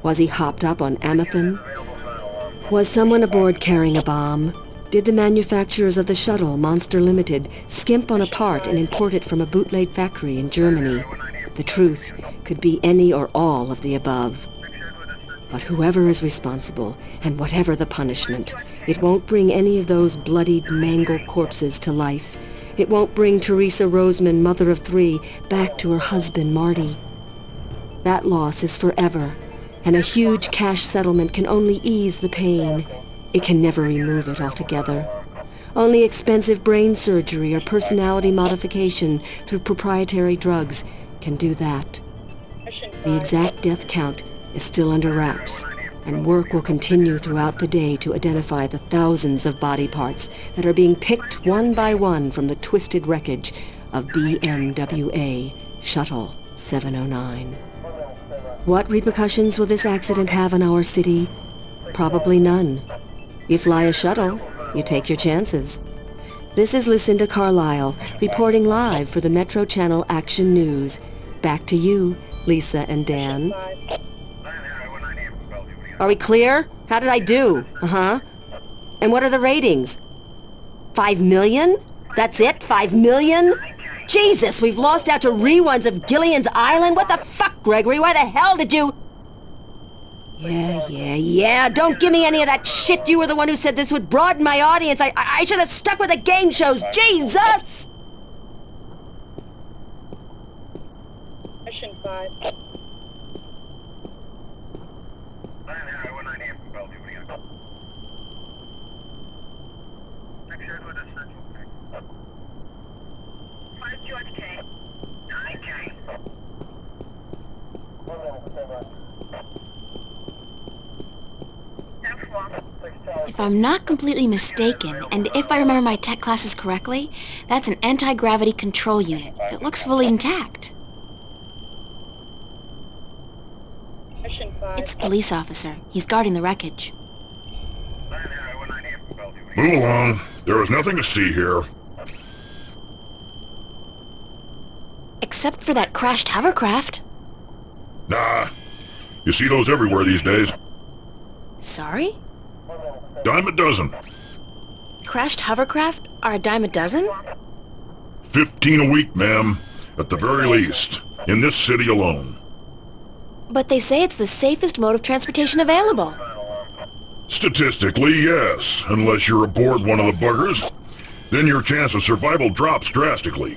Was he hopped up on Amethyst? Was someone aboard carrying a bomb? Did the manufacturers of the shuttle, Monster Limited, skimp on a part and import it from a bootleg factory in Germany? The truth could be any or all of the above. But whoever is responsible, and whatever the punishment, it won't bring any of those bloodied, mangled corpses to life. It won't bring Teresa Roseman, mother of 3, back to her husband, Marty. That loss is forever, and a huge cash settlement can only ease the pain. It can never remove it altogether. Only expensive brain surgery or personality modification through proprietary drugs can do that. The exact death count is still under wraps, and work will continue throughout the day to identify the thousands of body parts that are being picked one by one from the twisted wreckage of BMWA Shuttle 709. What repercussions will this accident have on our city? Probably none. You fly a shuttle, you take your chances. This is Lucinda Carlisle, reporting live for the Metro Channel Action News. Back to you, Lisa and Dan. Are we clear? How did I do? Uh-huh. And what are the ratings? 5 million? That's it? 5 million? Jesus, we've lost out to reruns of Gillian's Island? What the fuck, Gregory? Why the hell did you... Yeah. Don't give me any of that shit. You were the one who said this would broaden my audience. I should have stuck with the game shows. Jesus! Mission 5. If I'm not completely mistaken, and if I remember my tech classes correctly, that's an anti-gravity control unit. It looks fully intact. It's a police officer. He's guarding the wreckage. Move along. There is nothing to see here. Except for that crashed hovercraft. Nah. You see those everywhere these days. Sorry? Dime a dozen. Crashed hovercraft are a dime a dozen? 15 a week, ma'am. At the very least. In this city alone. But they say it's the safest mode of transportation available. Statistically, yes. Unless you're aboard one of the buggers. Then your chance of survival drops drastically.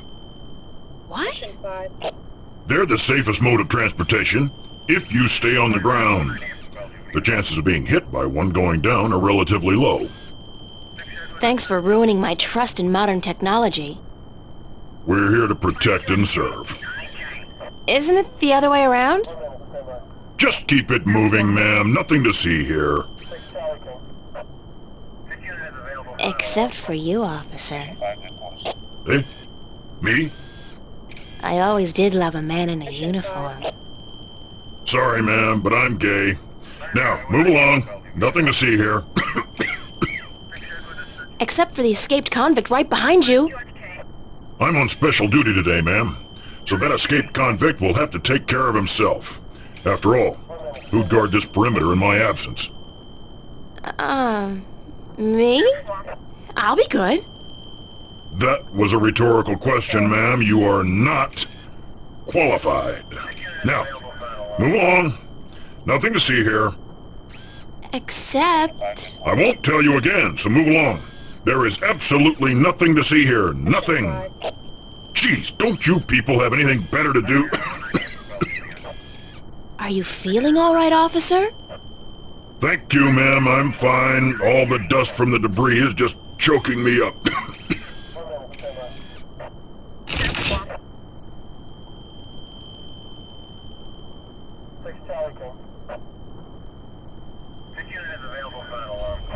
What? They're the safest mode of transportation if you stay on the ground. The chances of being hit by one going down are relatively low. Thanks for ruining my trust in modern technology. We're here to protect and serve. Isn't it the other way around? Just keep it moving, ma'am. Nothing to see here. Except for you, officer. Eh? Me? I always did love a man in a uniform. Sorry, ma'am, but I'm gay. Now, move along. Nothing to see here. Except for the escaped convict right behind you. I'm on special duty today, ma'am. So that escaped convict will have to take care of himself. After all, who'd guard this perimeter in my absence? Me? I'll be good. That was a rhetorical question, ma'am. You are not qualified. Now, move along. Nothing to see here. Except... I won't tell you again, so move along. There is absolutely nothing to see here. Nothing. Jeez, don't you people have anything better to do? Are you feeling all right, officer? Thank you, ma'am. I'm fine. All the dust from the debris is just choking me up.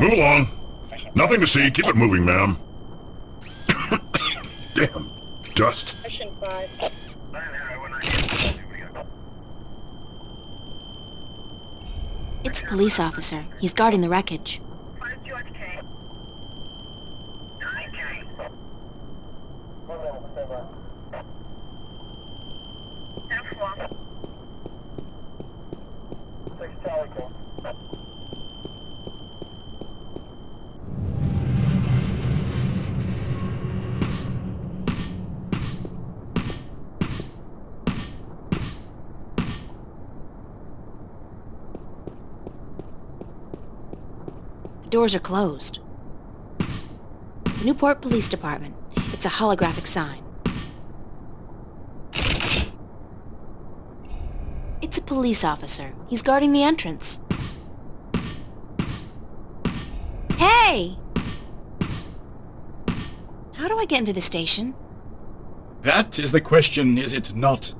Move along. Nothing to see. Keep it moving, ma'am. Damn. Dust. It's a police officer. He's guarding the wreckage. The doors are closed. Newport Police Department. It's a holographic sign. It's a police officer. He's guarding the entrance. Hey! How do I get into the station? That is the question, is it not?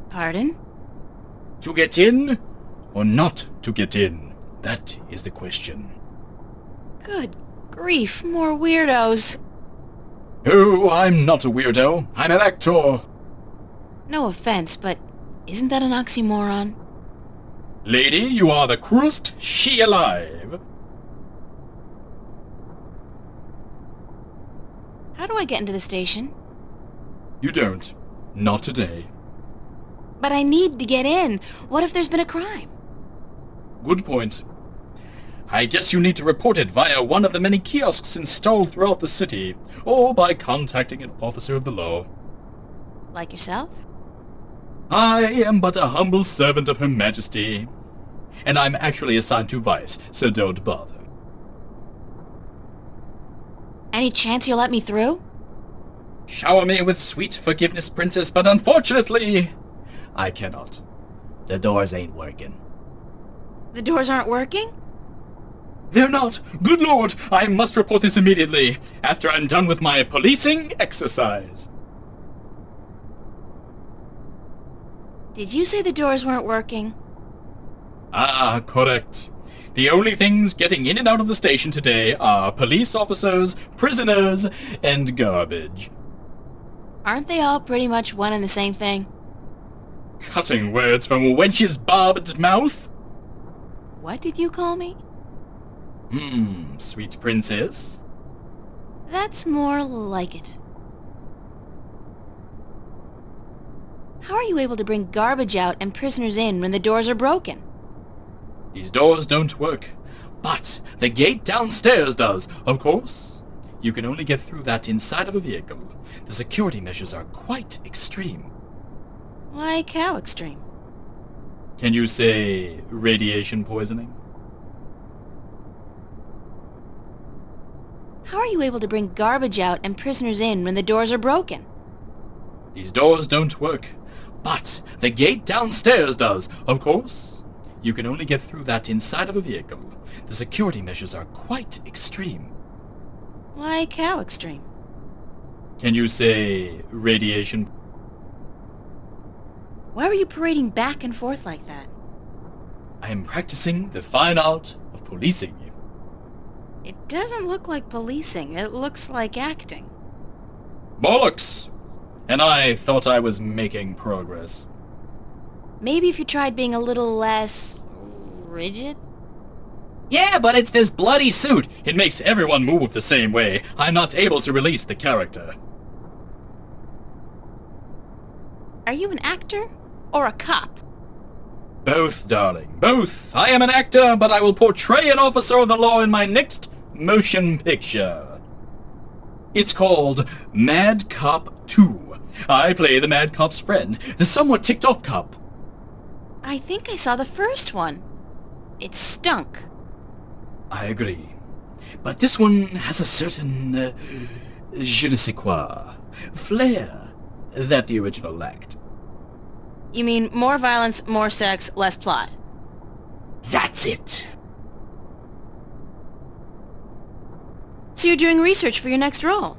Pardon? To get in or not to get in? That is the question. Good grief, more weirdos. Oh, I'm not a weirdo. I'm an actor. No offense, but isn't that an oxymoron? Lady, you are the cruelest she alive. How do I get into the station? You don't. Not today. But I need to get in. What if there's been a crime? Good point. I guess you need to report it via one of the many kiosks installed throughout the city, or by contacting an officer of the law. Like yourself? I am but a humble servant of Her Majesty, and I'm actually assigned to Vice, so don't bother. Any chance you'll let me through? Shower me with sweet forgiveness, Princess, but unfortunately, I cannot. The doors ain't working. The doors aren't working? They're not! Good lord! I must report this immediately, after I'm done with my policing exercise. Did you say the doors weren't working? Ah, correct. The only things getting in and out of the station today are police officers, prisoners, and garbage. Aren't they all pretty much one and the same thing? Cutting words from a wench's barbed mouth? What did you call me? Sweet princess. That's more like it. How are you able to bring garbage out and prisoners in when the doors are broken? These doors don't work, but the gate downstairs does, of course. You can only get through that inside of a vehicle. The security measures are quite extreme. Like how extreme? Can you say radiation poisoning? How are you able to bring garbage out and prisoners in when the doors are broken? These doors don't work, but the gate downstairs does, of course. You can only get through that inside of a vehicle. The security measures are quite extreme. Like how extreme? Can you say radiation? Why were you parading back and forth like that? I am practicing the fine art of policing. It doesn't look like policing. It looks like acting. Bollocks! And I thought I was making progress. Maybe if you tried being a little less rigid? Yeah, but it's this bloody suit. It makes everyone move the same way. I'm not able to release the character. Are you an actor or a cop? Both, darling, both. I am an actor, but I will portray an officer of the law in my next motion picture. It's called Mad Cop 2. I play the Mad Cop's friend, the somewhat ticked-off cop. I think I saw the first one. It stunk. I agree. But this one has a certain, je ne sais quoi, flair that the original lacked. You mean more violence, more sex, less plot? That's it. So you're doing research for your next role?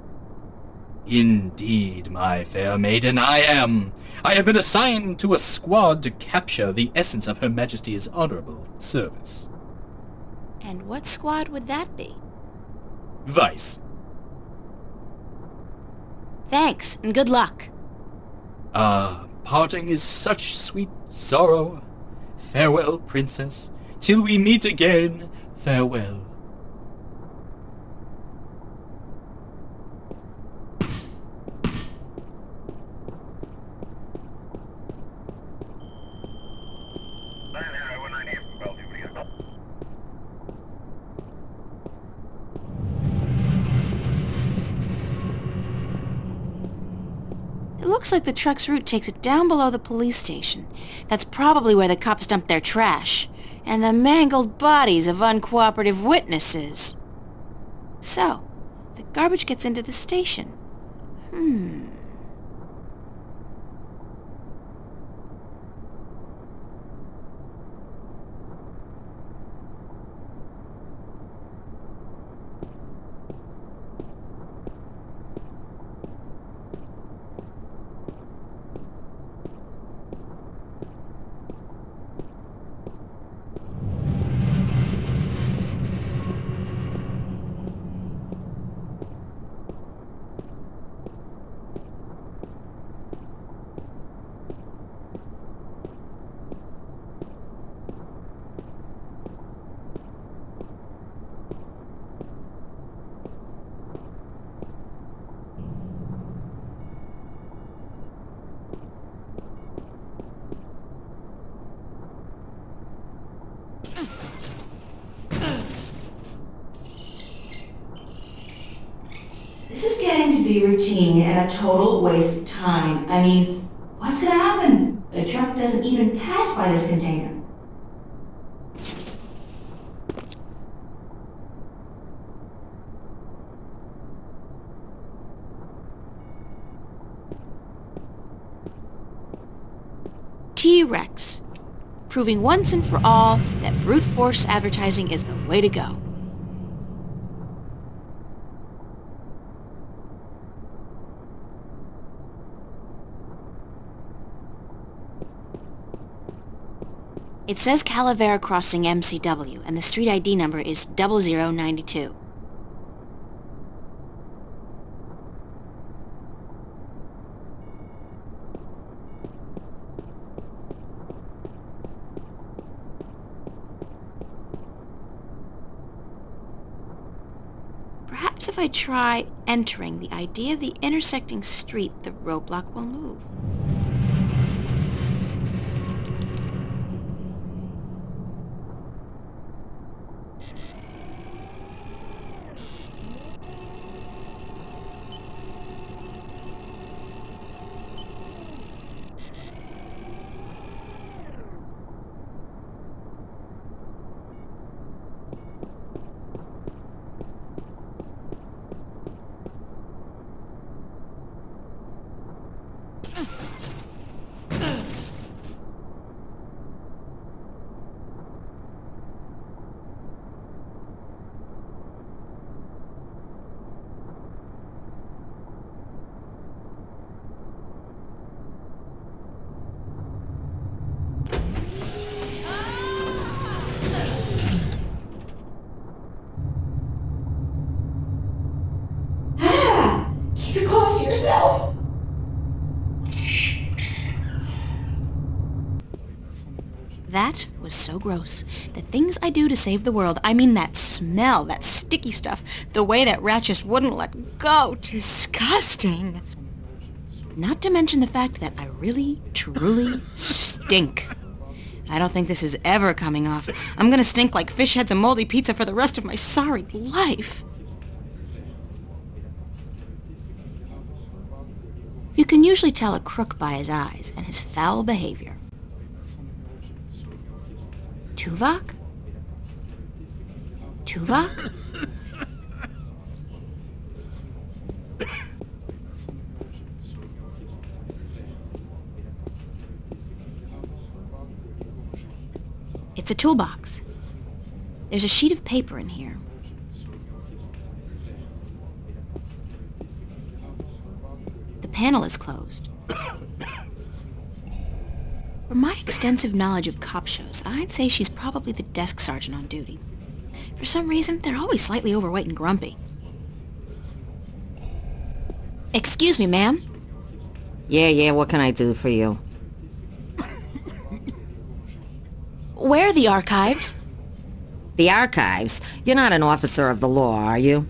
Indeed, my fair maiden, I am. I have been assigned to a squad to capture the essence of Her Majesty's honorable service. And what squad would that be? Vice. Thanks, and good luck. Parting is such sweet sorrow. Farewell, princess. Till we meet again, farewell. It looks like the truck's route takes it down below the police station. That's probably where the cops dump their trash. And the mangled bodies of uncooperative witnesses. So, the garbage gets into the station. This is getting to be routine and a total waste of time. I mean, what's gonna happen? The truck doesn't even pass by this container. T-Rex, proving once and for all that brute force advertising is the way to go. It says Calavera Crossing MCW, and the street ID number is 0092. Perhaps if I try entering the ID of the intersecting street, the roadblock will move. Keep it close to yourself. That was so gross. The things I do to save the world, I mean that smell, that sticky stuff, the way that rat just wouldn't let go. Disgusting. Not to mention the fact that I really, truly stink. I don't think this is ever coming off. I'm gonna stink like fish heads and moldy pizza for the rest of my sorry life. You can usually tell a crook by his eyes and his foul behavior. Tuvok? Tuvok? It's a toolbox. There's a sheet of paper in here. The panel is closed. From my extensive knowledge of cop shows, I'd say she's probably the desk sergeant on duty. For some reason, they're always slightly overweight and grumpy. Excuse me, ma'am. Yeah, what can I do for you? Where are the archives? The archives? You're not an officer of the law, are you?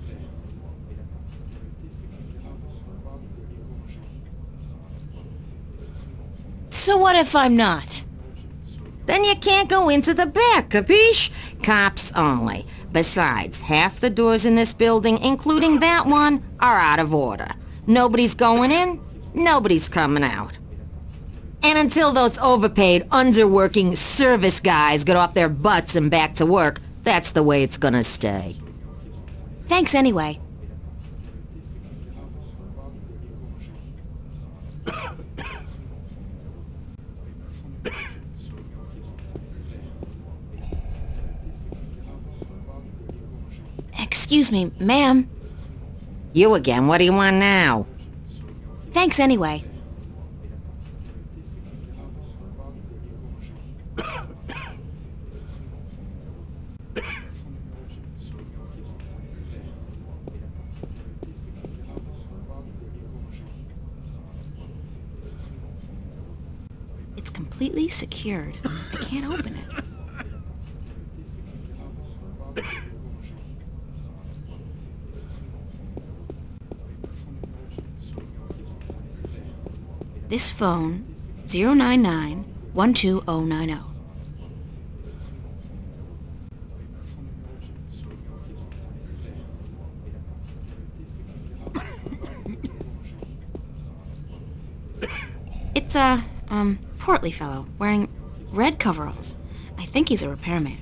So what if I'm not? Then you can't go into the back, capiche? Cops only. Besides, half the doors in this building, including that one, are out of order. Nobody's going in, nobody's coming out. And until those overpaid, underworking service guys get off their butts and back to work, that's the way it's gonna stay. Thanks anyway. Excuse me, ma'am. You again, what do you want now? Thanks anyway. It's completely secured. I can't open it. This phone, 099-12090. It's a, portly fellow, wearing red coveralls. I think he's a repairman.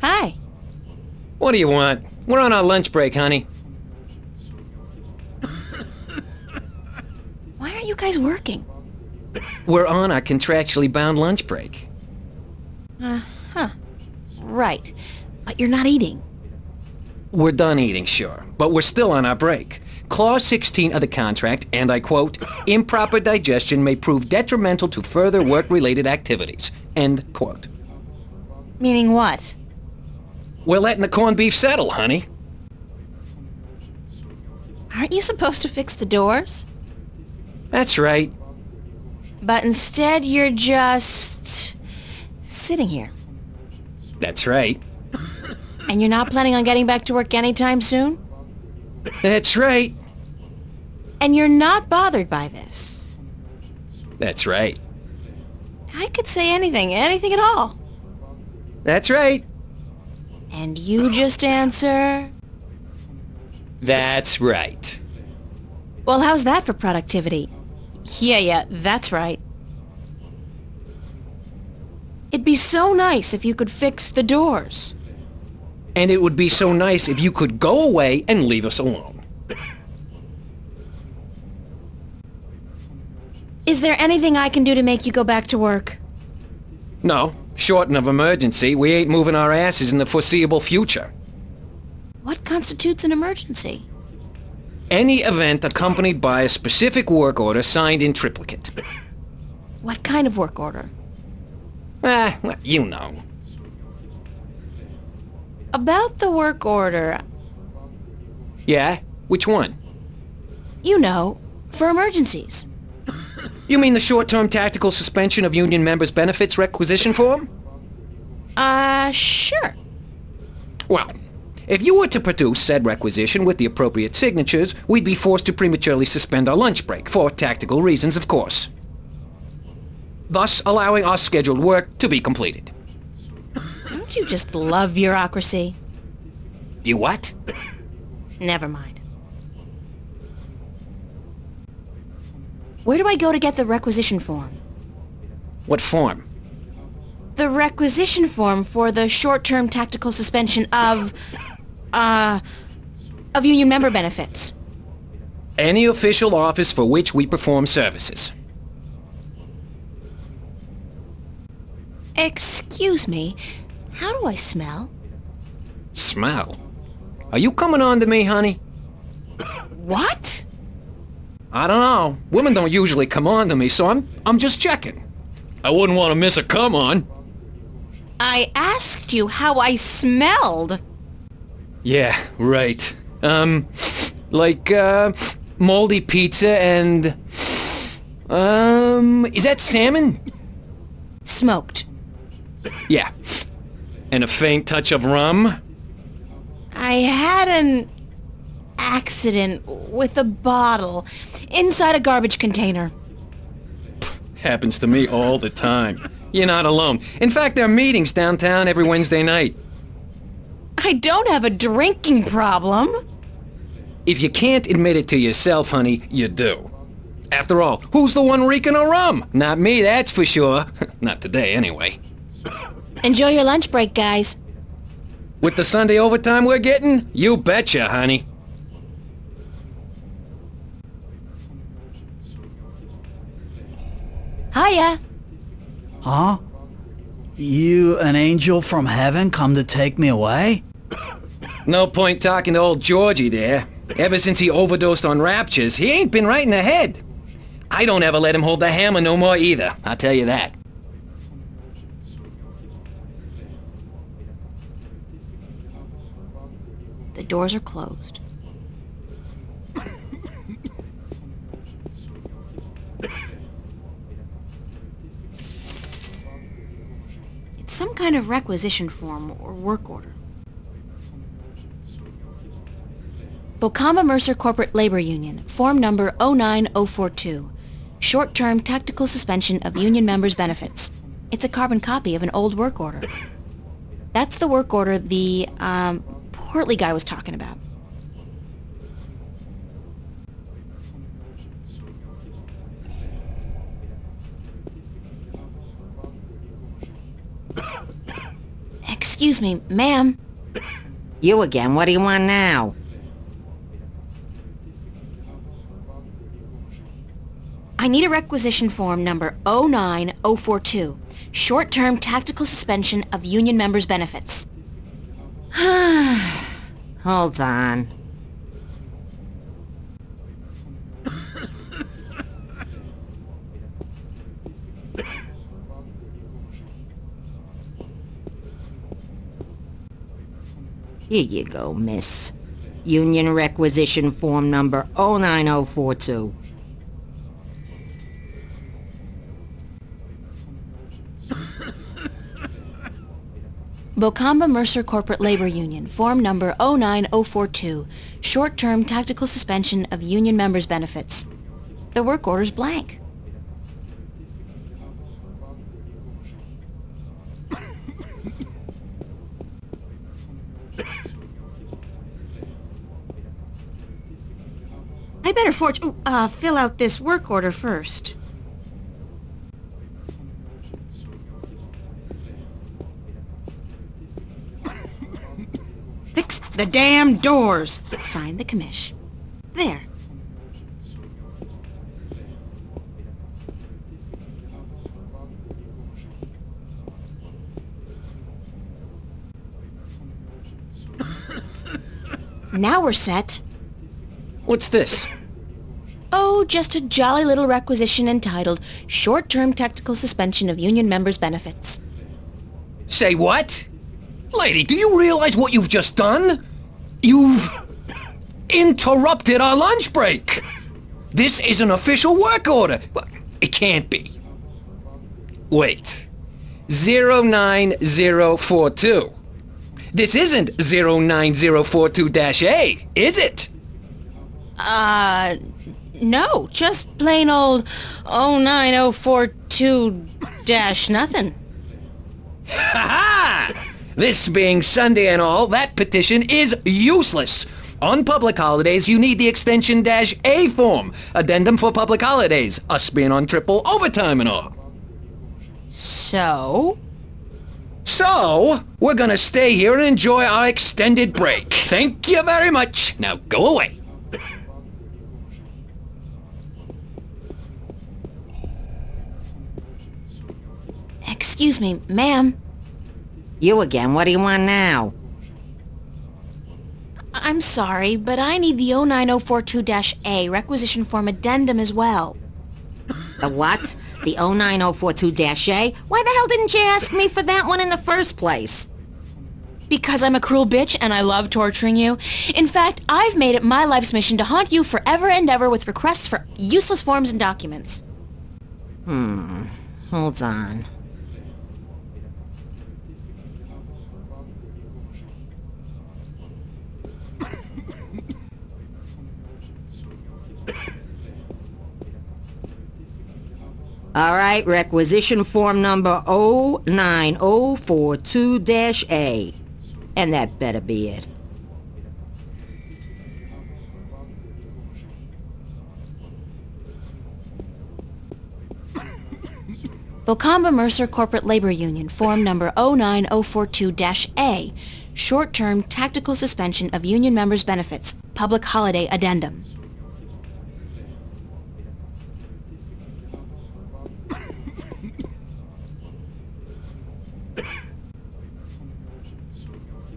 Hi. What do you want? We're on our lunch break, honey. Why aren't you guys working? We're on our contractually bound lunch break. Huh. Right. But you're not eating. We're done eating, sure, but we're still on our break. Clause 16 of the contract, and I quote, improper digestion may prove detrimental to further work-related activities, end quote. Meaning what? We're letting the corned beef settle, honey. Aren't you supposed to fix the doors? That's right. But instead you're just sitting here. That's right. And you're not planning on getting back to work anytime soon? That's right. And you're not bothered by this? That's right. I could say anything at all. That's right. And you just answer? That's right. Well, how's that for productivity? Yeah, that's right. It'd be so nice if you could fix the doors. And it would be so nice if you could go away and leave us alone. Is there anything I can do to make you go back to work? No, short of emergency, we ain't moving our asses in the foreseeable future. What constitutes an emergency? Any event accompanied by a specific work order signed in triplicate. What kind of work order? Well, you know. About the work order. Yeah? Which one? You know, for emergencies. You mean the short-term tactical suspension of union members' benefits requisition form? Sure. Well, if you were to produce said requisition with the appropriate signatures, we'd be forced to prematurely suspend our lunch break, for tactical reasons, of course. Thus, allowing our scheduled work to be completed. Don't you just love bureaucracy? You what? Never mind. Where do I go to get the requisition form? What form? The requisition form for the short-term tactical suspension of union member benefits. Any official office for which we perform services. Excuse me, how do I smell? Smell? Are you coming on to me, honey? What? I don't know. Women don't usually come on to me, so I'm just checking. I wouldn't want to miss a come on. I asked you how I smelled. Yeah, right. Like, moldy pizza and... is that salmon? Smoked. Yeah. And a faint touch of rum? I had an accident with a bottle inside a garbage container. Happens to me all the time. You're not alone. In fact, there are meetings downtown every Wednesday night. I don't have a drinking problem. If you can't admit it to yourself, honey, you do. After all, who's the one reeking of rum? Not me, that's for sure. Not today, anyway. Enjoy your lunch break, guys. With the Sunday overtime we're getting? You betcha, honey. Hiya. Huh? You an angel from heaven come to take me away? No point talking to old Georgie there. Ever since he overdosed on raptures, he ain't been right in the head. I don't ever let him hold the hammer no more either, I'll tell you that. The doors are closed. It's some kind of requisition form or work order. Bocamba Mercer Corporate Labor Union, form number 09042. Short-term tactical suspension of union members' benefits. It's a carbon copy of an old work order. That's the work order the, portly guy was talking about. Excuse me, ma'am. You again, what do you want now? I need a requisition form number 09042. Short-term tactical suspension of union members' benefits. Hold on. Here you go, miss. Union requisition form number 09042. Bocamba Mercer Corporate Labor Union, form number 09042. Short-term tactical suspension of union members' benefits. The work order's blank. I better fill out this work order first. Fix the damn doors. Sign the commish. There. Now we're set. What's this? Oh, just a jolly little requisition entitled Short-Term Tactical Suspension of Union Members' Benefits. Say what? Lady, do you realize what you've just done? You've interrupted our lunch break. This is an official work order. It can't be. Wait. 09042. This isn't 09042-A, is it? No, just plain old 09042-nothing. Ha-ha! This being Sunday and all, that petition is useless. On public holidays, you need the extension -A form. Addendum for public holidays. Us being on triple overtime and all. So, we're gonna stay here and enjoy our extended break. Thank you very much. Now go away. Excuse me, ma'am. You again, what do you want now? I'm sorry, but I need the 09042-A requisition form addendum as well. The what? The 09042-A? Why the hell didn't you ask me for that one in the first place? Because I'm a cruel bitch and I love torturing you. In fact, I've made it my life's mission to haunt you forever and ever with requests for useless forms and documents. Hold on. All right, requisition form number 09042-A. And that better be it. Bocamba Mercer Corporate Labor Union, form number 09042-A, short-term tactical suspension of union members' benefits, public holiday addendum.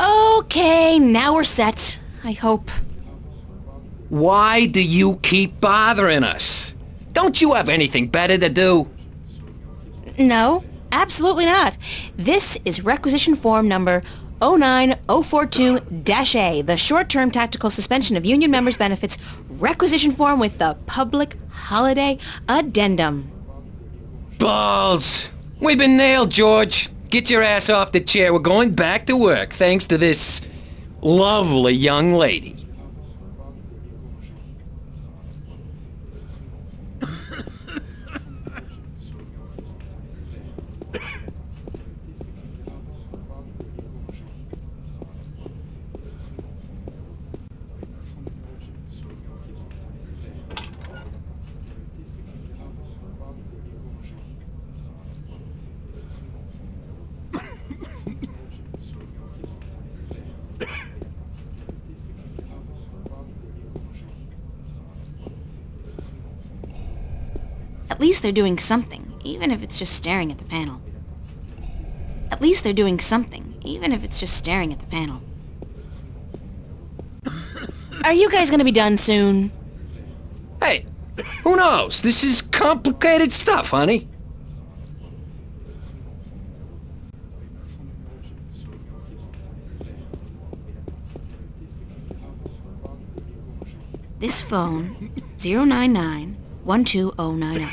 Okay, now we're set, I hope. Why do you keep bothering us? Don't you have anything better to do? No, absolutely not. This is requisition form number 09042-A, the short-term tactical suspension of union members' benefits requisition form with the public holiday addendum. Balls! We've been nailed, George. Get your ass off the chair. We're going back to work, thanks to this lovely young lady. At least they're doing something, even if it's just staring at the panel. At least they're doing something, even if it's just staring at the panel. Are you guys gonna be done soon? Hey, who knows? This is complicated stuff, honey. This phone, 099-12090.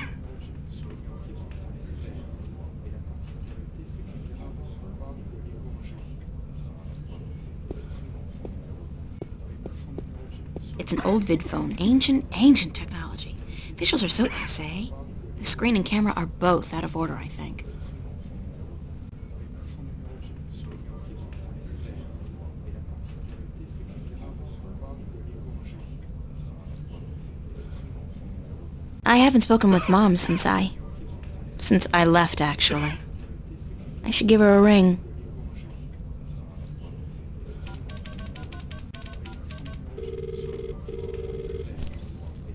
It's an old vid phone. Ancient technology. Visuals are so passé. The screen and camera are both out of order, I think. I haven't spoken with Mom since I left, actually. I should give her a ring.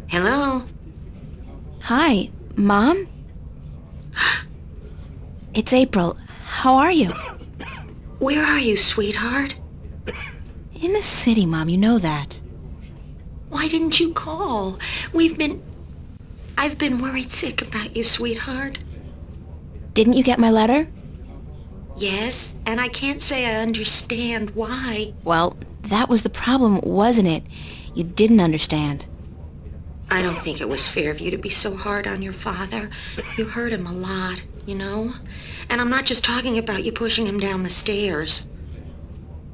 Hello? Hi, Mom? It's April. How are you? Where are you, sweetheart? In the city, Mom, you know that. Why didn't you call? I've been worried sick about you, sweetheart. Didn't you get my letter? Yes, and I can't say I understand why. Well, that was the problem, wasn't it? You didn't understand. I don't think it was fair of you to be so hard on your father. You hurt him a lot, you know? And I'm not just talking about you pushing him down the stairs.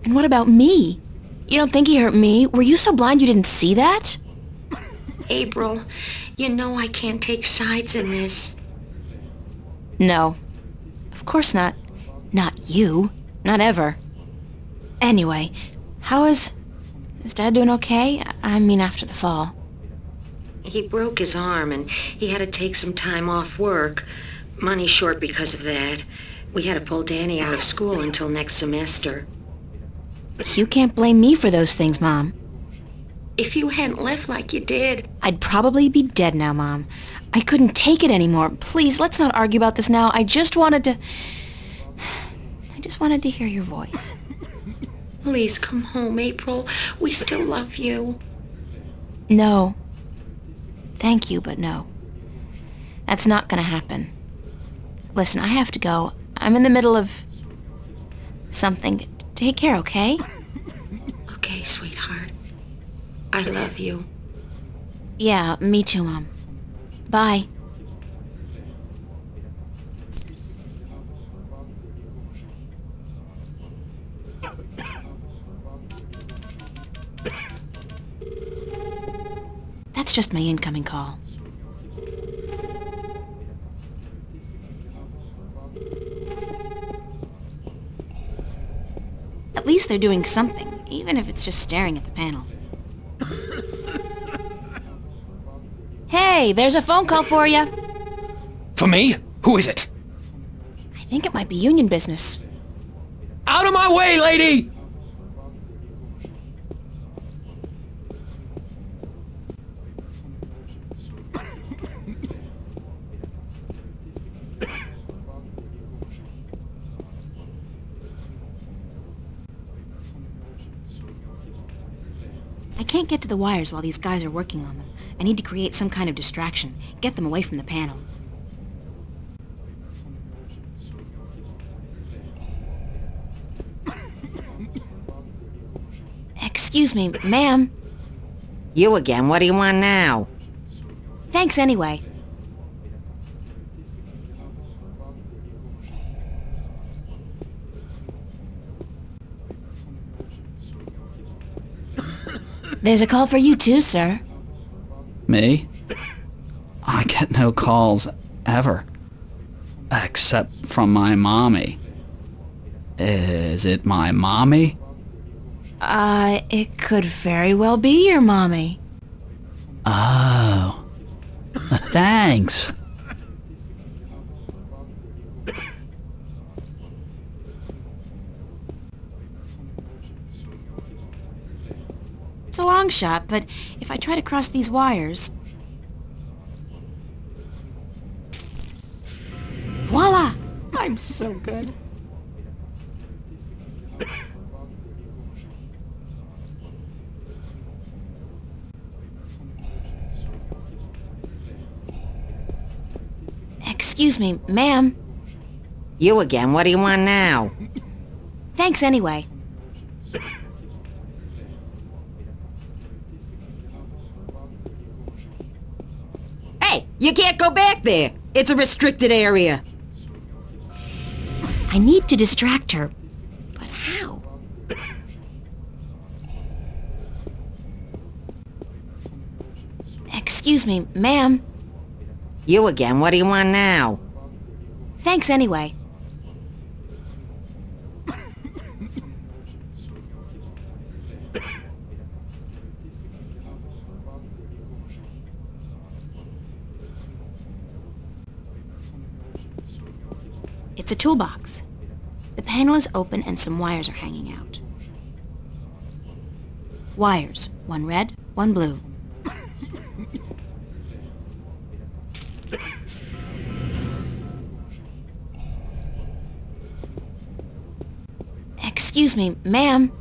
And what about me? You don't think he hurt me? Were you so blind you didn't see that? April, you know I can't take sides in this. No. Of course not. Not you. Not ever. Anyway, is Dad doing okay? I mean, after the fall. He broke his arm and he had to take some time off work. Money short because of that. We had to pull Danny out of school until next semester. You can't blame me for those things, Mom. If you hadn't left like you did... I'd probably be dead now, Mom. I couldn't take it anymore. Please, let's not argue about this now. I just wanted to hear your voice. Please come home, April. We still love you. No. Thank you, but no. That's not gonna happen. Listen, I have to go. I'm in the middle of something. Take care, okay? Okay, sweetheart. I love you. Yeah, me too, Mom. Bye. That's just my incoming call. least they're doing something, even if it's just staring at the panel. Hey, there's a phone call for you. For me? Who is it? I think it might be union business. Out of my way, lady! I can't get to the wires while these guys are working on them. I need to create some kind of distraction, get them away from the panel. Excuse me, ma'am. You again, what do you want now? Thanks anyway. There's a call for you too, sir. Me? I get no calls ever. Except from my mommy. Is it my mommy? It could very well be your mommy. Oh. Thanks. It's a long shot, but if I try to cross these wires... Voila! I'm so good. Excuse me, ma'am. You again, what do you want now? Thanks anyway. Hey, you can't go back there. It's a restricted area. I need to distract her, but how? Excuse me, ma'am. You again, what do you want now? Thanks anyway. It's a toolbox. The panel is open and some wires are hanging out. Wires, one red, one blue. Excuse me, ma'am.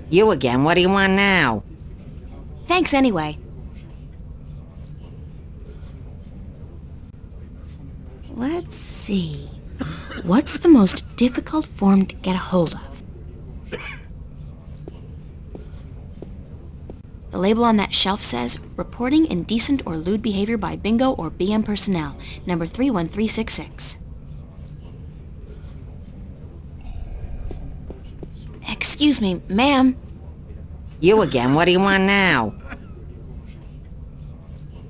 You again, what do you want now? Thanks anyway. Let's see. What's the most difficult form to get a hold of? The label on that shelf says, reporting indecent or lewd behavior by bingo or BM personnel, number 31366. Excuse me, ma'am. You again, what do you want now?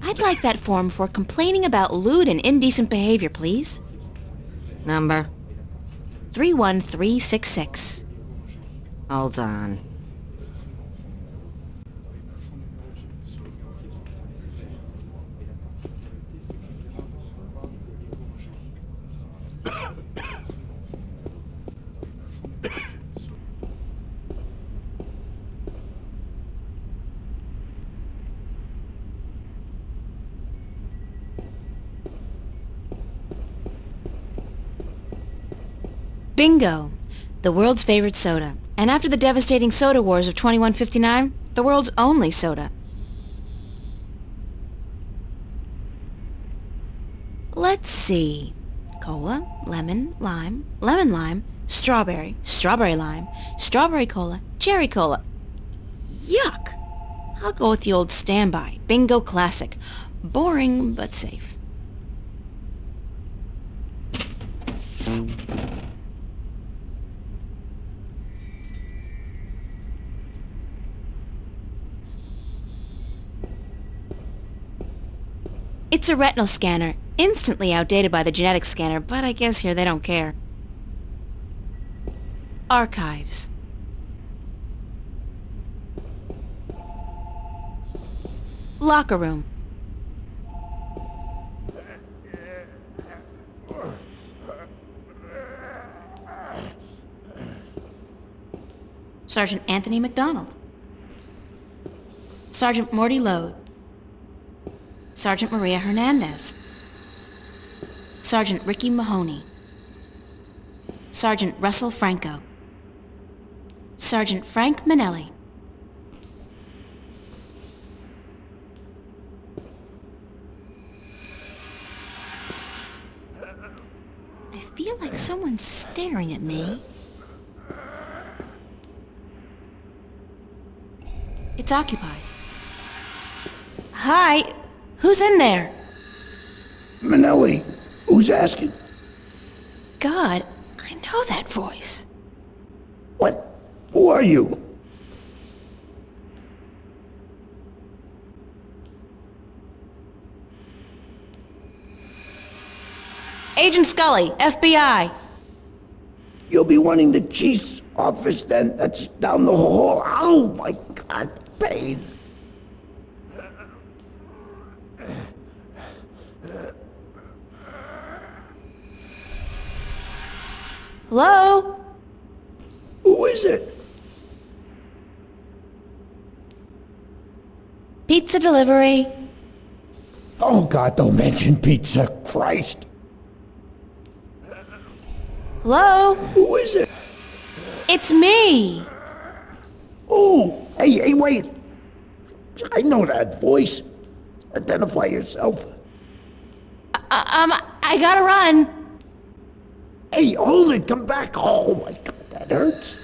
I'd like that form for complaining about lewd and indecent behavior, please. Number? 31366. Hold on. Bingo! The world's favorite soda. And after the devastating soda wars of 2159, the world's only soda. Let's see. Cola, lemon, lime, lemon lime, strawberry, strawberry lime, strawberry cola, cherry cola. Yuck! I'll go with the old standby, Bingo Classic. Boring, but safe. It's a retinal scanner, instantly outdated by the genetic scanner, but I guess here they don't care. Archives. Locker room. Sergeant Anthony McDonald. Sergeant Morty Lode. Sergeant Maria Hernandez. Sergeant Ricky Mahoney. Sergeant Russell Franco. Sergeant Frank Minelli. I feel like someone's staring at me. It's occupied. Hi, who's in there? Minelli, who's asking? God, I know that voice. What? Who are you? Agent Scully, FBI. You'll be wanting the chief's office then. That's down the hall. Oh my God, pain. Hello? Who is it? Pizza delivery. Oh God, don't mention pizza. Christ. Hello? Who is it? It's me. Oh, hey, wait. I know that voice. Identify yourself. I gotta run. Hey, hold it. Come back. Oh my God, that hurts.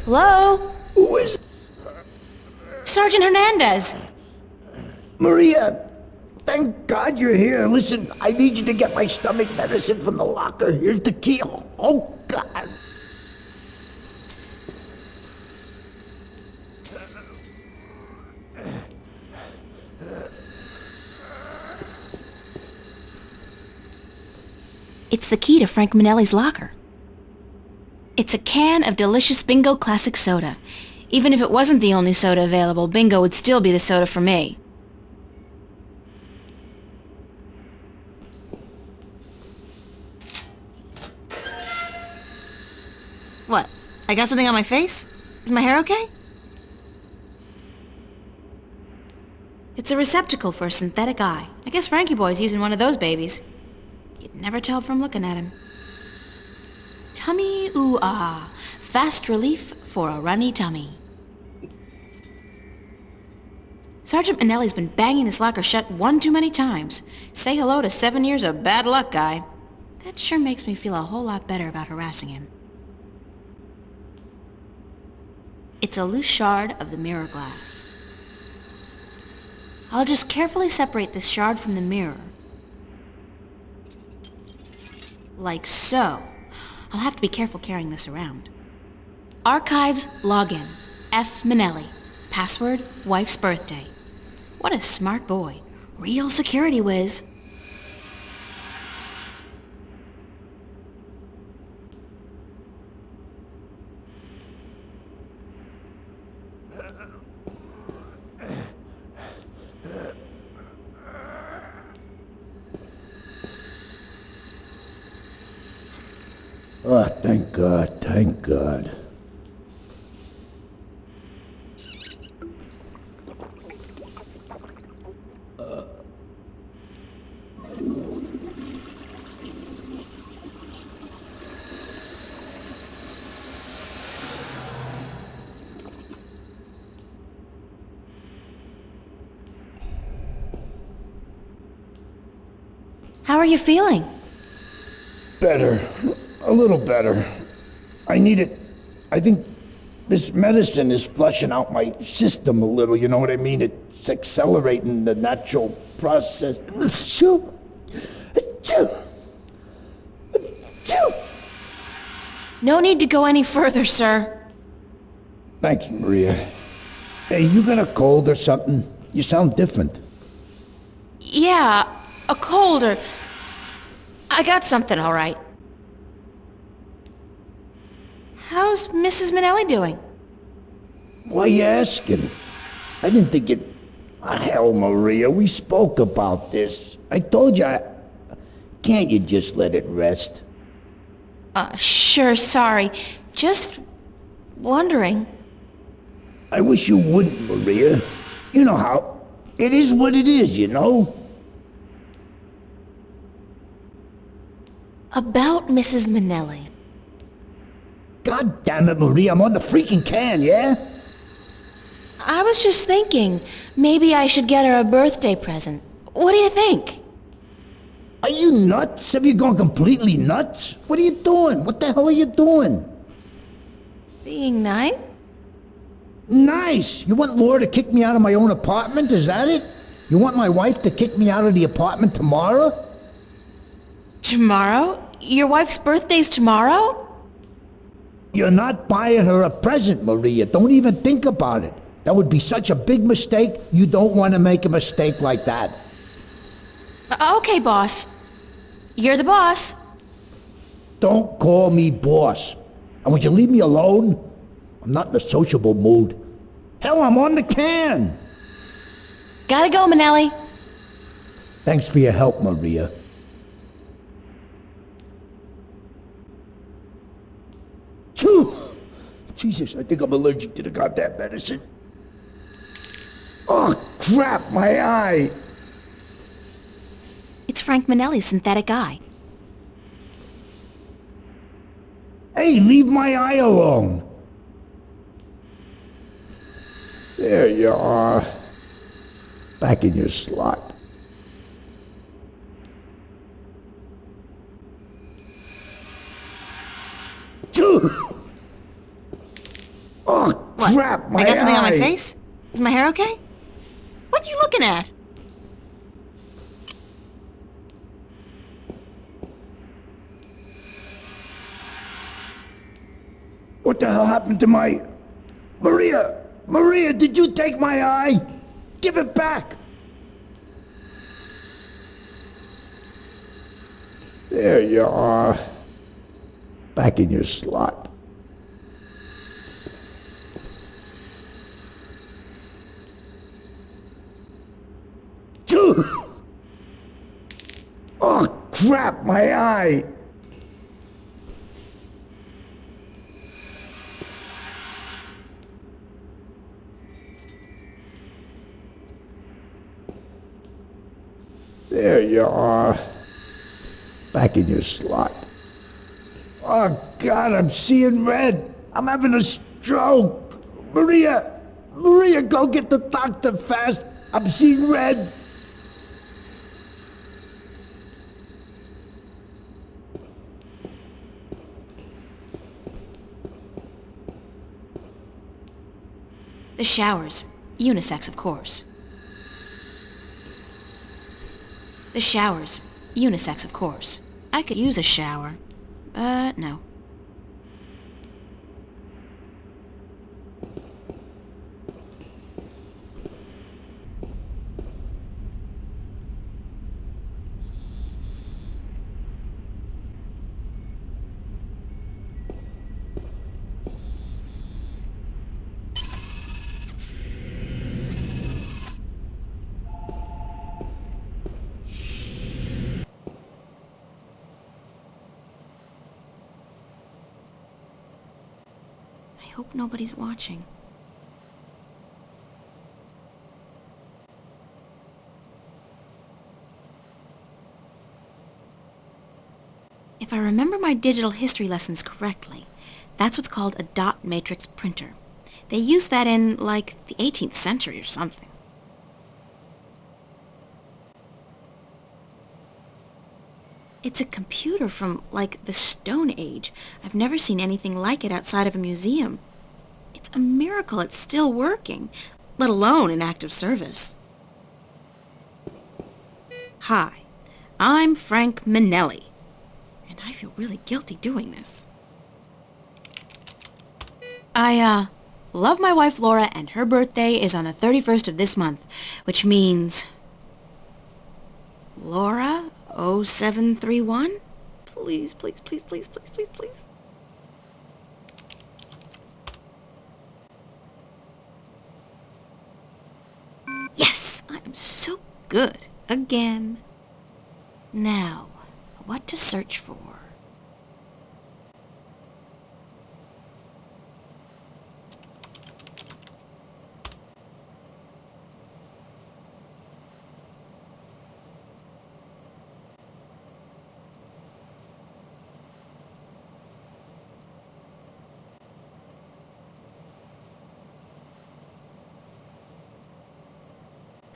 Hello? Who is it? Sergeant Hernandez. Maria, thank God you're here. Listen, I need you to get my stomach medicine from the locker. Here's the key. Oh, God. It's the key to Frank Minelli's locker. It's a can of delicious Bingo Classic Soda. Even if it wasn't the only soda available, Bingo would still be the soda for me. What? I got something on my face? Is my hair okay? It's a receptacle for a synthetic eye. I guess Frankie Boy's using one of those babies. You'd never tell from looking at him. Tummy ooh ah. Fast relief for a runny tummy. Sergeant Minelli's been banging his locker shut one too many times. Say hello to 7 years of bad luck, guy. That sure makes me feel a whole lot better about harassing him. It's a loose shard of the mirror glass. I'll just carefully separate this shard from the mirror. Like so. I'll have to be careful carrying this around. Archives login. F. Minelli. Password, wife's birthday. What a smart boy. Real security whiz. Oh, thank God, thank God. How are you feeling? Better. A little better. I need it. I think this medicine is flushing out my system a little, you know what I mean? It's accelerating the natural process. No need to go any further, sir. Thanks, Maria. Hey, you got a cold or something? You sound different. Yeah, a cold or... I got something, all right. How's Mrs. Minelli doing? Why you asking? I didn't think it... Hell, Maria, we spoke about this. I told you Can't you just let it rest? Sure, sorry. Just wondering. I wish you wouldn't, Maria. You know how... It is what it is, you know? About Mrs. Minnelli. God damn it, Maria, I'm on the freaking can, yeah? I was just thinking, maybe I should get her a birthday present. What do you think? Are you nuts? Have you gone completely nuts? What are you doing? What the hell are you doing? Being nice? Nice! You want Laura to kick me out of my own apartment, is that it? You want my wife to kick me out of the apartment tomorrow? Tomorrow? Your wife's birthday's tomorrow? You're not buying her a present, Maria. Don't even think about it. That would be such a big mistake. You don't want to make a mistake like that. Okay, boss. You're the boss. Don't call me boss. And would you leave me alone? I'm not in a sociable mood. Hell, I'm on the can. Gotta go, Minnelli. Thanks for your help, Maria. Phew! Jesus, I think I'm allergic to the goddamn medicine. Oh, crap, my eye! It's Frank Minnelli's synthetic eye. Hey, leave my eye alone! There you are. Back in your slot. Oh, crap, my eye! I got something on my face? Is my hair okay? What are you looking at? What the hell happened to my... Maria! Maria, did you take my eye? Give it back! There you are. Back in your slot. Oh, crap, my eye! There you are. Back in your slot. Oh, God, I'm seeing red. I'm having a stroke. Maria! Maria, go get the doctor fast. I'm seeing red. The showers. Unisex, of course. The showers. Unisex, of course. I could use a shower, but no. I hope nobody's watching. If I remember my digital history lessons correctly, that's what's called a dot matrix printer. They used that in, like, the 18th century or something. It's a computer from, like, the Stone Age. I've never seen anything like it outside of a museum. It's a miracle it's still working, let alone in active service. Hi, I'm Frank Minnelli, and I feel really guilty doing this. I love my wife Laura, and her birthday is on the 31st of this month, which means... Laura? 0731? Please, please, please, please, please, please, please. Good. Again. Now, what to search for?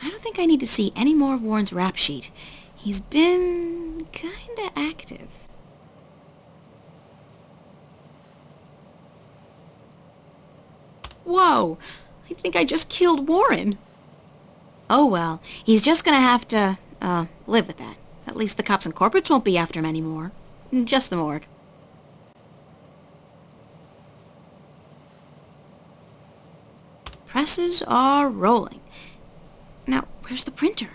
I don't think I need to see any more of Warren's rap sheet. He's been kinda active. Whoa! I think I just killed Warren. Oh well, he's just gonna have to, live with that. At least the cops and corporates won't be after him anymore. Just the morgue. Presses are rolling. Now, where's the printer?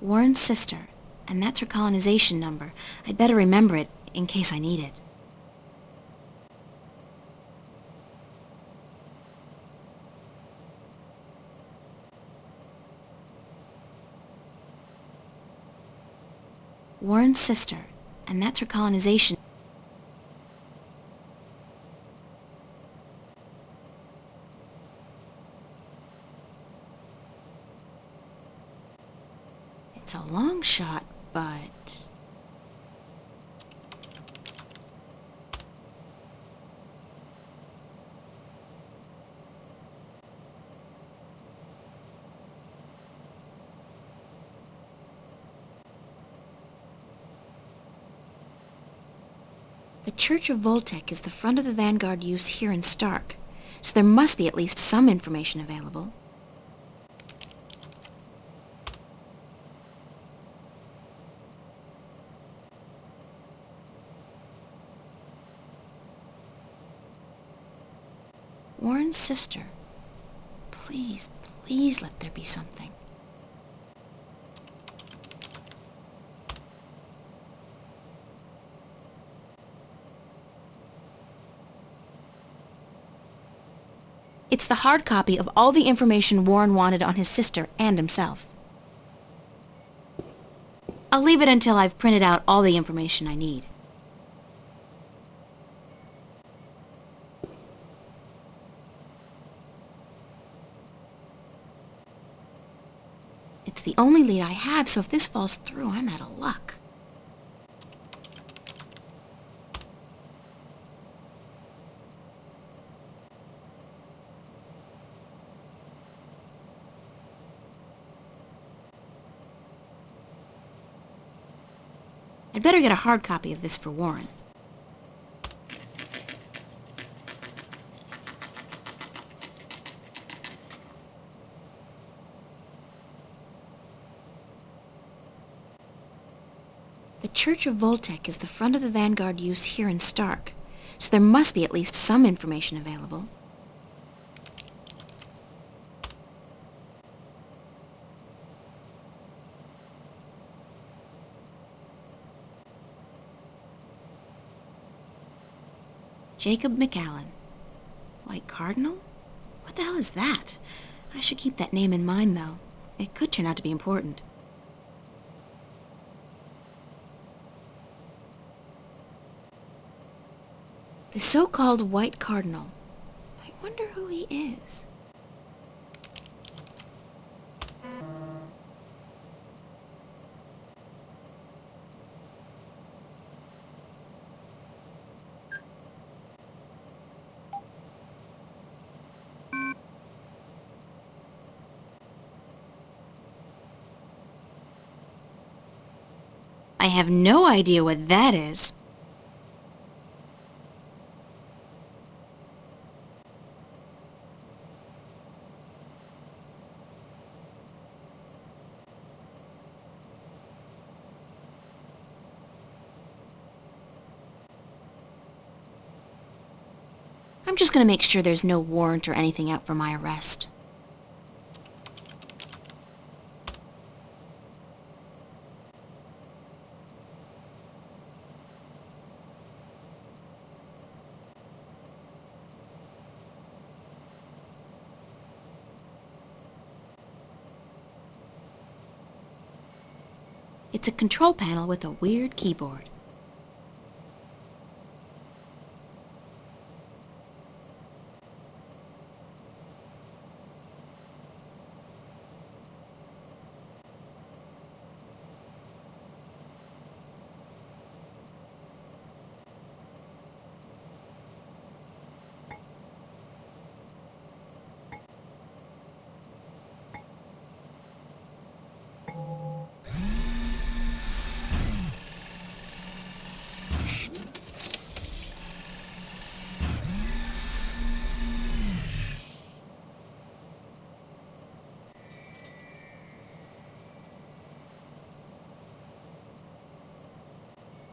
Warren's sister, and that's her colonization number. I'd better remember it in case I need it. Warren's sister, and that's her colonization. It's a long shot, but... The Church of Voltec is the front of the Vanguard use here in Stark, so there must be at least some information available. Warren's sister. Please, please let there be something. It's the hard copy of all the information Warren wanted on his sister and himself. I'll leave it until I've printed out all the information I need. It's the only lead I have, so if this falls through, I'm out of luck. I'd better get a hard copy of this for Warren. The Church of Voltec is the front of the Vanguard use here in Stark, so there must be at least some information available. Jacob McAllen. White Cardinal? What the hell is that? I should keep that name in mind, though. It could turn out to be important. The so-called White Cardinal. I wonder who he is. I have no idea what that is. I'm just gonna make sure there's no warrant or anything out for my arrest. It's a control panel with a weird keyboard.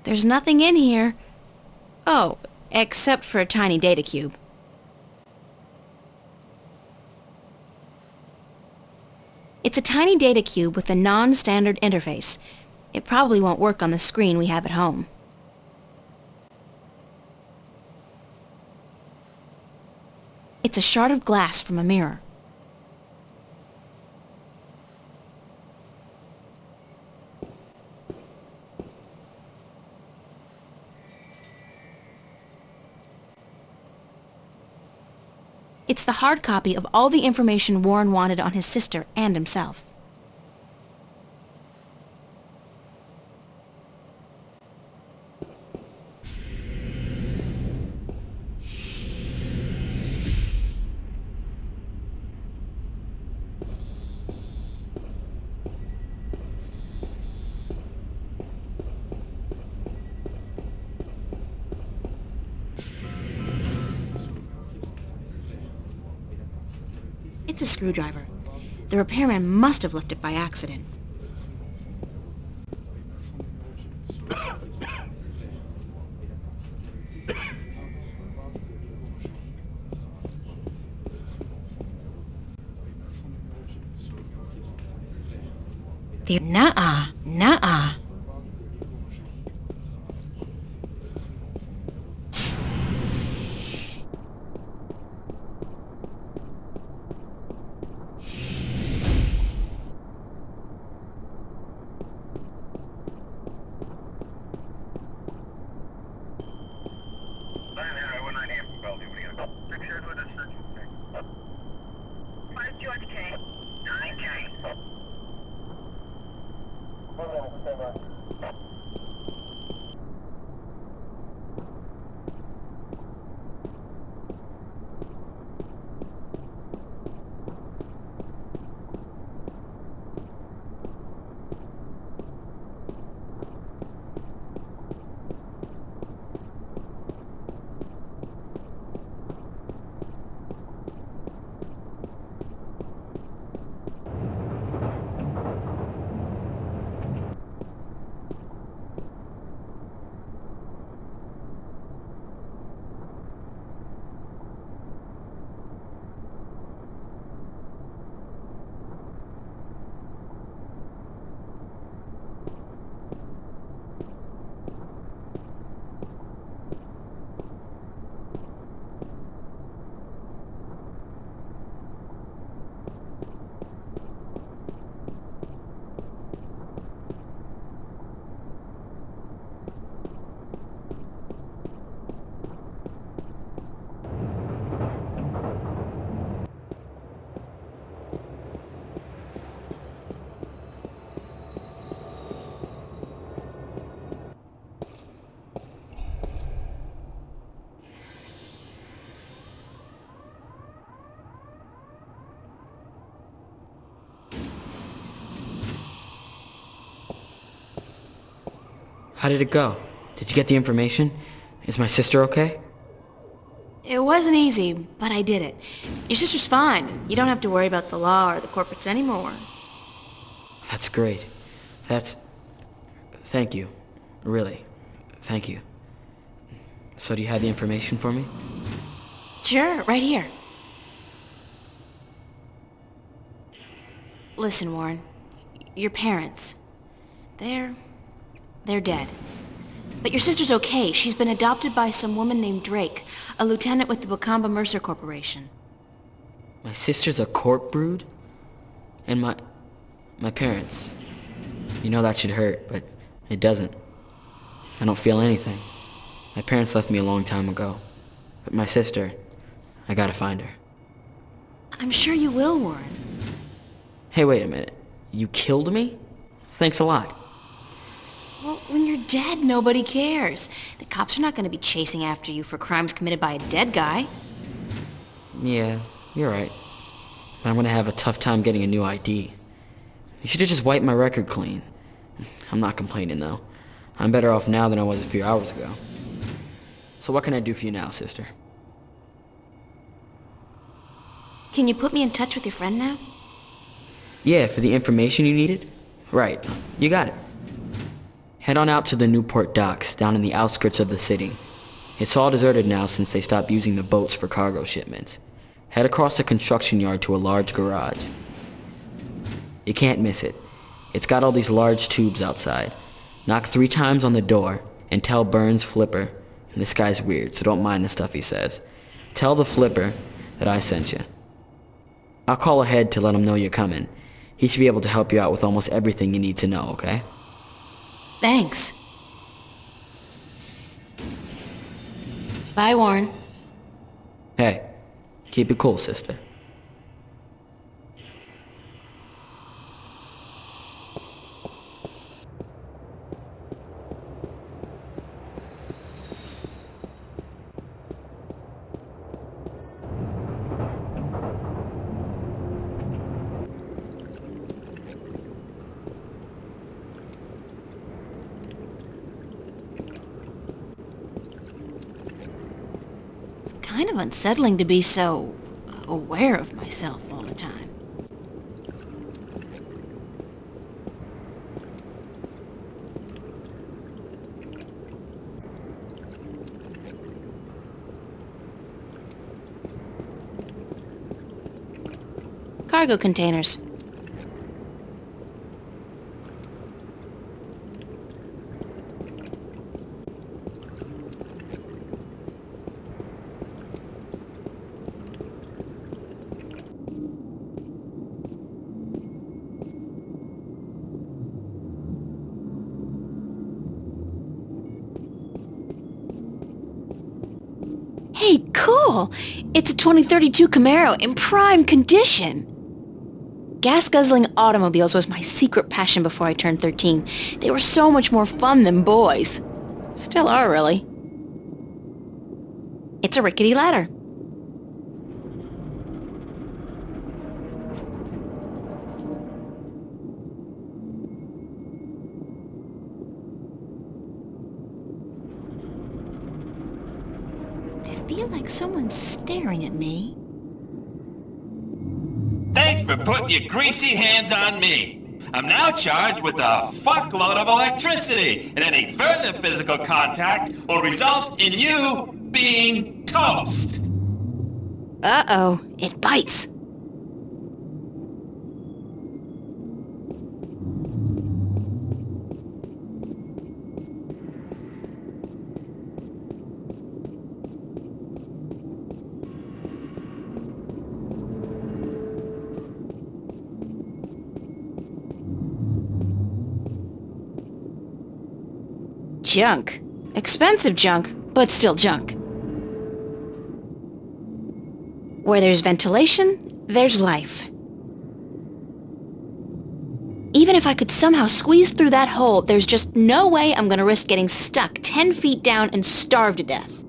There's nothing in here. Oh, except for a tiny data cube. It's a tiny data cube with a non-standard interface. It probably won't work on the screen we have at home. It's a shard of glass from a mirror. It's the hard copy of all the information Warren wanted on his sister and himself. It's a screwdriver. The repairman must have left it by accident. Nuh-uh. How did it go? Did you get the information? Is my sister okay? It wasn't easy, but I did it. Your sister's fine. You don't have to worry about the law or the corporates anymore. That's great. Thank you. Really. Thank you. So do you have the information for me? Sure, right here. Listen, Warren. Your parents. They're dead. But your sister's okay. She's been adopted by some woman named Drake, a lieutenant with the Wakamba Mercer Corporation. My sister's a corp brood? And my parents. You know that should hurt, but it doesn't. I don't feel anything. My parents left me a long time ago. But my sister, I gotta find her. I'm sure you will, Warren. Hey, wait a minute. You killed me? Thanks a lot. Well, when you're dead, nobody cares. The cops are not going to be chasing after you for crimes committed by a dead guy. Yeah, you're right. But I'm gonna have a tough time getting a new ID. You should've just wiped my record clean. I'm not complaining, though. I'm better off now than I was a few hours ago. So what can I do for you now, sister? Can you put me in touch with your friend now? Yeah, for the information you needed? Right, you got it. Head on out to the Newport docks, down in the outskirts of the city. It's all deserted now since they stopped using the boats for cargo shipments. Head across the construction yard to a large garage. You can't miss it. It's got all these large tubes outside. Knock 3 times on the door and tell Burns Flipper, and this guy's weird, so don't mind the stuff he says. Tell the Flipper that I sent you. I'll call ahead to let him know you're coming. He should be able to help you out with almost everything you need to know, okay? Thanks. Bye, Warren. Hey, keep it cool, sister. Kind of unsettling to be so aware of myself all the time. Cargo containers. Hey, cool! It's a 2032 Camaro in prime condition! Gas-guzzling automobiles was my secret passion before I turned 13. They were so much more fun than boys. Still are, really. It's a rickety ladder. I feel like someone's staring at me. Thanks for putting your greasy hands on me. I'm now charged with a fuckload of electricity, and any further physical contact will result in you being toast. Uh-oh, it bites. Junk. Expensive junk, but still junk. Where there's ventilation, there's life. Even if I could somehow squeeze through that hole, there's just no way I'm gonna risk getting stuck 10 feet down and starve to death.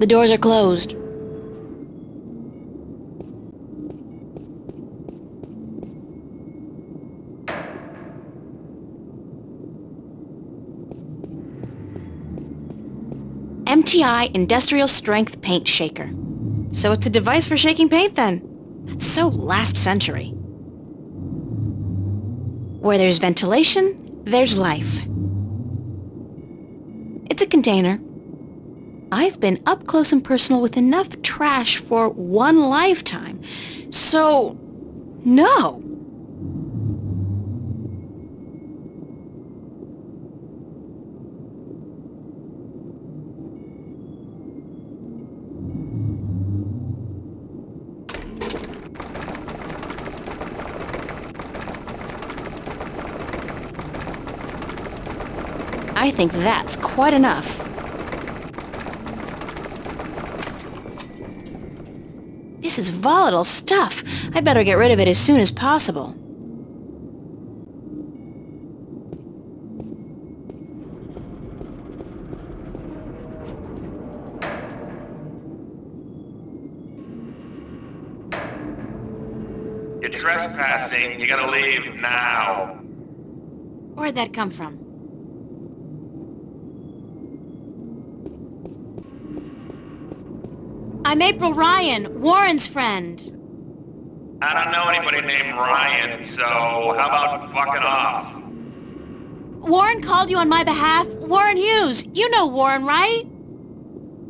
The doors are closed. MTI Industrial Strength Paint Shaker. So it's a device for shaking paint then? That's so last century. Where there's ventilation, there's life. It's a container. I've been up close and personal with enough trash for one lifetime. So, no. I think that's quite enough. This is volatile stuff. I'd better get rid of it as soon as possible. You're trespassing. You gotta leave now. Where'd that come from? I'm April Ryan, Warren's friend. I don't know anybody named Ryan, so how about fucking off? Warren called you on my behalf. Warren Hughes. You know Warren, right?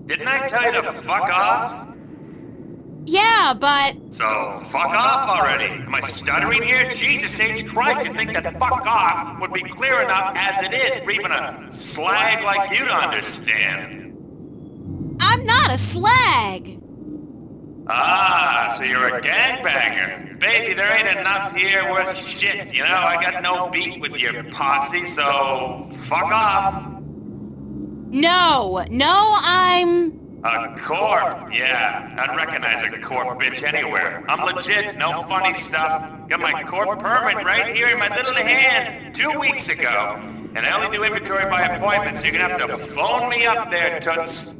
Didn't I tell you to fuck off? Yeah, but... So, fuck off already. Am I stuttering here? Jesus H. Christ, you'd think that fuck off would be clear enough as it is for even a slag like you to understand. I'm not a slag. Ah, so you're a gangbanger. Baby, there ain't enough here worth shit. You know, I got no beat with your posse, so fuck off. No, I'm... A corp? Yeah, I'd recognize a corp bitch anywhere. I'm legit, no funny stuff. Got my corp permit right here in my little hand 2 weeks ago. And I only do inventory by appointment, so you're gonna have to phone me up there, toots.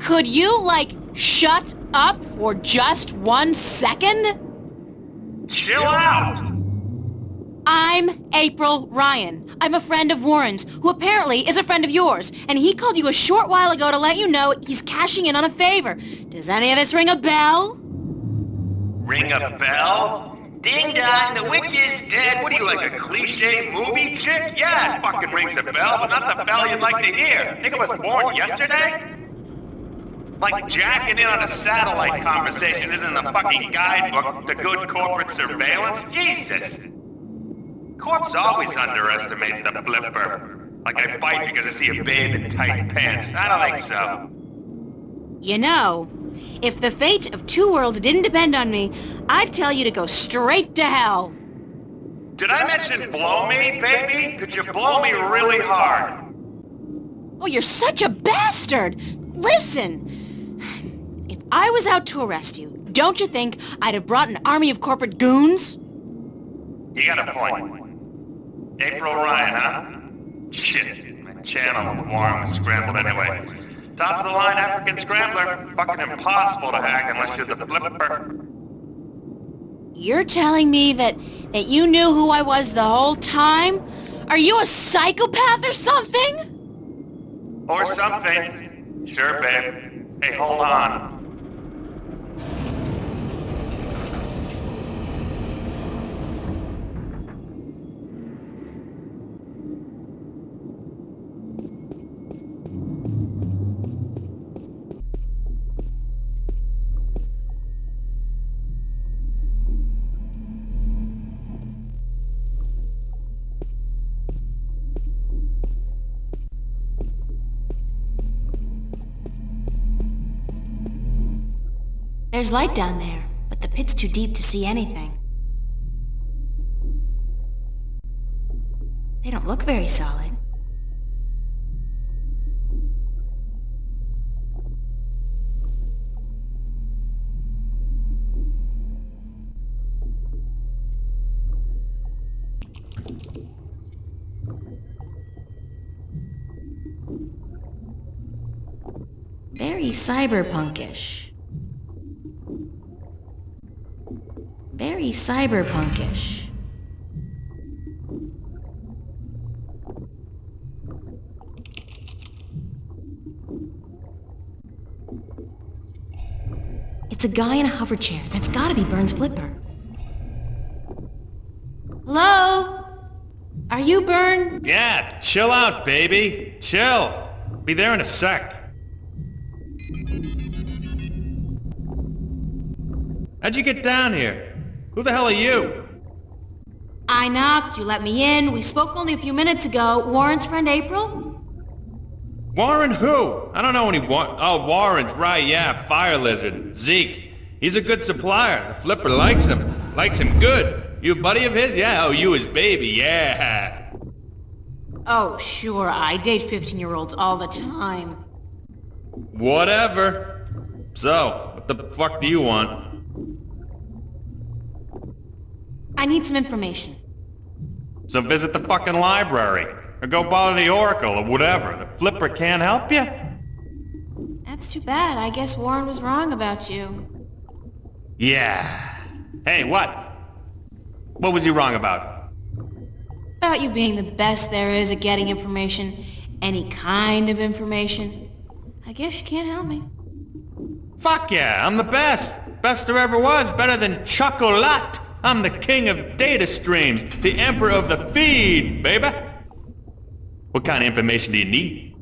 Could you, shut up for just 1 second? Chill out! I'm April Ryan. I'm a friend of Warren's, who apparently is a friend of yours, and he called you a short while ago to let you know he's cashing in on a favor. Does any of this ring a bell? Ring a bell? Ding dong, the witch is dead. What are you, like a cliche movie chick? Yeah, it fucking rings a bell, but not the bell you'd like to hear. Think I was born yesterday? Like jacking in on a satellite conversation isn't in the fucking guidebook to good corporate surveillance? Jesus! Corps always underestimate the flipper. Like I bite because I see a babe in tight pants. I don't think so. You know, if the fate of 2 worlds didn't depend on me, I'd tell you to go straight to hell. Did I mention blow me, baby? Could you blow me really hard? Oh, you're such a bastard! Listen! If I was out to arrest you, don't you think I'd have brought an army of corporate goons? You got a point. April Ryan, huh? Shit, my channel with Warren was scrambled anyway. Top of the line African scrambler. Fucking impossible to hack unless you're the flipper. You're telling me that you knew who I was the whole time? Are you a psychopath or something? Or something. Sure, babe. Hey, hold on. There's light down there, but the pit's too deep to see anything. They don't look very solid. Very cyberpunkish. Very cyberpunkish. It's a guy in a hover chair. That's gotta be Burns' flipper. Hello? Are you Burn? Yeah, chill out, baby. Chill. Be there in a sec. How'd you get down here? Who the hell are you? I knocked, you let me in. We spoke only a few minutes ago. Warren's friend April? Warren who? I don't know any Oh, Warren's right, yeah, Fire Lizard. Zeke. He's a good supplier. The flipper likes him. Likes him good. You a buddy of his? Yeah, oh, you his baby, yeah. Oh, sure, I date 15-year-olds all the time. Whatever. So, what the fuck do you want? I need some information. So visit the fucking library. Or go bother the Oracle or whatever. The Flipper can't help you? That's too bad. I guess Warren was wrong about you. Yeah. Hey, what? What was he wrong about? About you being the best there is at getting information. Any kind of information. I guess you can't help me. Fuck yeah, I'm the best. Best there ever was. Better than chocolate. I'm the king of data streams. The emperor of the feed, baby. What kind of information do you need?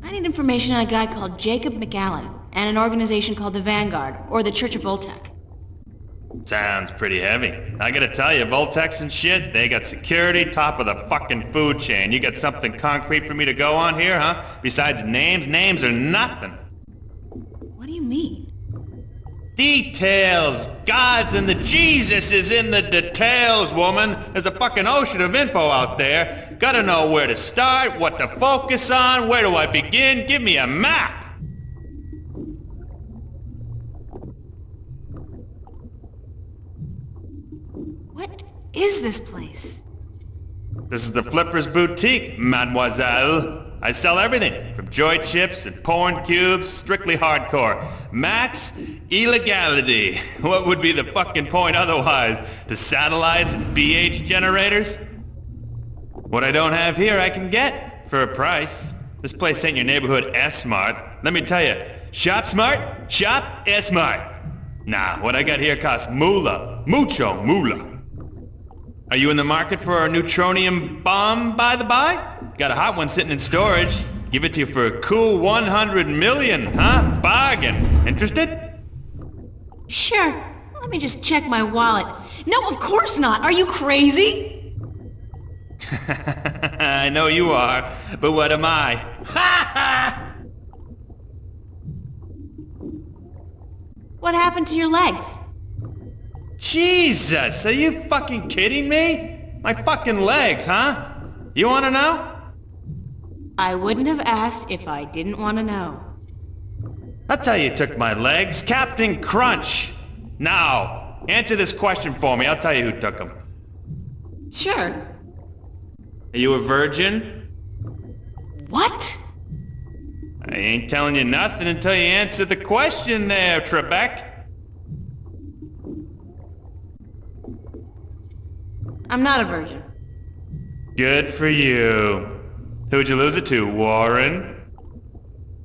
I need information on a guy called Jacob McAllen and an organization called the Vanguard, or the Church of Voltec. Sounds pretty heavy. I gotta tell you, Voltex and shit, they got security top of the fucking food chain. You got something concrete for me to go on here, huh? Besides names? Names are nothing. What do you mean? Details! Gods and the Jesus is in the details, woman! There's a fucking ocean of info out there. Gotta know where to start, what to focus on, where do I begin? Give me a map! What is this place? This is the Flipper's Boutique, mademoiselle. I sell everything, from joy chips and porn cubes, strictly hardcore. Max illegality. What would be the fucking point otherwise? The satellites and BH generators? What I don't have here I can get, for a price. This place ain't your neighborhood S-Mart. Let me tell you, shop smart, shop S-Mart. Nah, what I got here costs moolah, mucho moolah. Are you in the market for a neutronium bomb, by the by? Got a hot one sitting in storage. Give it to you for a cool 100 million, huh? Bargain. Interested? Sure. Let me just check my wallet. No, of course not. Are you crazy? I know you are, but what am I? Ha ha! What happened to your legs? Jesus, are you fucking kidding me? My fucking legs, huh? You wanna know? I wouldn't have asked if I didn't want to know. I'll tell you who took my legs. Captain Crunch. Now, answer this question for me. I'll tell you who took them. Sure. Are you a virgin? What? I ain't telling you nothing until you answer the question there, Trebek. I'm not a virgin. Good for you. Who'd you lose it to, Warren?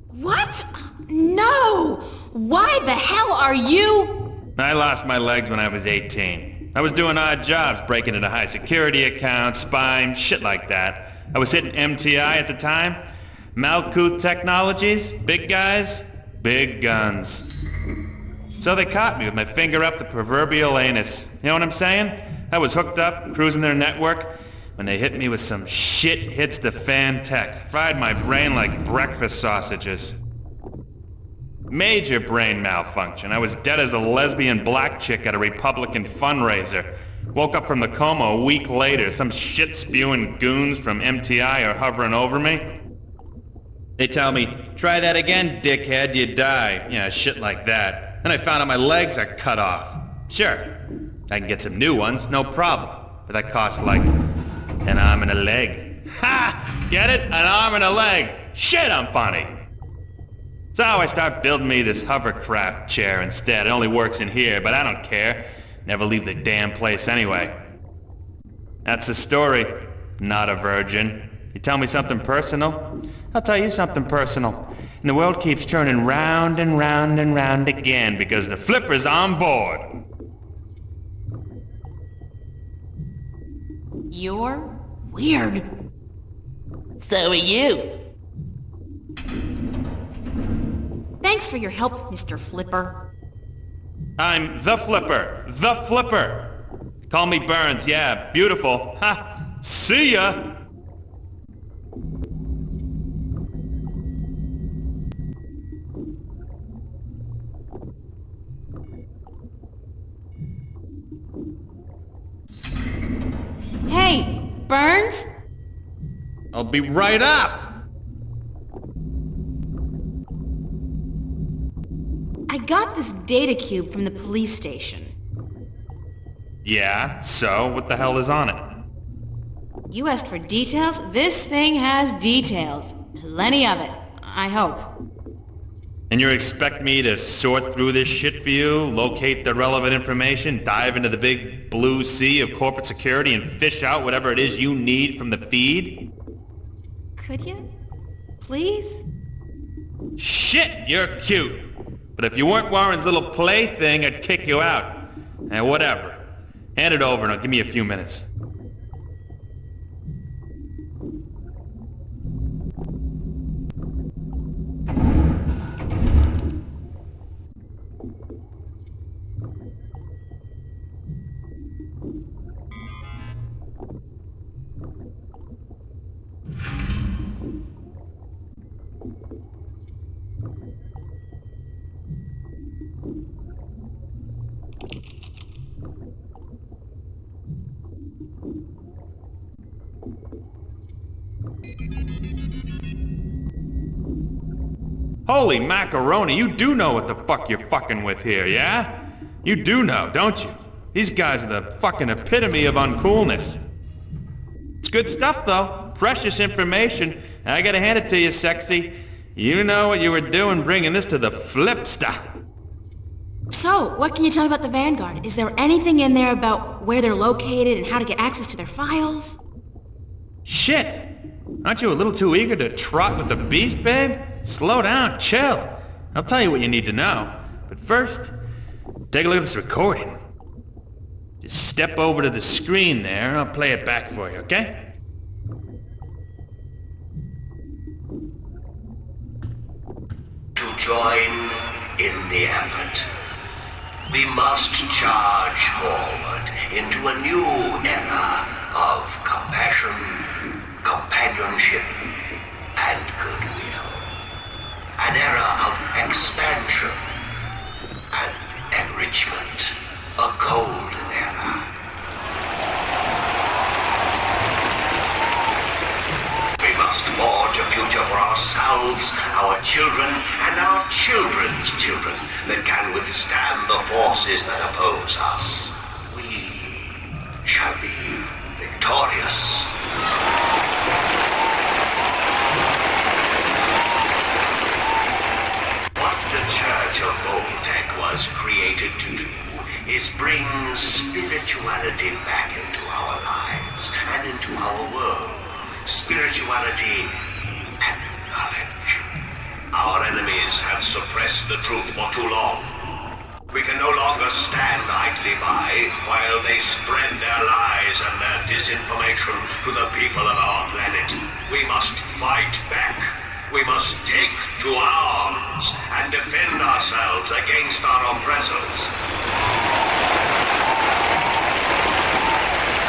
What? No! Why the hell are you? I lost my legs when I was 18. I was doing odd jobs, breaking into high security accounts, spying, shit like that. I was hitting MTI at the time. Malkuth Technologies, big guys, big guns. So they caught me with my finger up the proverbial anus. You know what I'm saying? I was hooked up, cruising their network, when they hit me with some shit hits the fan tech. Fried my brain like breakfast sausages. Major brain malfunction. I was dead as a lesbian black chick at a Republican fundraiser. Woke up from the coma a week later. Some shit-spewing goons from MTI are hovering over me. They tell me, try that again, dickhead, you die. Yeah, shit like that. Then I found out my legs are cut off. Sure, I can get some new ones, no problem. But that costs like an arm and a leg. Ha! Get it? An arm and a leg. Shit, I'm funny. So I start building me this hovercraft chair instead. It only works in here, but I don't care. Never leave the damn place anyway. That's the story. Not a virgin. You tell me something personal? I'll tell you something personal. And the world keeps turning round and round and round again because the Flipper's on board. You're weird. So are you. Thanks for your help, Mr. Flipper. I'm the Flipper. The Flipper. Call me Burns. Yeah, beautiful. Ha! See ya! Burns? I'll be right up! I got this data cube from the police station. Yeah, so what the hell is on it? You asked for details? This thing has details. Plenty of it. I hope. And you expect me to sort through this shit for you, locate the relevant information, dive into the big blue sea of corporate security and fish out whatever it is you need from the feed? Could you? Please? Shit, you're cute! But if you weren't Warren's little plaything, I'd kick you out. And whatever. Hand it over and I'll give me a few minutes. Holy macaroni, you do know what the fuck you're fucking with here, yeah? You do know, don't you? These guys are the fucking epitome of uncoolness. It's good stuff, though. Precious information. I gotta hand it to you, sexy. You know what you were doing bringing this to the Flipster. So, what can you tell me about the Vanguard? Is there anything in there about where they're located and how to get access to their files? Shit! Aren't you a little too eager to trot with the beast, babe? Slow down, chill. I'll tell you what you need to know. But first, take a look at this recording. Just step over to the screen there, and I'll play it back for you, okay? To join in the effort, we must charge forward into a new era of compassion, companionship, and goodwill. An era of expansion and enrichment. A golden era. We must forge a future for ourselves, our children, and our children's children that can withstand the forces that oppose us. We shall be victorious. What the Church of Voltec was created to do is bring spirituality back into our lives and into our world. Spirituality and knowledge. Our enemies have suppressed the truth for too long. We can no longer stand idly by while they spread their lies and their disinformation to the people of our planet. We must fight back. We must take to arms and defend ourselves against our oppressors.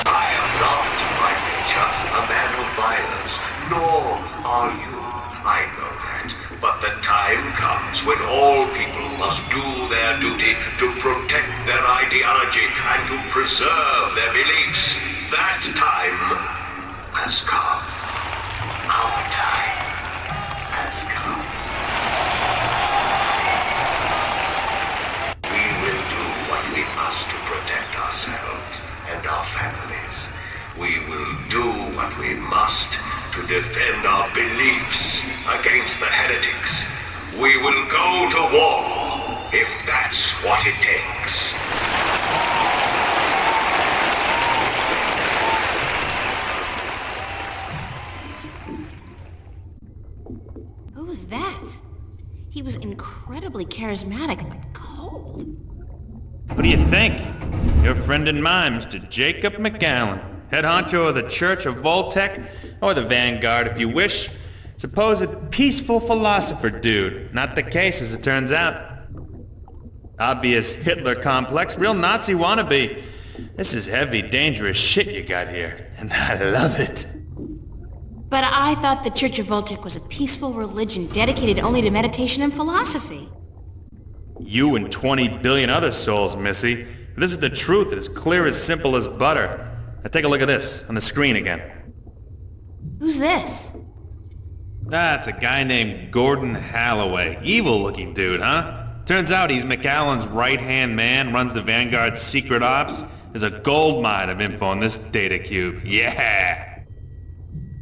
I am not, by nature, a man of violence, nor are you. I know that. But the time comes when all people must do their duty to protect their ideology and to preserve their beliefs. That time has come. Our time has come. We will do what we must to protect ourselves and our families. We will do what we must to defend our beliefs against the heretics. We will go to war if that's what it takes. Who was that? He was incredibly charismatic, but cold. What do you think? Your friend and mine, Mr. Jacob McGowan, head honcho of the Church of Voltec, or the Vanguard if you wish. Supposed peaceful philosopher dude. Not the case, as it turns out. Obvious Hitler complex, real Nazi wannabe. This is heavy, dangerous shit you got here, and I love it. But I thought the Church of Voltec was a peaceful religion dedicated only to meditation and philosophy. You and 20 billion other souls, Missy. This is the truth, it's clear as simple as butter. Now take a look at this, on the screen again. Who's this? That's a guy named Gordon Halloway. Evil-looking dude, huh? Turns out he's McAllen's right-hand man, runs the Vanguard's secret ops. There's a gold mine of info on this data cube. Yeah!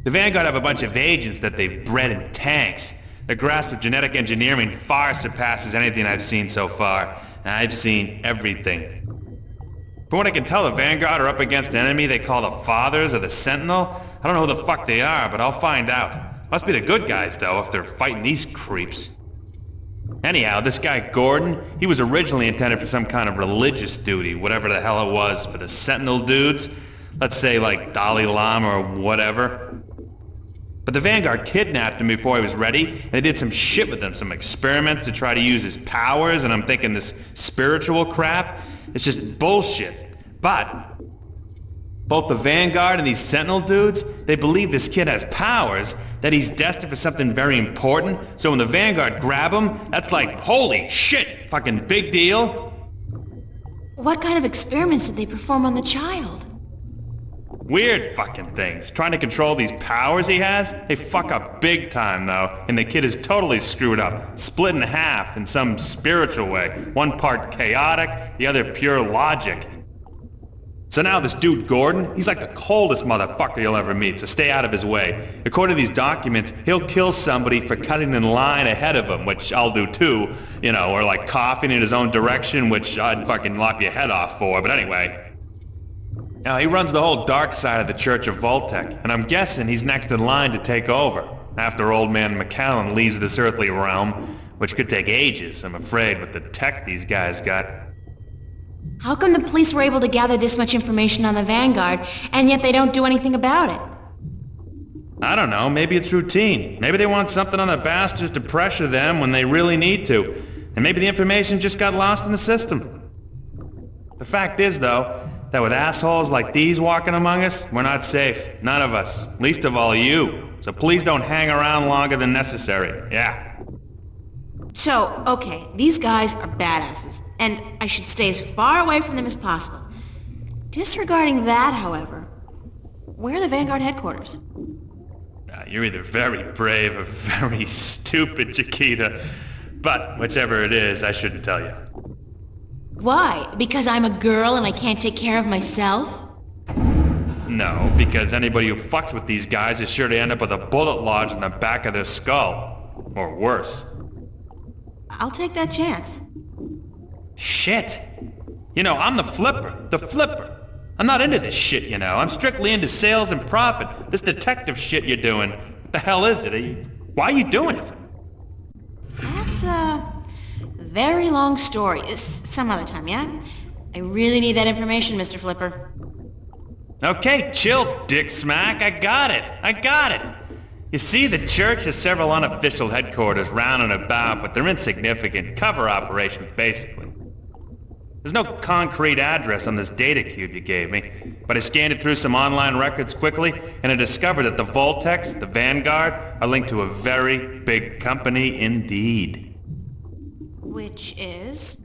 The Vanguard have a bunch of agents that they've bred in tanks. Their grasp of genetic engineering far surpasses anything I've seen so far. I've seen everything. From what I can tell, the Vanguard are up against an enemy they call the Fathers or the Sentinel. I don't know who the fuck they are, but I'll find out. Must be the good guys, though, if they're fighting these creeps. Anyhow, this guy Gordon, he was originally intended for some kind of religious duty, whatever the hell it was, for the Sentinel dudes. Let's say like Dalai Lama or whatever. But the Vanguard kidnapped him before he was ready, and they did some shit with him, some experiments to try to use his powers, and I'm thinking this spiritual crap, it's just bullshit. But both the Vanguard and these Sentinel dudes, they believe this kid has powers, that he's destined for something very important, so when the Vanguard grab him, that's like, holy shit, fucking big deal. What kind of experiments did they perform on the child? Weird fucking things. Trying to control these powers he has? They fuck up big time, though, and the kid is totally screwed up, split in half in some spiritual way. One part chaotic, the other pure logic. So now this dude Gordon, he's like the coldest motherfucker you'll ever meet, so stay out of his way. According to these documents, he'll kill somebody for cutting in line ahead of him, which I'll do too, you know, or like coughing in his own direction, which I'd fucking lop your head off for, but anyway. Now, he runs the whole dark side of the Church of Voltec, and I'm guessing he's next in line to take over, after old man McAllen leaves this earthly realm, which could take ages, I'm afraid, with the tech these guys got. How come the police were able to gather this much information on the Vanguard, and yet they don't do anything about it? I don't know, maybe it's routine. Maybe they want something on the bastards to pressure them when they really need to, and maybe the information just got lost in the system. The fact is, though, that with assholes like these walking among us, we're not safe. None of us. Least of all you. So please don't hang around longer than necessary. Yeah. So, okay, these guys are badasses, and I should stay as far away from them as possible. Disregarding that, however, where are the Vanguard headquarters? You're either very brave or very stupid, Chiquita. But whichever it is, I shouldn't tell you. Why? Because I'm a girl and I can't take care of myself? No, because anybody who fucks with these guys is sure to end up with a bullet lodged in the back of their skull. Or worse. I'll take that chance. Shit. You know, I'm the flipper. The flipper. I'm not into this shit, you know. I'm strictly into sales and profit. This detective shit you're doing. What the hell is it? Why are you doing it? That's a very long story. Some other time, yeah? I really need that information, Mr. Flipper. Okay, chill, dick smack. I got it. You see, the church has several unofficial headquarters round and about, but they're insignificant. Cover operations, basically. There's no concrete address on this data cube you gave me, but I scanned it through some online records quickly, and I discovered that the Voltex, the Vanguard, are linked to a very big company indeed. Which is?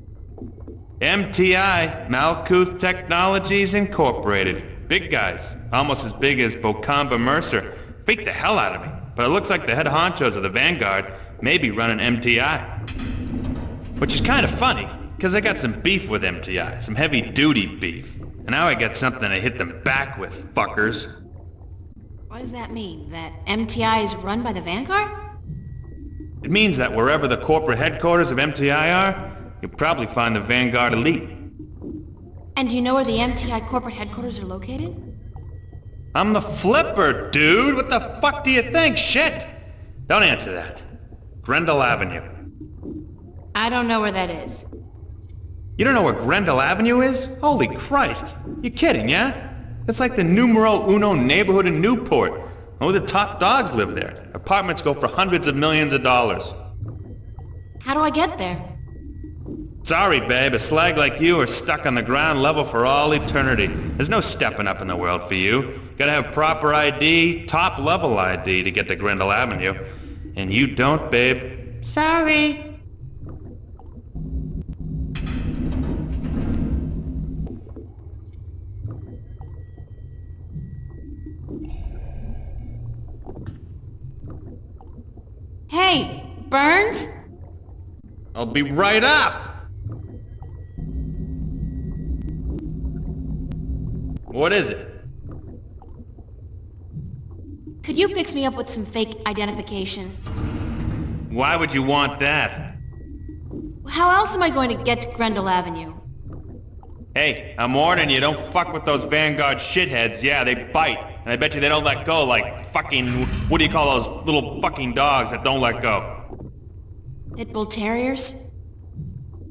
MTI, Malkuth Technologies Incorporated. Big guys, almost as big as Bocamba Mercer. Freaked the hell out of me, but it looks like the head honchos of the Vanguard may be running MTI. Which is kind of funny, because I got some beef with MTI, some heavy-duty beef. And now I got something to hit them back with, fuckers. What does that mean? That MTI is run by the Vanguard? It means that wherever the corporate headquarters of MTI are, you'll probably find the Vanguard elite. And do you know where the MTI corporate headquarters are located? I'm the flipper, dude! What the fuck do you think? Shit! Don't answer that. Grendel Avenue. I don't know where that is. You don't know where Grendel Avenue is? Holy Christ! You kidding, yeah? It's like the numero uno neighborhood in Newport. Only the top dogs live there. Apartments go for hundreds of millions of dollars. How do I get there? Sorry, babe. A slag like you are stuck on the ground level for all eternity. There's no stepping up in the world for you. Gotta have proper ID, top level ID to get to Grendel Avenue. And you don't, babe. Sorry. Burns? I'll be right up! What is it? Could you fix me up with some fake identification? Why would you want that? How else am I going to get to Grendel Avenue? Hey, I'm warning you, don't fuck with those Vanguard shitheads. Yeah, they bite. And I bet you they don't let go like fucking... What do you call those little fucking dogs that don't let go? Pit Bull Terriers?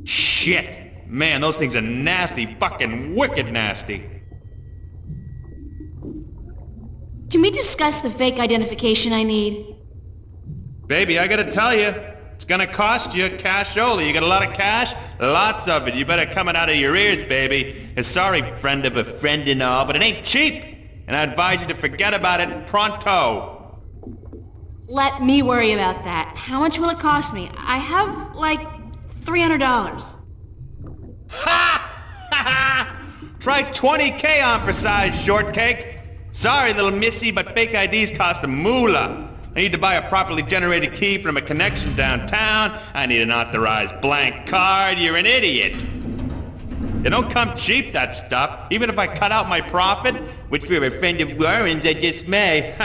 Shit! Man, those things are nasty. Fucking wicked nasty. Can we discuss the fake identification I need? Baby, I gotta tell you, it's gonna cost you cash only. You got a lot of cash? Lots of it. You better come it out of your ears, baby. Sorry, friend of a friend and all, but it ain't cheap. And I advise you to forget about it pronto. Let me worry about that. How much will it cost me? I have, like, $300. Try $20K on for size, shortcake. Sorry, little missy, but fake IDs cost a moolah. I need to buy a properly generated key from a connection downtown. I need an authorized blank card. You're an idiot. It don't come cheap, that stuff. Even if I cut out my profit, which for a friend of Warren's I just may,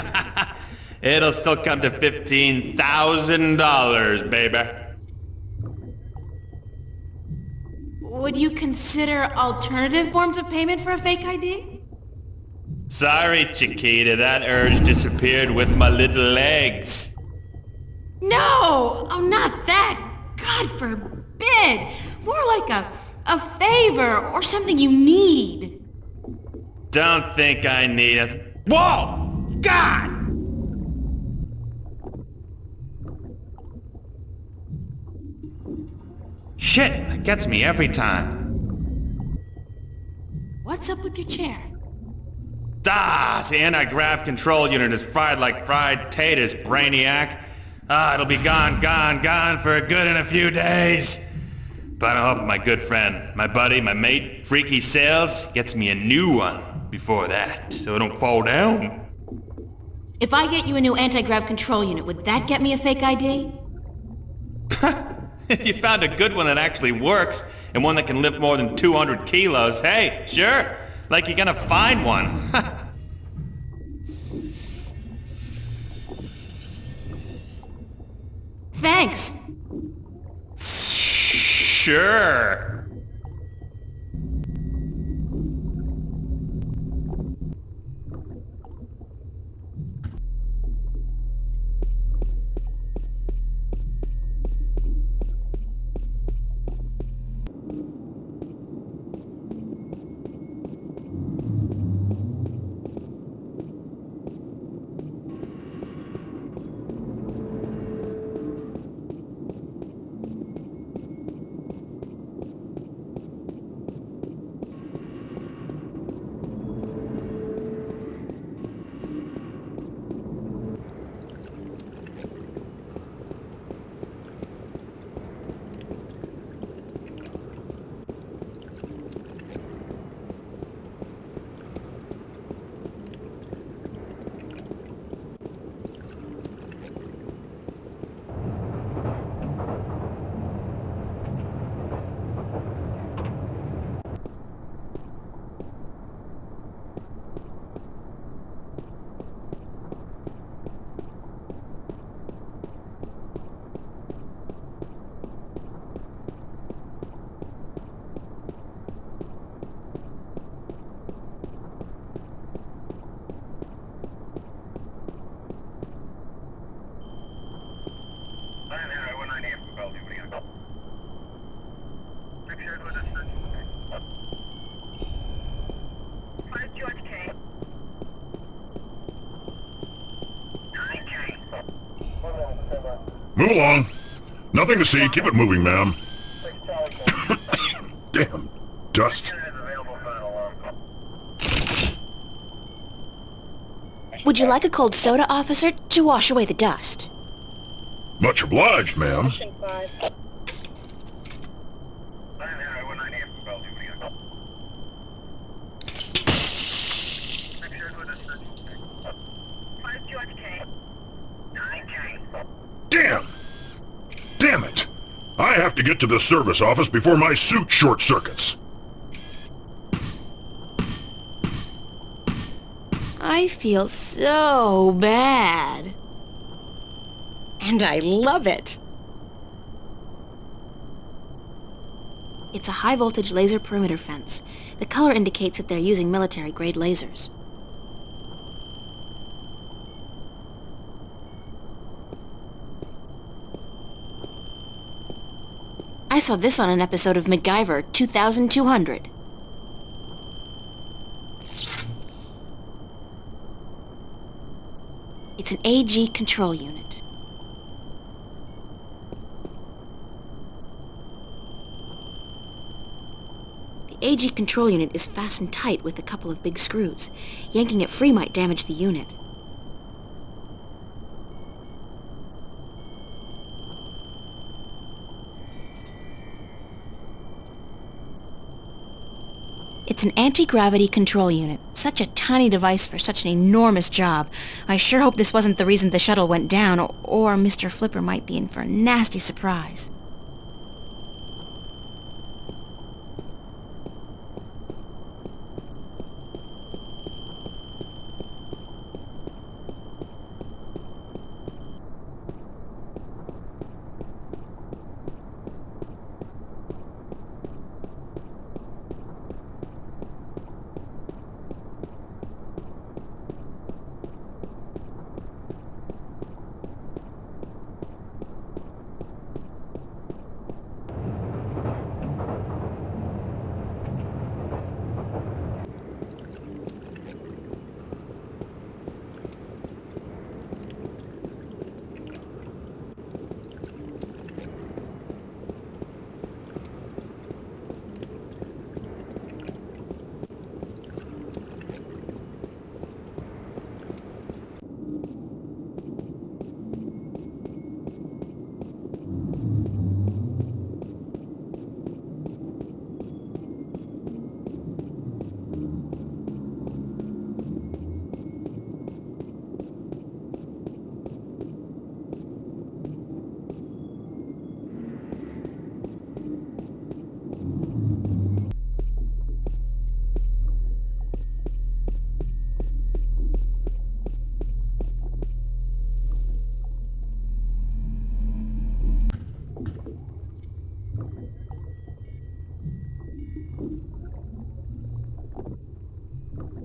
it'll still come to $15,000, baby. Would you consider alternative forms of payment for a fake ID? Sorry, Chiquita, that urge disappeared with my little legs. No! Oh, not that! God forbid! More like a favor or something you need. Don't think I need it. Whoa! God! Shit, that gets me every time. What's up with your chair? The anti-grav control unit is fried like fried taters, brainiac. It'll be gone for good in a few days. But I hope my good friend, my buddy, my mate, Freaky Sales, gets me a new one before that, so it don't fall down. If I get you a new anti-grav control unit, would that get me a fake ID? If you found a good one that actually works, and one that can lift more than 200 kilos, hey, sure. Like you're gonna find one. Thanks. Sure. Move along. Nothing to see. Keep it moving, ma'am. Damn. Dust. Would you like a cold soda, officer, to wash away the dust? Much obliged, ma'am. Damn! I have to get to the service office before my suit short circuits. I feel so bad. And I love it. It's a high-voltage laser perimeter fence. The color indicates that they're using military-grade lasers. I saw this on an episode of MacGyver 2200. It's an AG control unit. The AG control unit is fastened tight with a couple of big screws. Yanking it free might damage the unit. It's an anti-gravity control unit. Such a tiny device for such an enormous job. I sure hope this wasn't the reason the shuttle went down, or Mr. Flipper might be in for a nasty surprise.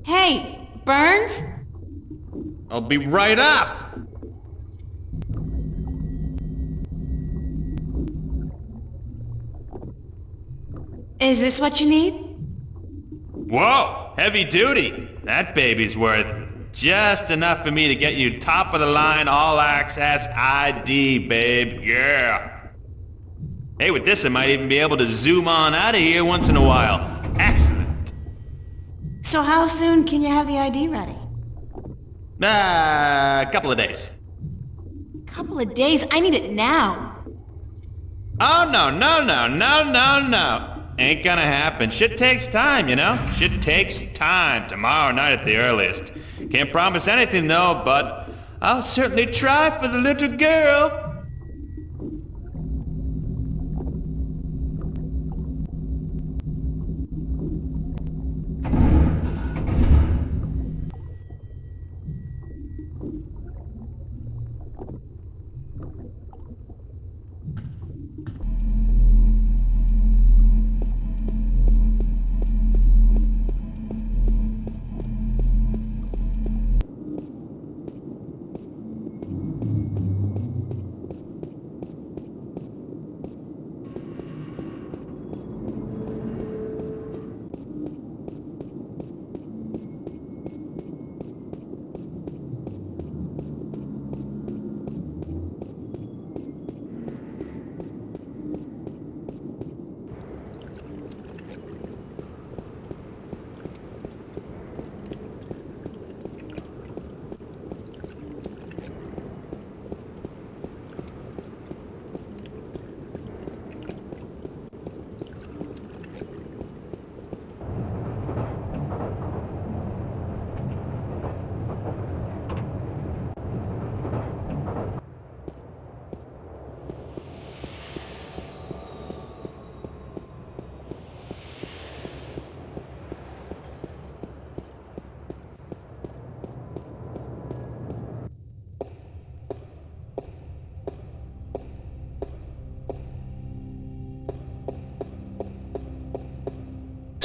Hey, Burns? I'll be right up! Is this what you need? Whoa! Heavy duty! That baby's worth just enough for me to get you top of the line all access ID, babe. Yeah! Hey, with this I might even be able to zoom on out of here once in a while. Excellent! So how soon can you have the ID ready? A couple of days. Couple of days? I need it now. Oh, no. Ain't gonna happen. Shit takes time, you know? Shit takes time. Tomorrow night at the earliest. Can't promise anything though, but I'll certainly try for the little girl.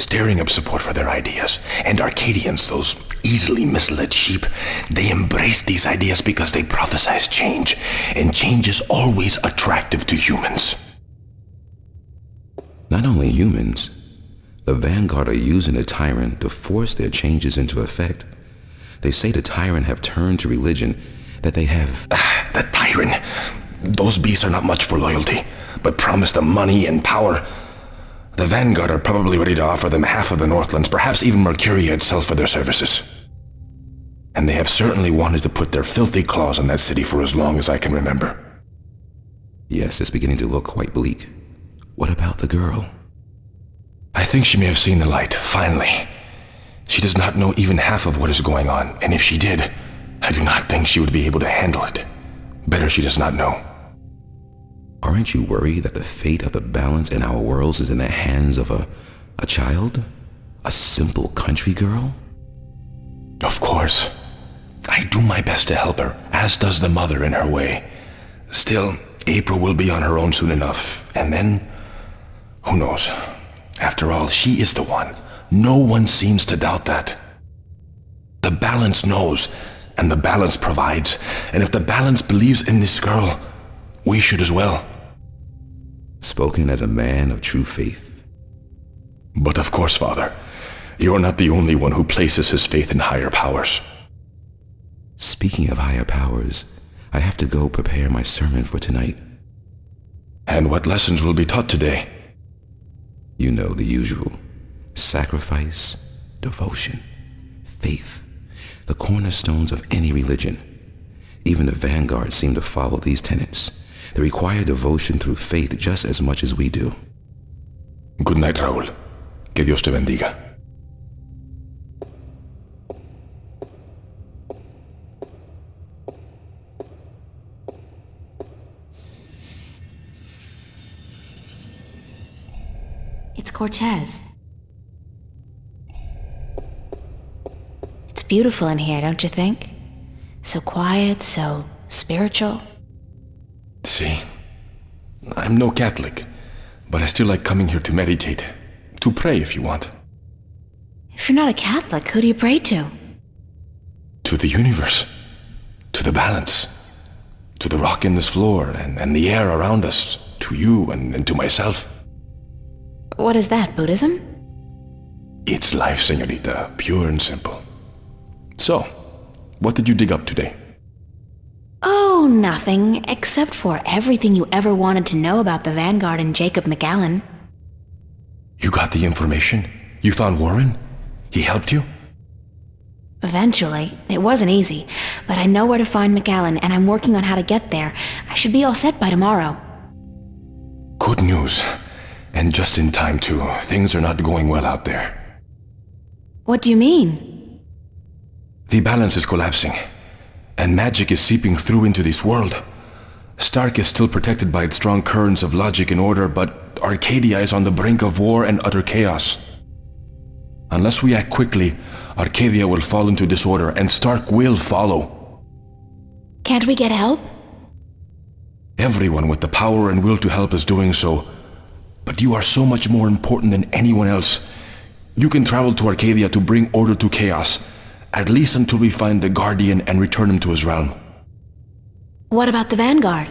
stirring up support for their ideas. And Arcadians, those easily misled sheep, they embrace these ideas because they prophesize change, and change is always attractive to humans. Not only humans, the Vanguard are using the Tyrant to force their changes into effect. They say the Tyrant have turned to religion, that they have... The Tyrant! Those beasts are not much for loyalty, but promise them money and power. The Vanguard are probably ready to offer them half of the Northlands, perhaps even Mercuria itself for their services. And they have certainly wanted to put their filthy claws on that city for as long as I can remember. Yes, it's beginning to look quite bleak. What about the girl? I think she may have seen the light, finally. She does not know even half of what is going on, and if she did, I do not think she would be able to handle it. Better she does not know. Aren't you worried that the fate of the balance in our worlds is in the hands of a child? A simple country girl? Of course. I do my best to help her, as does the mother in her way. Still, April will be on her own soon enough, and then, who knows? After all, she is the one. No one seems to doubt that. The balance knows, and the balance provides, and if the balance believes in this girl, we should as well. Spoken as a man of true faith. But of course, Father, you're not the only one who places his faith in higher powers. Speaking of higher powers, I have to go prepare my sermon for tonight. And what lessons will be taught today? You know the usual. Sacrifice, devotion, faith, the cornerstones of any religion. Even the Vanguard seem to follow these tenets. They require devotion through faith just as much as we do. Good night, Raúl. Que Dios te bendiga. It's Cortez. It's beautiful in here, don't you think? So quiet, so spiritual. See, I'm no Catholic, but I still like coming here to meditate. To pray if you want. If you're not a Catholic, who do you pray to? To the universe. To the balance. To the rock in this floor and the air around us. To you and to myself. What is that, Buddhism? It's life, señorita. Pure and simple. So, what did you dig up today? Oh, nothing, except for everything you ever wanted to know about the Vanguard and Jacob McAllen. You got the information? You found Warren? He helped you? Eventually. It wasn't easy, but I know where to find McAllen, and I'm working on how to get there. I should be all set by tomorrow. Good news. And just in time, too. Things are not going well out there. What do you mean? The balance is collapsing, and magic is seeping through into this world. Stark is still protected by its strong currents of logic and order, but Arcadia is on the brink of war and utter chaos. Unless we act quickly, Arcadia will fall into disorder, and Stark will follow. Can't we get help? Everyone with the power and will to help is doing so, but you are so much more important than anyone else. You can travel to Arcadia to bring order to chaos, at least until we find the Guardian and return him to his realm. What about the Vanguard?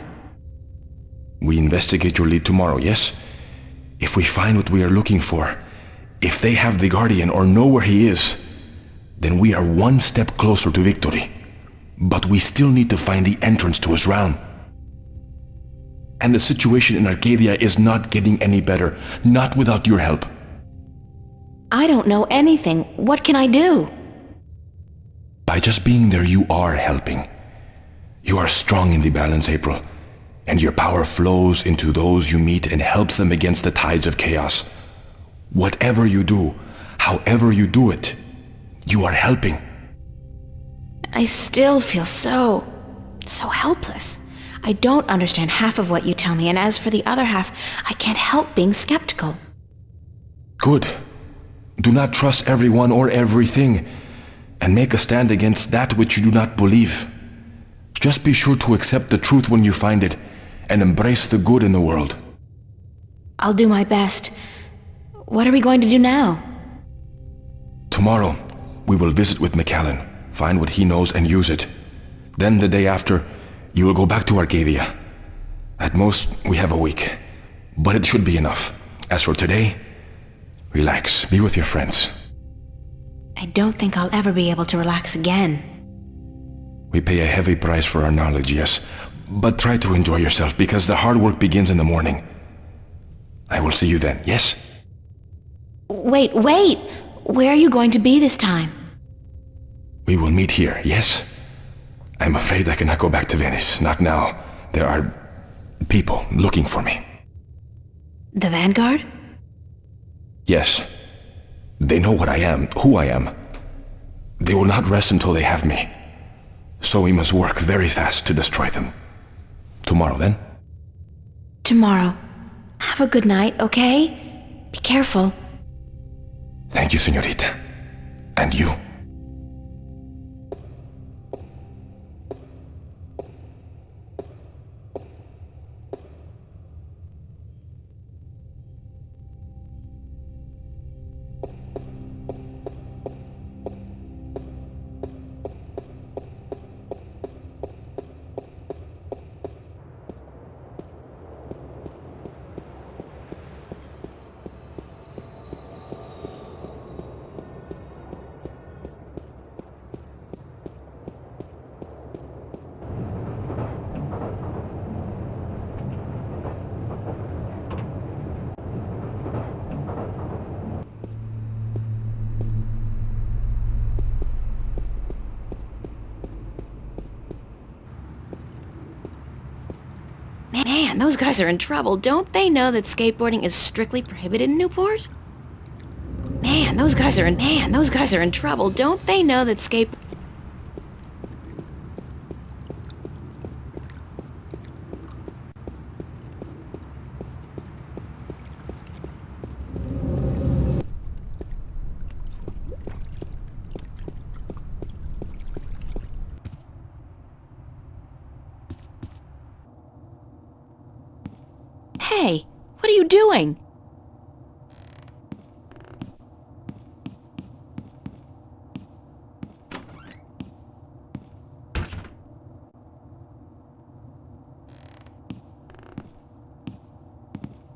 We investigate your lead tomorrow, yes? If we find what we are looking for, if they have the Guardian or know where he is, then we are one step closer to victory. But we still need to find the entrance to his realm. And the situation in Arcadia is not getting any better, not without your help. I don't know anything. What can I do? By just being there, you are helping. You are strong in the balance, April, and your power flows into those you meet and helps them against the tides of chaos. Whatever you do, however you do it, you are helping. I still feel so helpless. I don't understand half of what you tell me, and as for the other half, I can't help being skeptical. Good. Do not trust everyone or everything, and make a stand against that which you do not believe. Just be sure to accept the truth when you find it, and embrace the good in the world. I'll do my best. What are we going to do now? Tomorrow, we will visit with McAllen, find what he knows and use it. Then the day after, you will go back to Arcadia. At most, we have a week. But it should be enough. As for today, relax, be with your friends. I don't think I'll ever be able to relax again. We pay a heavy price for our knowledge, yes. But try to enjoy yourself, because the hard work begins in the morning. I will see you then, yes? Wait! Where are you going to be this time? We will meet here, yes? I'm afraid I cannot go back to Venice, not now. There are people looking for me. The Vanguard? Yes. They know what I am, who I am. They will not rest until they have me. So we must work very fast to destroy them. Tomorrow, then? Tomorrow. Have a good night, okay? Be careful. Thank you, señorita. And you. Man, those guys are in trouble. Don't they know that skateboarding is strictly prohibited in Newport? Man, those guys are in trouble. Don't they know that Hey, what are you doing?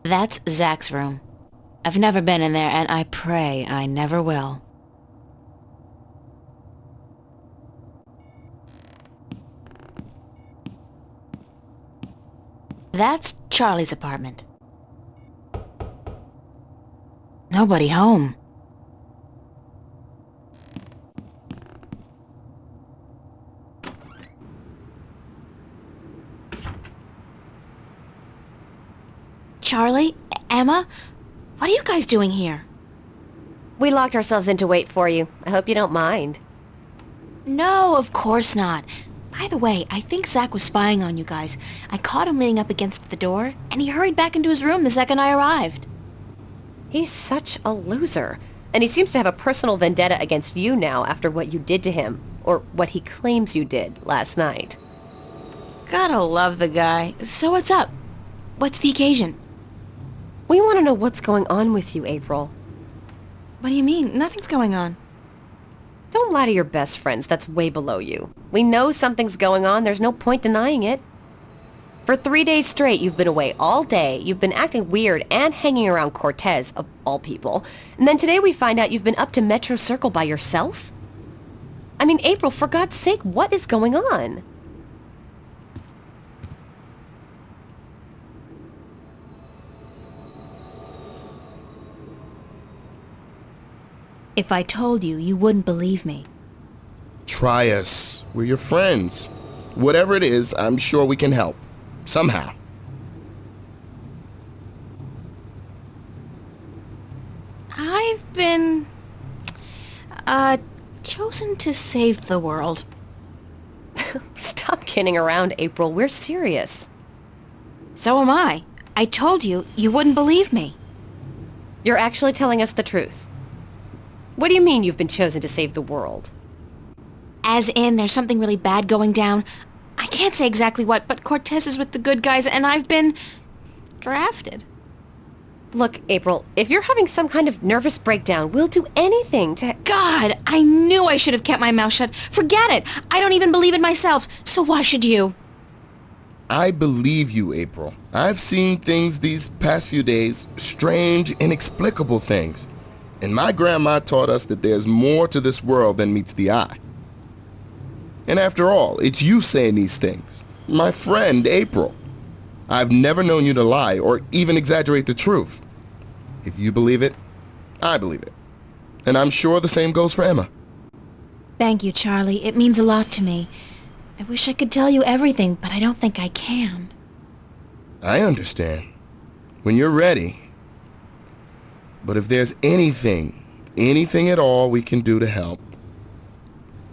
That's Zach's room. I've never been in there, and I pray I never will. That's Charlie's apartment. Nobody home. Charlie? Emma? What are you guys doing here? We locked ourselves in to wait for you. I hope you don't mind. No, of course not. By the way, I think Zach was spying on you guys. I caught him leaning up against the door, and he hurried back into his room the second I arrived. He's such a loser. And he seems to have a personal vendetta against you now after what you did to him. Or what he claims you did last night. Gotta love the guy. So what's up? What's the occasion? We want to know what's going on with you, April. What do you mean? Nothing's going on. Don't lie to your best friends. That's way below you. We know something's going on. There's no point denying it. For 3 days straight, you've been away all day. You've been acting weird and hanging around Cortez, of all people. And then today we find out you've been up to Metro Circle by yourself? I mean, April, for God's sake, what is going on? If I told you, you wouldn't believe me. Try us. We're your friends. Whatever it is, I'm sure we can help. Somehow. I've been... chosen to save the world. Stop kidding around, April. We're serious. So am I. I told you, you wouldn't believe me. You're actually telling us the truth. What do you mean you've been chosen to save the world? As in, there's something really bad going down. I can't say exactly what, but Cortez is with the good guys, and I've been... drafted. Look, April, if you're having some kind of nervous breakdown, we'll do anything to... God, I knew I should have kept my mouth shut. Forget it. I don't even believe it myself, so why should you? I believe you, April. I've seen things these past few days, strange, inexplicable things. And my grandma taught us that there's more to this world than meets the eye. And after all, it's you saying these things. My friend, April. I've never known you to lie or even exaggerate the truth. If you believe it, I believe it. And I'm sure the same goes for Emma. Thank you, Charlie. It means a lot to me. I wish I could tell you everything, but I don't think I can. I understand. When you're ready. But if there's anything at all we can do to help,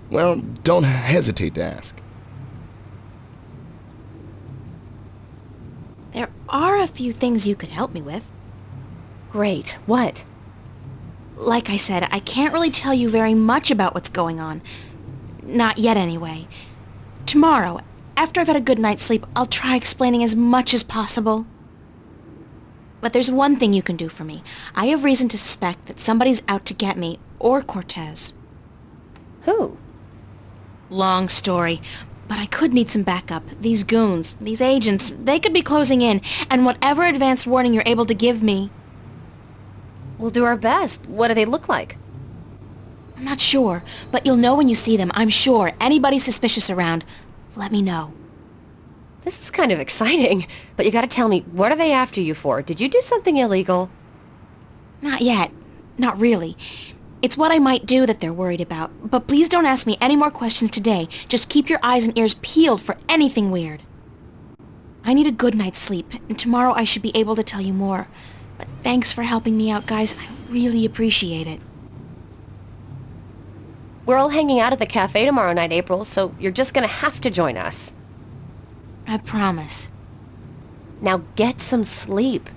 well, don't hesitate to ask. There are a few things you could help me with. Great. What? Like I said, I can't really tell you very much about what's going on. Not yet, anyway. Tomorrow, after I've had a good night's sleep, I'll try explaining as much as possible. But there's one thing you can do for me. I have reason to suspect that somebody's out to get me, or Cortez. Who? Long story, but I could need some backup. These goons, these agents, they could be closing in, and whatever advanced warning you're able to give me... We'll do our best. What do they look like? I'm not sure, but you'll know when you see them, I'm sure. Anybody suspicious around, let me know. This is kind of exciting, but you gotta tell me, what are they after you for? Did you do something illegal? Not yet. Not really. It's what I might do that they're worried about. But please don't ask me any more questions today. Just keep your eyes and ears peeled for anything weird. I need a good night's sleep, and tomorrow I should be able to tell you more. But thanks for helping me out, guys. I really appreciate it. We're all hanging out at the cafe tomorrow night, April, so you're just gonna have to join us. I promise. Now get some sleep.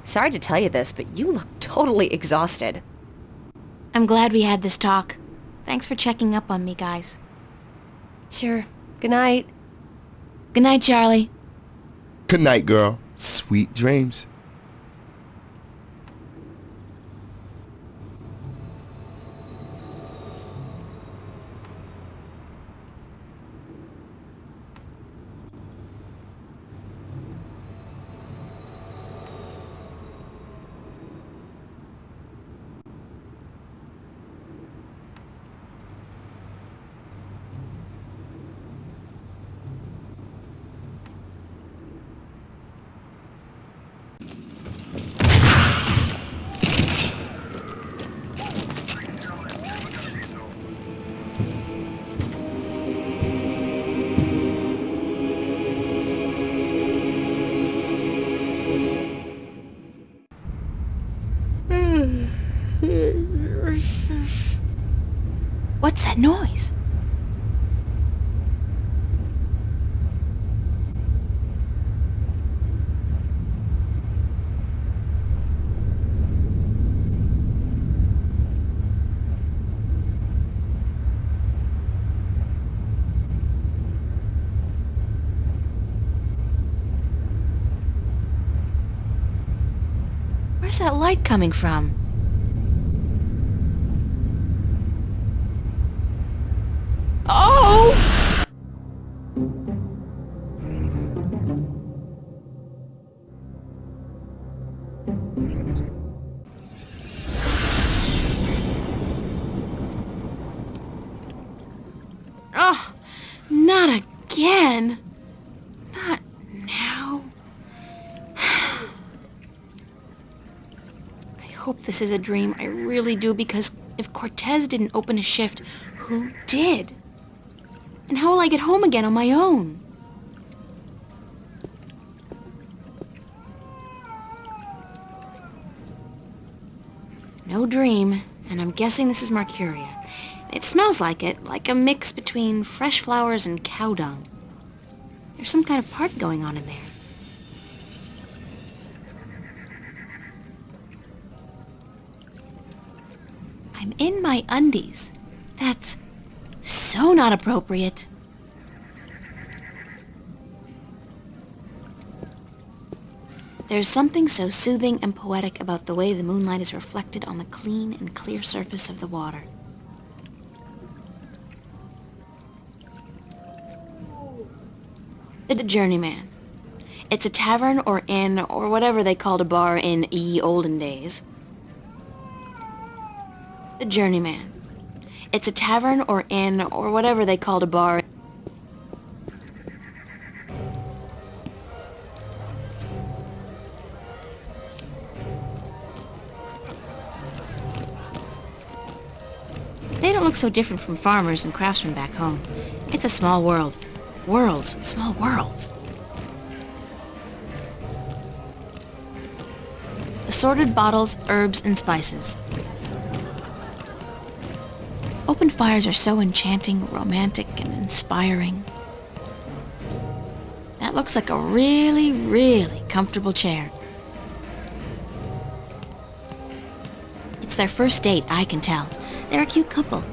Sorry to tell you this, but you look totally exhausted. I'm glad we had this talk. Thanks for checking up on me, guys. Sure. Good night. Good night, Charlie. Good night, girl. Sweet dreams. What's that noise? Where's that light coming from? Oh! Oh, not again. Not now. I hope this is a dream. I really do, because if Cortez didn't open a shift, who did? And how will I get home again on my own? No dream, and I'm guessing this is Mercuria. It smells like it, like a mix between fresh flowers and cow dung. There's some kind of party going on in there. I'm in my undies. That's so not appropriate. There's something so soothing and poetic about the way the moonlight is reflected on the clean and clear surface of the water. The Journeyman. It's a tavern or inn or whatever they called a bar in ye olden days. The Journeyman. It's a tavern or inn or whatever they called a bar. They don't look so different from farmers and craftsmen back home. It's a small world. Worlds, small worlds. Assorted bottles, herbs, and spices. Open fires are so enchanting, romantic, and inspiring. That looks like a really, really comfortable chair. It's their first date, I can tell. They're a cute couple.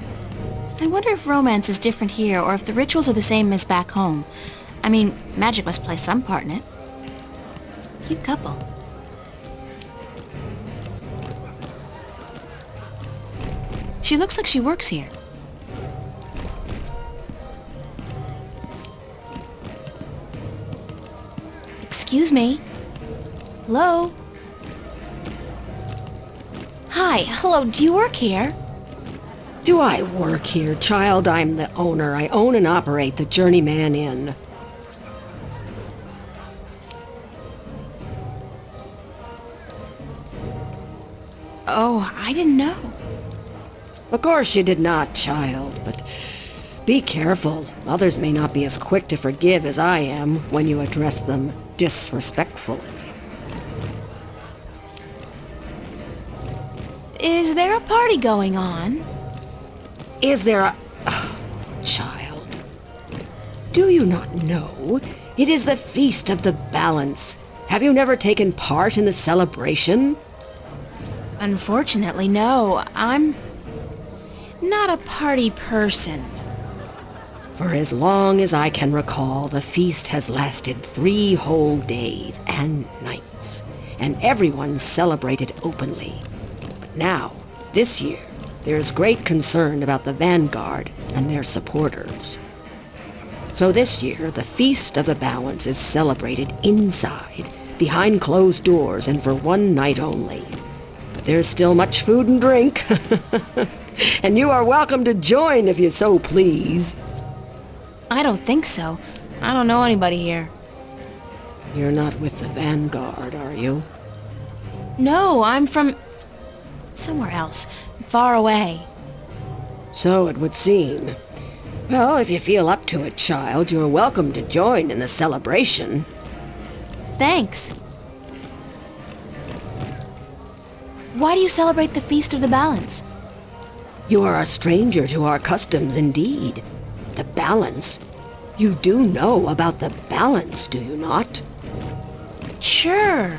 I wonder if romance is different here, or if the rituals are the same as back home. I mean, magic must play some part in it. Cute couple. She looks like she works here. Excuse me. Hello? Hi, hello, do you work here? Do I work here, child? I'm the owner. I own and operate the Journeyman Inn. Oh, I didn't know. Of course you did not, child, but be careful. Others may not be as quick to forgive as I am when you address them disrespectfully. Is there a party going on? Is there a... Oh, child. Do you not know? It is the Feast of the Balance. Have you never taken part in the celebration? Unfortunately, no. I'm not a party person. For as long as I can recall, the feast has lasted 3 whole days and nights, and everyone celebrated openly. But now, this year, there is great concern about the Vanguard and their supporters. So this year, the Feast of the Balance is celebrated inside, behind closed doors, and for 1 night only. But there's still much food and drink. And you are welcome to join if you so please. I don't think so. I don't know anybody here. You're not with the Vanguard, are you? No, I'm from somewhere else, far away. So it would seem. Well, if you feel up to it, child, you're welcome to join in the celebration. Thanks. Why do you celebrate the Feast of the Balance? You are a stranger to our customs indeed. The balance? You do know about the balance, do you not? Sure.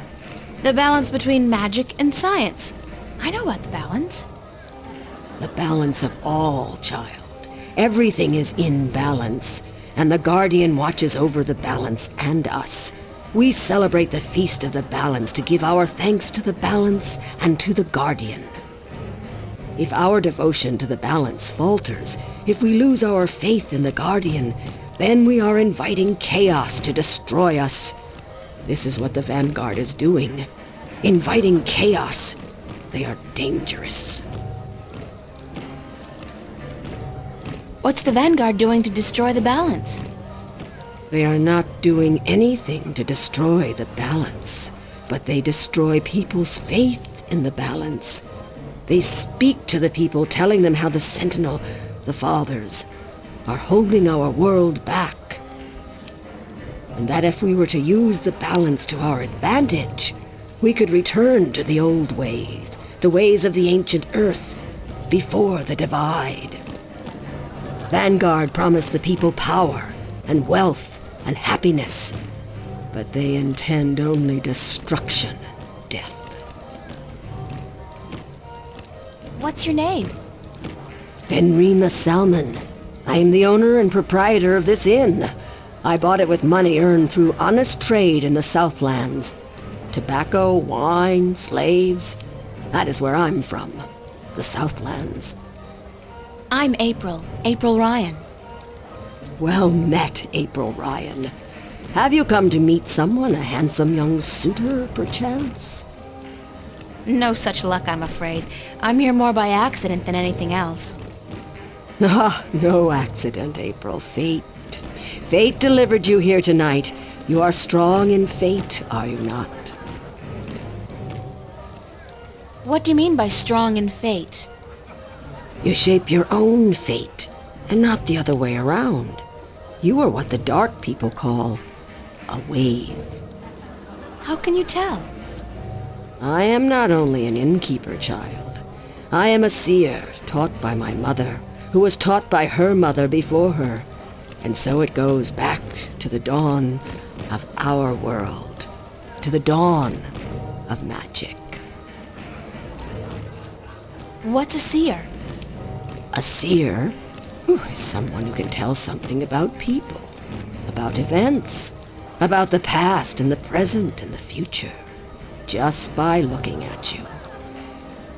The balance between magic and science. I know about the balance. The balance of all, child. Everything is in balance, and the Guardian watches over the balance and us. We celebrate the Feast of the Balance to give our thanks to the balance and to the Guardian. If our devotion to the balance falters, if we lose our faith in the Guardian, then we are inviting chaos to destroy us. This is what the Vanguard is doing. Inviting chaos. They are dangerous. What's the Vanguard doing to destroy the balance? They are not doing anything to destroy the balance, but they destroy people's faith in the balance. They speak to the people, telling them how the Sentinel, the Fathers, are holding our world back. And that if we were to use the balance to our advantage, we could return to the old ways, the ways of the ancient Earth, before the divide. Vanguard promised the people power and wealth and happiness, but they intend only destruction and death. What's your name? Benrima Salmon. I am the owner and proprietor of this inn. I bought it with money earned through honest trade in the Southlands. Tobacco, wine, slaves. That is where I'm from. The Southlands. I'm April. April Ryan. Well met, April Ryan. Have you come to meet someone, a handsome young suitor, perchance? No such luck, I'm afraid. I'm here more by accident than anything else. Ah, no accident, April. Fate. Fate delivered you here tonight. You are strong in fate, are you not? What do you mean by strong in fate? You shape your own fate, and not the other way around. You are what the dark people call a wave. How can you tell? I am not only an innkeeper, child. I am a seer, taught by my mother, who was taught by her mother before her. And so it goes back to the dawn of our world, to the dawn of magic. What's a seer? A seer is someone who can tell something about people, about events, about the past and the present and the future, just by looking at you.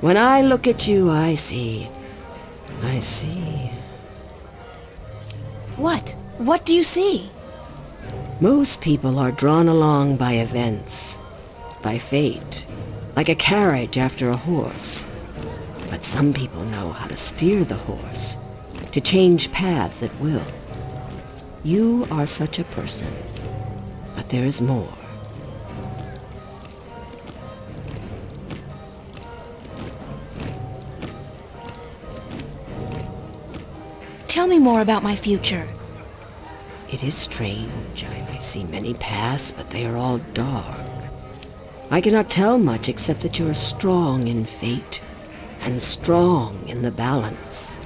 When I look at you, I see. What? What do you see? Most people are drawn along by events, by fate, like a carriage after a horse. But some people know how to steer the horse, to change paths at will. You are such a person, but there is more. Tell me more about my future. It is strange. I see many paths, but they are all dark. I cannot tell much except that you are strong in fate, and strong in the balance.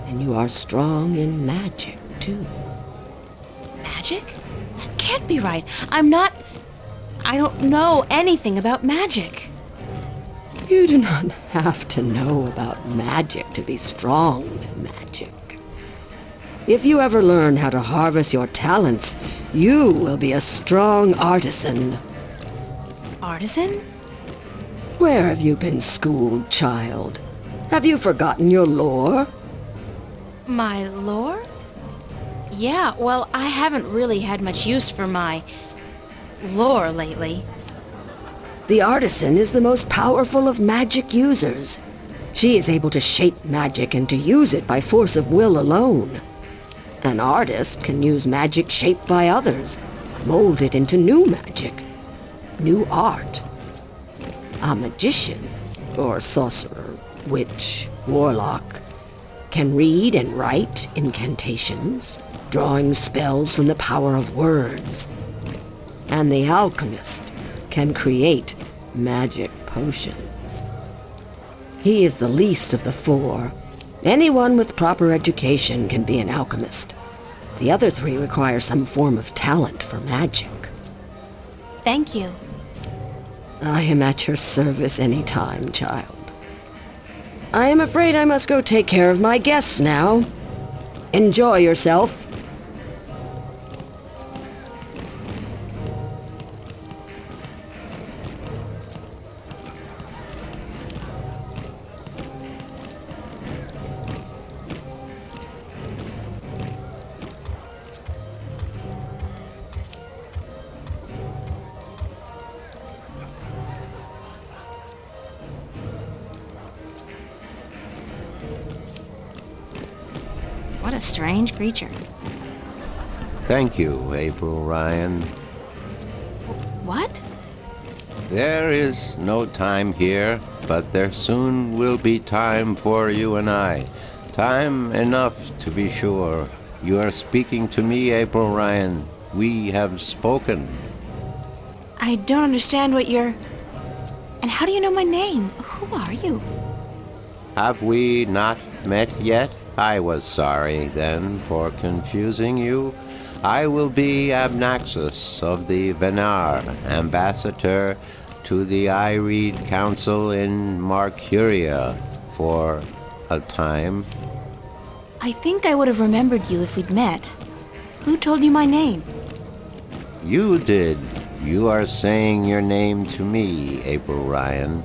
And you are strong in magic, too. Magic? That can't be right. I don't know anything about magic. You do not have to know about magic to be strong with magic. If you ever learn how to harvest your talents, you will be a strong artisan. Artisan? Where have you been schooled, child? Have you forgotten your lore? My lore? Yeah, well, I haven't really had much use for my lore lately. The artisan is the most powerful of magic users. She is able to shape magic and to use it by force of will alone. An artist can use magic shaped by others, mold it into new magic, new art. A magician, or sorcerer, witch, warlock, can read and write incantations, drawing spells from the power of words. And the alchemist can create magic potions. He is the least of the four. Anyone with proper education can be an alchemist. The other three require some form of talent for magic. Thank you. I am at your service any time, child. I am afraid I must go take care of my guests now. Enjoy yourself. What a strange creature. Thank you, April Ryan. What? There is no time here, but there soon will be time for you and I. Time enough, to be sure. You are speaking to me, April Ryan. We have spoken. I don't understand what you're... And how do you know my name? Who are you? Have we not met yet? I was sorry, then, for confusing you. I will be Abnaxus of the Venar, ambassador to the Ireed Council in Marcuria for a time. I think I would have remembered you if we'd met. Who told you my name? You did. You are saying your name to me, April Ryan.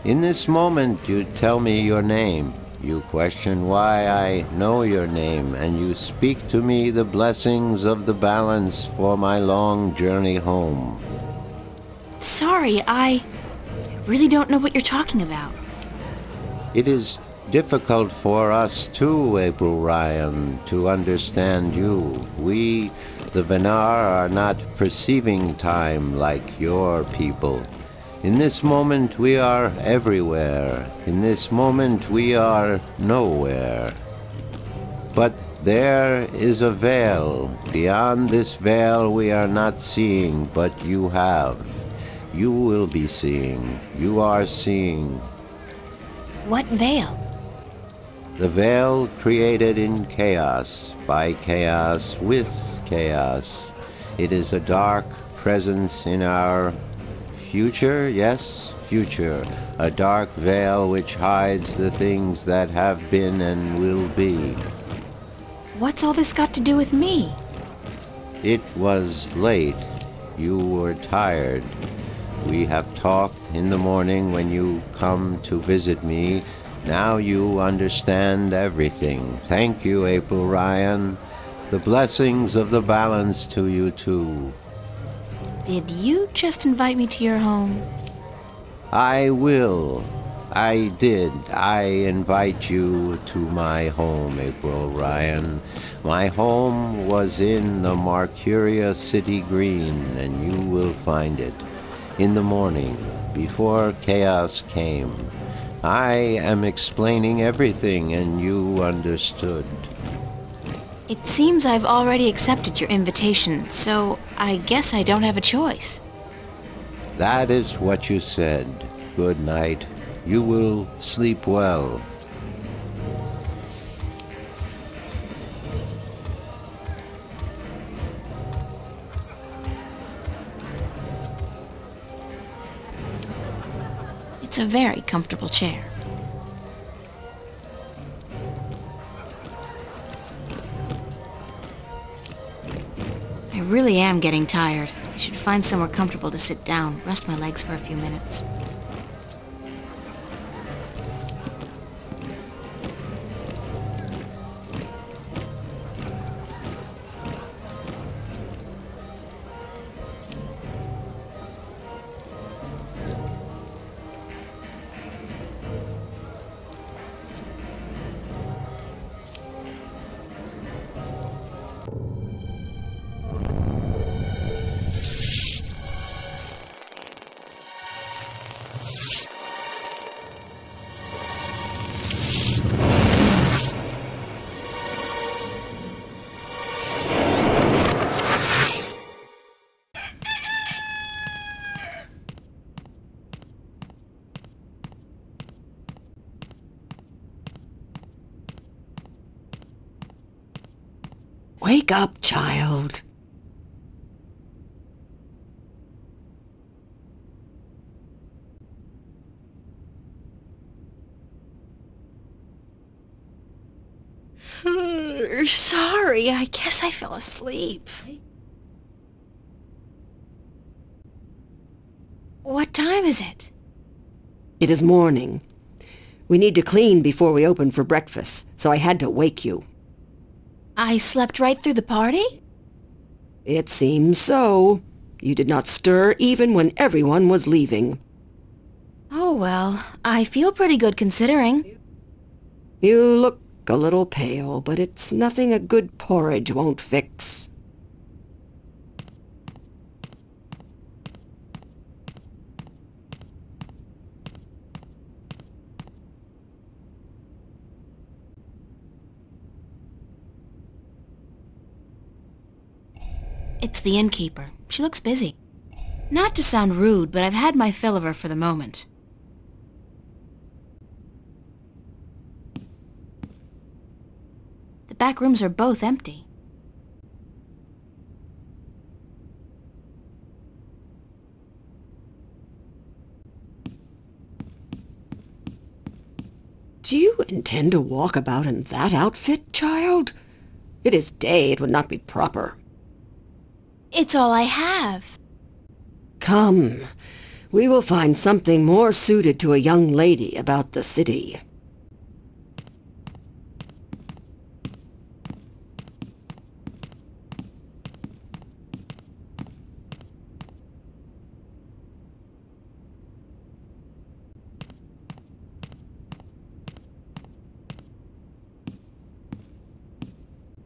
In this moment, you tell me your name. You question why I know your name, and you speak to me the blessings of the balance for my long journey home. Sorry, I really don't know what you're talking about. It is difficult for us too, April Ryan, to understand you. We, the Venar, are not perceiving time like your people. In this moment we are everywhere. In this moment we are nowhere. But there is a veil. Beyond this veil we are not seeing, but you have. You will be seeing. You are seeing. What veil? The veil created in chaos, by chaos, with chaos. It is a dark presence in our future, yes, future. A dark veil which hides the things that have been and will be. What's all this got to do with me? It was late. You were tired. We have talked in the morning when you come to visit me. Now you understand everything. Thank you, April Ryan. The blessings of the balance to you too. Did you just invite me to your home? I will. I did. I invite you to my home, April Ryan. My home was in the Marcuria City Green, and you will find it in the morning, before chaos came. I am explaining everything, and you understood. It seems I've already accepted your invitation, so I guess I don't have a choice. That is what you said. Good night. You will sleep well. It's a very comfortable chair. I really am getting tired. I should find somewhere comfortable to sit down, rest my legs for a few minutes. Wake up, child. Sorry, I guess I fell asleep. What time is it? It is morning. We need to clean before we open for breakfast, so I had to wake you. I slept right through the party? It seems so. You did not stir even when everyone was leaving. Oh well, I feel pretty good considering. You look a little pale, but it's nothing a good porridge won't fix. It's the innkeeper. She looks busy. Not to sound rude, but I've had my fill of her for the moment. The back rooms are both empty. Do you intend to walk about in that outfit, child? It is day, it would not be proper. It's all I have. Come. We will find something more suited to a young lady about the city.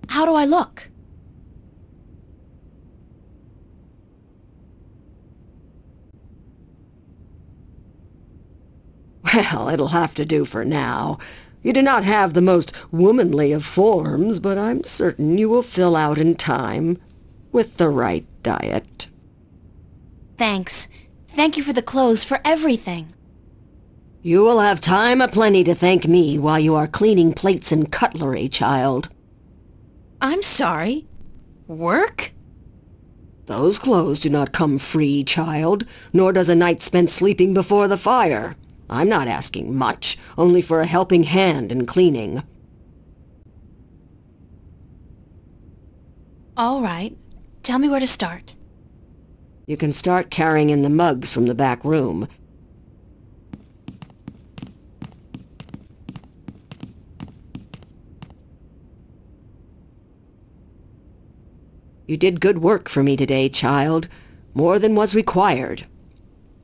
How do I look? Well, it'll have to do for now. You do not have the most womanly of forms, but I'm certain you will fill out in time, with the right diet. Thanks. Thank you for the clothes, for everything. You will have time aplenty to thank me while you are cleaning plates and cutlery, child. I'm sorry. Work? Those clothes do not come free, child, nor does a night spent sleeping before the fire. I'm not asking much, only for a helping hand in cleaning. All right. Tell me where to start. You can start carrying in the mugs from the back room. You did good work for me today, child. More than was required.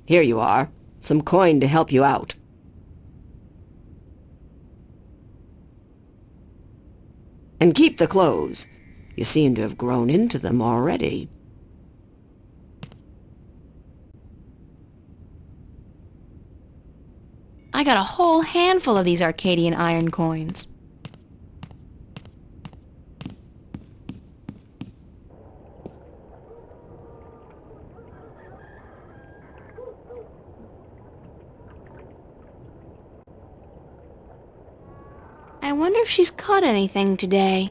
Here you are. Some coin to help you out. And keep the clothes. You seem to have grown into them already. I got a whole handful of these Arcadian iron coins. I wonder if she's caught anything today.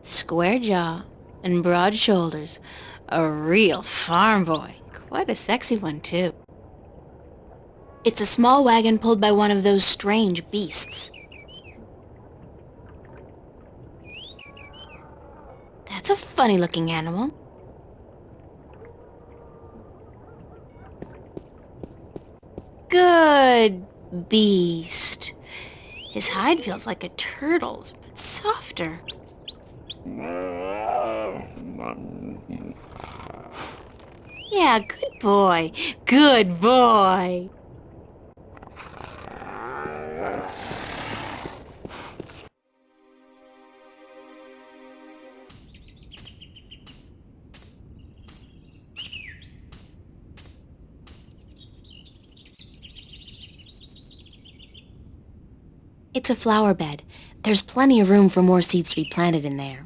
Square jaw and broad shoulders. A real farm boy. Quite a sexy one, too. It's a small wagon pulled by one of those strange beasts. That's a funny-looking animal. Good beast. His hide feels like a turtle's, but softer. Yeah, good boy. Good boy. It's a flower bed. There's plenty of room for more seeds to be planted in there.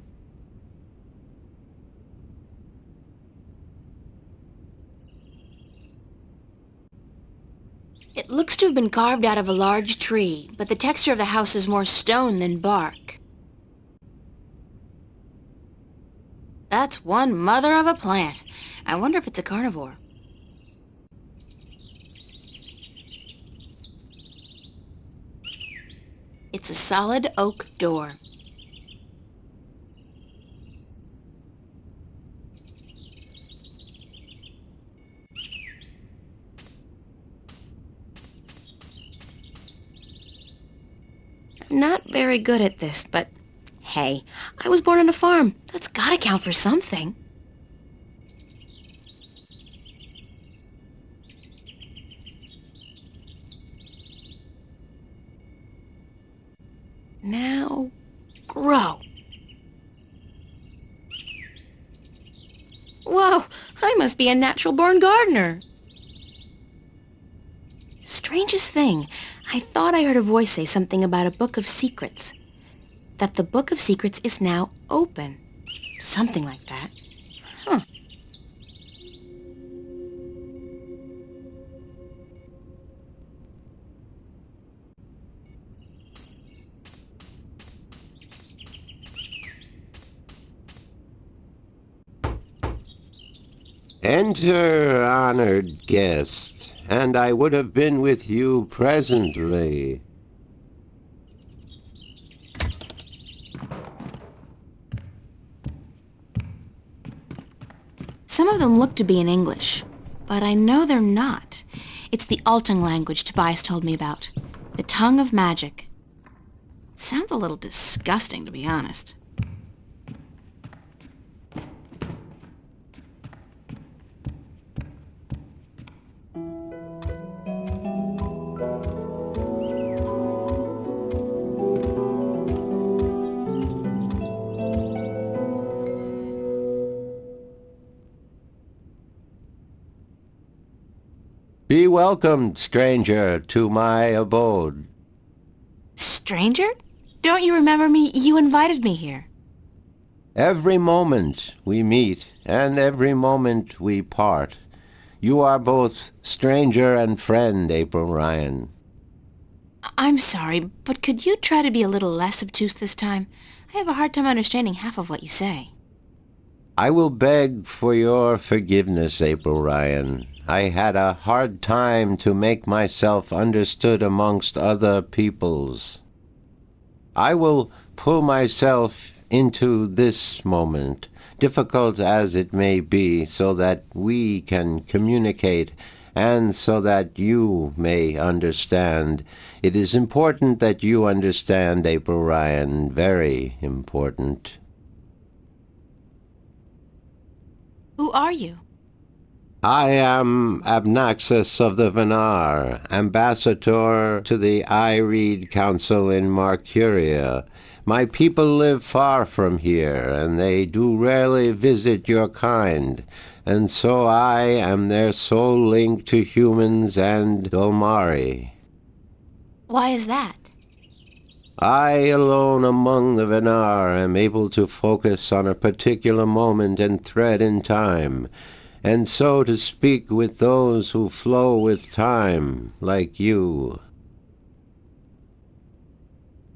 It looks to have been carved out of a large tree, but the texture of the house is more stone than bark. That's one mother of a plant. I wonder if it's a carnivore. It's a solid oak door. I'm not very good at this, but hey, I was born on a farm. That's gotta count for something. Now, grow. Whoa, I must be a natural-born gardener. Strangest thing, I thought I heard a voice say something about a book of secrets. That the book of secrets is now open. Something like that. Huh. Enter, honored guest, and I would have been with you presently. Some of them look to be in English, but I know they're not. It's the Altung language Tobias told me about. The tongue of magic. Sounds a little disgusting, to be honest. Be welcomed, stranger, to my abode. Stranger? Don't you remember me? You invited me here. Every moment we meet, and every moment we part. You are both stranger and friend, April Ryan. I'm sorry, but could you try to be a little less obtuse this time? I have a hard time understanding half of what you say. I will beg for your forgiveness, April Ryan. I had a hard time to make myself understood amongst other peoples. I will pull myself into this moment, difficult as it may be, so that we can communicate and so that you may understand. It is important that you understand, April Ryan, very important. Who are you? I am Abnaxus of the Venar, ambassador to the Ireed Council in Marcuria. My people live far from here, and they do rarely visit your kind, and so I am their sole link to humans and Dolmari. Why is that? I alone among the Venar am able to focus on a particular moment and thread in time, and so to speak with those who flow with time, like you.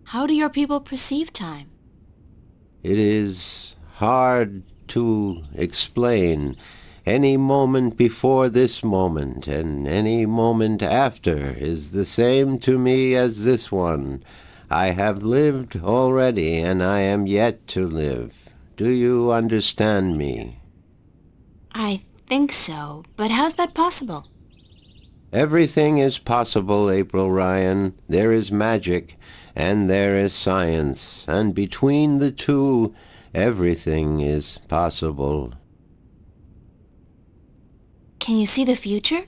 How do your people perceive time? It is hard to explain. Any moment before this moment and any moment after is the same to me as this one. I have lived already, and I am yet to live. Do you understand me? I think so, but how's that possible? Everything is possible, April Ryan. There is magic, and there is science, and between the two, everything is possible. Can you see the future?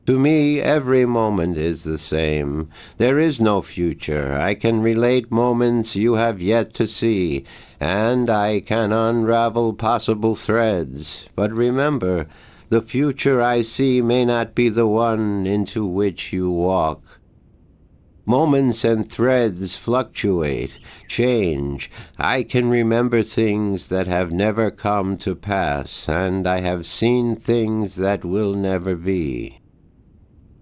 To me, every moment is the same. There is no future. I can relate moments you have yet to see, and I can unravel possible threads. But remember, the future I see may not be the one into which you walk. Moments and threads fluctuate, change. I can remember things that have never come to pass, and I have seen things that will never be.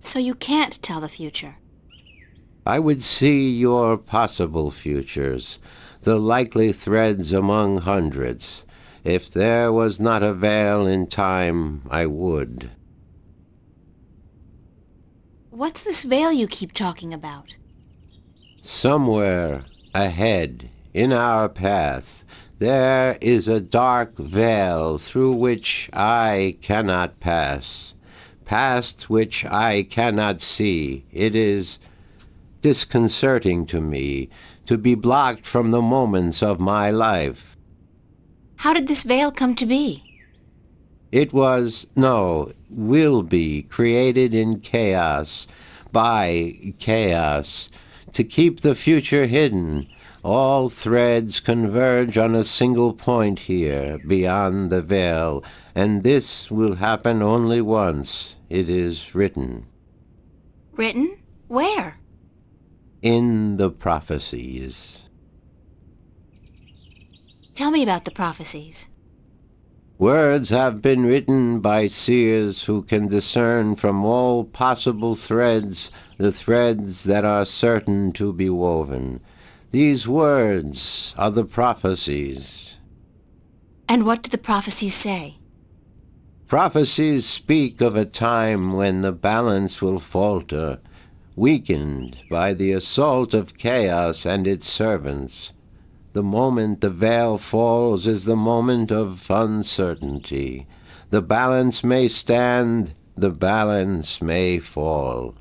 So you can't tell the future? I would see your possible futures, the likely threads among hundreds. If there was not a veil in time, I would. What's this veil you keep talking about? Somewhere ahead, in our path, there is a dark veil through which I cannot pass. Past which I cannot see. It is disconcerting to me to be blocked from the moments of my life. How did this veil come to be? It will be created in chaos, by chaos, to keep the future hidden. All threads converge on a single point here, beyond the veil, and this will happen only once. It is written. Written? Where? In the prophecies. Tell me about the prophecies. Words have been written by seers who can discern from all possible threads the threads that are certain to be woven. These words are the prophecies. And what do the prophecies say? Prophecies speak of a time when the balance will falter, weakened by the assault of chaos and its servants. The moment the veil falls is the moment of uncertainty. The balance may stand, the balance may fall.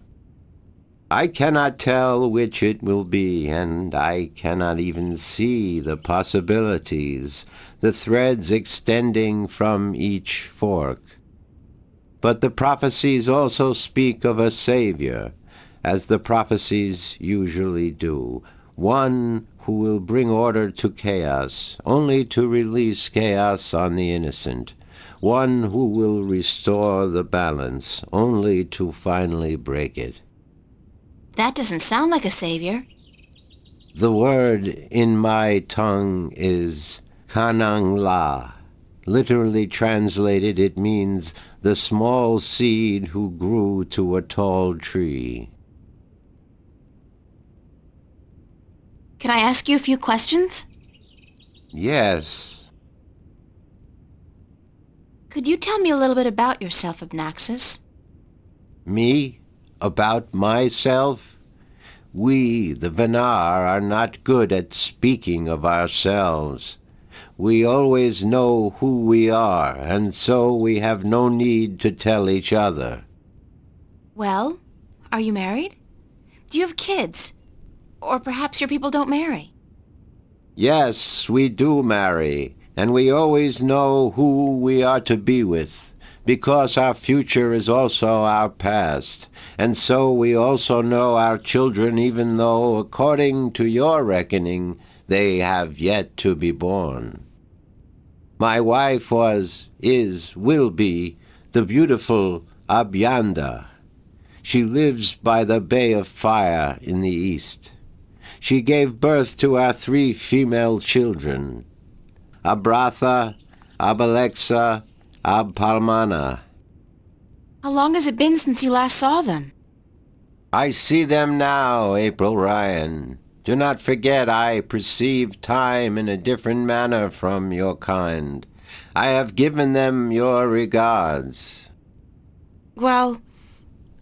I cannot tell which it will be, and I cannot even see the possibilities, the threads extending from each fork. But the prophecies also speak of a Savior, as the prophecies usually do, one who will bring order to chaos, only to release chaos on the innocent, one who will restore the balance, only to finally break it. That doesn't sound like a savior. The word in my tongue is Kanang La. Literally translated, it means the small seed who grew to a tall tree. Can I ask you a few questions? Yes. Could you tell me a little bit about yourself, Abnaxis? Me? About myself? We, the Venar, are not good at speaking of ourselves. We always know who we are, and so we have no need to tell each other. Well, are you married? Do you have kids? Or perhaps your people don't marry? Yes, we do marry, and we always know who we are to be with, because our future is also our past, and so we also know our children even though, according to your reckoning, they have yet to be born. My wife will be, the beautiful Abyanda. She lives by the Bay of Fire in the east. She gave birth to our 3 female children, Abratha, Abalexa, Abpalmana. How long has it been since you last saw them? I see them now, April Ryan. Do not forget I perceive time in a different manner from your kind. I have given them your regards. Well,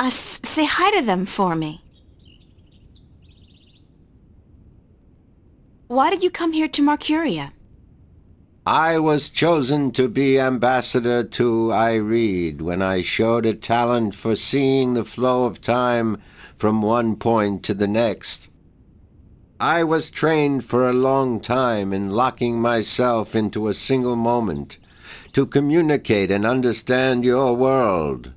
say hi to them for me. Why did you come here to Marcuria? I was chosen to be ambassador to Ireed when I showed a talent for seeing the flow of time from one point to the next. I was trained for a long time in locking myself into a single moment to communicate and understand your world.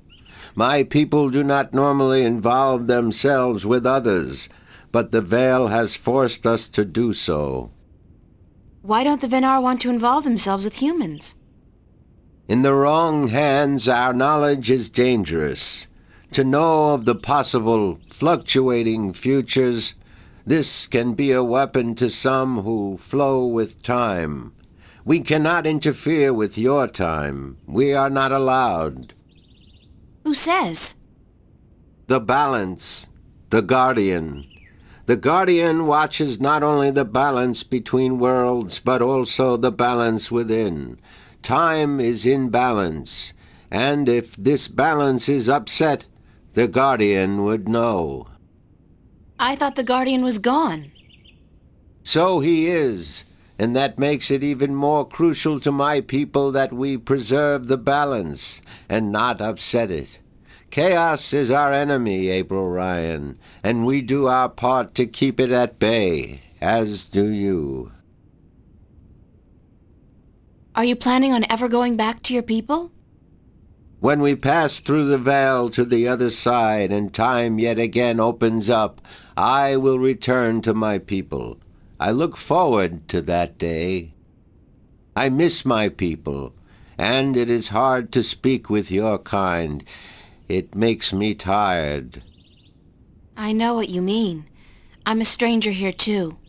My people do not normally involve themselves with others, but the veil has forced us to do so. Why don't the Venar want to involve themselves with humans? In the wrong hands, our knowledge is dangerous. To know of the possible fluctuating futures, this can be a weapon to some who flow with time. We cannot interfere with your time. We are not allowed. Who says? The balance, the guardian. The guardian watches not only the balance between worlds, but also the balance within. Time is in balance, and if this balance is upset, the guardian would know. I thought the guardian was gone. So he is, and that makes it even more crucial to my people that we preserve the balance and not upset it. Chaos is our enemy, April Ryan, and we do our part to keep it at bay, as do you. Are you planning on ever going back to your people? When we pass through the veil to the other side and time yet again opens up, I will return to my people. I look forward to that day. I miss my people, and it is hard to speak with your kind. It makes me tired. I know what you mean. I'm a stranger here too.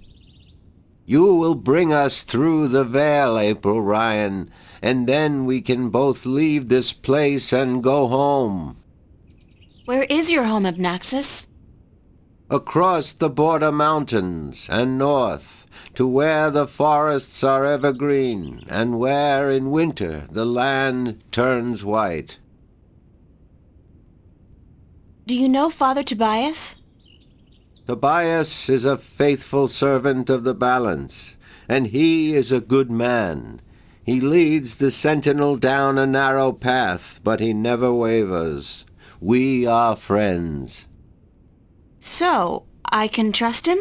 You will bring us through the veil, April Ryan, and then we can both leave this place and go home. Where is your home, Abnaxis? Across the border mountains and north, to where the forests are evergreen, and where in winter the land turns white. Do you know Father Tobias? Tobias is a faithful servant of the balance, and he is a good man. He leads the sentinel down a narrow path, but he never wavers. We are friends. So, I can trust him?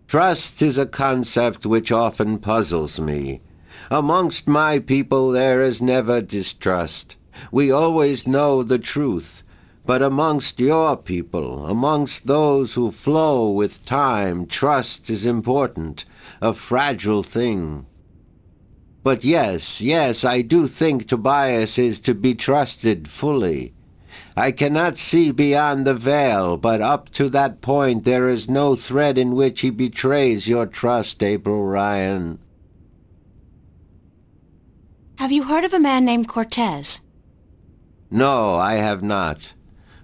Trust is a concept which often puzzles me. Amongst my people there is never distrust. We always know the truth. But amongst your people, amongst those who flow with time, trust is important, a fragile thing. But yes, I do think Tobias is to be trusted fully. I cannot see beyond the veil, but up to that point there is no thread in which he betrays your trust, April Ryan. Have you heard of a man named Cortez? No, I have not.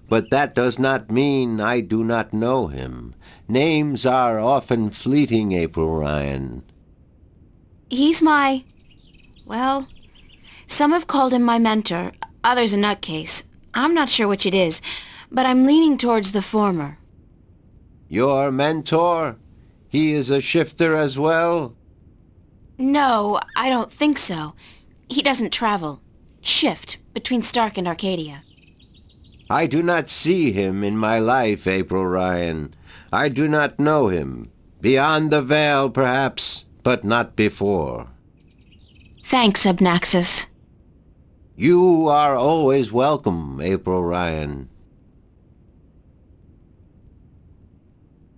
But that does not mean I do not know him. Names are often fleeting, April Ryan. He's my... well, some have called him my mentor, others a nutcase. I'm not sure which it is, but I'm leaning towards the former. Your mentor? He is a shifter as well? No, I don't think so. He doesn't travel. Shift between Stark and Arcadia. I do not see him in my life, April Ryan. I do not know him. Beyond the veil, perhaps, but not before. Thanks, Abnaxus. You are always welcome, April Ryan.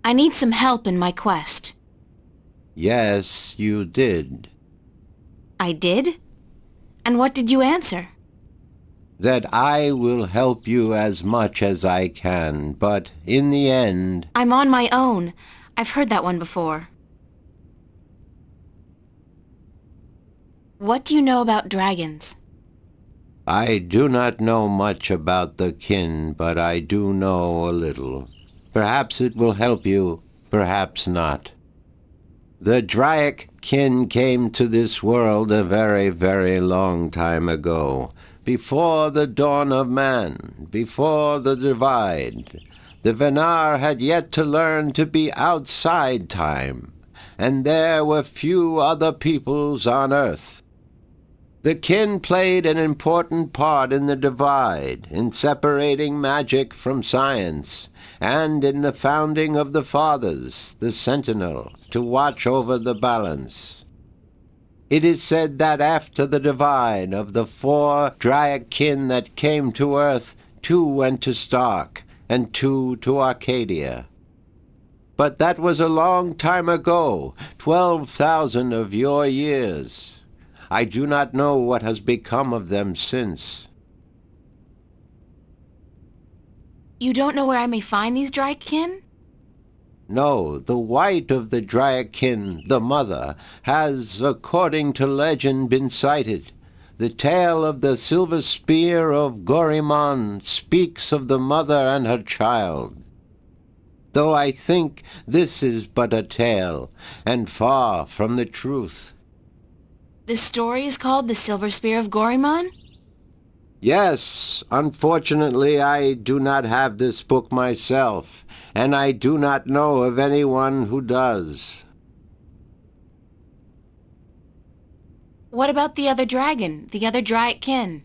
I need some help in my quest. Yes, you did. I did? And what did you answer? That I will help you as much as I can, but in the end... I'm on my own. I've heard that one before. What do you know about dragons? I do not know much about the kin, but I do know a little. Perhaps it will help you, perhaps not. The Draic kin came to this world a very, very long time ago. Before the dawn of man, before the divide. The Venar had yet to learn to be outside time, and there were few other peoples on Earth. The kin played an important part in the divide, in separating magic from science, and in the founding of the Fathers, the Sentinel, to watch over the balance. It is said that after the divide of the 4 Draic kin that came to Earth, 2 went to Stark, and 2 to Arcadia. But that was a long time ago, 12,000 of your years. I do not know what has become of them since. You don't know where I may find these Draic kin? No, the white of the Draic kin, the mother, has, according to legend, been sighted. The tale of the silver spear of Gorimon speaks of the mother and her child. Though I think this is but a tale, and far from the truth. The story is called The Silver Spear of Gorimon? Yes, unfortunately I do not have this book myself, and I do not know of anyone who does. What about the other dragon, the other Draic kin?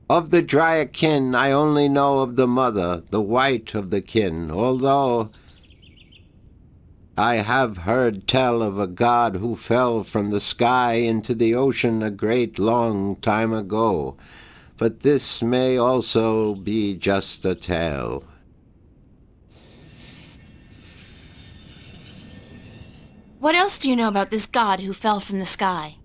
Of the Draic kin, I only know of the mother, the white of the kin, although I have heard tell of a god who fell from the sky into the ocean a great long time ago. But this may also be just a tale. What else do you know about this god who fell from the sky?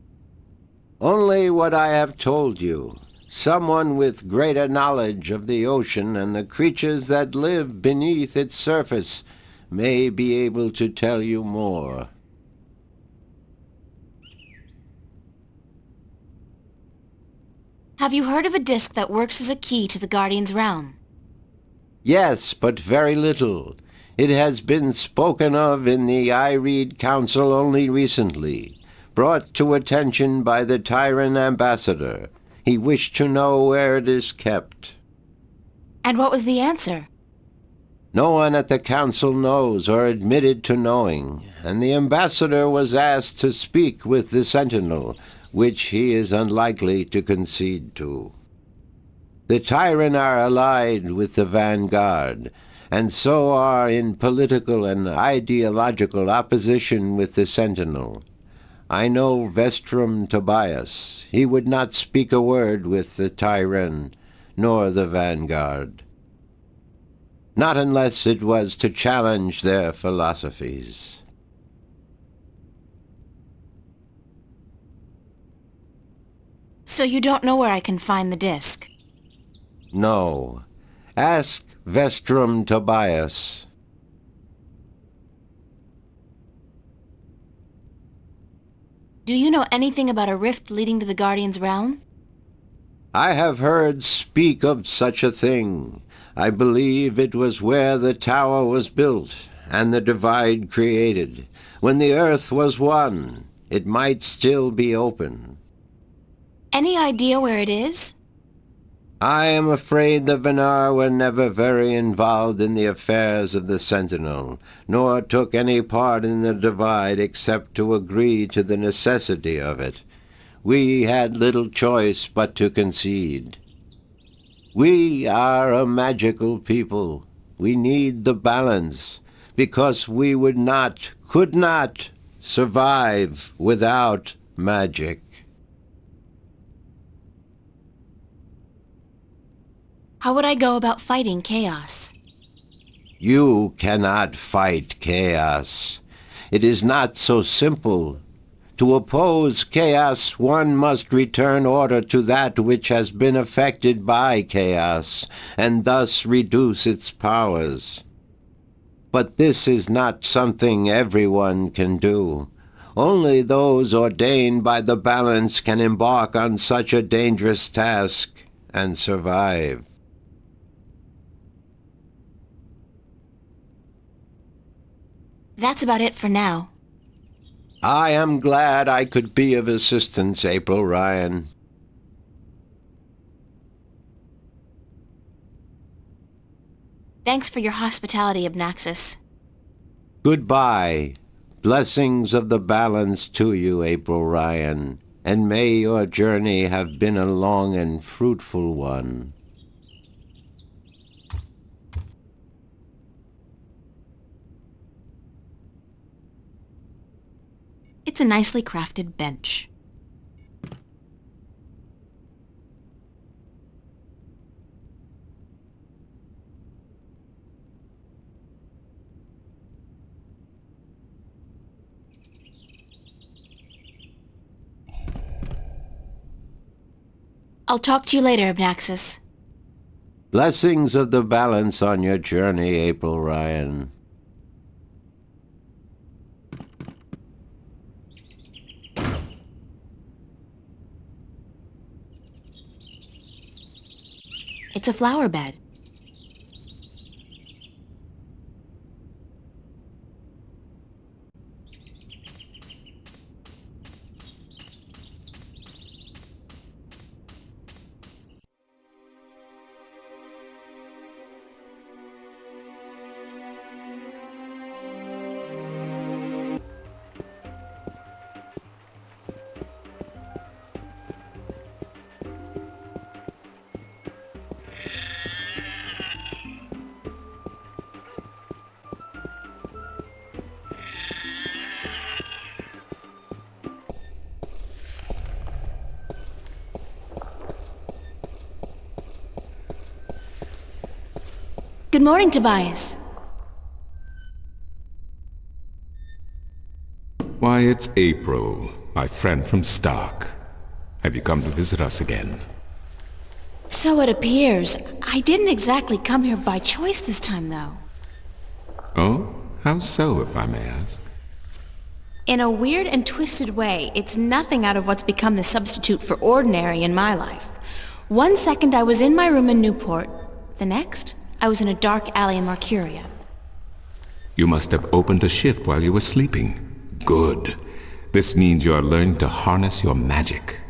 Only what I have told you. Someone with greater knowledge of the ocean and the creatures that live beneath its surface may be able to tell you more. Have you heard of a disc that works as a key to the Guardian's realm? Yes, but very little. It has been spoken of in the I Read Council only recently, brought to attention by the Tyrant Ambassador. He wished to know where it is kept. And what was the answer? No one at the council knows or admitted to knowing, and the ambassador was asked to speak with the Sentinel, which he is unlikely to concede to. The Tyrant are allied with the Vanguard, and so are in political and ideological opposition with the Sentinel. I know Vestrum Tobias. He would not speak a word with the Tyrant, nor the Vanguard. Not unless it was to challenge their philosophies. So you don't know where I can find the disc? No. Ask Vestrum Tobias. Do you know anything about a rift leading to the Guardian's realm? I have heard speak of such a thing. I believe it was where the tower was built and the divide created. When the earth was one, it might still be open. Any idea where it is? I am afraid the Venar were never very involved in the affairs of the Sentinel, nor took any part in the divide except to agree to the necessity of it. We had little choice but to concede. We are a magical people. We need the balance, because we could not survive without magic. How would I go about fighting chaos? You cannot fight chaos. It is not so simple. To oppose chaos, one must return order to that which has been affected by chaos, and thus reduce its powers. But this is not something everyone can do. Only those ordained by the balance can embark on such a dangerous task and survive. That's about it for now. I am glad I could be of assistance, April Ryan. Thanks for your hospitality, Abnaxis. Goodbye. Blessings of the balance to you, April Ryan, and may your journey have been a long and fruitful one. It's a nicely crafted bench. I'll talk to you later, Abnaxis. Blessings of the balance on your journey, April Ryan. It's a flower bed. Good morning, Tobias. Why, it's April, my friend from Stark. Have you come to visit us again? So it appears. I didn't exactly come here by choice this time, though. Oh? How so, if I may ask? In a weird and twisted way, it's nothing out of what's become the substitute for ordinary in my life. One second I was in my room in Newport. The next, I was in a dark alley in Mercuria. You must have opened a shift while you were sleeping. Good. This means you are learning to harness your magic.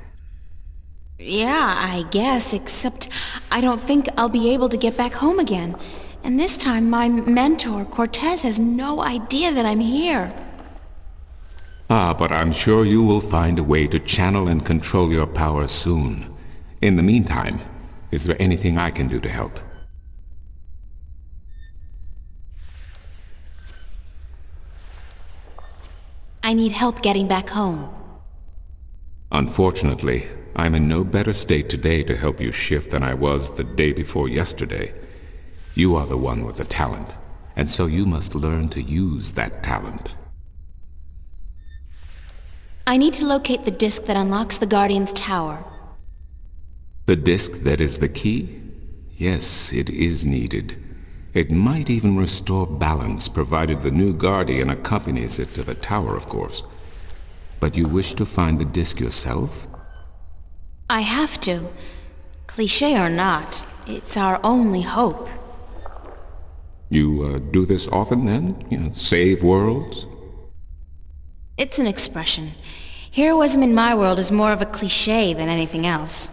Yeah, I guess, except I don't think I'll be able to get back home again. And this time my mentor, Cortez, has no idea that I'm here. But I'm sure you will find a way to channel and control your power soon. In the meantime, is there anything I can do to help? I need help getting back home. Unfortunately, I'm in no better state today to help you shift than I was the day before yesterday. You are the one with the talent, and so you must learn to use that talent. I need to locate the disc that unlocks the Guardian's tower. The disc that is the key? Yes, it is needed. It might even restore balance, provided the new Guardian accompanies it to the tower, of course. But you wish to find the disc yourself? I have to. Cliché or not, it's our only hope. You do this often then? Save worlds? It's an expression. Heroism in my world is more of a cliché than anything else.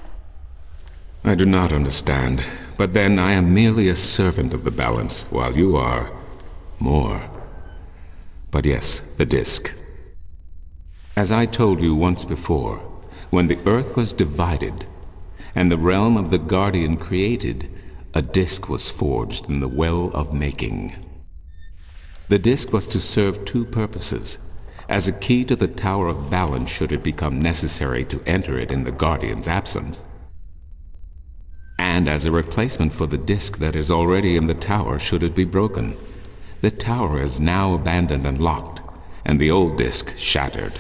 I do not understand. But then I am merely a servant of the balance, while you are more. But yes, the disc. As I told you once before, when the Earth was divided, and the realm of the Guardian created, a disc was forged in the Well of Making. The disc was to serve two purposes: as a key to the Tower of Balance should it become necessary to enter it in the Guardian's absence, and as a replacement for the disc that is already in the tower should it be broken. The tower is now abandoned and locked, and the old disc shattered.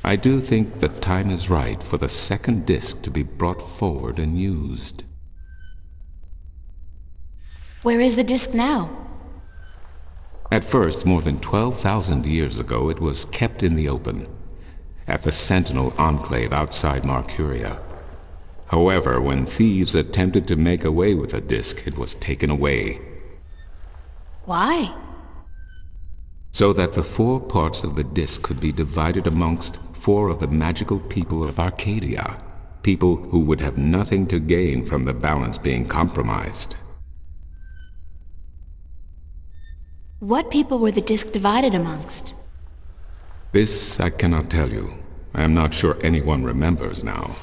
I do think the time is right for the second disc to be brought forward and used. Where is the disc now? At first, more than 12,000 years ago, it was kept in the open, at the Sentinel Enclave outside Mercuria. However, when thieves attempted to make away with the disc, it was taken away. Why? So that the 4 parts of the disc could be divided amongst 4 of the magical people of Arcadia, people who would have nothing to gain from the balance being compromised. What people were the disc divided amongst? This I cannot tell you. I am not sure anyone remembers now.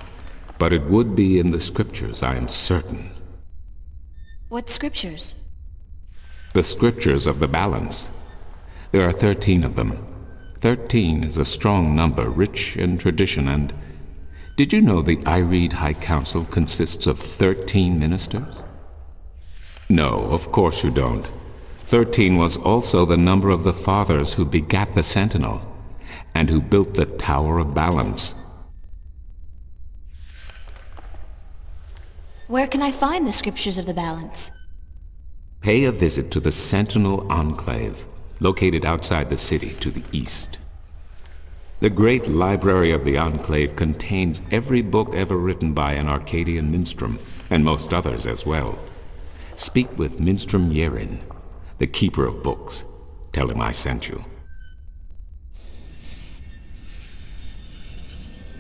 But it would be in the scriptures, I am certain. What scriptures? The scriptures of the balance. There are 13 of them. 13 is a strong number, rich in tradition, and... Did you know the Ireed High Council consists of 13 ministers? No, of course you don't. 13 was also the number of the fathers who begat the Sentinel, and who built the Tower of Balance. Where can I find the scriptures of the balance? Pay a visit to the Sentinel Enclave, located outside the city to the east. The great library of the Enclave contains every book ever written by an Arcadian minstrel, and most others as well. Speak with Minstrom Yerin, the keeper of books. Tell him I sent you.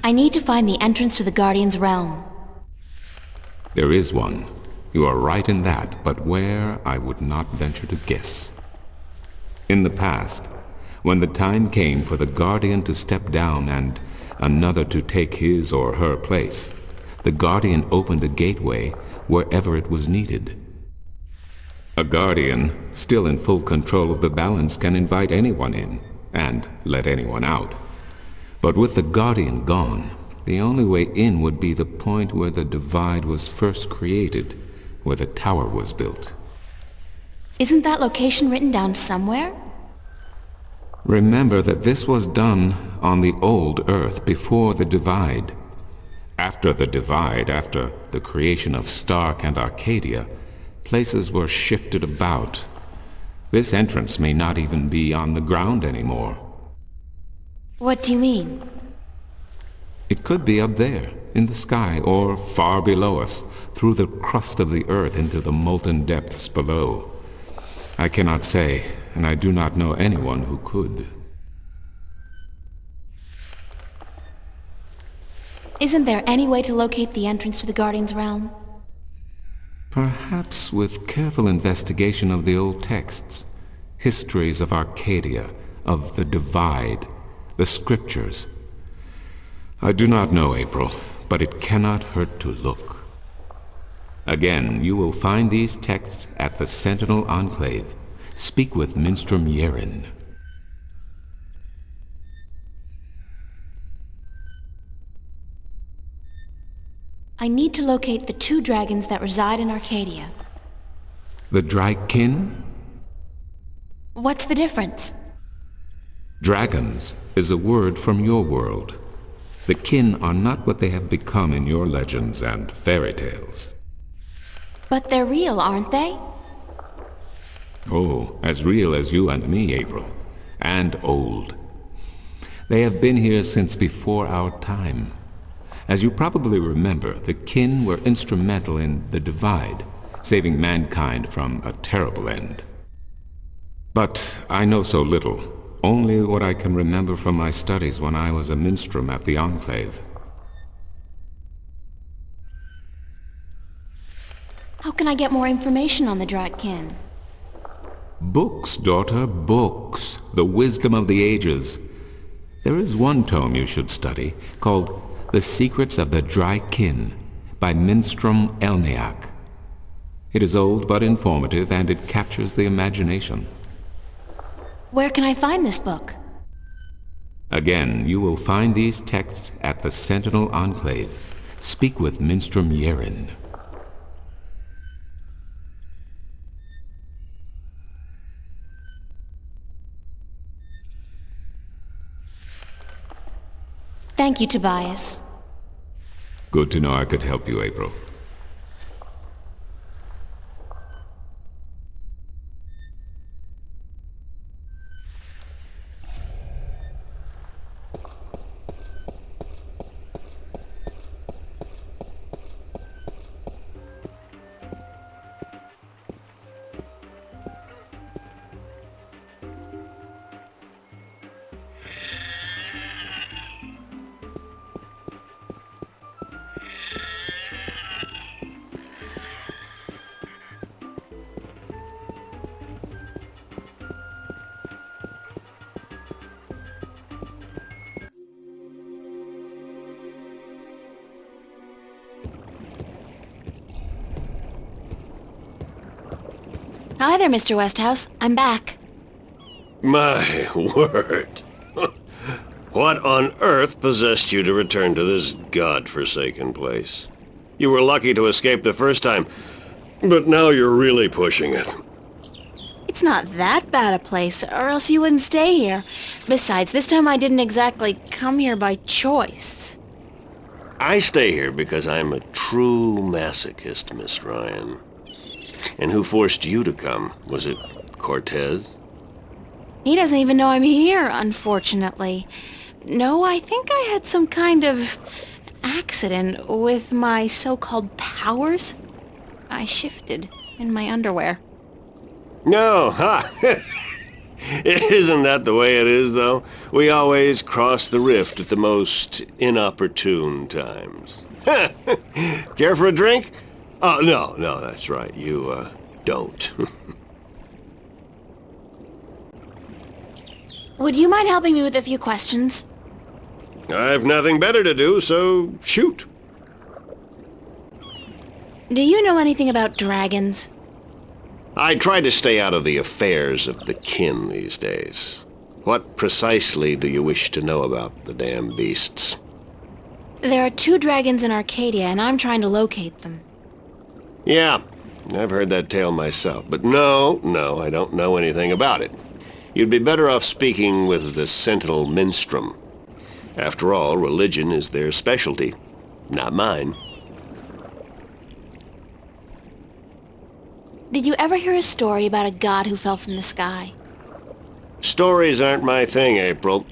I need to find the entrance to the Guardian's realm. There is one. You are right in that, but where, I would not venture to guess. In the past, when the time came for the Guardian to step down and another to take his or her place, the Guardian opened a gateway wherever it was needed. A Guardian, still in full control of the balance, can invite anyone in, and let anyone out. But with the Guardian gone, the only way in would be the point where the divide was first created, where the tower was built. Isn't that location written down somewhere? Remember that this was done on the old Earth before the divide. After the divide, after the creation of Stark and Arcadia, places were shifted about. This entrance may not even be on the ground anymore. What do you mean? It could be up there, in the sky, or far below us, through the crust of the earth into the molten depths below. I cannot say, and I do not know anyone who could. Isn't there any way to locate the entrance to the Guardian's realm? Perhaps with careful investigation of the old texts, histories of Arcadia, of the Divide, the scriptures. I do not know, April, but it cannot hurt to look. Again, you will find these texts at the Sentinel Enclave. Speak with Minstrom Yerin. I need to locate the 2 dragons that reside in Arcadia. The Drykin? What's the difference? Dragons is a word from your world. The kin are not what they have become in your legends and fairy tales. But they're real, aren't they? Oh, as real as you and me, April. And old. They have been here since before our time. As you probably remember, the kin were instrumental in the Divide, saving mankind from a terrible end. But I know so little, only what I can remember from my studies when I was a minstrom at the Enclave. How can I get more information on the Drykin? Books, daughter, books. The wisdom of the ages. There is one tome you should study, called The Secrets of the Drykin, by Minstrom Elniak. It is old but informative, and it captures the imagination. Where can I find this book? Again, you will find these texts at the Sentinel Enclave. Speak with Minstrom Yerin. Thank you, Tobias. Good to know I could help you, April. Hi there, Mr. Westhouse. I'm back. My word. What on earth possessed you to return to this godforsaken place? You were lucky to escape the first time, but now you're really pushing it. It's not that bad a place, or else you wouldn't stay here. Besides, this time I didn't exactly come here by choice. I stay here because I'm a true masochist, Miss Ryan. And who forced you to come? Was it Cortez? He doesn't even know I'm here, unfortunately. No, I think I had some kind of accident with my so-called powers. I shifted in my underwear. No, huh? Isn't that the way it is, though? We always cross the rift at the most inopportune times. Care for a drink? Oh, no, that's right. You, don't. Would you mind helping me with a few questions? I've nothing better to do, so shoot. Do you know anything about dragons? I try to stay out of the affairs of the kin these days. What precisely do you wish to know about the damn beasts? There are 2 dragons in Arcadia, and I'm trying to locate them. Yeah, I've heard that tale myself, but no, I don't know anything about it. You'd be better off speaking with the Sentinel Minstrom. After all, religion is their specialty, not mine. Did you ever hear a story about a god who fell from the sky? Stories aren't my thing, April.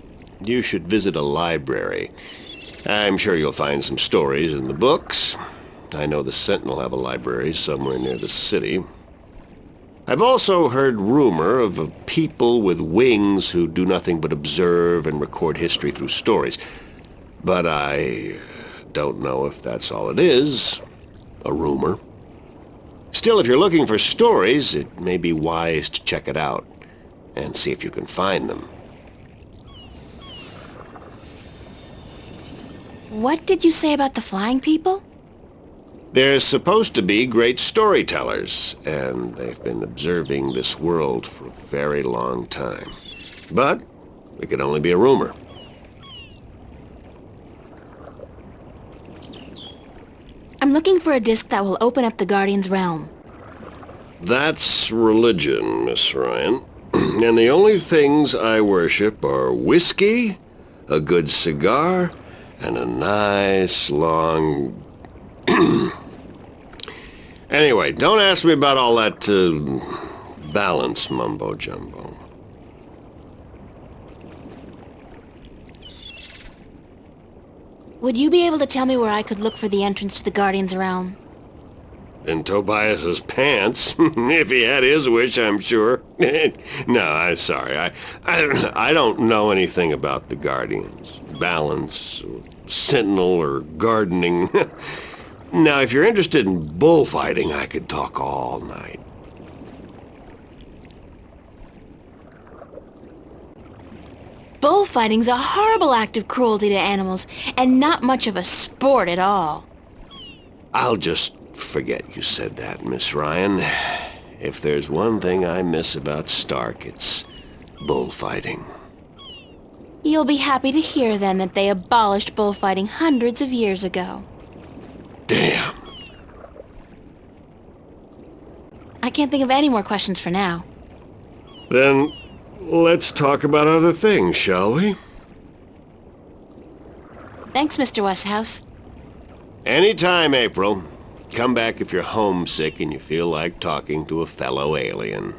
You should visit a library. I'm sure you'll find some stories in the books. I know the Sentinel have a library somewhere near the city. I've also heard rumor of a people with wings who do nothing but observe and record history through stories. But I don't know if that's all it is. A rumor. Still, if you're looking for stories, it may be wise to check it out and see if you can find them. What did you say about the flying people? They're supposed to be great storytellers, and they've been observing this world for a very long time. But it could only be a rumor. I'm looking for a disc that will open up the Guardian's realm. That's religion, Miss Ryan. And the only things I worship are whiskey, a good cigar, and a nice long... Anyway, don't ask me about all that balance mumbo-jumbo. Would you be able to tell me where I could look for the entrance to the Guardian's realm? In Tobias's pants, if he had his wish, I'm sure. No, I'm sorry. I don't know anything about the Guardians. Balance, or Sentinel, or gardening. Now, if you're interested in bullfighting, I could talk all night. Bullfighting's a horrible act of cruelty to animals, and not much of a sport at all. I'll just forget you said that, Miss Ryan. If there's one thing I miss about Stark, it's bullfighting. You'll be happy to hear, then, that they abolished bullfighting hundreds of years ago. Damn. I can't think of any more questions for now. Then let's talk about other things, shall we? Thanks, Mr. Westhouse. Anytime, April. Come back if you're homesick and you feel like talking to a fellow alien.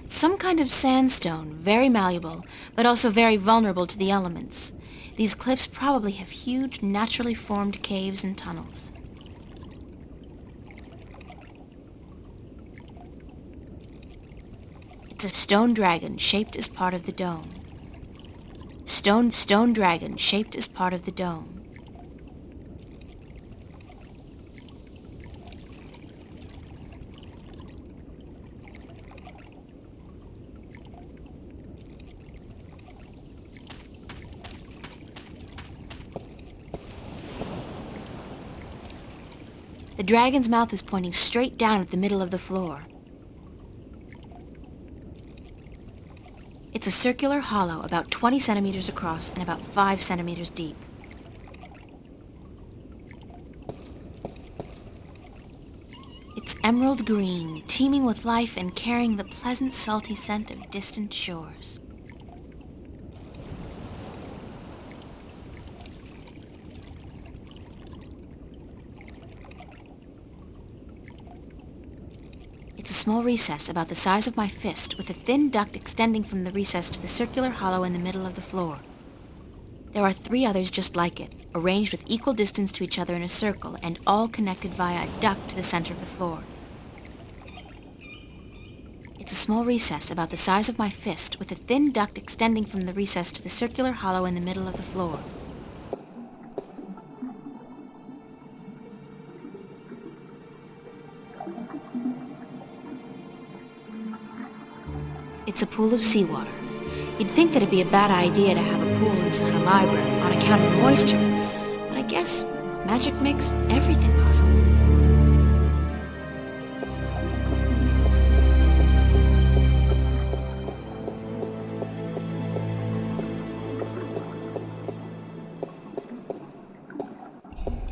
Some kind of sandstone, very malleable, but also very vulnerable to the elements. These cliffs probably have huge, naturally formed caves and tunnels. It's a stone dragon shaped as part of the dome. Stone dragon shaped as part of the dome. The dragon's mouth is pointing straight down at the middle of the floor. It's a circular hollow about 20 centimeters across and about 5 centimeters deep. It's emerald green, teeming with life and carrying the pleasant salty scent of distant shores. It's a small recess about the size of my fist, with a thin duct extending from the recess to the circular hollow in the middle of the floor. There are 3 others just like it, arranged with equal distance to each other in a circle, and all connected via a duct to the center of the floor. It's a small recess about the size of my fist, with a thin duct extending from the recess to the circular hollow in the middle of the floor. It's a pool of seawater. You'd think that it'd be a bad idea to have a pool inside a library on account of the moisture, but I guess magic makes everything possible.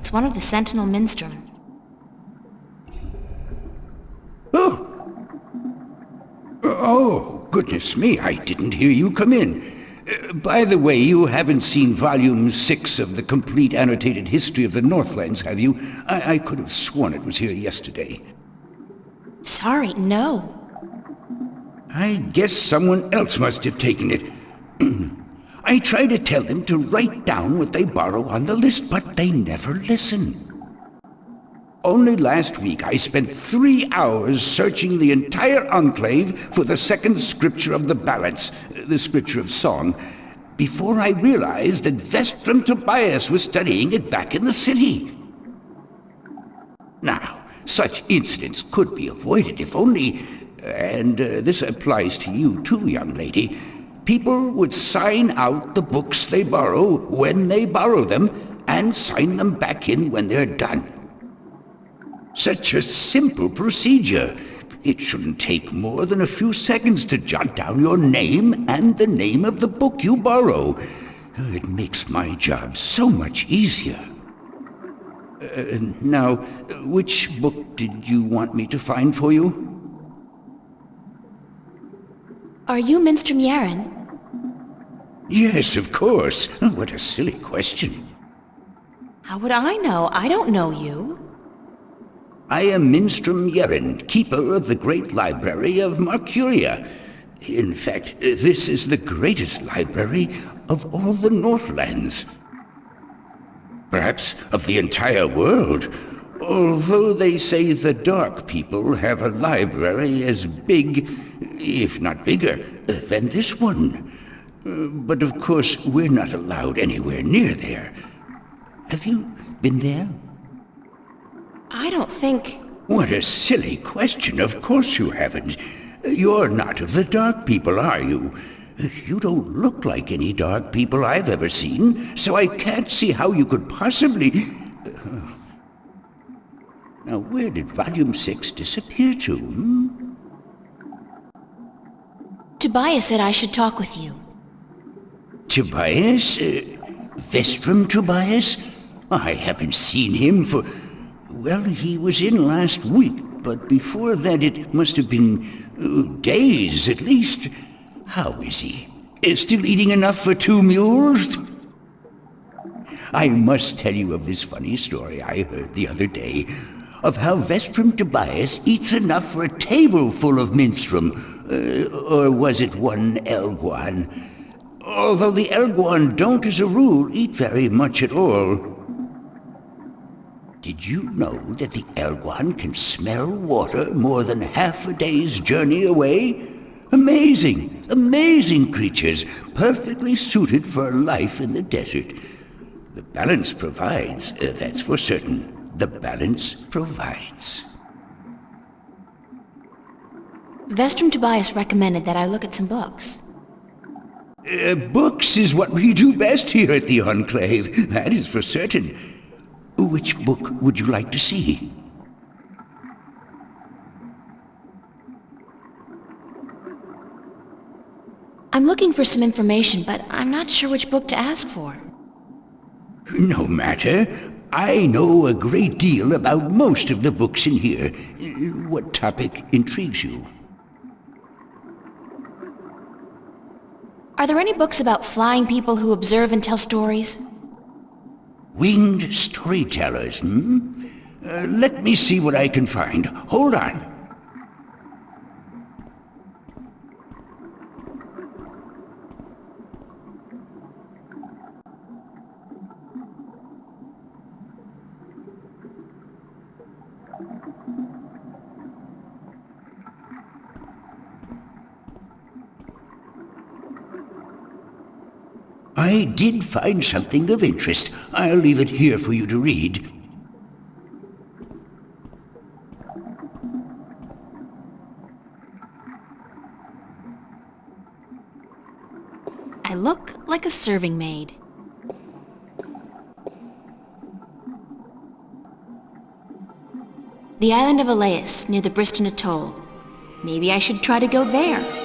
It's one of the Sentinel Minstrels. Oh, goodness me, I didn't hear you come in. By the way, you haven't seen Volume 6 of the Complete Annotated History of the Northlands, have you? I could have sworn it was here yesterday. Sorry, no. I guess someone else must have taken it. I try to tell them to write down what they borrow on the list, but they never listen. Only last week I spent 3 hours searching the entire enclave for the second scripture of the balance, the scripture of song, before I realized that Vestrum Tobias was studying it back in the city. Now, Such incidents could be avoided if only, and this applies to you too, young lady, people would sign out the books they borrow when they borrow them and sign them back in when they're done. Such a simple procedure. It shouldn't take more than a few seconds to jot down your name and the name of the book you borrow. It makes my job so much easier. Now, which book did you want me to find for you? Are you Minstrom Yaren? Yes, of course. What a silly question. How would I know? I don't know you. I am Minstrom Yaren, keeper of the great library of Marcuria. In fact, this is the greatest library of all the Northlands. Perhaps of the entire world, although they say the Dark People have a library as big, if not bigger, than this one. But of course, we're not allowed anywhere near there. Have you been there? I don't think... What a silly question. Of course you haven't. You're not of the Dark People, are you? You don't look like any Dark People I've ever seen, so I can't see how you could possibly... Now, where did Volume 6 disappear to, Tobias said I should talk with you. Tobias? Vestrum Tobias? I haven't seen him for... Well, he was in last week, but before that it must have been days at least. How is he? Still eating enough for 2 mules? I must tell you of this funny story I heard the other day, of how Vestrum Tobias eats enough for a table full of minstrum, or was it one Elguan? Although the Elguan don't as a rule eat very much at all. Did you know that the Elguan can smell water more than half a day's journey away? Amazing, amazing creatures, perfectly suited for life in the desert. The balance provides, that's for certain. The balance provides. Vestrum Tobias recommended that I look at some books. Books is what we do best here at the Enclave, that is for certain. Which book would you like to see? I'm looking for some information, but I'm not sure which book to ask for. No matter. I know a great deal about most of the books in here. What topic intrigues you? Are there any books about flying people who observe and tell stories? Winged storytellers, let me see what I can find. Hold on. I did find something of interest. I'll leave it here for you to read. I look like a serving maid. The island of Elias, near the Briston Atoll. Maybe I should try to go there.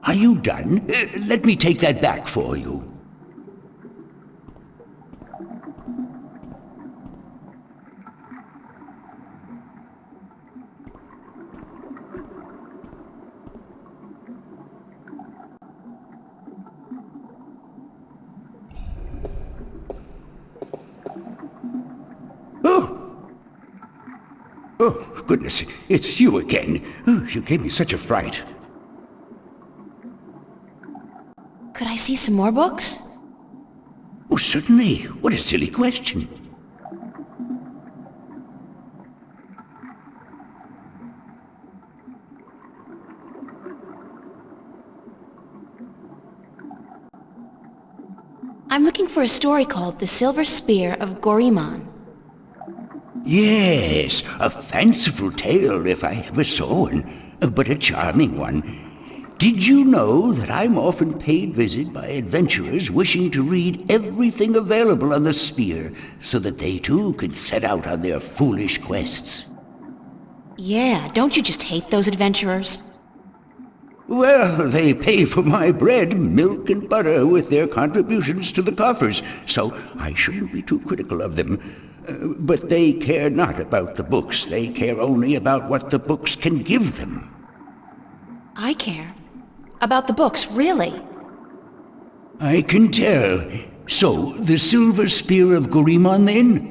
Are you done? Let me take that back for you. Oh, goodness, it's you again. Oh, you gave me such a fright. I see some more books? Oh, certainly. What a silly question. I'm looking for a story called The Silver Spear of Gorimon. Yes, a fanciful tale if I ever saw one, but a charming one. Did you know that I'm often paid visit by adventurers wishing to read everything available on the spear so that they too can set out on their foolish quests? Yeah, don't you just hate those adventurers? Well, they pay for my bread, milk, and butter with their contributions to the coffers, so I shouldn't be too critical of them. But they care not about the books. They care only about what the books can give them. I care. About the books, really. I can tell. So, the Silver Spear of Gorimon, then?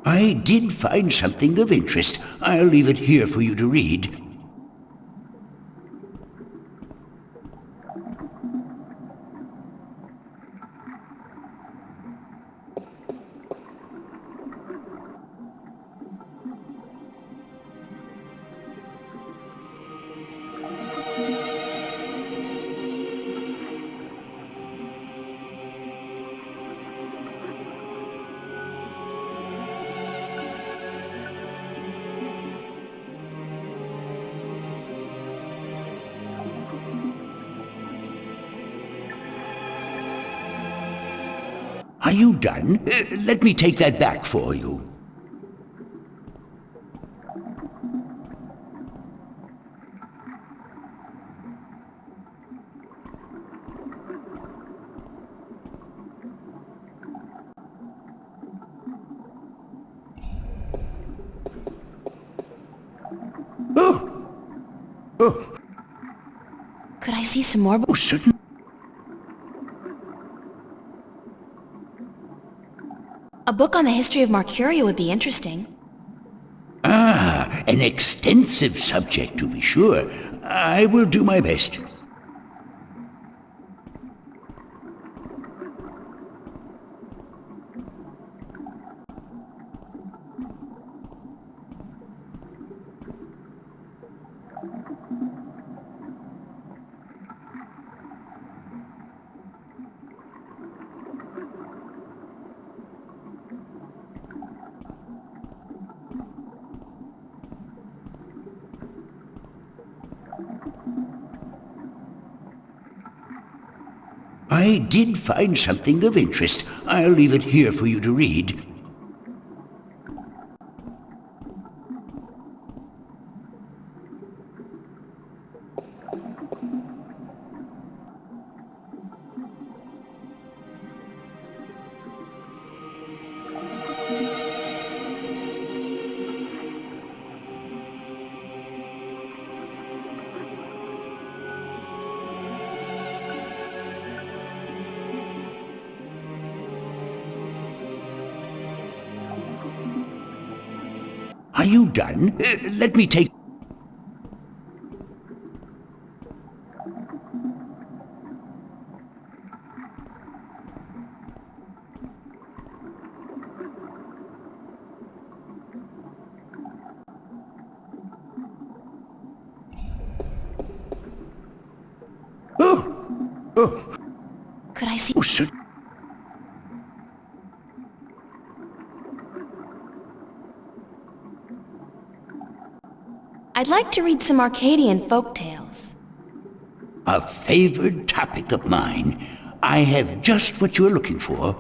I did find something of interest. I'll leave it here for you to read. Are you done? Let me take that back for you. Oh! Could I see some more books? Oh, certainly. A book on the history of Marcuria would be interesting. Ah, an extensive subject to be sure. I will do my best. I did find something of interest. I'll leave it here for you to read. Are you done? Let me take... Oh! Could I see... Oh, sir. I'd like to read some Arcadian folktales. A favored topic of mine. I have just what you're looking for.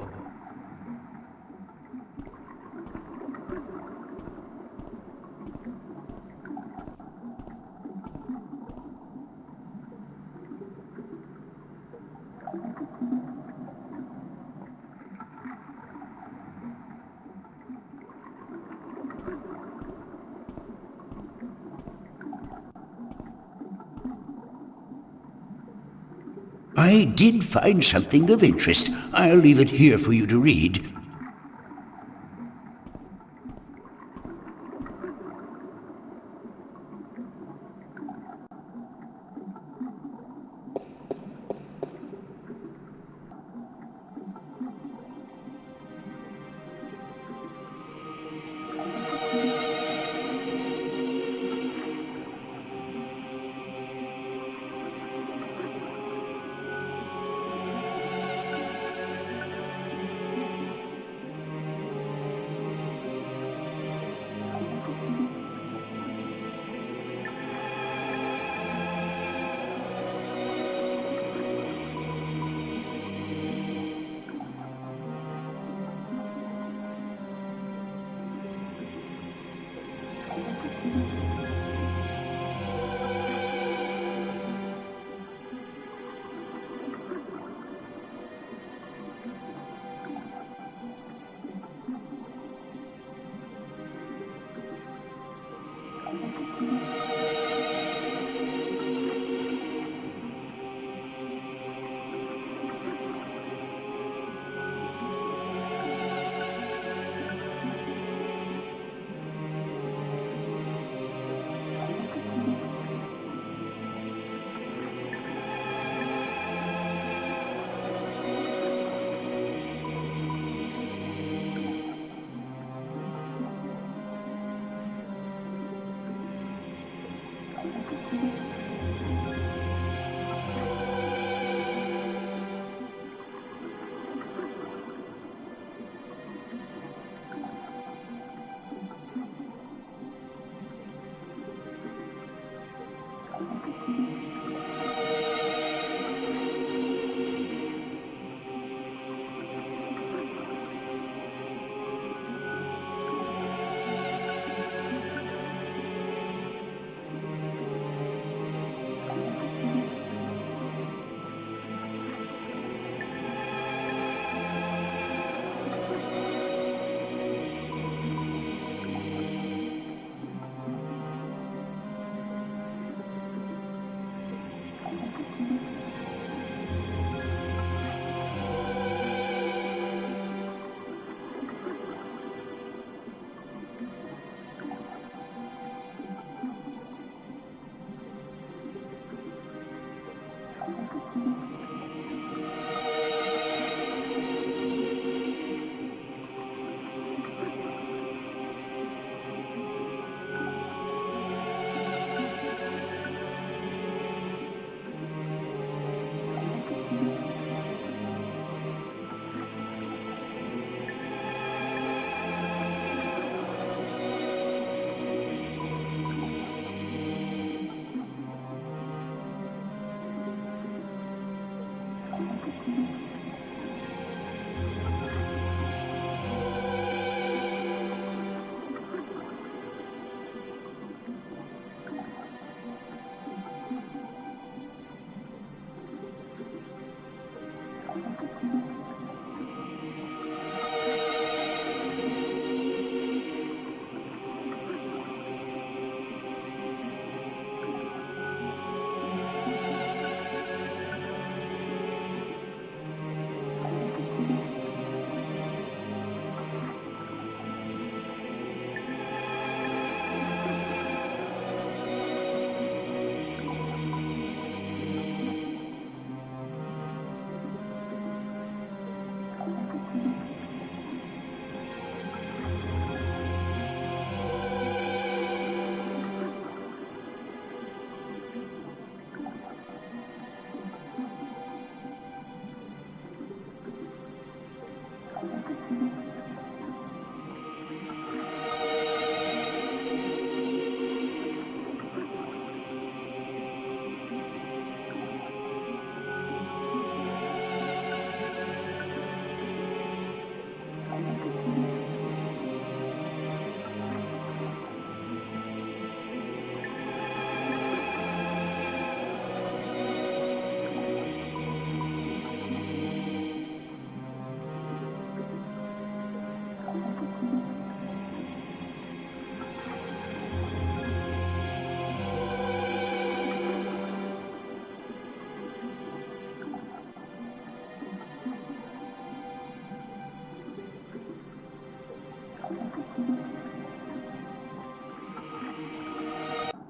I did find something of interest. I'll leave it here for you to read.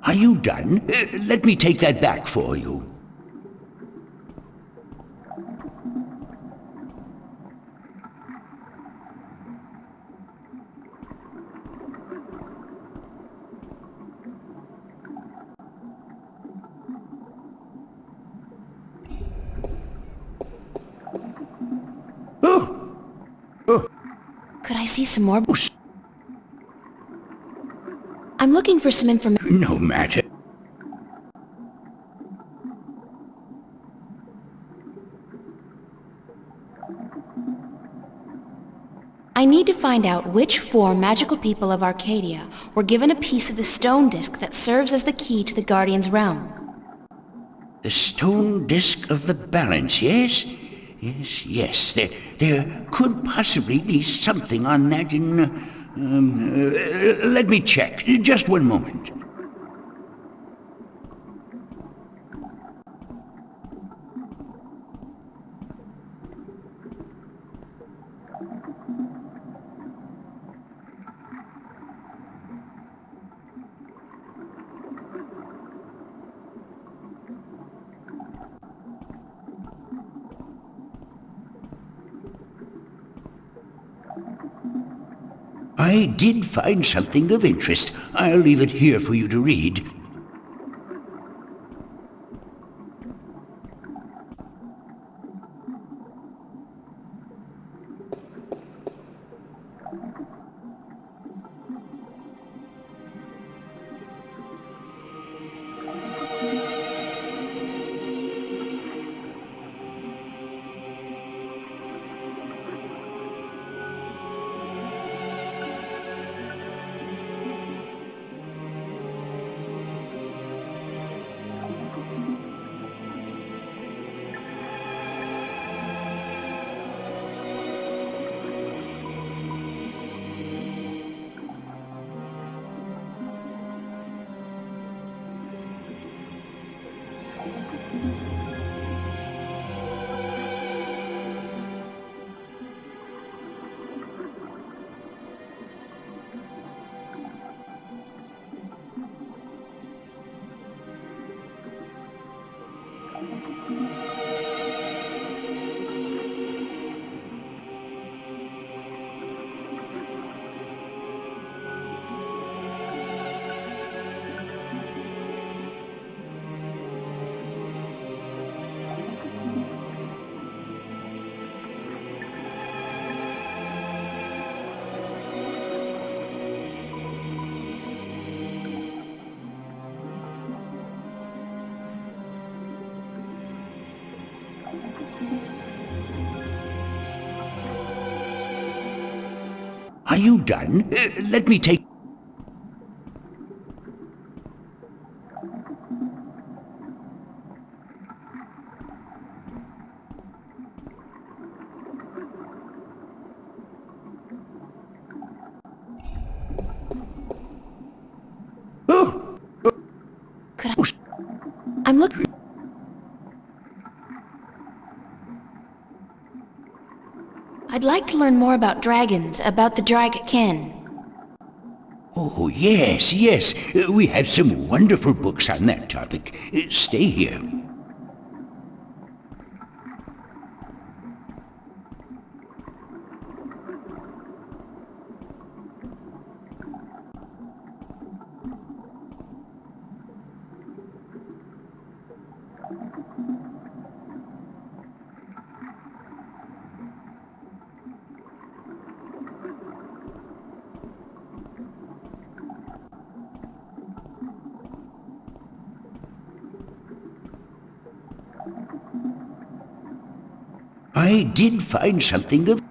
Are you done? Let me take that back for you. Could I see some more? I'm looking for some information. No matter. I need to find out which 4 magical people of Arcadia were given a piece of the stone disc that serves as the key to the Guardian's realm. The stone disc of the balance, yes? Yes. There could possibly be something on that in... let me check. Just one moment. I did find something of interest. I'll leave it here for you to read. Are you done? Let me take... Could I... I'm looking... I'd like to learn more about dragons, about the Dragkin. Oh, yes, yes. We have some wonderful books on that topic. Stay here. I did find something of...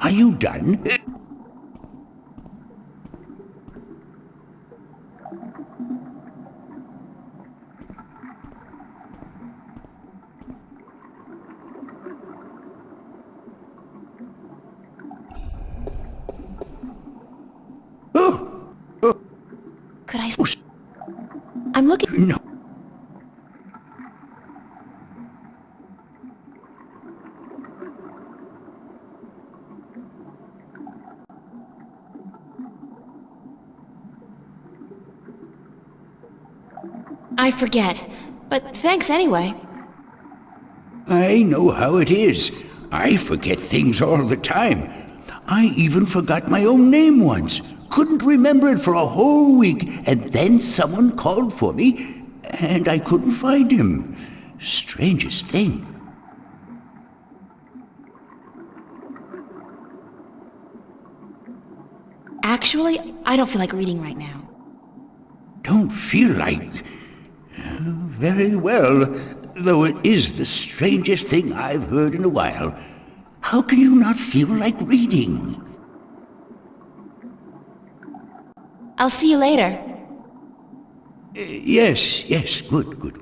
Are you done? Could I... I'm looking... No. I forget. But thanks anyway. I know how it is. I forget things all the time. I even forgot my own name once. Couldn't remember it for a whole week, and then someone called for me, and I couldn't find him. Strangest thing. Actually, I don't feel like reading right now. Don't feel like... very well, though it is the strangest thing I've heard in a while. How can you not feel like reading? I'll see you later. Yes, good.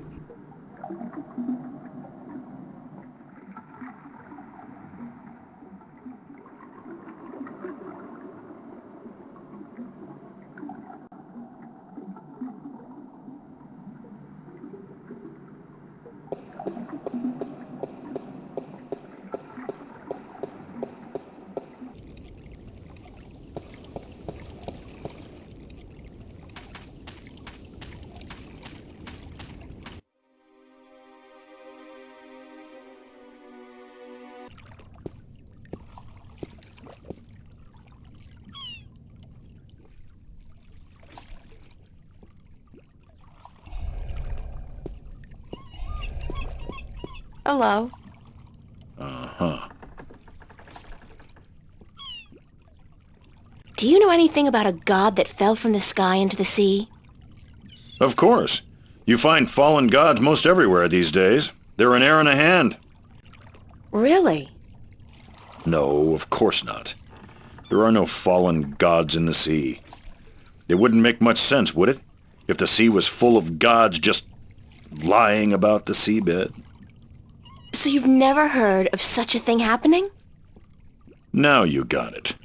Hello. Uh-huh. Do you know anything about a god that fell from the sky into the sea? Of course. You find fallen gods most everywhere these days. They're an air and a hand. Really? No, of course not. There are no fallen gods in the sea. It wouldn't make much sense, would it? If the sea was full of gods just lying about the seabed. So you've never heard of such a thing happening? Now you got it.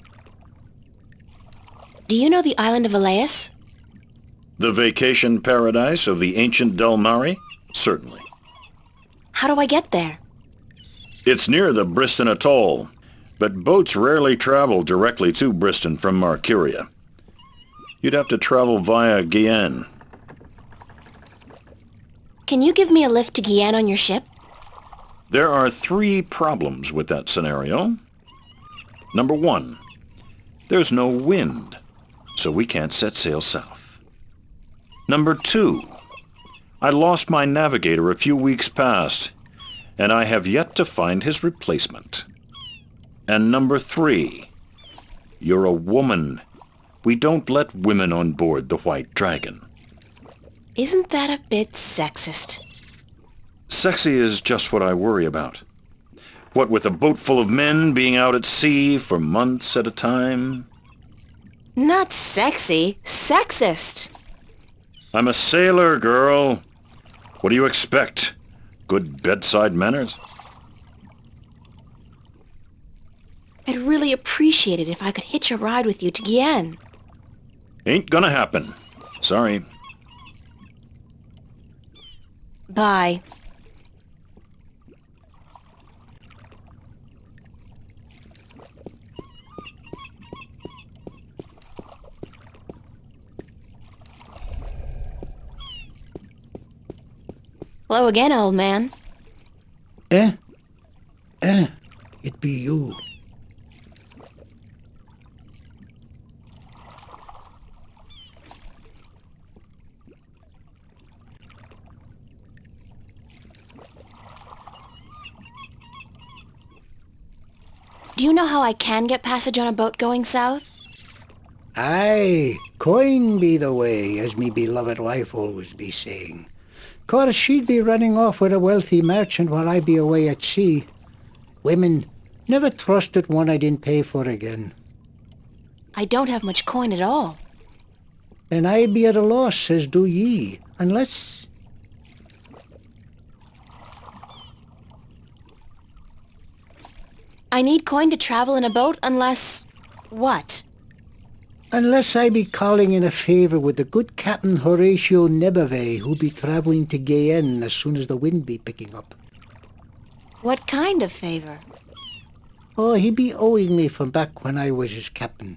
Do you know the island of Elias? The vacation paradise of the ancient Del Mare? Certainly. How do I get there? It's near the Briston Atoll, but boats rarely travel directly to Briston from Marcuria. You'd have to travel via Guyenne. Can you give me a lift to Guyenne on your ship? There are 3 problems with that scenario. Number 1, there's no wind, so we can't set sail south. Number 2, I lost my navigator a few weeks past, and I have yet to find his replacement. And number 3, you're a woman. We don't let women on board the White Dragon. Isn't that a bit sexist? Sexy is just what I worry about. What with a boat full of men being out at sea for months at a time? Not sexy, sexist. I'm a sailor, girl. What do you expect? Good bedside manners? I'd really appreciate it if I could hitch a ride with you to Guyenne. Ain't gonna happen. Sorry. Bye. Hello again, old man. It be you. Do you know how I can get passage on a boat going south? Aye, coin be the way, as me beloved wife always be saying. 'Course she'd be running off with a wealthy merchant while I be away at sea. Women, Never trusted one I didn't pay for again. I don't have much coin at all. And I be at a loss, as do ye, unless... I need coin to travel in a boat unless... what? Unless I be calling in a favor with the good Captain Horatio Nebave, who be traveling to Guyenne as soon as the wind be picking up. What kind of favor? Oh, he be owing me from back when I was his captain.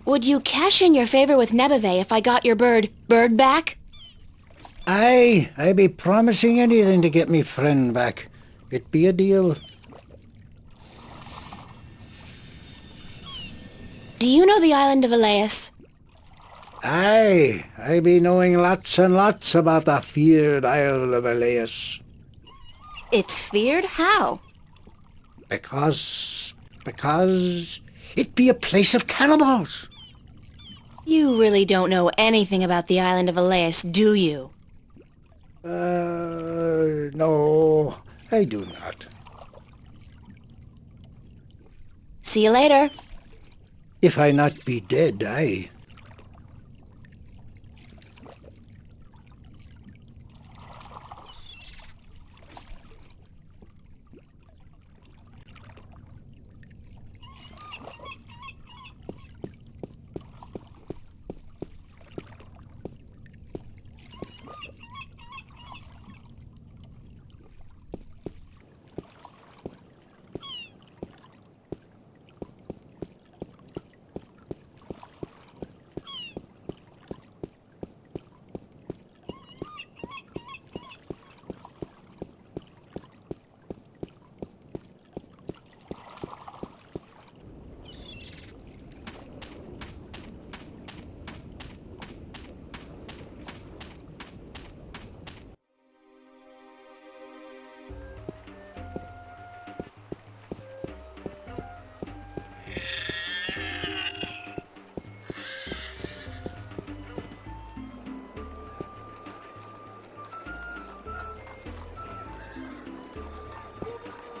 Would you cash in your favor with Nebave if I got your bird back? Aye, I be promising anything to get me friend back. It be a deal. Do you know the island of Elias? Aye, I be knowing lots and lots about the feared Isle of Elias. It's feared? How? Because it be a place of cannibals. You really don't know anything about the island of Elias, do you? No, I do not. See you later. If I not be dead, aye.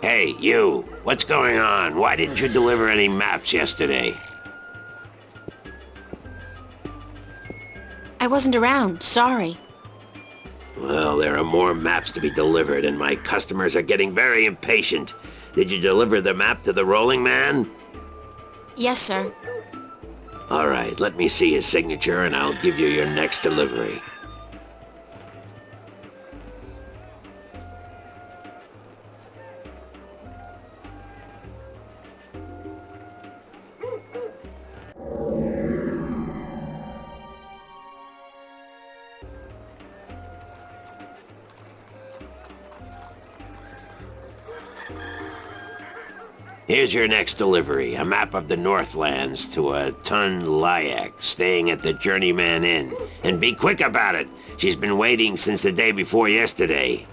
Hey, you! What's going on? Why didn't you deliver any maps yesterday? I wasn't around, sorry. Well, there are more maps to be delivered, and my customers are getting very impatient. Did you deliver the map to the rolling man? Yes, sir. All right, let me see his signature, and I'll give you your next delivery. Here's your next delivery, a map of the Northlands to a Tun Lyak staying at the Journeyman Inn. And be quick about it. She's been waiting since the day before yesterday.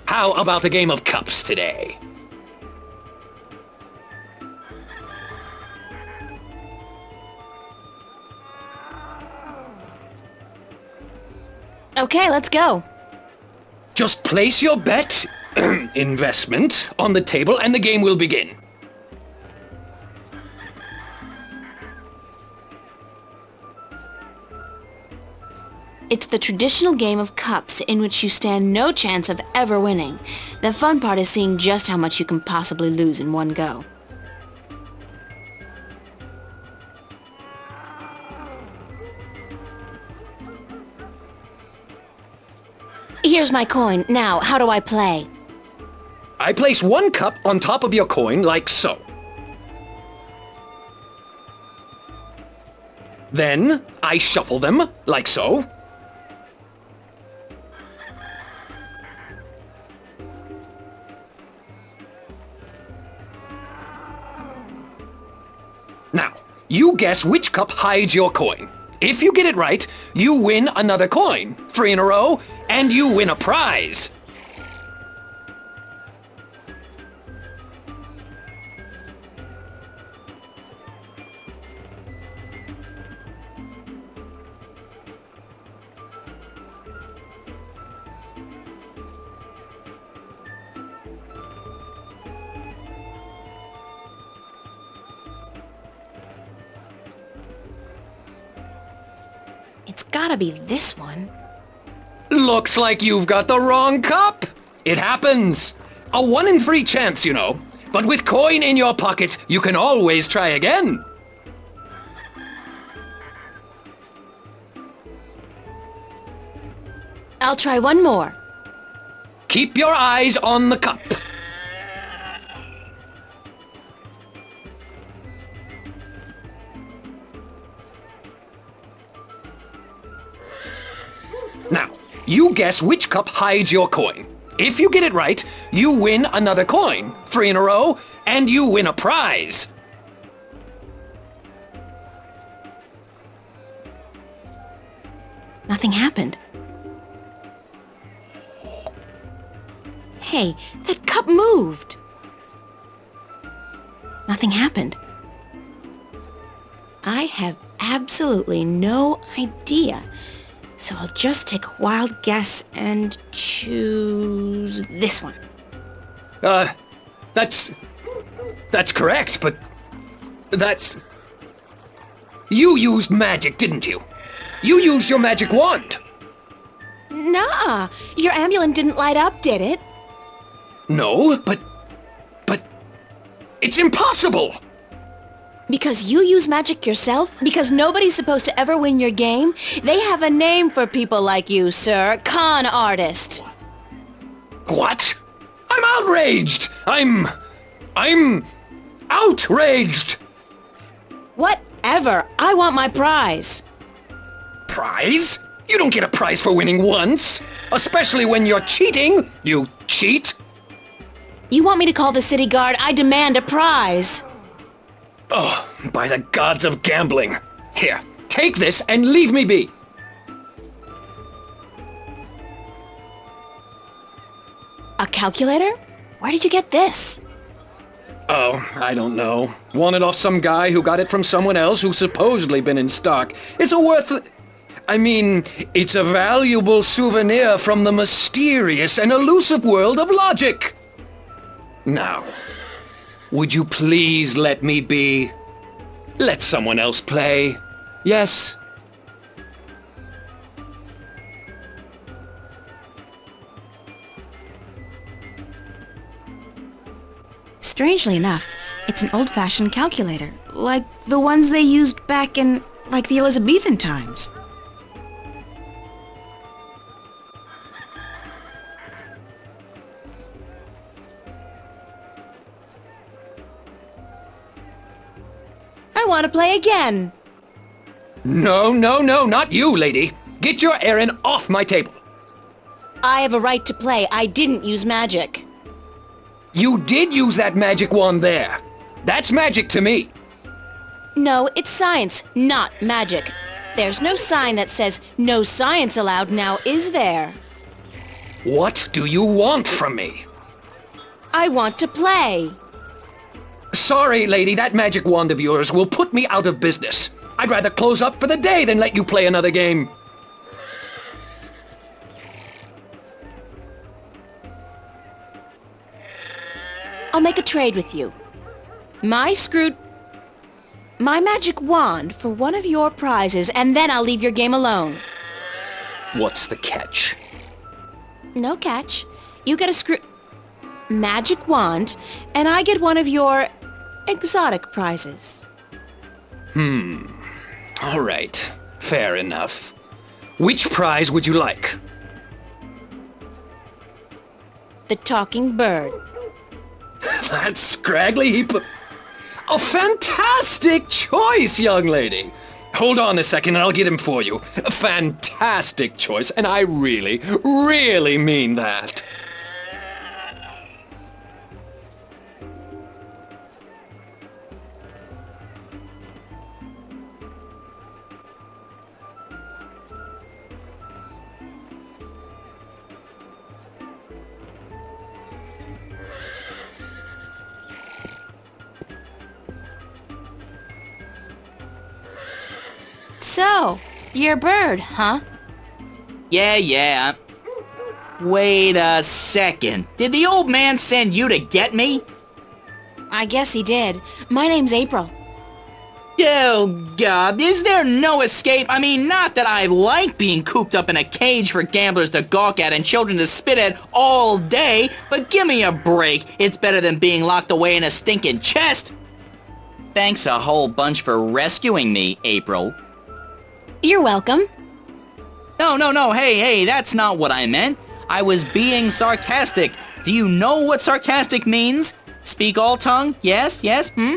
How about a game of cups today? Okay, let's go. Just place your bet, investment, on the table and the game will begin. It's the traditional game of cups in which you stand no chance of ever winning. The fun part is seeing just how much you can possibly lose in one go. Here's my coin. Now, how do I play? I place one cup on top of your coin like so. Then I shuffle them like so. Now, you guess which cup hides your coin. If you get it right, you win another coin, 3 in a row, and you win a prize. gotta be this one. Looks like you've got the wrong cup. It happens. A 1 in 3 chance, you know. But with coin in your pocket, you can always try again. I'll try one more. Keep your eyes on the cup. Now, you guess which cup hides your coin. If you get it right, you win another coin, 3 in a row, and you win a prize. Nothing happened. Hey, that cup moved. Nothing happened. I have absolutely no idea. So I'll just take a wild guess and choose this one. That's correct, but you used magic, didn't you? You used your magic wand. Nah, your amulet didn't light up, did it? No, but it's impossible! Because you use magic yourself? Because nobody's supposed to ever win your game? They have a name for people like you, sir. Con artist. What? I'm outraged! I'm outraged! Whatever. I want my prize. Prize? You don't get a prize for winning once. Especially when you're cheating. You cheat. You want me to call the city guard? I demand a prize. Oh, by the gods of gambling. Here, take this and leave me be. A calculator? Where did you get this? Oh, I don't know. Won it off some guy who got it from someone else who's supposedly been in stock. It's it's a valuable souvenir from the mysterious and elusive world of logic. Now, would you please let me be? Let someone else play. Yes? Strangely enough, it's an old-fashioned calculator, like the ones they used back in, the Elizabethan times. I want to play again. No, not you, lady. Get your errand off my table. I have a right to play. I didn't use magic. You did use that magic wand there. That's magic to me. No, it's science, not magic. There's no sign that says no science allowed now, is there? What do you want from me? I want to play. Sorry, lady, that magic wand of yours will put me out of business. I'd rather close up for the day than let you play another game. I'll make a trade with you. My magic wand for one of your prizes, and then I'll leave your game alone. What's the catch? No catch. You get a magic wand, and I get one of your exotic prizes. All right. Fair enough. Which prize would you like? The talking bird. That scraggly heap of... A fantastic choice, young lady. Hold on a second and I'll get him for you. A fantastic choice, and I really, really mean that. So, you're a bird, huh? Yeah. Wait a second. Did the old man send you to get me? I guess he did. My name's April. Oh, God, is there no escape? I mean, not that I like being cooped up in a cage for gamblers to gawk at and children to spit at all day, but give me a break. It's better than being locked away in a stinking chest. Thanks a whole bunch for rescuing me, April. You're welcome. No, hey, that's not what I meant. I was being sarcastic. Do you know what sarcastic means? Speak all tongue? Yes, hmm?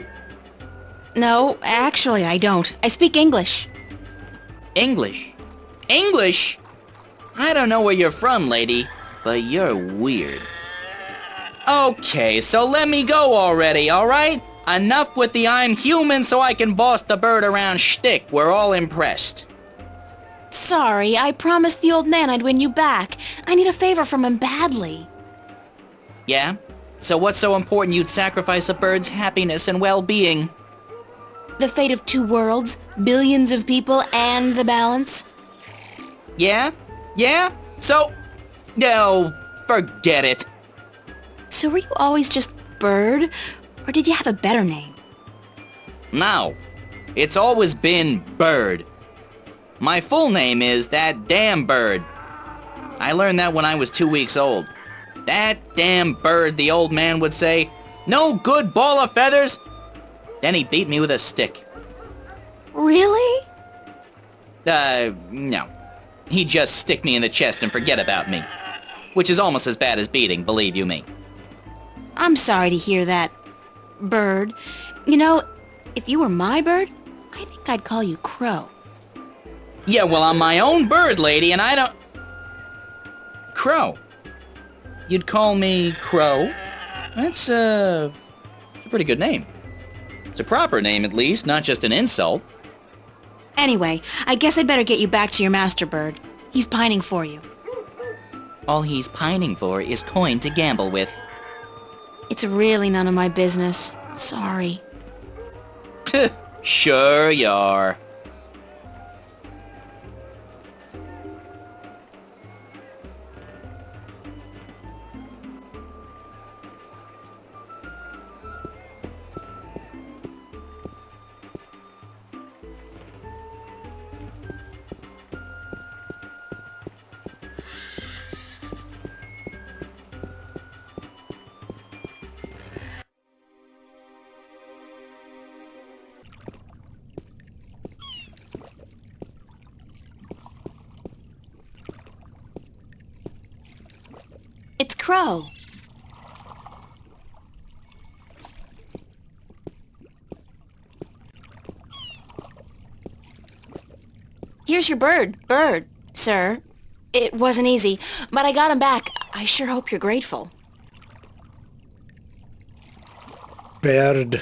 No, actually, I don't. I speak English. English? English? I don't know where you're from, lady, but you're weird. Okay, so let me go already, alright? Enough with the I'm human so I can boss the bird around shtick. We're all impressed. Sorry, I promised the old man I'd win you back. I need a favor from him badly. Yeah? So what's so important you'd sacrifice a bird's happiness and well-being? The fate of 2 worlds, billions of people, and the balance. Yeah? So... No, forget it. So were you always just Bird? Or did you have a better name? No. It's always been Bird. My full name is That Damn Bird. I learned that when I was 2 weeks old. That damn bird, the old man would say. No good ball of feathers. Then he beat me with a stick. Really? No. He'd just stick me in the chest and forget about me. Which is almost as bad as beating, believe you me. I'm sorry to hear that, Bird. You know, if you were my bird, I think I'd call you Crow. Yeah, well, I'm my own bird, lady, and I don't... Crow. You'd call me Crow? That's, it's a pretty good name. It's a proper name, at least, not just an insult. Anyway, I guess I'd better get you back to your master bird. He's pining for you. All he's pining for is coin to gamble with. It's really none of my business. Sorry. Sure you are. It's Crow. Here's your bird, sir. It wasn't easy, but I got him back. I sure hope you're grateful. Bird,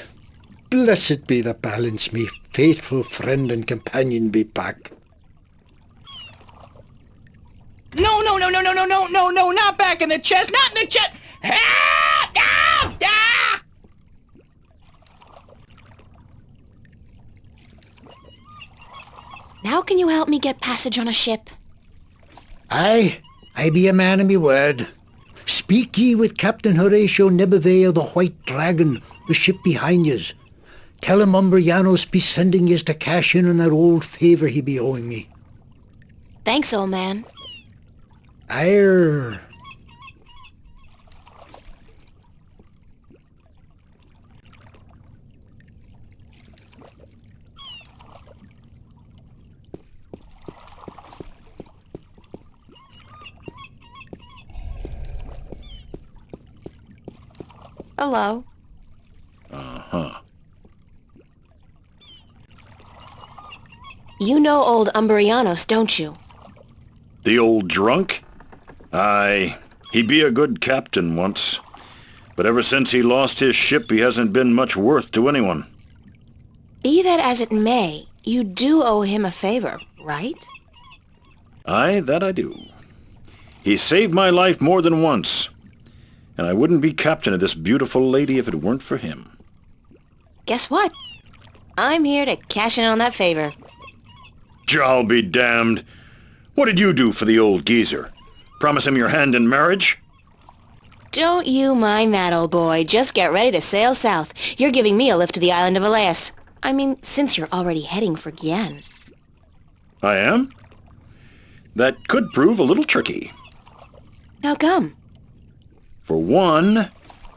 blessed be the balance, me faithful friend and companion be back. No, not back in the chest, not in the chest! Now can you help me get passage on a ship? Aye, I be a man of me word. Speak ye with Captain Horatio Nebervay of the White Dragon, the ship behind yous. Tell him Umbrianos be sending yous to cash in on that old favour he be owing me. Thanks, old man. Aye. Hello. Uh-huh. You know old Umbrianos, don't you? The old drunk? Aye, he be a good captain once. But ever since he lost his ship, he hasn't been much worth to anyone. Be that as it may, you do owe him a favor, right? Aye, that I do. He saved my life more than once. And I wouldn't be captain of this beautiful lady if it weren't for him. Guess what? I'm here to cash in on that favor. I'll be damned. What did you do for the old geezer? Promise him your hand in marriage? Don't you mind that, old boy. Just get ready to sail south. You're giving me a lift to the island of Elias. I mean, since you're already heading for Gien. I am? That could prove a little tricky. How come? For one,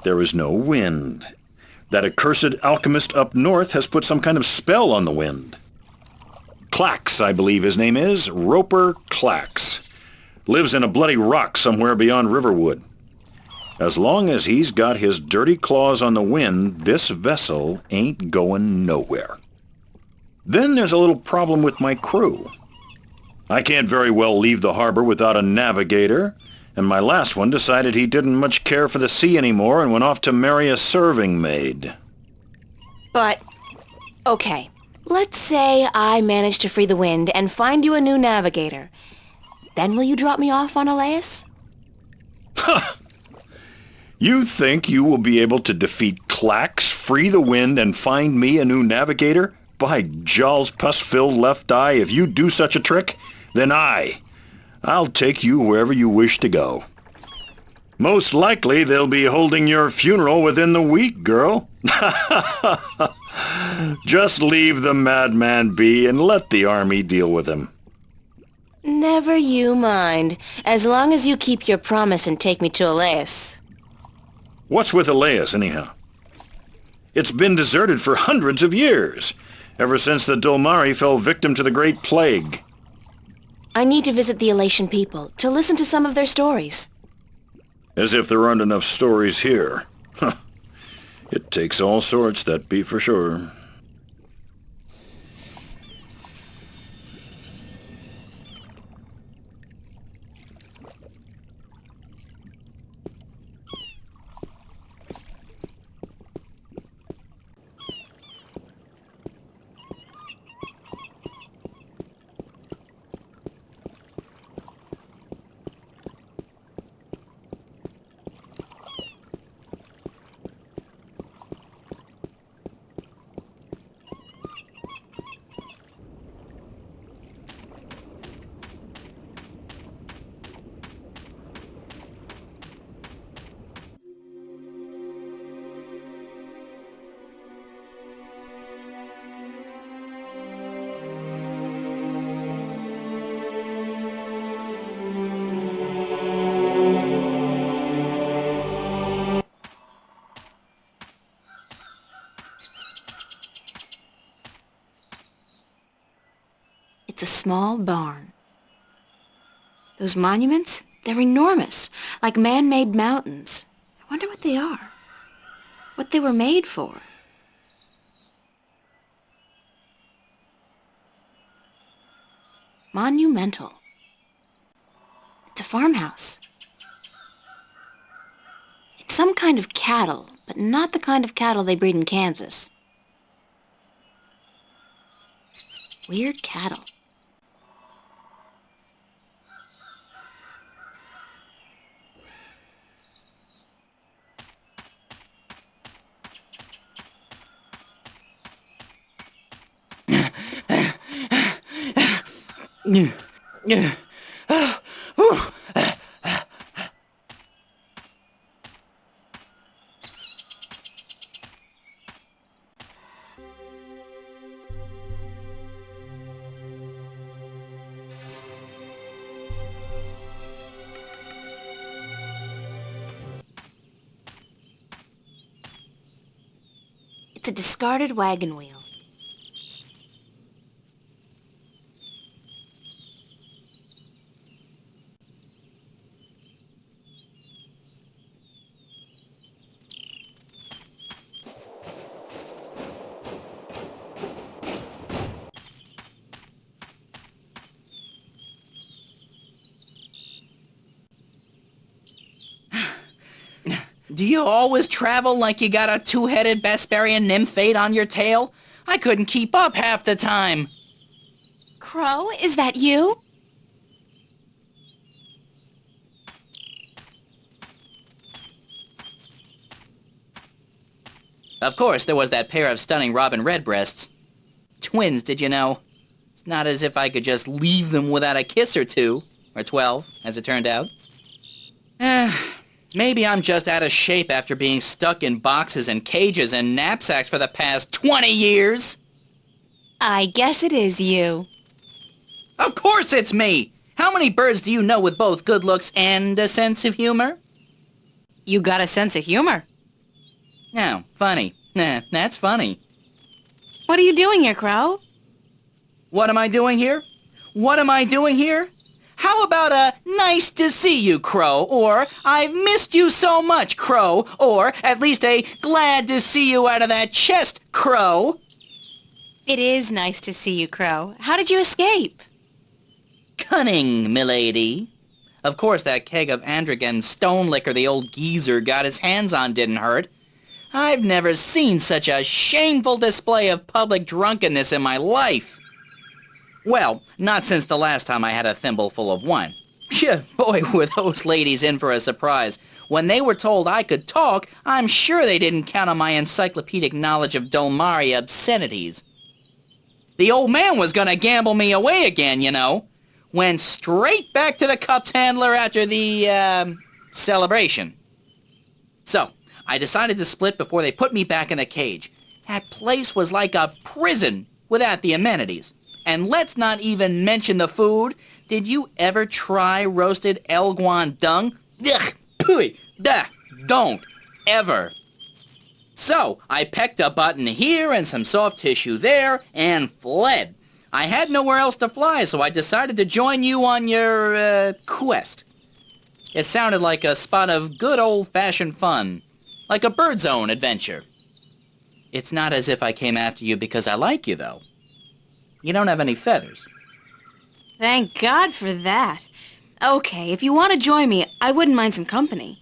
there is no wind. That accursed alchemist up north has put some kind of spell on the wind. Clax, I believe his name is, Roper Clax. Lives in a bloody rock somewhere beyond Riverwood. As long as he's got his dirty claws on the wind, this vessel ain't going nowhere. Then there's a little problem with my crew. I can't very well leave the harbor without a navigator, and my last one decided he didn't much care for the sea anymore and went off to marry a serving maid. But, okay, let's say I manage to free the wind and find you a new navigator. Then will you drop me off on Elias? You think you will be able to defeat Clax, free the wind, and find me a new navigator? By Jaw's pus-filled left eye, if you do such a trick, then I'll take you wherever you wish to go. Most likely they'll be holding your funeral within the week, girl. Just leave the madman be and let the army deal with him. Never you mind, as long as you keep your promise and take me to Elias. What's with Elias, anyhow? It's been deserted for hundreds of years, ever since the Dolmari fell victim to the Great Plague. I need to visit the Elation people, to listen to some of their stories. As if there aren't enough stories here. It takes all sorts, that be for sure. It's a small barn. Those monuments, they're enormous, like man-made mountains. I wonder what they are. What they were made for. Monumental. It's a farmhouse. It's some kind of cattle, but not the kind of cattle they breed in Kansas. Weird cattle. It's a discarded wagon wheel. Do you always travel like you got a two-headed Vesperian nymphate on your tail? I couldn't keep up half the time. Crow, is that you? Of course, there was that pair of stunning robin redbreasts. Twins, did you know? It's not as if I could just leave them without a kiss or two. Or 12, as it turned out. Maybe I'm just out of shape after being stuck in boxes and cages and knapsacks for the past 20 years. I guess it is you. Of course it's me! How many birds do you know with both good looks and a sense of humor? You got a sense of humor. No, funny. Nah, that's funny. What are you doing here, Crow? What am I doing here? What am I doing here? How about a nice to see you, Crow, or I've missed you so much, Crow, or at least a glad to see you out of that chest, Crow? It is nice to see you, Crow. How did you escape? Cunning, milady. Of course that keg of Androgen stone liquor the old geezer got his hands on didn't hurt. I've never seen such a shameful display of public drunkenness in my life. Well, not since the last time I had a thimbleful of wine. Phew, boy, were those ladies in for a surprise. When they were told I could talk, I'm sure they didn't count on my encyclopedic knowledge of Dolmari obscenities. The old man was gonna gamble me away again, you know. Went straight back to the cups handler after the, celebration. So, I decided to split before they put me back in the cage. That place was like a prison without the amenities. And let's not even mention the food. Did you ever try roasted elguan dung? Ugh, pooey, duh, don't, ever. So, I pecked a button here and some soft tissue there and fled. I had nowhere else to fly, so I decided to join you on your, quest. It sounded like a spot of good old-fashioned fun. Like a Bird Zone adventure. It's not as if I came after you because I like you, though. You don't have any feathers. Thank God for that. Okay, if you want to join me, I wouldn't mind some company.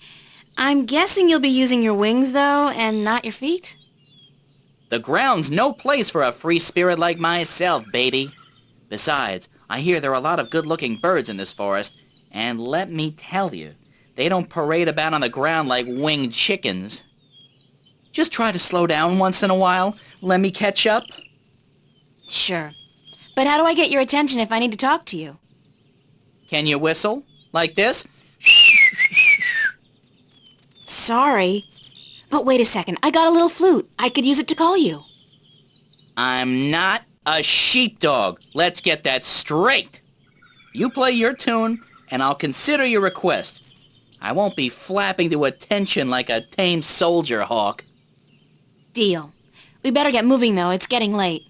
I'm guessing you'll be using your wings, though, and not your feet? The ground's no place for a free spirit like myself, baby. Besides, I hear there are a lot of good-looking birds in this forest, and let me tell you, they don't parade about on the ground like winged chickens. Just try to slow down once in a while. Let me catch up. Sure. But how do I get your attention if I need to talk to you? Can you whistle? Like this? Sorry. But wait a second. I got a little flute. I could use it to call you. I'm not a sheepdog. Let's get that straight. You play your tune, and I'll consider your request. I won't be flapping to attention like a tame soldier hawk. Deal. We better get moving, though. It's getting late.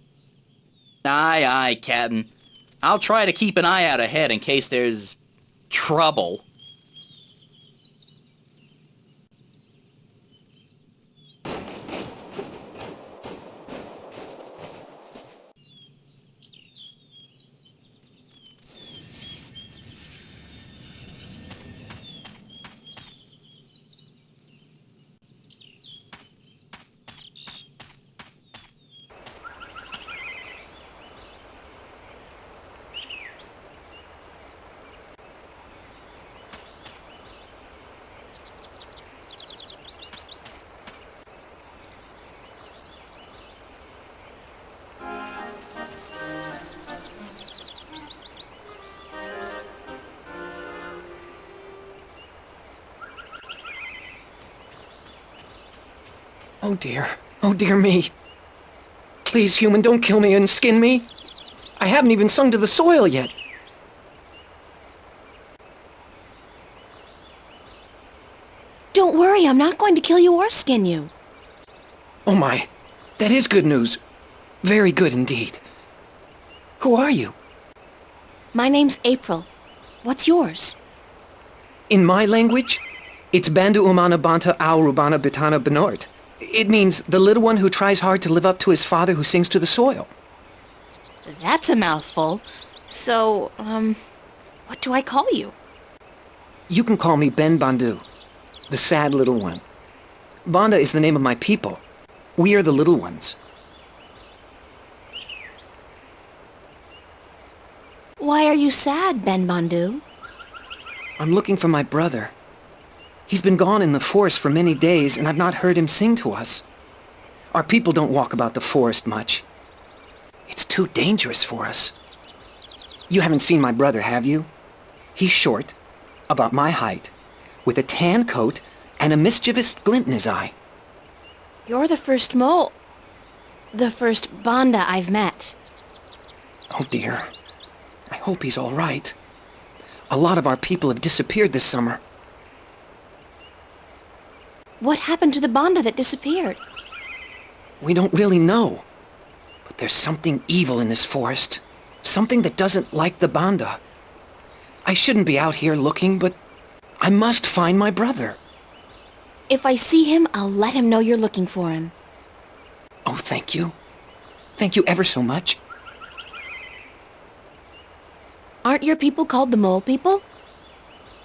Aye, aye, Captain. I'll try to keep an eye out ahead in case there's trouble. Oh dear. Oh dear me. Please, human, don't kill me and skin me. I haven't even sung to the soil yet. Don't worry, I'm not going to kill you or skin you. Oh my. That is good news. Very good indeed. Who are you? My name's April. What's yours? In my language, it's Bandu Umana Banta Aurubana Bitana Benort. It means the little one who tries hard to live up to his father who sings to the soil. That's a mouthful. So, what do I call you? You can call me Ben Bandu, the sad little one. Banda is the name of my people. We are the little ones. Why are you sad, Ben Bandu? I'm looking for my brother. He's been gone in the forest for many days, and I've not heard him sing to us. Our people don't walk about the forest much. It's too dangerous for us. You haven't seen my brother, have you? He's short, about my height, with a tan coat and a mischievous glint in his eye. You're the first the first Banda I've met. Oh dear. I hope he's all right. A lot of our people have disappeared this summer. What happened to the Banda that disappeared? We don't really know. But there's something evil in this forest. Something that doesn't like the Banda. I shouldn't be out here looking, but I must find my brother. If I see him, I'll let him know you're looking for him. Oh, thank you. Thank you ever so much. Aren't your people called the Mole People?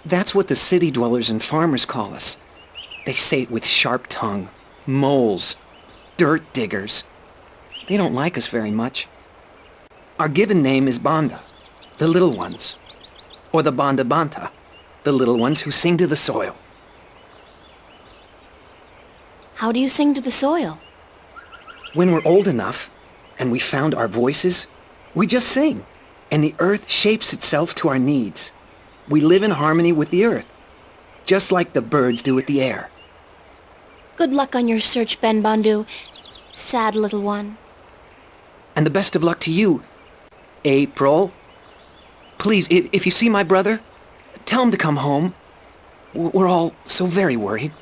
That's what the city dwellers and farmers call us. They say it with sharp tongue. Moles. Dirt diggers. They don't like us very much. Our given name is Banda, the little ones. Or the Banda Banta, the little ones who sing to the soil. How do you sing to the soil? When we're old enough, and we found our voices, we just sing, and the earth shapes itself to our needs. We live in harmony with the earth, just like the birds do with the air. Good luck on your search, Ben Bandu. Sad little one. And the best of luck to you, April. Please, if you see my brother, tell him to come home. We're all so very worried.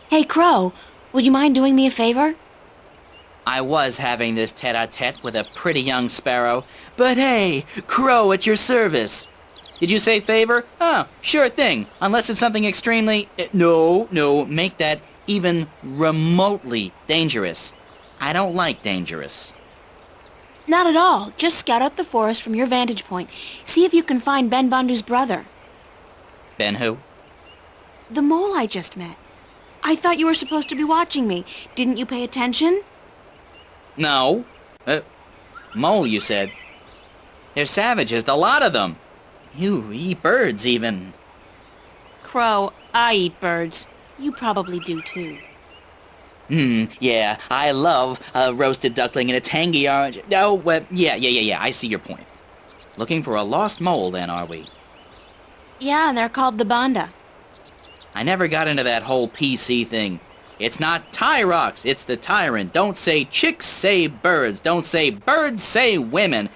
Hey, Crow, would you mind doing me a favor? I was having this tete-a-tete with a pretty young sparrow, but hey, Crow at your service. Did you say favor? Oh, sure thing, unless it's something extremely... No, make that even remotely dangerous. I don't like dangerous. Not at all. Just scout out the forest from your vantage point. See if you can find Ben Bandu's brother. Ben who? The mole I just met. I thought you were supposed to be watching me. Didn't you pay attention? No. Mole, you said. They're savages, the lot of them. You eat birds, even. Crow, I eat birds. You probably do, too. Yeah, I love a roasted duckling and a tangy orange. Oh, well, yeah, I see your point. Looking for a lost mole, then, are we? Yeah, and they're called the Banda. I never got into that whole PC thing. It's not Tyrox, it's the tyrant. Don't say chicks, say birds. Don't say birds, say women.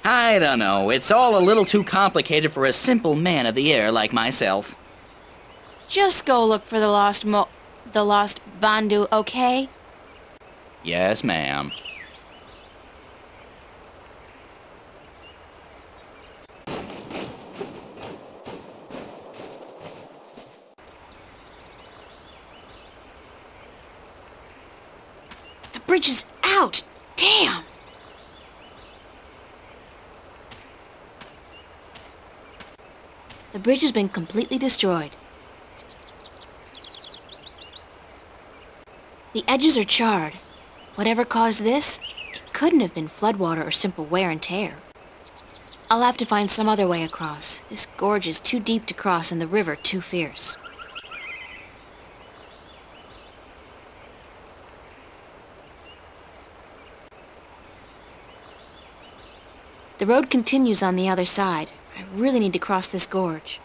I don't know, it's all a little too complicated for a simple man of the air like myself. Just go look for the lost Bandu, okay? Yes, ma'am. The bridge is out! Damn! The bridge has been completely destroyed. The edges are charred. Whatever caused this, it couldn't have been floodwater or simple wear and tear. I'll have to find some other way across. This gorge is too deep to cross and the river too fierce. The road continues on the other side. I really need to cross this gorge.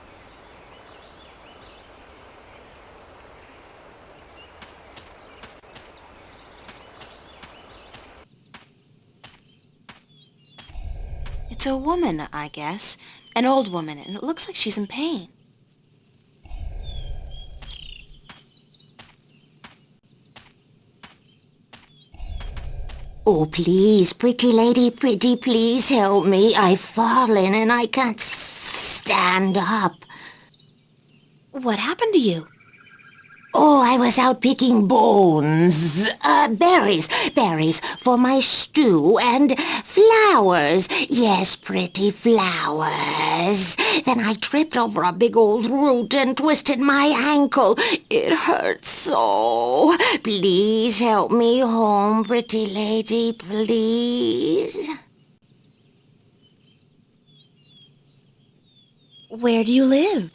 It's a woman, I guess. An old woman, and it looks like she's in pain. Oh, please, pretty lady, pretty, please help me. I've fallen and I can't stand up. What happened to you? Oh, I was out picking bones. Berries for my stew and flowers. Yes, pretty flowers. Then I tripped over a big old root and twisted my ankle. It hurts so. Please help me home, pretty lady, please. Where do you live?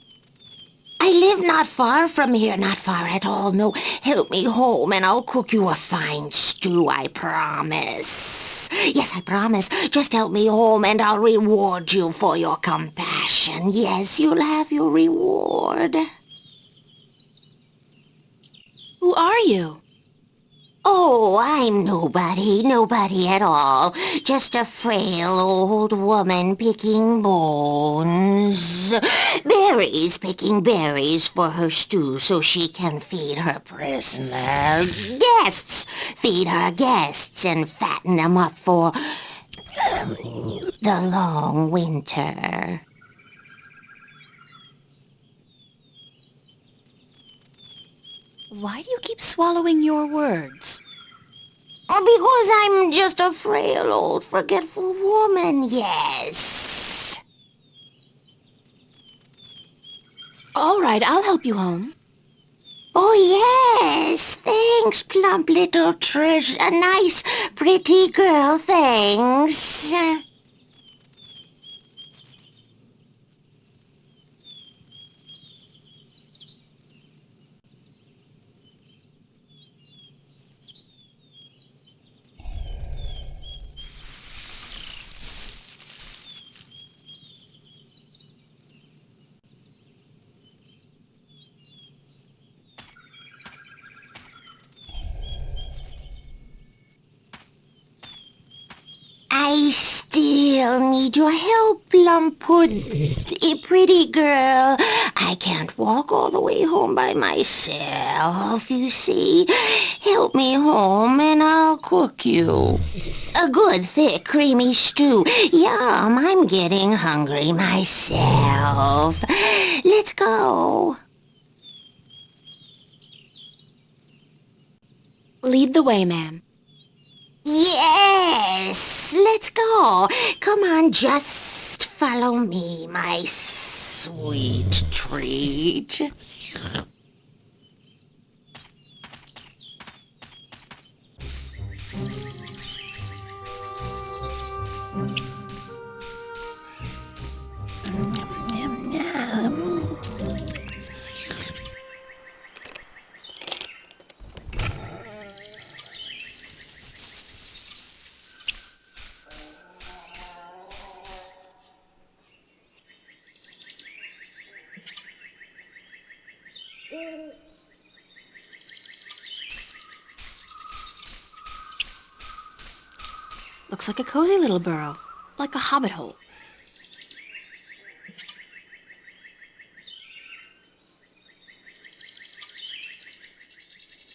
I I live not far from here, not far at all. No, help me home and I'll cook you a fine stew, I promise. Yes, I promise. Just help me home and I'll reward you for your compassion. Yes, you'll have your reward. Who are you? Oh, I'm nobody at all. Just a frail old woman picking bones. Picking berries for her stew so she can feed her prisoner. Feed her guests and fatten them up for the long winter. Why do you keep swallowing your words? Because I'm just a frail old forgetful woman, yes. All right, I'll help you home. Oh, yes. Thanks, plump little treasure. A nice, pretty girl, thanks. I still need your help, Plumpwood, pretty girl. I can't walk all the way home by myself, you see. Help me home and I'll cook you a good, thick, creamy stew. Yum, I'm getting hungry myself. Let's go. Lead the way, ma'am. Yes, let's go. Come on, just follow me, my sweet treat. Looks like a cozy little burrow, like a hobbit hole.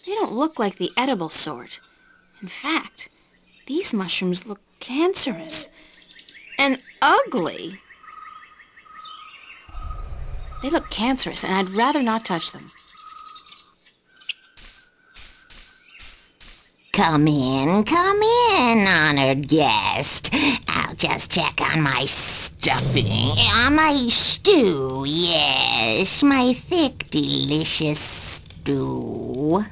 They don't look like the edible sort. In fact, these mushrooms look cancerous and ugly. They look cancerous, and I'd rather not touch them. Come in, honored guest. I'll just check on my stuffing. On my stew, yes. My thick, delicious stew.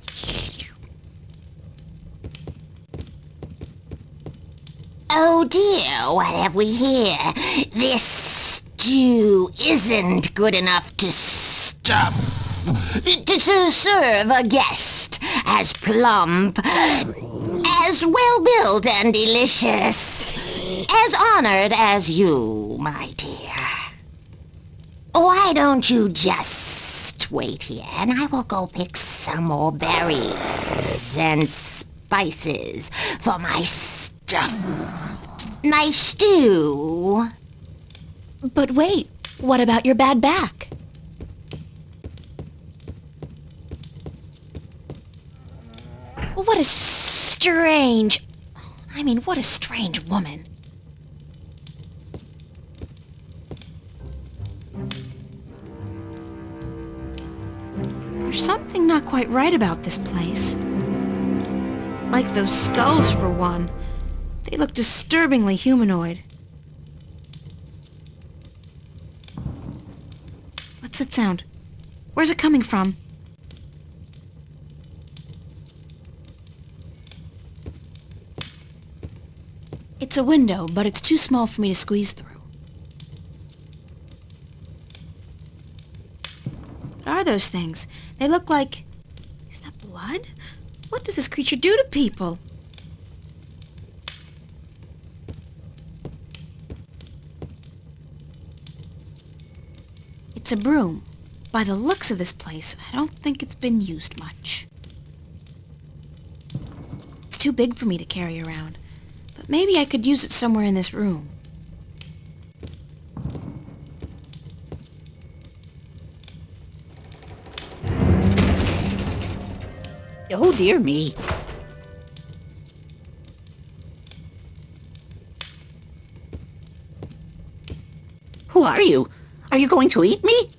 Oh dear, what have we here? This stew isn't good enough to stuff. To serve a guest as plump, as well-built and delicious, as honored as you, my dear. Why don't you just wait here, and I will go pick some more berries and spices for my stuff, my stew. But wait, what about your bad back? What a strange woman. There's something not quite right about this place. Like those skulls, for one. They look disturbingly humanoid. What's that sound? Where's it coming from? It's a window, but it's too small for me to squeeze through. What are those things? They look like... Is that blood? What does this creature do to people? It's a broom. By the looks of this place, I don't think it's been used much. It's too big for me to carry around, but maybe I could use it somewhere in this room. Oh, dear me. Who are you? Are you going to eat me?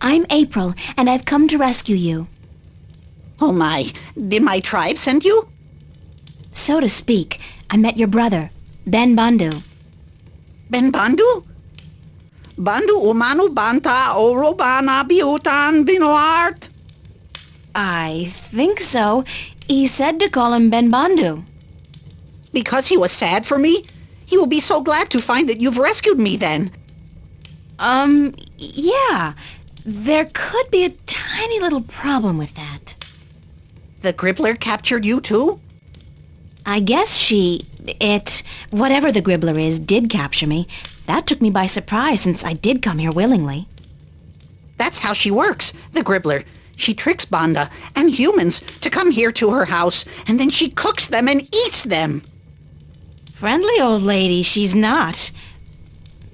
I'm April, and I've come to rescue you. Oh my, did my tribe send you? So to speak. I met your brother, Ben Bandhu. Ben Bandhu? Bandhu umanu banta orobana biutan binoart? I think so. He said to call him Ben Bandhu. Because he was sad for me? He will be so glad to find that you've rescued me then. Yeah. There could be a tiny little problem with that. The Gribbler captured you too? I guess whatever the Gribbler is, did capture me. That took me by surprise since I did come here willingly. That's how she works, the Gribbler. She tricks Banda and humans to come here to her house, and then she cooks them and eats them. Friendly old lady, she's not.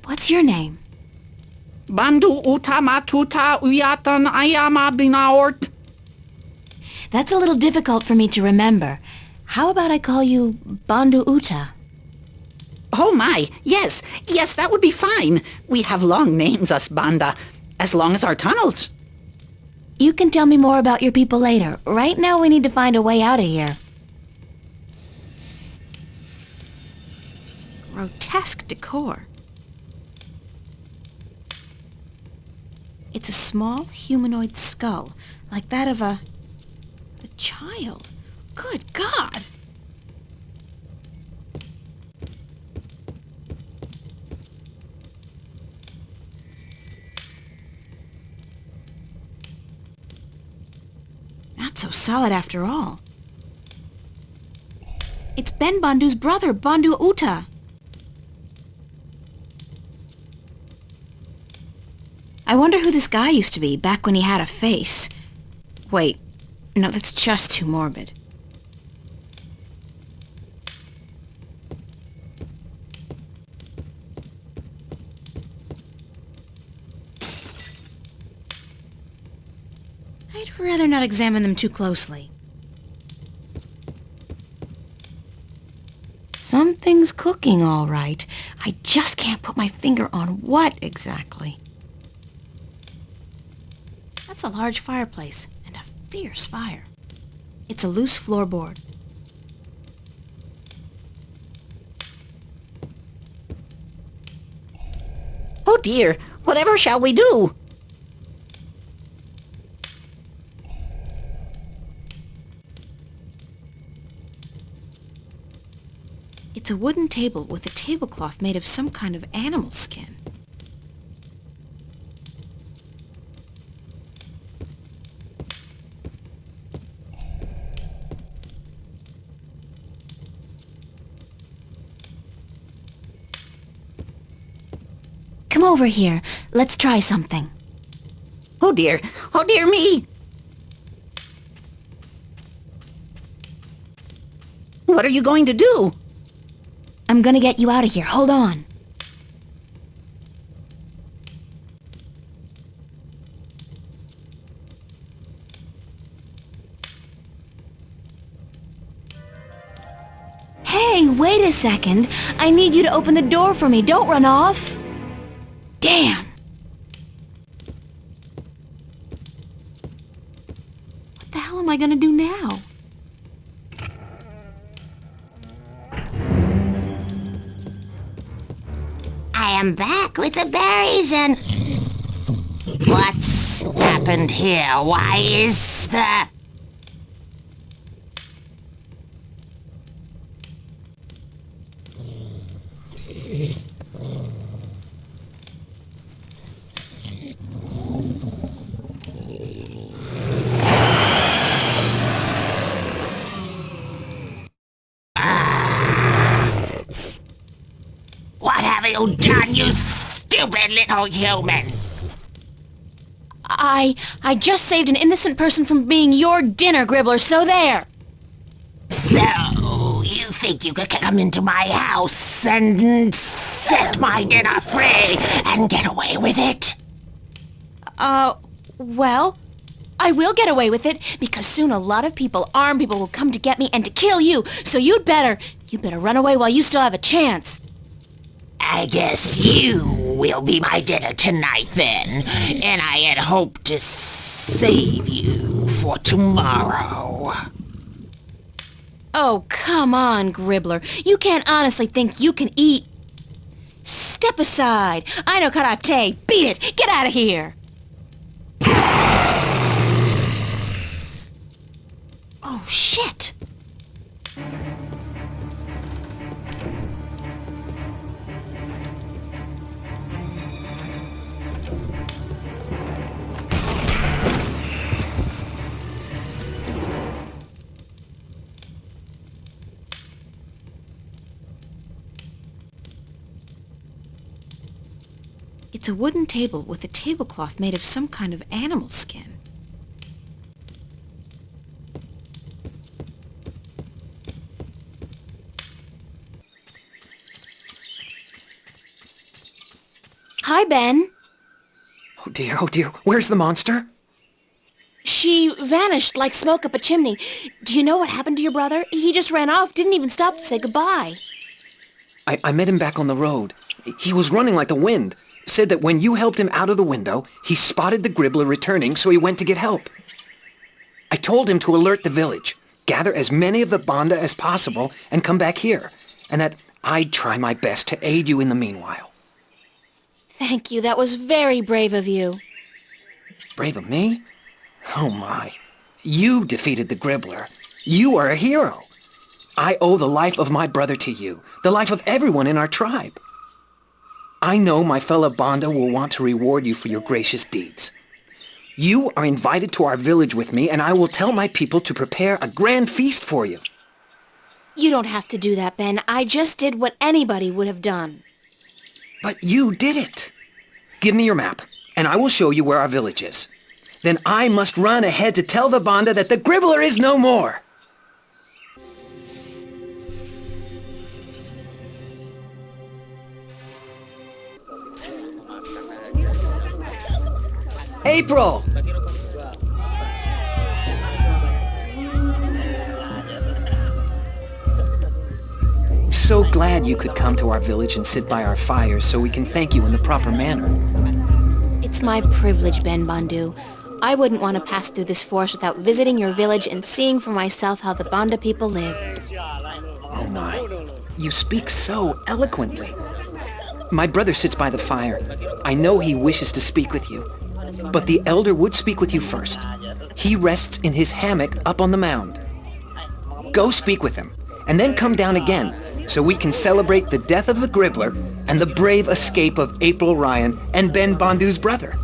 What's your name? Bandhu utamatuta uyatan ayama binaort. That's a little difficult for me to remember. How about I call you Bandhu Uta? Oh my, yes, that would be fine. We have long names, us Banda, as long as our tunnels. You can tell me more about your people later. Right now we need to find a way out of here. Grotesque decor. It's a small humanoid skull, like that of a child. Good God! Not so solid after all. It's Ben Bandhu's brother, Bandhu Uta. I wonder who this guy used to be, back when he had a face. Wait, no, that's just too morbid. I'd rather not examine them too closely. Something's cooking, all right. I just can't put my finger on what exactly. That's a large fireplace, and a fierce fire. It's a loose floorboard. Oh dear, whatever shall we do? It's a wooden table with a tablecloth made of some kind of animal skin. Come over here. Let's try something. Oh dear me! What are you going to do? I'm gonna get you out of here. Hold on. Hey, wait a second. I need you to open the door for me. Don't run off. Damn! What the hell am I gonna do now? I am back with the berries and... What's happened here? Why is the... you done, you stupid little human? I just saved an innocent person from being your dinner, Gribbler, so there! So, you think you could come into my house and set my dinner free and get away with it? Well, I will get away with it, because soon a lot of people, armed people, will come to get me and to kill you, so you'd better run away while you still have a chance. I guess you will be my dinner tonight then, and I had hoped to save you for tomorrow. Oh, come on, Gribbler. You can't honestly think you can eat... Step aside. I know karate. Beat it. Get out of here. Oh, shit. It's a wooden table with a tablecloth made of some kind of animal skin. Hi, Ben. Oh dear, where's the monster? She vanished like smoke up a chimney. Do you know what happened to your brother? He just ran off, didn't even stop to say goodbye. I met him back on the road. He was running like the wind. Said that when you helped him out of the window, he spotted the Gribbler returning, so he went to get help. I told him to alert the village, gather as many of the Banda as possible, and come back here, and that I'd try my best to aid you in the meanwhile. Thank you, that was very brave of you. Brave of me? Oh my. You defeated the Gribbler. You are a hero. I owe the life of my brother to you, the life of everyone in our tribe. I know my fellow Banda will want to reward you for your gracious deeds. You are invited to our village with me, and I will tell my people to prepare a grand feast for you. You don't have to do that, Ben. I just did what anybody would have done. But you did it. Give me your map, and I will show you where our village is. Then I must run ahead to tell the Banda that the Gribbler is no more. April! I'm so glad you could come to our village and sit by our fires so we can thank you in the proper manner. It's my privilege, Ben Bandu. I wouldn't want to pass through this forest without visiting your village and seeing for myself how the Banda people live. Oh my, you speak so eloquently. My brother sits by the fire. I know he wishes to speak with you. But the elder would speak with you first. He rests in his hammock up on the mound. Go speak with him, and then come down again, so we can celebrate the death of the Gribbler and the brave escape of April Ryan and Ben Bandu's brother.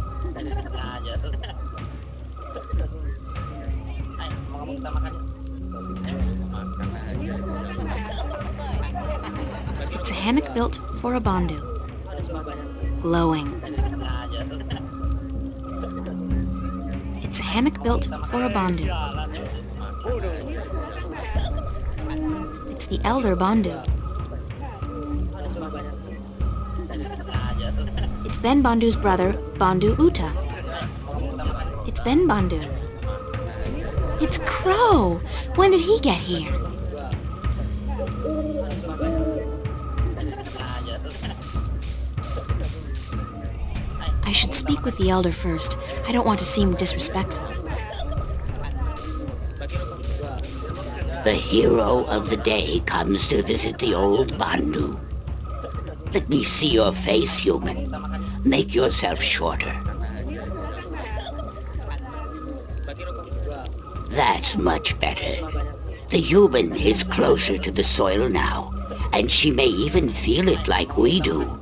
It's a hammock built for a Bandu. Glowing. It's a hammock built for a Bandu. It's the elder Bandu. It's Ben Bandu's brother, Bandu Uta. It's Ben Bandu. It's Crow. When did he get here? I should speak with the elder first. I don't want to seem disrespectful. The hero of the day comes to visit the old Bandu. Let me see your face, human. Make yourself shorter. That's much better. The human is closer to the soil now, and she may even feel it like we do.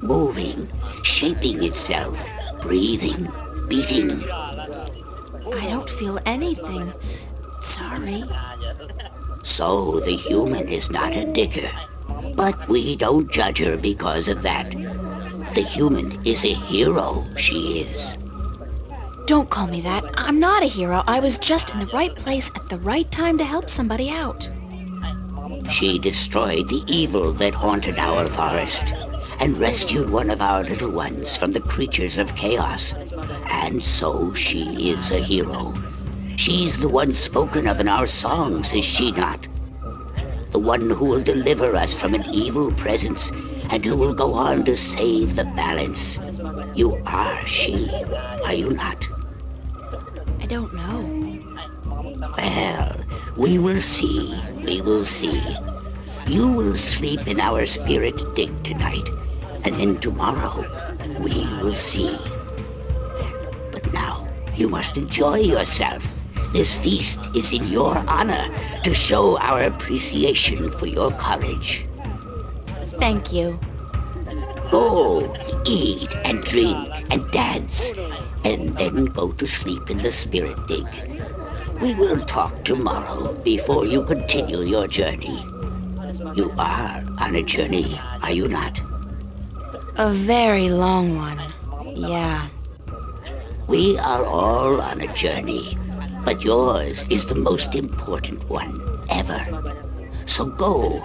Moving, shaping itself, breathing, beating. I don't feel anything. Sorry. So the human is not a digger. But we don't judge her because of that. The human is a hero, she is. Don't call me that. I'm not a hero. I was just in the right place at the right time to help somebody out. She destroyed the evil that haunted our forest and rescued one of our little ones from the creatures of chaos. And so she is a hero. She's the one spoken of in our songs, is she not? The one who will deliver us from an evil presence and who will go on to save the balance. You are she, are you not? I don't know. Well, we will see, we will see. You will sleep in our spirit dig tonight, and then tomorrow we will see. But now, you must enjoy yourself. This feast is in your honor to show our appreciation for your courage. Thank you. Go, eat and drink and dance, and then go to sleep in the spirit dig. We will talk tomorrow before you continue your journey. You are on a journey, are you not? A very long one. Yeah. We are all on a journey, but yours is the most important one ever. So go.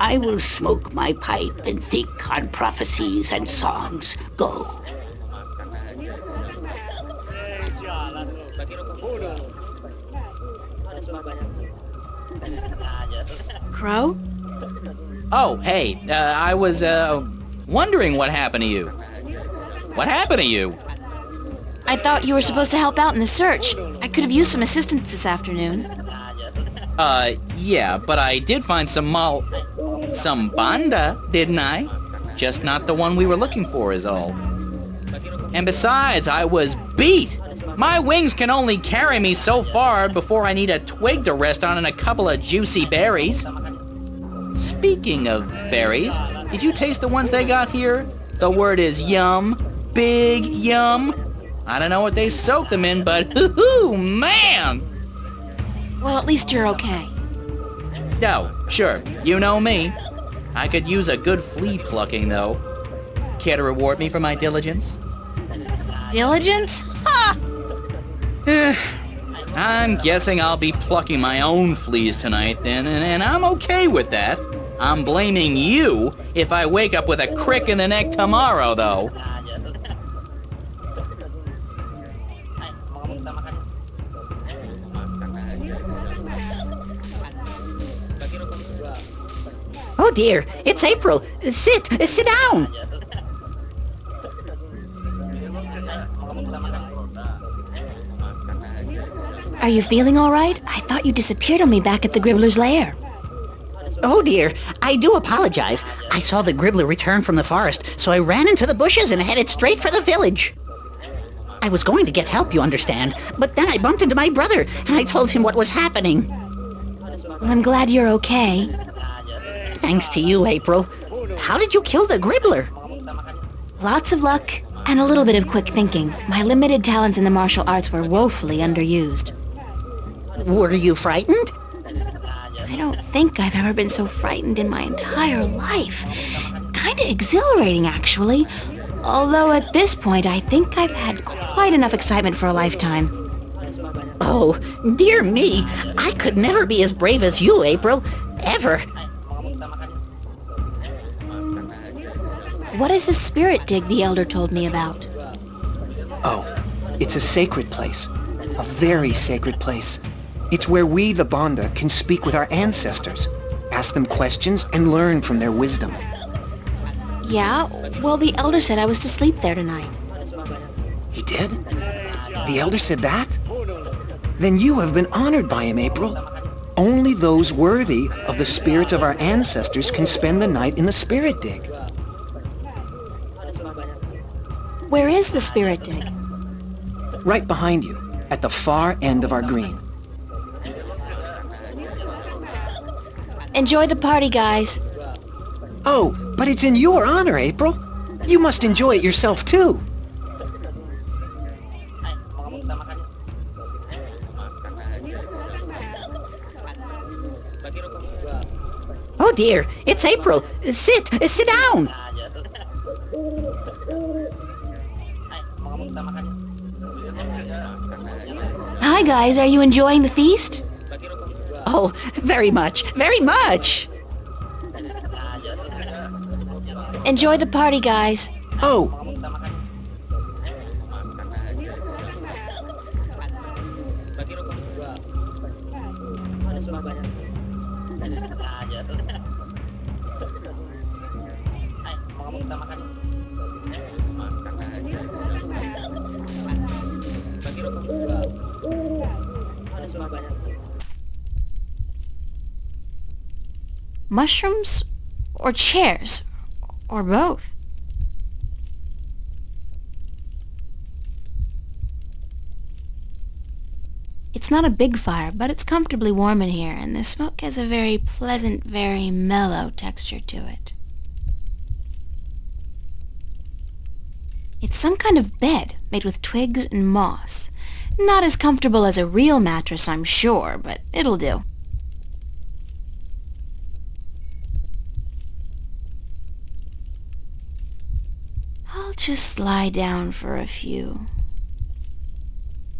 I will smoke my pipe and think on prophecies and songs. Go. Crow? Oh, hey, I was, wondering what happened to you. What happened to you? I thought you were supposed to help out in the search. I could have used some assistance this afternoon. Yeah, but I did find some banda, didn't I? Just not the one we were looking for is all. And besides, I was beat. My wings can only carry me so far before I need a twig to rest on and a couple of juicy berries. Speaking of berries, did you taste the ones they got here? The word is yum. Big yum. I don't know what they soaked them in, but hoo-hoo, man! Well, at least you're okay. Oh, sure. You know me. I could use a good flea plucking, though. Care to reward me for my diligence? Diligence? Ha! I'm guessing I'll be plucking my own fleas tonight then, and I'm okay with that. I'm blaming you if I wake up with a crick in the neck tomorrow, though. Oh dear, it's April. Sit down. Are you feeling all right? I thought you disappeared on me back at the Gribbler's lair. Oh dear, I do apologize. I saw the Gribbler return from the forest, so I ran into the bushes and headed straight for the village. I was going to get help, you understand, but then I bumped into my brother, and I told him what was happening. Well, I'm glad you're okay. Thanks to you, April. How did you kill the Gribbler? Lots of luck and a little bit of quick thinking. My limited talents in the martial arts were woefully underused. Were you frightened? I don't think I've ever been so frightened in my entire life. Kinda exhilarating, actually. Although at this point, I think I've had quite enough excitement for a lifetime. Oh, dear me. I could never be as brave as you, April. Ever. What is the spirit dig the Elder told me about? Oh, it's a sacred place. A very sacred place. It's where we, the Banda, can speak with our ancestors, ask them questions, and learn from their wisdom. Yeah? Well, the Elder said I was to sleep there tonight. He did? The Elder said that? Then you have been honored by him, April. Only those worthy of the spirits of our ancestors can spend the night in the spirit dig. Where is the spirit dig? Right behind you, at the far end of our green. Enjoy the party, guys. Oh, but it's in your honor, April. You must enjoy it yourself, too. Oh dear, it's April. Sit down. Hi guys, are you enjoying the feast? Oh, very much, very much. Enjoy the party, guys. Oh, Mushrooms or chairs? Or both? It's not a big fire, but it's comfortably warm in here, and the smoke has a very pleasant, very mellow texture to it. It's some kind of bed made with twigs and moss. Not as comfortable as a real mattress, I'm sure, but it'll do. I'll just lie down for a few.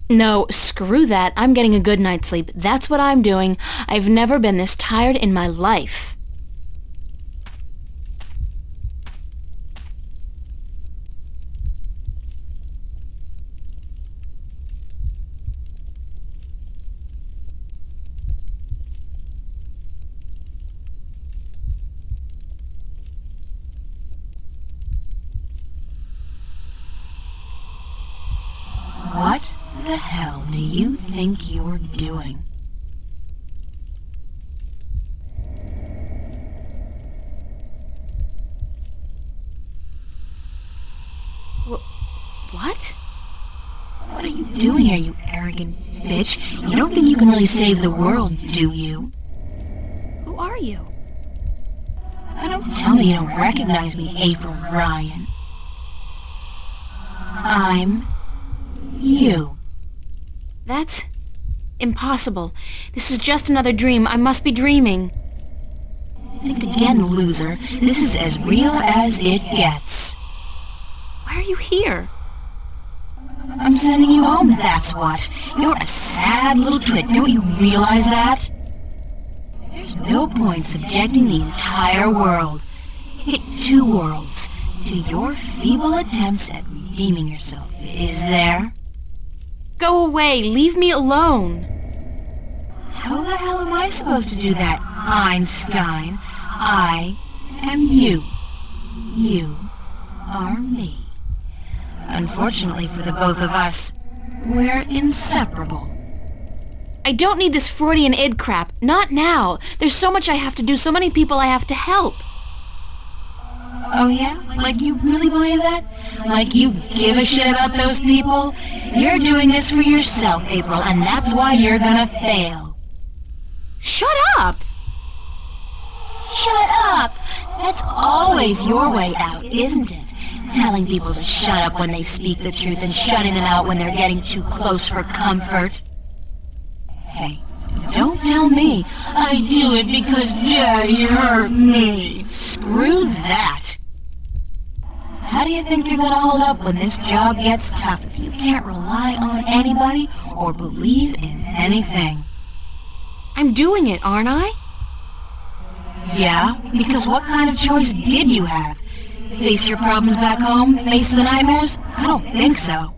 No, screw that. I'm getting a good night's sleep. That's what I'm doing. I've never been this tired in my life. What the hell do you think you're doing? What? What are you doing here, you arrogant bitch? You don't think you can really save the world, do you? Who are you? Don't tell me you don't recognize me, April Ryan. I'm you. That's impossible. This is just another dream. I must be dreaming. Think again, loser. This is as real as it gets. Why are you here? I'm sending you home, that's what. You're a sad little twit. Don't you realize that? There's no point subjecting the entire world, two worlds, to your feeble attempts at redeeming yourself, is there? Go away! Leave me alone! How the hell am I supposed to do that, Einstein? I am you. You are me. Unfortunately for the both of us, we're inseparable. I don't need this Freudian id crap. Not now. There's so much I have to do, so many people I have to help. Oh yeah? Like you really believe that? Like you give a shit about those people? You're doing this for yourself, April, and that's why you're gonna fail. Shut up! Shut up! That's always your way out, isn't it? Telling people to shut up when they speak the truth and shutting them out when they're getting too close for comfort. Hey, don't tell me I do it because Daddy hurt me. Screw that. How do you think you're gonna hold up when this job gets tough if you can't rely on anybody or believe in anything? I'm doing it, aren't I? Yeah, because what kind of choice did you have? Face your problems back home? Face the nightmares? I don't think so.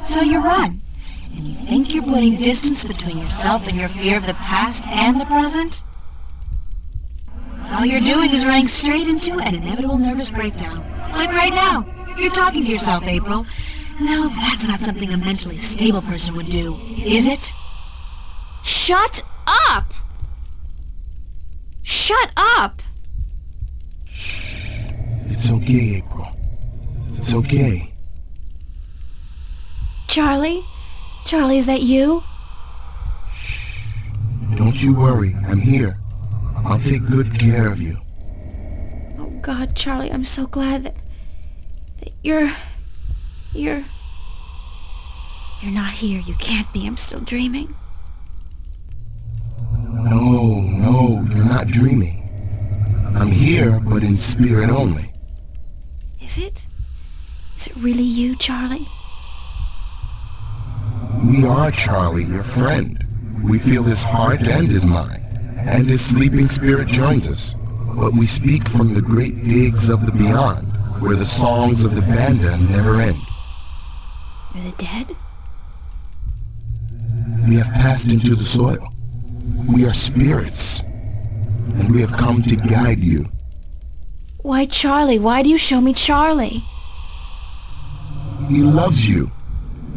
So you run. And you think you're putting distance between yourself and your fear of the past and the present? But all you're doing is running straight into an inevitable nervous breakdown. Like right now. You're talking to yourself, April. Now that's not something a mentally stable person would do, is it? Shut up! Shut up! It's okay, April. It's okay. Charlie? Charlie, is that you? Don't you worry. I'm here. I'll take good care of you. Oh God, Charlie, I'm so glad that you're not here. You can't be. I'm still dreaming. No, you're not dreaming. I'm here, but in spirit only. Is it? Is it really you, Charlie? We are Charlie, your friend. We feel his heart and his mind, and his sleeping spirit joins us. But we speak from the great digs of the beyond, where the songs of the banda never end. You're the dead? We have passed into the soil. We are spirits, and we have come to guide you. Why, Charlie? Why do you show me Charlie? He loves you,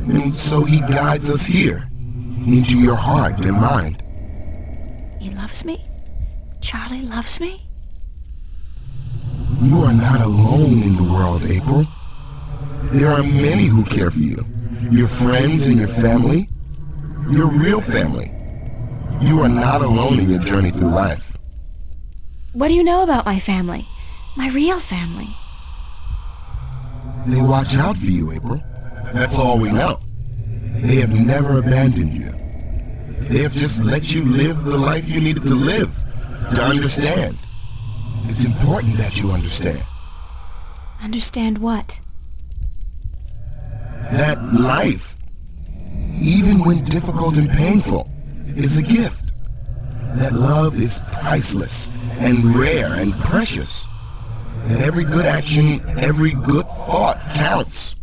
and so he guides us here, into your heart and mind. He loves me? Charlie loves me? You are not alone in the world, April. There are many who care for you. Your friends and your family. Your real family. You are not alone in your journey through life. What do you know about my family? My real family? They watch out for you, April. That's all we know. They have never abandoned you. They have just let you live the life you needed to live, to understand. It's important that you understand. Understand what? That life, even when difficult and painful, is a gift. That love is priceless and rare and precious. That every good action, every good thought counts.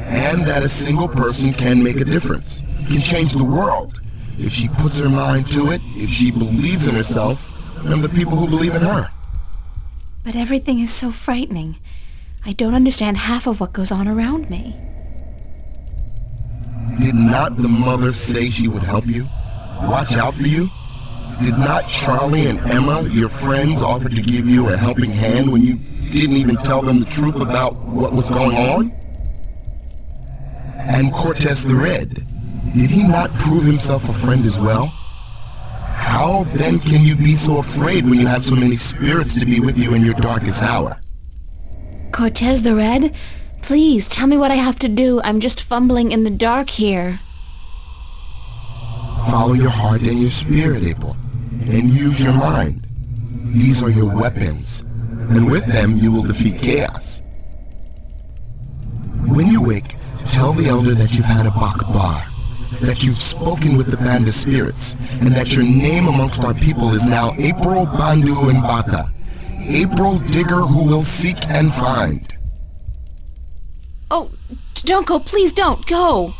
And that a single person can make a difference, can change the world, if she puts her mind to it, if she believes in herself, and the people who believe in her. But everything is so frightening. I don't understand half of what goes on around me. Did not the mother say she would help you? Watch out for you? Did not Charlie and Emma, your friends, offer to give you a helping hand when you didn't even tell them the truth about what was going on? And Cortez the Red, did he not prove himself a friend as well? How then can you be so afraid when you have so many spirits to be with you in your darkest hour? Cortez the Red? Please, tell me what I have to do. I'm just fumbling in the dark here. Follow your heart and your spirit, April, and use your mind. These are your weapons, and with them you will defeat chaos. When you wake, tell the elder that you've had a bakbar, that you've spoken with the band of spirits, and that your name amongst our people is now April Bandu and Bata, April Digger who will seek and find. Oh, don't go, please don't go.